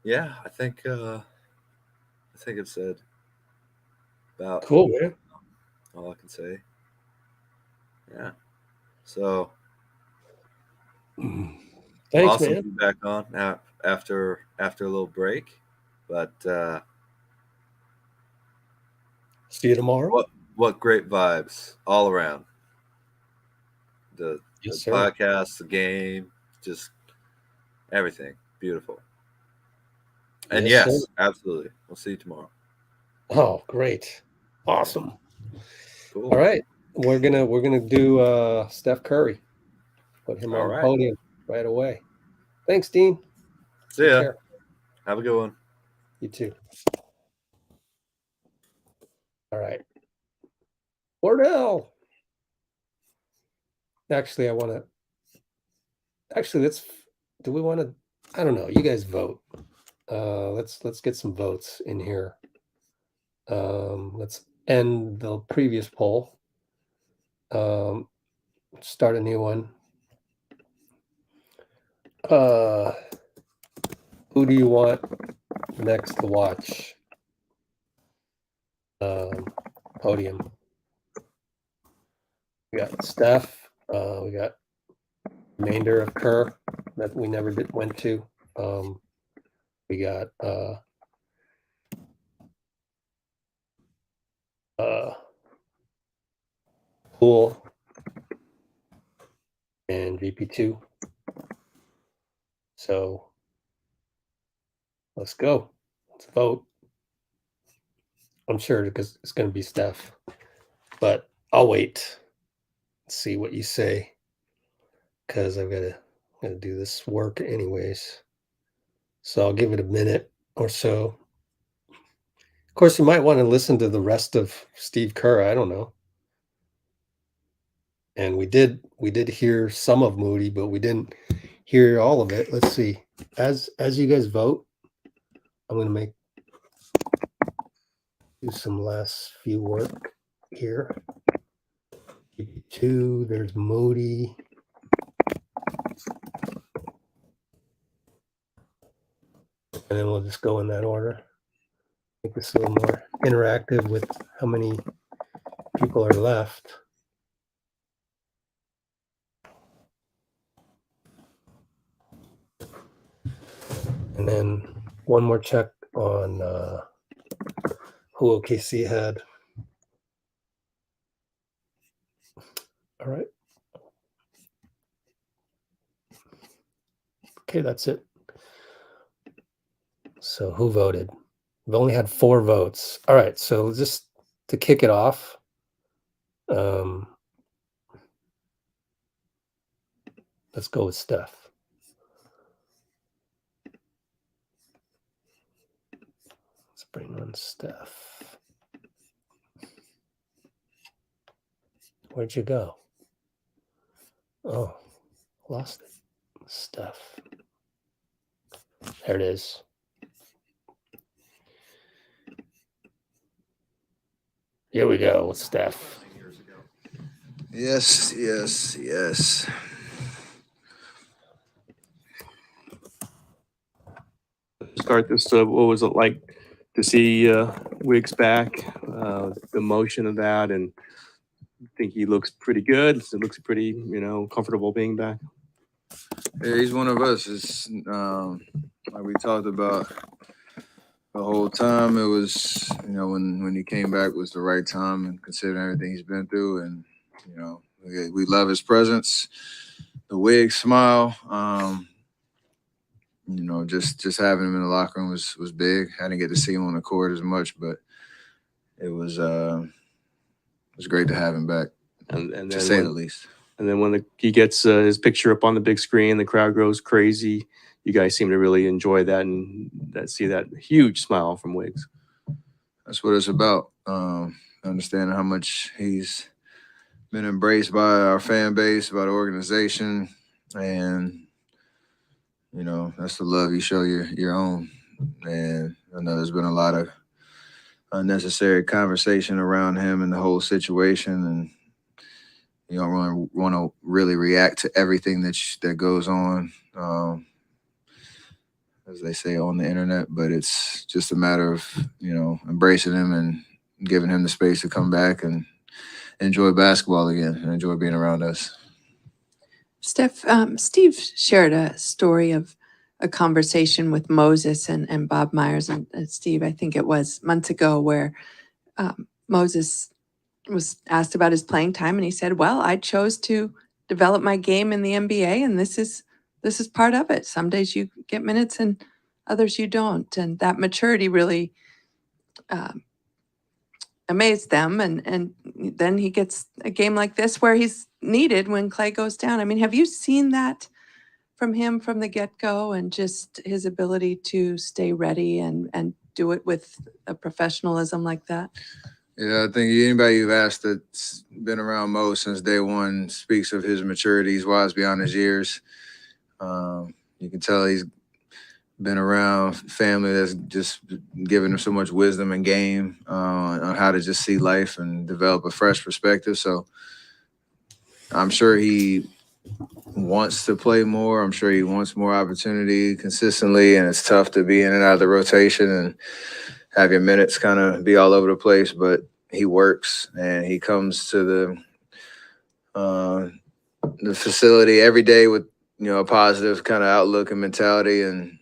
yeah, I think I've said about cool, man. All I can say. Yeah. So thanks, awesome man. to be back on after a little break. But see you tomorrow. What great vibes all around. The podcast, the game, just everything. Beautiful. And yes, absolutely. We'll see you tomorrow. Oh, great. Awesome. Cool. All right. We're gonna do Steph Curry. Put him on the podium right away. Thanks, Dean. See ya. Have a good one. You too. All right. Wardell. Actually, do we want to, I don't know. You guys vote. Let's get some votes in here. Let's end the previous poll. Start a new one. Who do you want next to watch? Podium. We got Steph. We got remainder of Kerr that we never went to. We got Poole and VP2. So let's go. Let's vote. I'm sure because it's going to be Steph, but I'll wait. See what you say, because I've got to do this work anyways. So I'll give it a minute or so. Of course, you might want to listen to the rest of Steve Kerr. I don't know. And we did hear some of Moody, but we didn't hear all of it. Let's see. As you guys vote, I'm going to do some last few work here. 2, there's Moody. And then we'll just go in that order. Make this a little more interactive with how many people are left. And then one more check on who OKC had. All right. Okay, that's it. So who voted? We've only had 4 votes. All right, so just to kick it off, let's go with Steph. Let's bring on Steph. Where'd you go? Oh, lost it. Steph. There it is. Here we go with Steph. Yes. Start this. What was it like to see Wiggs back? The motion of that, and I think he looks pretty good. It looks pretty, comfortable being back. Yeah, he's one of us. It's like we talked about the whole time. It was, when he came back was the right time, and considering everything he's been through, and we love his presence, the Wiggs smile. you know, just having him in the locker room was big. I didn't get to see him on the court as much, but it was great to have him back, and to say the least. And then when he gets his picture up on the big screen, the crowd goes crazy. You guys seem to really enjoy that and see that huge smile from Wiggs. That's what it's about. Understanding how much he's been embraced by our fan base, by the organization, and you know, that's the love you show your own. And I know there's been a lot of unnecessary conversation around him and the whole situation, and you don't want to really react to everything that goes on, as they say on the internet. But it's just a matter of, you know, embracing him and giving him the space to come back and enjoy basketball again and enjoy being around us. Steph, Steve shared a story of a conversation with Moses and Bob Myers and Steve, I think it was months ago, where Moses was asked about his playing time, and he said, well, I chose to develop my game in the NBA, and this is part of it. Some days you get minutes and others you don't. And that maturity really amazed them. And then he gets a game like this where he's needed when Klay goes down. I mean, have you seen that from him from the get-go, and just his ability to stay ready and do it with a professionalism like that? Yeah, I think anybody you've asked that's been around Mo since day one speaks of his maturity. He's wise beyond his years. You can tell he's been around family that's just given him so much wisdom and game on how to just see life and develop a fresh perspective. So I'm sure he wants to play more. I'm sure he wants more opportunity consistently, and it's tough to be in and out of the rotation and have your minutes kind of be all over the place. But he works, and he comes to the facility every day with, you know, a positive kind of outlook and mentality, and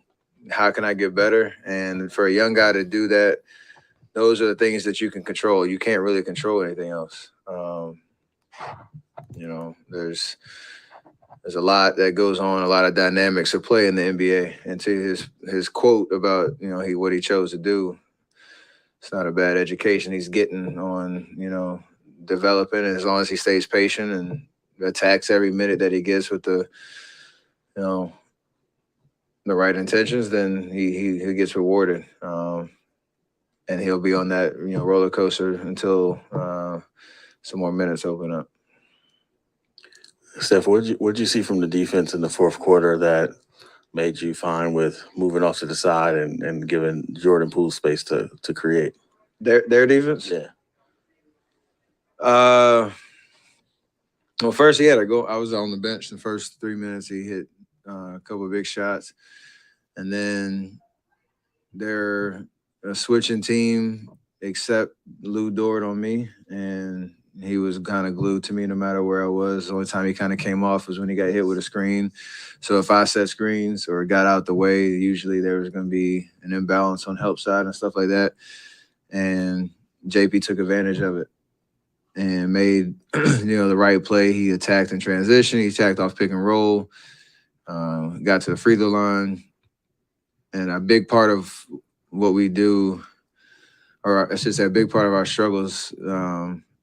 how can I get better? And for a young guy to do that, those are the things that you can control. You can't really control anything else. You know, there's a lot that goes on, a lot of dynamics at play in the NBA. And to his quote about, you know, what he chose to do, it's not a bad education he's getting on, you know, developing. And as long as he stays patient and attacks every minute that he gets with the, you know, the right intentions, then he gets rewarded. And he'll be on that, you know, roller coaster until some more minutes open up. Steph, what'd you see from the defense in the fourth quarter that made you fine with moving off to the side and giving Jordan Poole space to create? Their defense? Yeah. Well, first he had to go. I was on the bench the first 3 minutes. He hit a couple of big shots. And then they're a switching team except Lou Dort on me. And he was kind of glued to me no matter where I was. The only time he kind of came off was when he got hit with a screen. So if I set screens or got out the way, usually there was going to be an imbalance on help side and stuff like that. And JP took advantage of it and made, you know, the right play. He attacked in transition. He attacked off pick and roll, got to the free throw line. And a big part of what we do, or I should say a big part of our struggles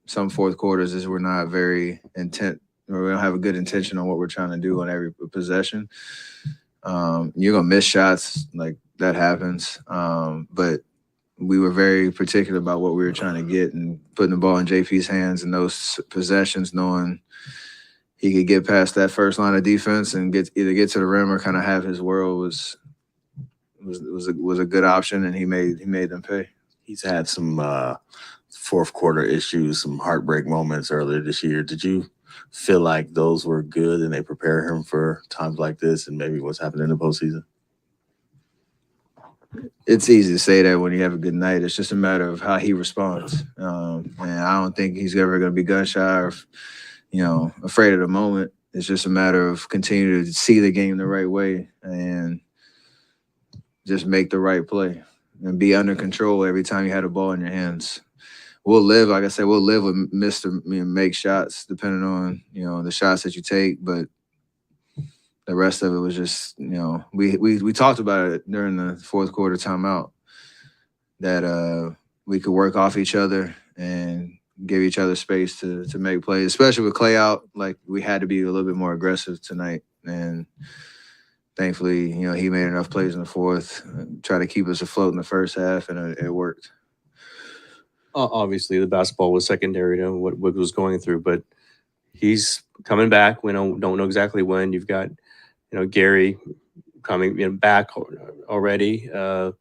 some fourth quarters, is we're not very intent, or we don't have a good intention on what we're trying to do on every possession. You're going to miss shots, like that happens. But we were very particular about what we were trying to get and putting the ball in JP's hands in those possessions, knowing he could get past that first line of defense and either get to the rim or kind of have his world was a good option, and he made them pay. He's had some fourth quarter issues, some heartbreak moments earlier this year. Did you feel like those were good and they prepare him for times like this and maybe what's happening in the postseason? It's easy to say that when you have a good night. It's just a matter of how he responds. And I don't think he's ever going to be gun shy or, you know, afraid of the moment. It's just a matter of continuing to see the game the right way and just make the right play and be under control every time you had a ball in your hands. We'll live, like I said, we'll live with make shots depending on, you know, the shots that you take, but the rest of it was just, we talked about it during the fourth quarter timeout that we could work off each other and give each other space to make plays, especially with Klay out. Like, we had to be a little bit more aggressive tonight. And thankfully, he made enough plays in the fourth, try to keep us afloat in the first half, and it worked. Obviously, the basketball was secondary to what Wiggs was going through, but he's coming back. We don't know exactly when. You've got, Gary coming back already. 2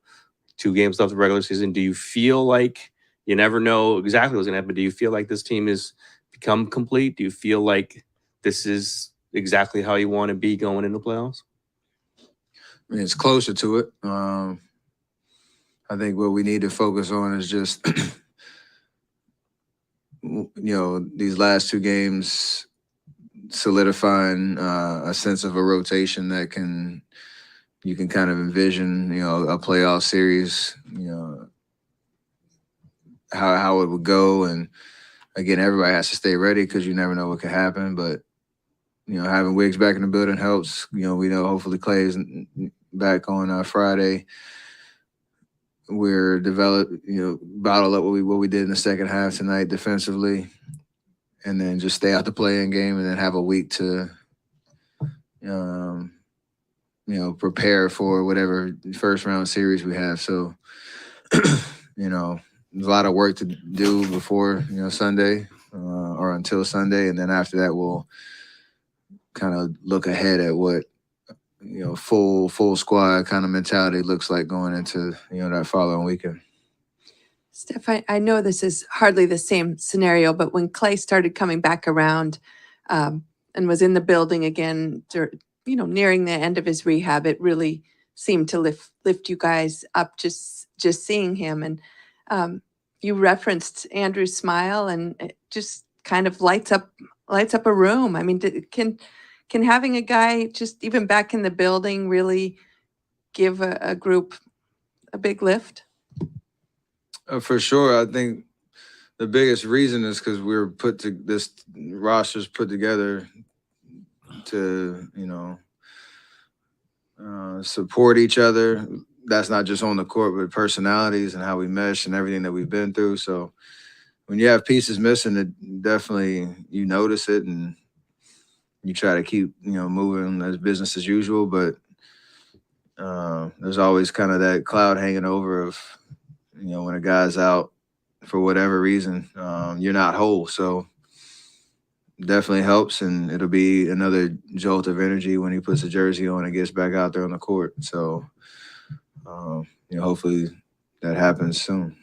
games left of the regular season. Do you feel like, you never know exactly what's going to happen, but do you feel like this team has become complete? Do you feel like this is exactly how you want to be going into playoffs? I mean, it's closer to it. I think what we need to focus on is just, these last 2 games solidifying a sense of a rotation that you can kind of envision, a playoff series, how it would go. And again, everybody has to stay ready because you never know what could happen. But, having Wiggs back in the building helps. We know hopefully Klay is back on Friday. We're bottle up what we did in the second half tonight defensively, and then just stay out the play-in game, and then have a week to, prepare for whatever first round series we have. So, there's a lot of work to do before, Sunday or until Sunday. And then after that, we'll kind of look ahead at what, full squad kind of mentality looks like going into, that following weekend. Steph, I know this is hardly the same scenario, but when Klay started coming back around and was in the building again, nearing the end of his rehab, it really seemed to lift you guys up just seeing him. And you referenced Andrew's smile, and it just kind of lights up a room. I mean, can having a guy just even back in the building really give a group a big lift? For sure. I think the biggest reason is because this roster's put together to, support each other. That's not just on the court, but personalities and how we mesh and everything that we've been through. So when you have pieces missing, it definitely, you notice it, and you try to keep, moving as business as usual. But there's always kind of that cloud hanging over of, when a guy's out for whatever reason, you're not whole. So definitely helps, and it'll be another jolt of energy when he puts the jersey on and gets back out there on the court. So, hopefully that happens soon.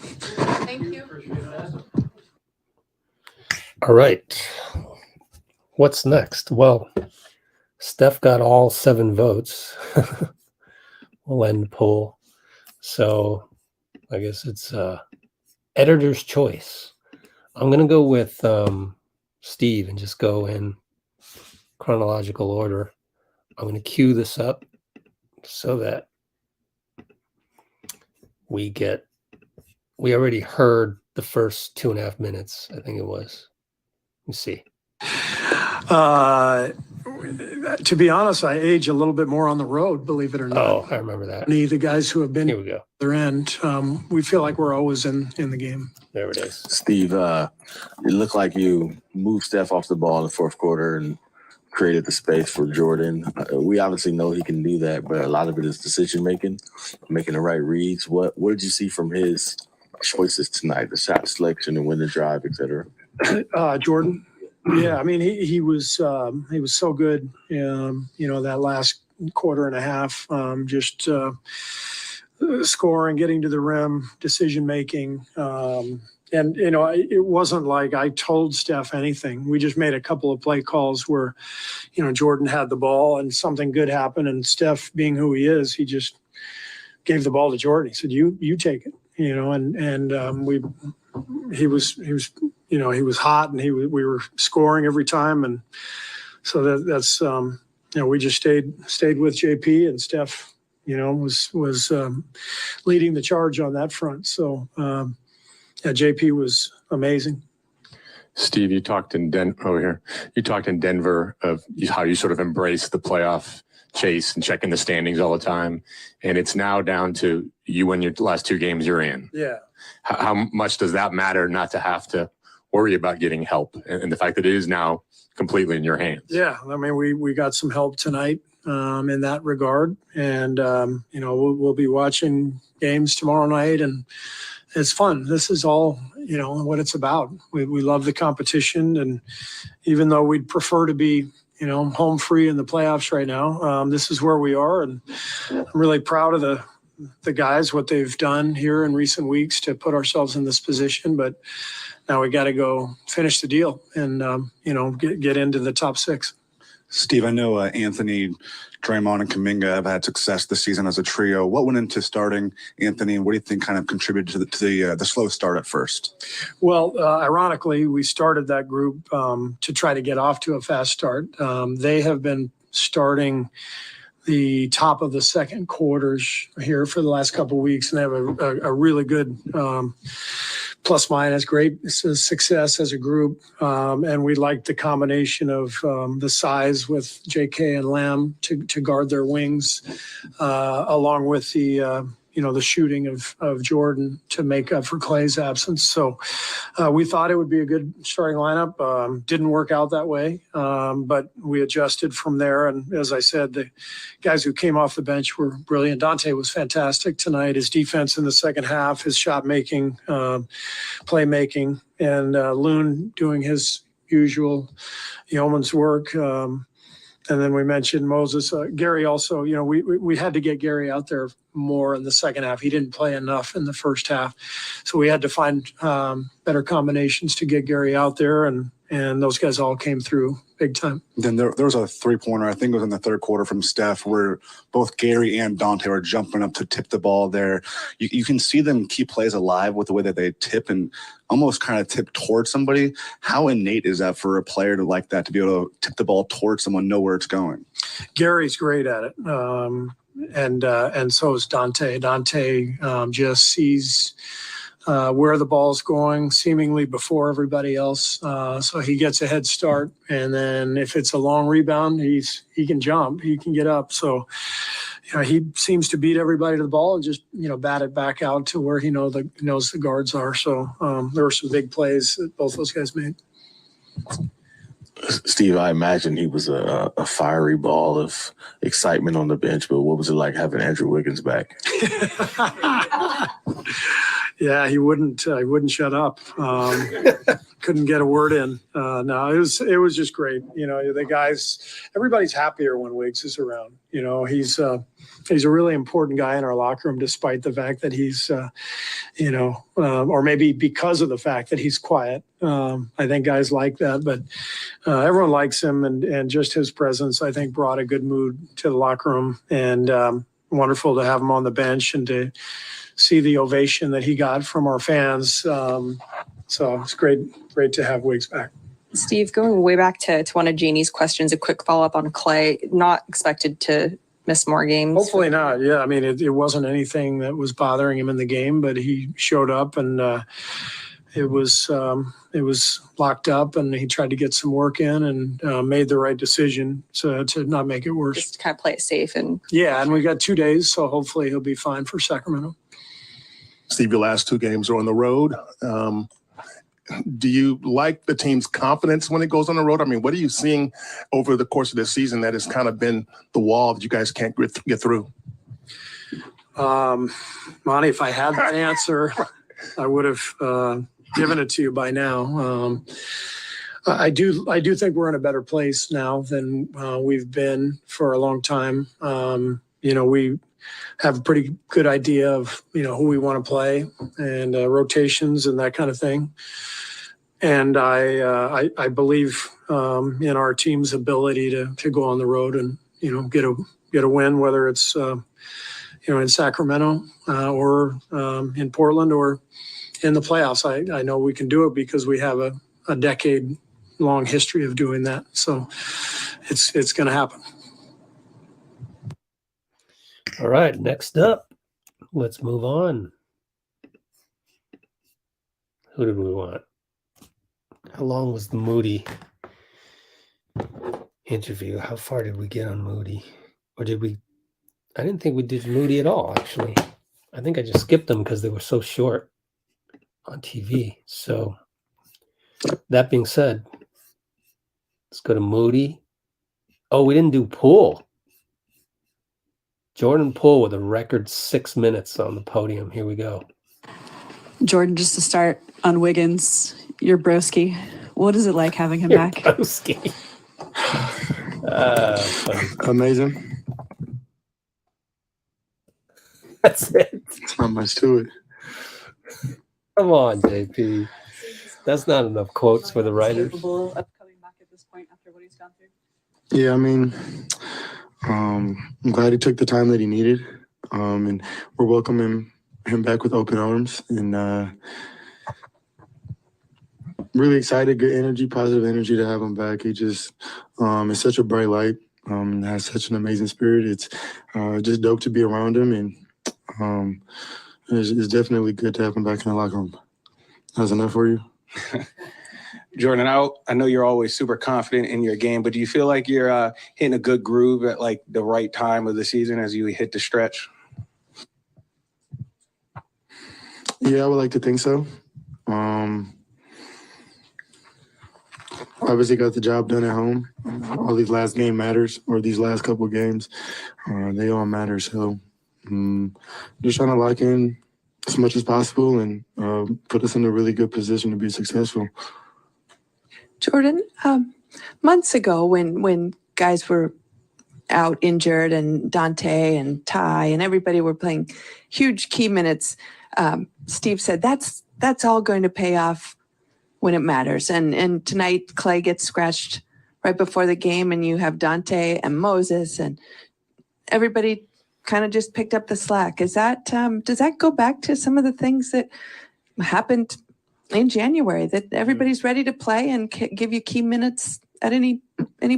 Thank you. All right. What's next? Well, Steph got all 7 votes. We'll end the poll. So I guess it's editor's choice. I'm going to go with Steve and just go in chronological order. I'm going to cue this up so that we already heard the first 2.5 minutes, I think it was. Let me see. To be honest, I age a little bit more on the road, believe it or not. Oh, I remember that. The guys who have been Here we go. Other end, we feel like we're always in the game. There it is. Steve, it looked like you moved Steph off the ball in the fourth quarter and created the space for Jordan. We obviously know he can do that, but a lot of it is decision making the right reads. What did you see from his choices tonight, the shot selection, the win the drive, et cetera? Jordan, yeah, I mean he was so good. That last quarter and a half, just scoring, getting to the rim, decision making. And, it wasn't like I told Steph anything. We just made a couple of play calls where, Jordan had the ball and something good happened. And Steph, being who he is, he just gave the ball to Jordan. He said, you take it, he was hot, and we were scoring every time. And so that's we just stayed with JP, and Steph, was leading the charge on that front. So, JP was amazing. Steve, you talked in You talked in Denver of how you sort of embrace the playoff chase and checking the standings all the time, and it's now down to you win your last 2 games you're in. Yeah. How much does that matter not to have to worry about getting help, and the fact that it is now completely in your hands? Yeah, I mean, we got some help tonight in that regard, and we'll be watching games tomorrow night, and it's fun. This is all what it's about. We love the competition, and even though we'd prefer to be home free in the playoffs right now, this is where we are, and I'm really proud of the guys, what they've done here in recent weeks to put ourselves in this position. But now we got to go finish the deal and get into the top 6. Steve, I know Anthony, Draymond, and Kuminga have had success this season as a trio. What went into starting Anthony, and what do you think kind of contributed to the slow start at first? Well, ironically, we started that group to try to get off to a fast start. They have been starting the top of the second quarters here for the last couple of weeks, and they have a really good plus minus, great success as a group. And we like the combination of the size with JK and Lamb to guard their wings, along with the shooting of Jordan to make up for Klay's absence. So we thought it would be a good starting lineup. Didn't work out that way, but we adjusted from there. And as I said, the guys who came off the bench were brilliant. Donte was fantastic tonight. His defense in the second half, his shot making, playmaking, and Loon doing his usual yeoman's work. And then we mentioned Moses. Gary also, we had to get Gary out there more in the second half. He didn't play enough in the first half. So we had to find better combinations to get Gary out there, and those guys all came through big time. Then there was a 3-pointer, I think it was in the third quarter from Steph, where both Gary and Donte were jumping up to tip the ball there. You can see them keep plays alive with the way that they tip and almost kind of tip towards somebody. How innate is that for a player to like that, to be able to tip the ball towards someone, know where it's going? Gary's great at it. And so is Donte. Donte just sees where the ball's going seemingly before everybody else. So he gets a head start. And then if it's a long rebound, he can jump, he can get up. So, he seems to beat everybody to the ball and just, bat it back out to where he knows the guards are. So there were some big plays that both those guys made. Steve, I imagine he was a fiery ball of excitement on the bench, but what was it like having Andrew Wiggins back? Yeah, he wouldn't shut up. Couldn't get a word in. No, it was just great. The guys, everybody's happier when Wiggs is around. He's a really important guy in our locker room, despite the fact that he's, or maybe because of the fact that he's quiet. I think guys like that, but everyone likes him, and just his presence, I think, brought a good mood to the locker room, and wonderful to have him on the bench and to see the ovation that he got from our fans. So it's great to have Wiggs back. Steve, going way back to one of Jeannie's questions, a quick follow-up on Klay, not expected to miss more games. Hopefully not. Yeah, I mean, it wasn't anything that was bothering him in the game, but he showed up, and it was locked up, and he tried to get some work in, and made the right decision to not make it worse. Just to kind of play it safe. And we got 2 days, so hopefully he'll be fine for Sacramento. Steve, your last 2 games are on the road. Do you like the team's confidence when it goes on the road? I mean, what are you seeing over the course of this season that has kind of been the wall that you guys can't get through? Monty, if I had that answer, I would have given it to you by now. I do think we're in a better place now than we've been for a long time. We have a pretty good idea of who we want to play and rotations and that kind of thing. And I believe in our team's ability to go on the road and get a win, whether it's in Sacramento or in Portland or in the playoffs. I know we can do it because we have a decade-long history of doing that. So it's going to happen. All right, next up, let's move on. Who did we want? How long was the Moody interview? How far did we get on Moody? Or did we? I didn't think we did Moody at all, actually. I think I just skipped them because they were so short on TV. So that being said, let's go to Moody. Oh, we didn't do Poole. Jordan Poole with a record 6 minutes on the podium. Here we go. Jordan, just to start on Wiggins, your broski. What is it like having him back? Broski. Amazing. That's it. It's not much to it. Come on, JP. That's not enough quotes for the writers. Capable of coming back at this point after what he's gone through? Yeah, I mean, I'm glad he took the time that he needed, and we're welcoming him back with open arms, and really excited, good energy, positive energy to have him back. He just is such a bright light, has such an amazing spirit. It's just dope to be around him, and it's definitely good to have him back in the locker room. That's enough for you? Jordan, I know you're always super confident in your game, but do you feel like you're hitting a good groove at like the right time of the season as you hit the stretch? Yeah, I would like to think so. Obviously got the job done at home. All these last game matters, or these last couple of games, they all matter. So just trying to lock in as much as possible and put us in a really good position to be successful. Jordan, months ago when guys were out injured and Donte and Ty and everybody were playing huge key minutes, Steve said that's all going to pay off when it matters. And tonight Klay gets scratched right before the game, and you have Donte and Moses, and everybody kind of just picked up the slack. Is that does that go back to some of the things that happened in January, that everybody's ready to play and give you key minutes at any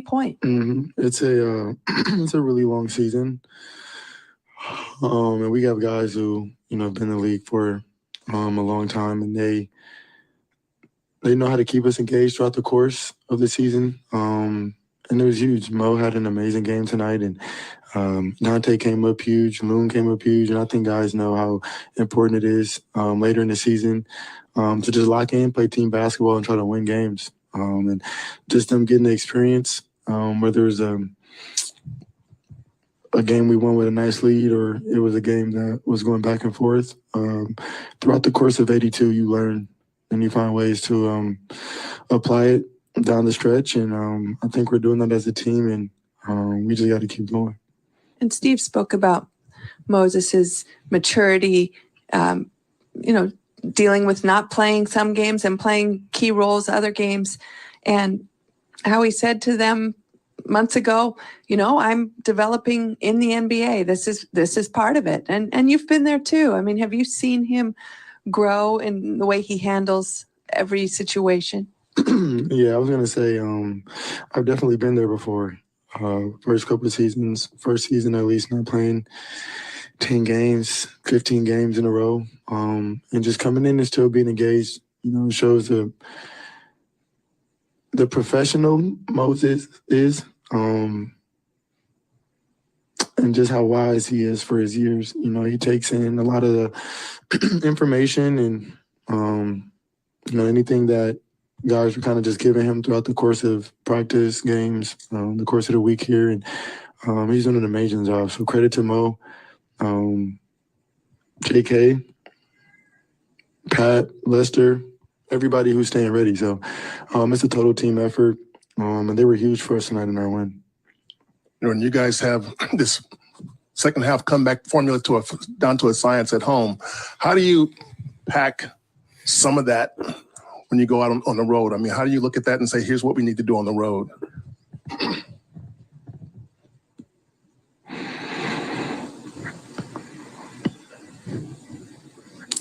point? It's a it's a really long season, and we have guys who have been in the league for a long time, and they know how to keep us engaged throughout the course of the season. And it was huge. Mo had an amazing game tonight, and Donte came up huge, Loon came up huge, and I think guys know how important it is later in the season to just lock in, play team basketball, and try to win games. And just them getting the experience, whether it was a game we won with a nice lead or it was a game that was going back and forth. Throughout the course of 82, you learn and you find ways to apply it down the stretch. And I think we're doing that as a team, and we just got to keep going. And Steve spoke about Moses's maturity, dealing with not playing some games and playing key roles other games, and how he said to them months ago, I'm developing in the NBA. This is part of it. And you've been there too. I mean, have you seen him grow in the way he handles every situation? Yeah, I was going to say I've definitely been there before. First couple of seasons, first season at least, not playing 10 games, 15 games in a row. And just coming in and still being engaged, shows the professional Moses is, and just how wise he is for his years. He takes in a lot of the information and, anything that guys were kind of just giving him throughout the course of practice, games, the course of the week here. And he's doing an amazing job. So credit to Mo, JK, Pat, Lester, everybody who's staying ready. So it's a total team effort. And they were huge for us tonight in our win. When you guys have this second half comeback formula down to a science at home, how do you pack some of that when you go out on the road? I mean, how do you look at that and say, here's what we need to do on the road?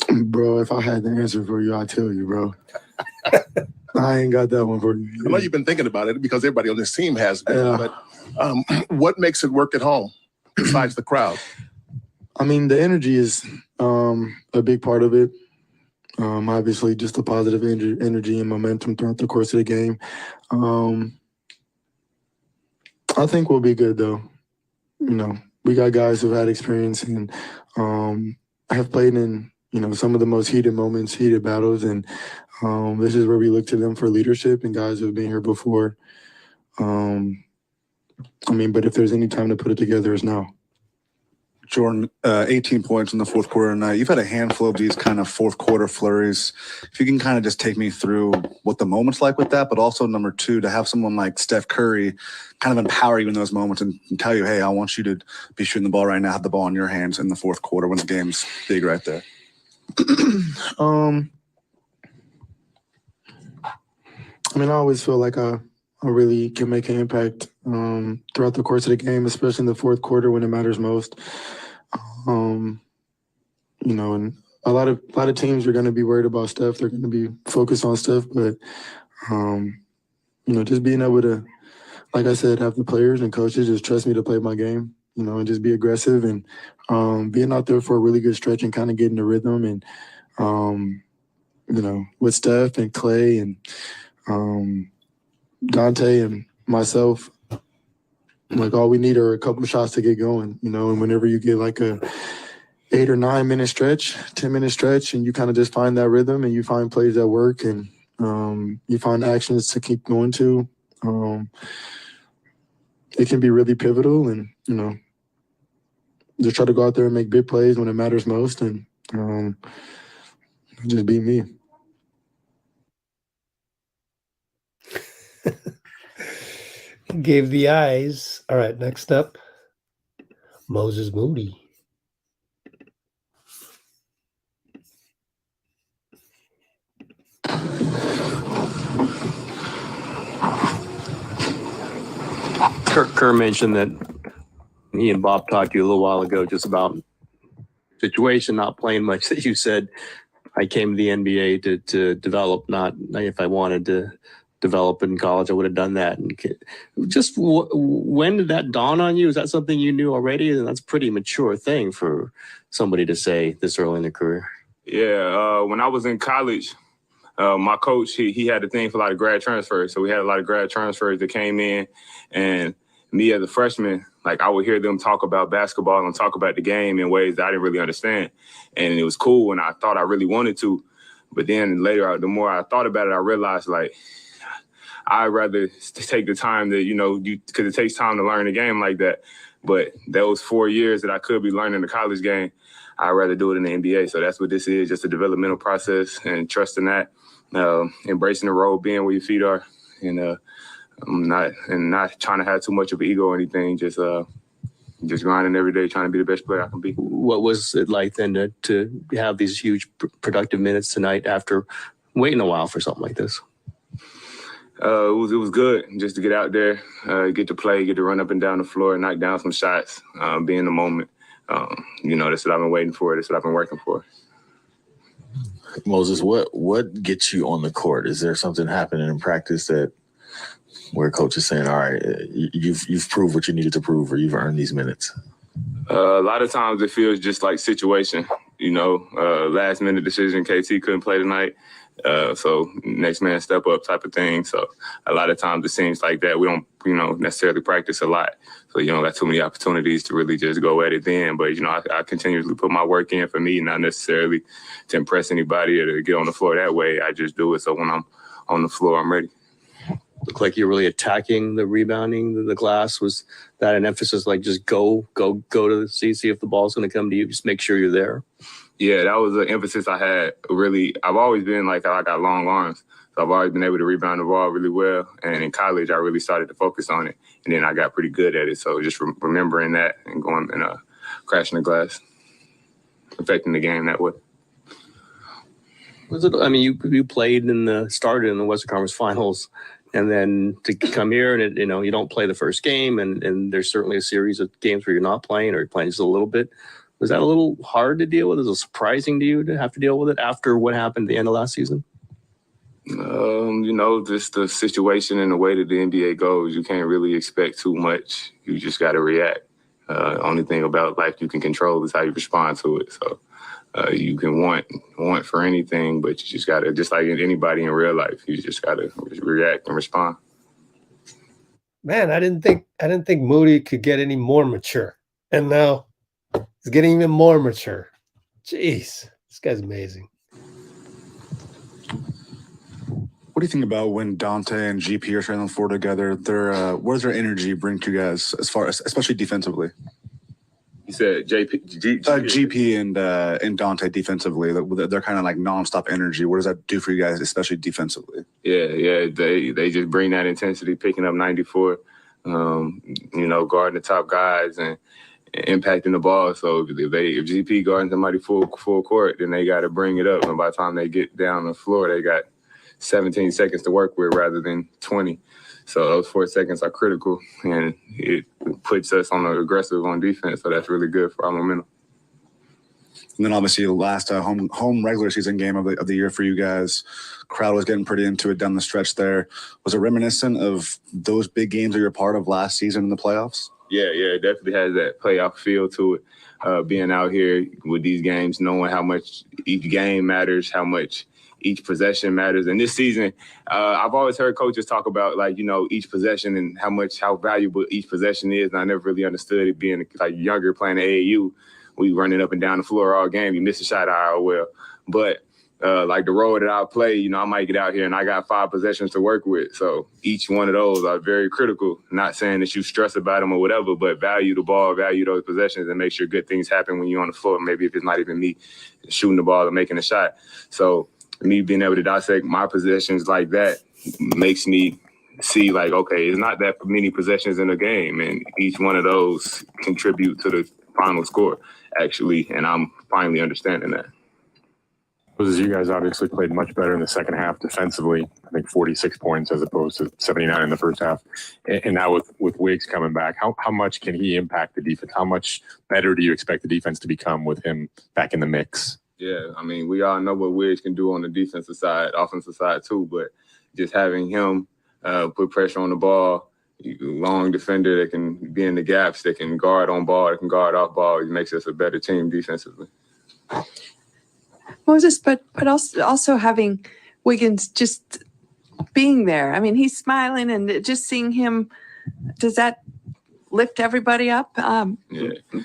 Bro, if I had the answer for you, I'd tell you, bro. I ain't got that one for you. I know you've been thinking about it because everybody on this team has been, but what makes it work at home besides the crowd? I mean, the energy is a big part of it. Obviously, just the positive energy and momentum throughout the course of the game. I think we'll be good, though. You know, we got guys who've had experience and have played in, you know, some of the most heated moments, heated battles, and this is where we look to them for leadership and guys who've been here before. I mean, but if there's any time to put it together, it's now. Jordan, 18 points in the fourth quarter tonight. You've had a handful of these kind of fourth quarter flurries. If you can kind of just take me through what the moment's like with that, but also number two, to have someone like Steph Curry kind of empower you in those moments and tell you, hey, I want you to be shooting the ball right now, have the ball in your hands in the fourth quarter when the game's big right there. I mean, I always feel like I really can make an impact throughout the course of the game, especially in the fourth quarter when it matters most. You know, and a lot of teams are going to be worried about Steph. They're going to be focused on Steph, but you know, just being able to, like I said, have the players and coaches just trust me to play my game. You know, and just be aggressive and being out there for a really good stretch and kind of getting the rhythm and you know, with Steph and Klay and Donte and myself, like all we need are a couple shots to get going, you know, and whenever you get like a 8 or 9 minute stretch, 10-minute stretch, and you kind of just find that rhythm and you find plays that work and you find actions to keep going to, it can be really pivotal and, you know, just try to go out there and make big plays when it matters most and just be me. Gave the eyes. All right, next up, Moses Moody. Kerr mentioned that he and Bob talked to you a little while ago just about situation, not playing much. That you said, I came to the NBA to develop, not if I wanted to develop in college, I would have done that. And just when did that dawn on you? Is that something you knew already? And that's a pretty mature thing for somebody to say this early in their career. Yeah, when I was in college, my coach, he had a thing for a lot of grad transfers. So we had a lot of grad transfers that came in, and me as a freshman, like I would hear them talk about basketball and talk about the game in ways that I didn't really understand. And it was cool, and I thought I really wanted to. But then later, the more I thought about it, I realized, like, I'd rather take the time that, you know, because it takes time to learn a game like that. But those 4 years that I could be learning the college game, I'd rather do it in the NBA. So that's what this is, just a developmental process and trusting that, embracing the role, being where your feet are, and not trying to have too much of an ego or anything, just grinding every day, trying to be the best player I can be. What was it like then to have these huge productive minutes tonight after waiting a while for something like this? It was good just to get out there, get to play, get to run up and down the floor, knock down some shots, be in the moment. You know, that's what I've been waiting for. That's what I've been working for. Moses, what gets you on the court? Is there something happening in practice that where coach is saying, all right, you've proved what you needed to prove, or you've earned these minutes? A lot of times it feels just like situation, you know, last minute decision, KT couldn't play tonight. So next man step up type of thing. So a lot of times it seems like that. We don't, you know, necessarily practice a lot. So you don't got too many opportunities to really just go at it then. But, you know, I continuously put my work in for me, not necessarily to impress anybody or to get on the floor that way. I just do it so when I'm on the floor, I'm ready. Look like you're really attacking the rebounding, the glass. Was that an emphasis, like just go to the see if the ball's going to come to you, just make sure you're there? Yeah, that was an emphasis I had. Really, I've always been like, I got long arms. So I've always been able to rebound the ball really well. And in college, I really started to focus on it. And then I got pretty good at it. So just remembering that and going and crashing the glass, affecting the game that way. Was it? I mean, you played started in the Western Conference Finals, and then to come here and you don't play the first game, and there's certainly a series of games where you're not playing or you're playing just a little bit. Was that a little hard to deal with? Was it surprising to you to have to deal with it after what happened at the end of last season? You know, just the situation and the way that the NBA goes, you can't really expect too much. You just got to react. Only thing about life you can control is how you respond to it. So you can want for anything, but you just gotta, just like anybody in real life, you just gotta react and respond. Man, I didn't think Moody could get any more mature, and now he's getting even more mature. Jeez, this guy's amazing. What do you think about when Donte and GP are sharing the floor together? What does their energy bring to you guys, as far as, especially defensively? You said GP and Donte defensively. They're kind of like nonstop energy. What does that do for you guys, especially defensively? Yeah, they just bring that intensity, picking up 94, guarding the top guys and impacting the ball. So if GP guarding somebody full court, then they got to bring it up. And by the time they get down the floor, they got 17 seconds to work with rather than 20. So those 4 seconds are critical, and it puts us on the aggressive on defense. So that's really good for our momentum. And then obviously the last home regular season game of the year for you guys, crowd was getting pretty into it down the stretch there. Was it reminiscent of those big games that you're part of last season in the playoffs? Yeah, it definitely has that playoff feel to it. Being out here with these games, knowing how much each game matters, how much each possession matters. And this season, I've always heard coaches talk about, each possession and how valuable each possession is. And I never really understood it being younger playing at AAU. We running up and down the floor all game. You miss a shot, well. But the role that I play, I might get out here and I got 5 possessions to work with. So each one of those are very critical. Not saying that you stress about them or whatever, but value the ball, value those possessions, and make sure good things happen when you're on the floor. Maybe if it's not even me shooting the ball or making a shot. So me being able to dissect my possessions like that makes me see okay, it's not that many possessions in a game, and each one of those contribute to the final score, actually, and I'm finally understanding that. You guys obviously played much better in the second half defensively. I think 46 points as opposed to 79 in the first half. And now with Wiggs coming back, how much can he impact the defense? How much better do you expect the defense to become with him back in the mix? Yeah, I mean, we all know what Wiggs can do on the defensive side, offensive side too, but just having him put pressure on the ball, long defender that can be in the gaps, that can guard on ball, that can guard off ball, it makes us a better team defensively. Moses, but also having Wiggins just being there. I mean, he's smiling, and just seeing him, does that lift everybody up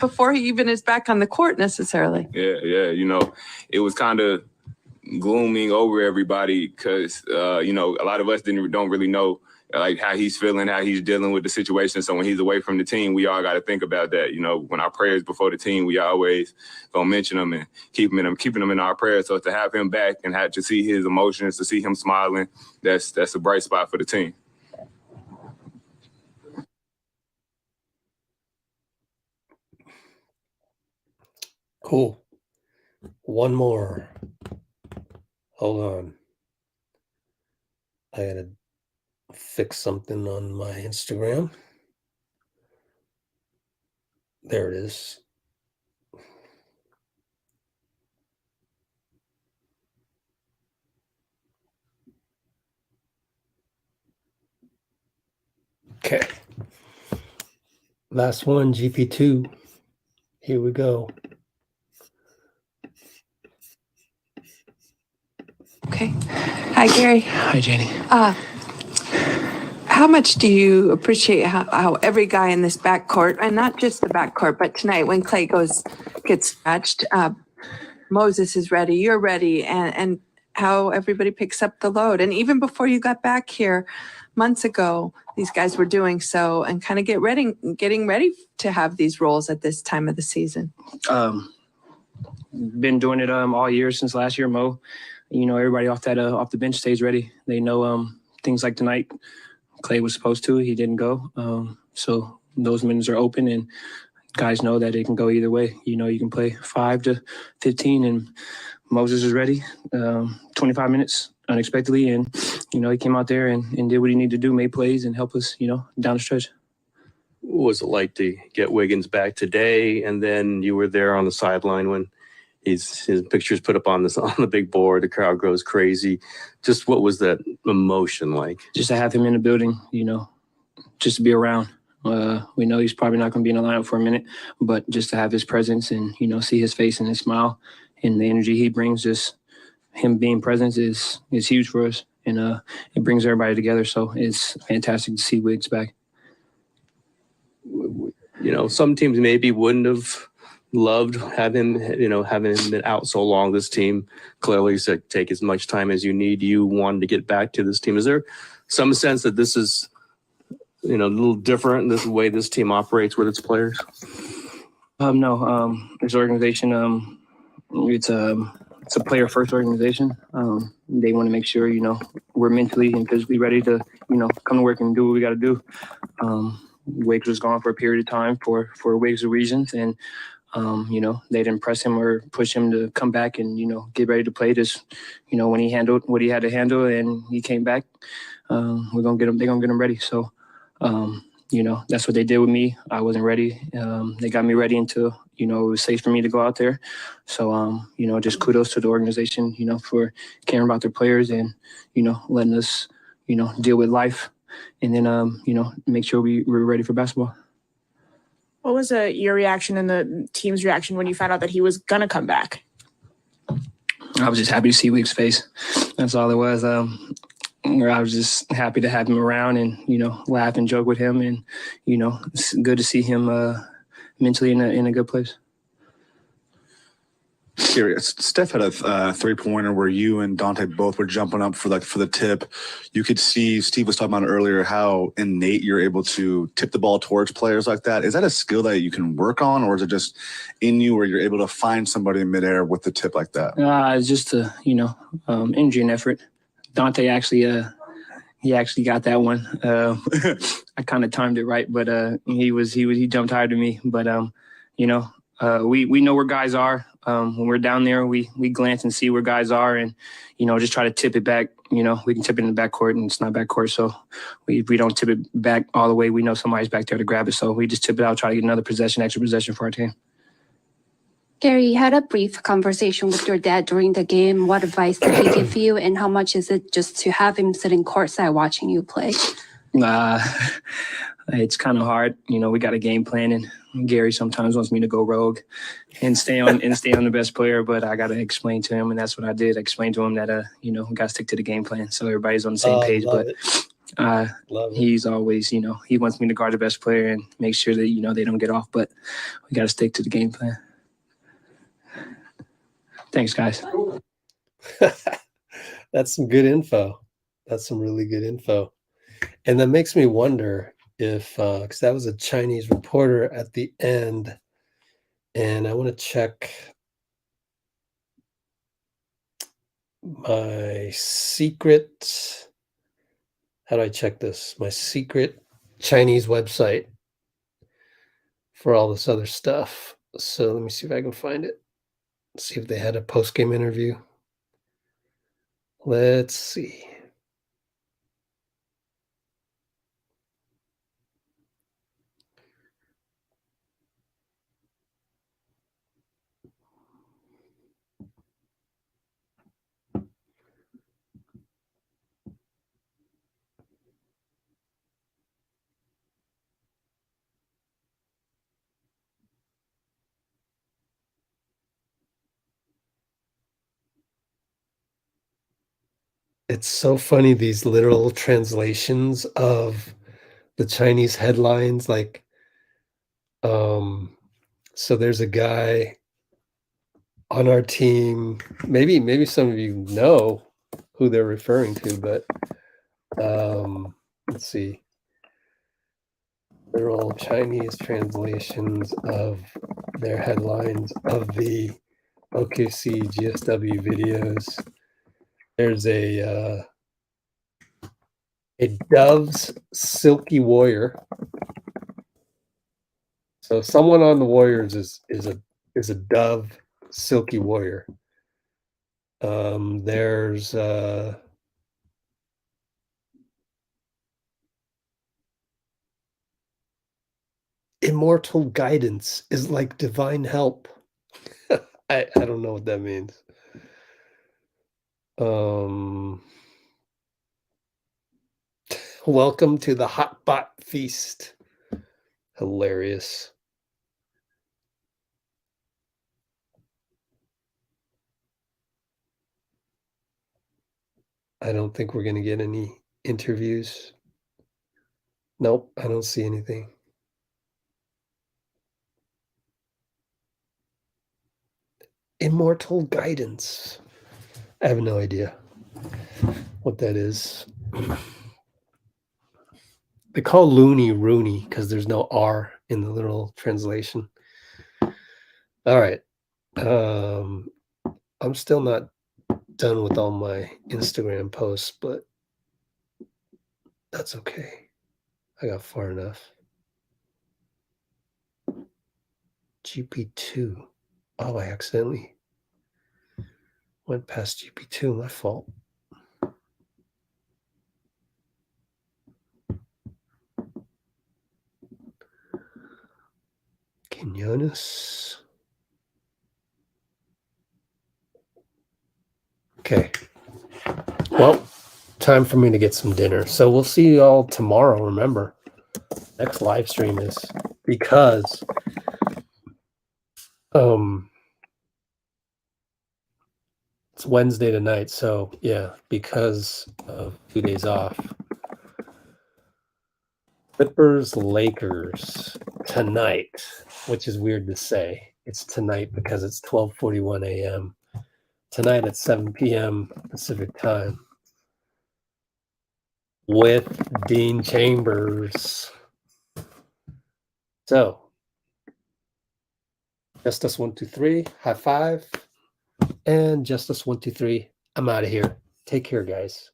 before he even is back on the court necessarily? Yeah. It was kind of glooming over everybody because, a lot of us don't really know how he's feeling, how he's dealing with the situation. So when he's away from the team, we all got to think about that. When our prayers before the team, we always gonna mention him and keeping them in our prayers. So to have him back and have to see his emotions, to see him smiling, that's a bright spot for the team. Cool. One more. Hold on. I gotta fix something on my Instagram. There it is. Okay. Last one, GP2. Here we go. Okay. Hi, Gary. Hi, Jenny. How much do you appreciate how every guy in this backcourt, and not just the backcourt, but tonight when Klay gets scratched, Moses is ready, you're ready, and how everybody picks up the load. And even before you got back here months ago, these guys were doing so and kind of getting ready to have these roles at this time of the season. Been doing it all year since last year, Mo. Everybody off the bench stays ready. They know things like tonight. Klay was supposed to, he didn't go. So those minutes are open, and guys know that it can go either way. You can play 5 to 15, and Moses is ready. 25 minutes unexpectedly, and he came out there and did what he needed to do, made plays, and help us, down the stretch. What was it like to get Wiggins back today? And then you were there on the sideline when his picture's put up on the big board. The crowd goes crazy. Just what was that emotion like? Just to have him in the building, just to be around. We know he's probably not going to be in the lineup for a minute, but just to have his presence and, see his face and his smile and the energy he brings, just him being present is huge for us, and it brings everybody together. So it's fantastic to see Wiggs back. Some teams maybe wouldn't have loved having him been out so long. This team clearly said take as much time as you need. You wanted to get back to this team. Is there some sense that this is, a little different, this way this team operates with its players? No, this organization, it's a player first organization. They want to make sure, we're mentally and physically ready to, come to work and do what we got to do. Wiggs was gone for a period of time for Wiggs reasons, and they didn't press him or push him to come back and get ready to play. Just when he handled what he had to handle and he came back, we're gonna get him. They're gonna get him ready. So that's what they did with me. I wasn't ready. They got me ready until it was safe for me to go out there. So just kudos to the organization for caring about their players and letting us deal with life. And then, make sure we're ready for basketball. What was your reaction and the team's reaction when you found out that he was going to come back? I was just happy to see Wiggs' face. That's all it was. I was just happy to have him around and, laugh and joke with him. And, it's good to see him mentally in a good place. Curious. Steph had a 3-pointer where you and Donte both were jumping up for the tip. You could see Steve was talking about earlier how innate you're able to tip the ball towards players like that. Is that a skill that you can work on, or is it just in you where you're able to find somebody in midair with the tip like that? It's just energy and effort. Donte actually got that one. I kind of timed it right, but he jumped higher than me. But we know where guys are. When we're down there, we glance and see where guys are, and just try to tip it back. We can tip it in the backcourt, and it's not backcourt, so we don't tip it back all the way. We know somebody's back there to grab it, so we just tip it out, try to get another extra possession for our team. Gary, you had a brief conversation with your dad during the game. What advice did he give you, and how much is it just to have him sitting courtside watching you play? It's kind of hard. We got a game plan, and Gary sometimes wants me to go rogue and stay on the best player, but I got to explain to him, and that's what I did. I explained to him that we got to stick to the game plan so everybody's on the same page. But he's always, he wants me to guard the best player and make sure that they don't get off, but we got to stick to the game plan. Thanks, guys. That's some good info. That's some really good info. And that makes me wonder if, because that was a Chinese reporter at the end, and I want to check my secret. How do I check this? My secret Chinese website for all this other stuff. So let me see if I can find it. See if they had a post-game interview. Let's see. It's so funny, these literal translations of the Chinese headlines. Like, so there's a guy on our team, maybe some of you know who they're referring to, but let's see. They're all Chinese translations of their headlines of the OKC GSW videos. There's a Dove's Silky Warrior. So someone on the Warriors is a Dove Silky Warrior. There's Immortal Guidance is like divine help. I don't know what that means. Welcome to the Hot Bot Feast. Hilarious. I don't think we're going to get any interviews. Nope, I don't see anything. Immortal Guidance. I have no idea what that is. They call Looney Rooney because there's no R in the literal translation. All right. I'm still not done with all my Instagram posts, but that's okay. I got far enough. GP2. Oh, I accidentally went past GP2. My fault. Quinones. Okay. Well, time for me to get some dinner. So we'll see you all tomorrow. Remember, next live stream is because it's Wednesday tonight. So yeah, because of 2 days off. Clippers Lakers tonight, which is weird to say. It's tonight because it's 12:41 a.m. Tonight at 7 p.m. Pacific time with Dean Chambers. So, Justice 123, high five, and Justice 123. I'm out of here. Take care, guys.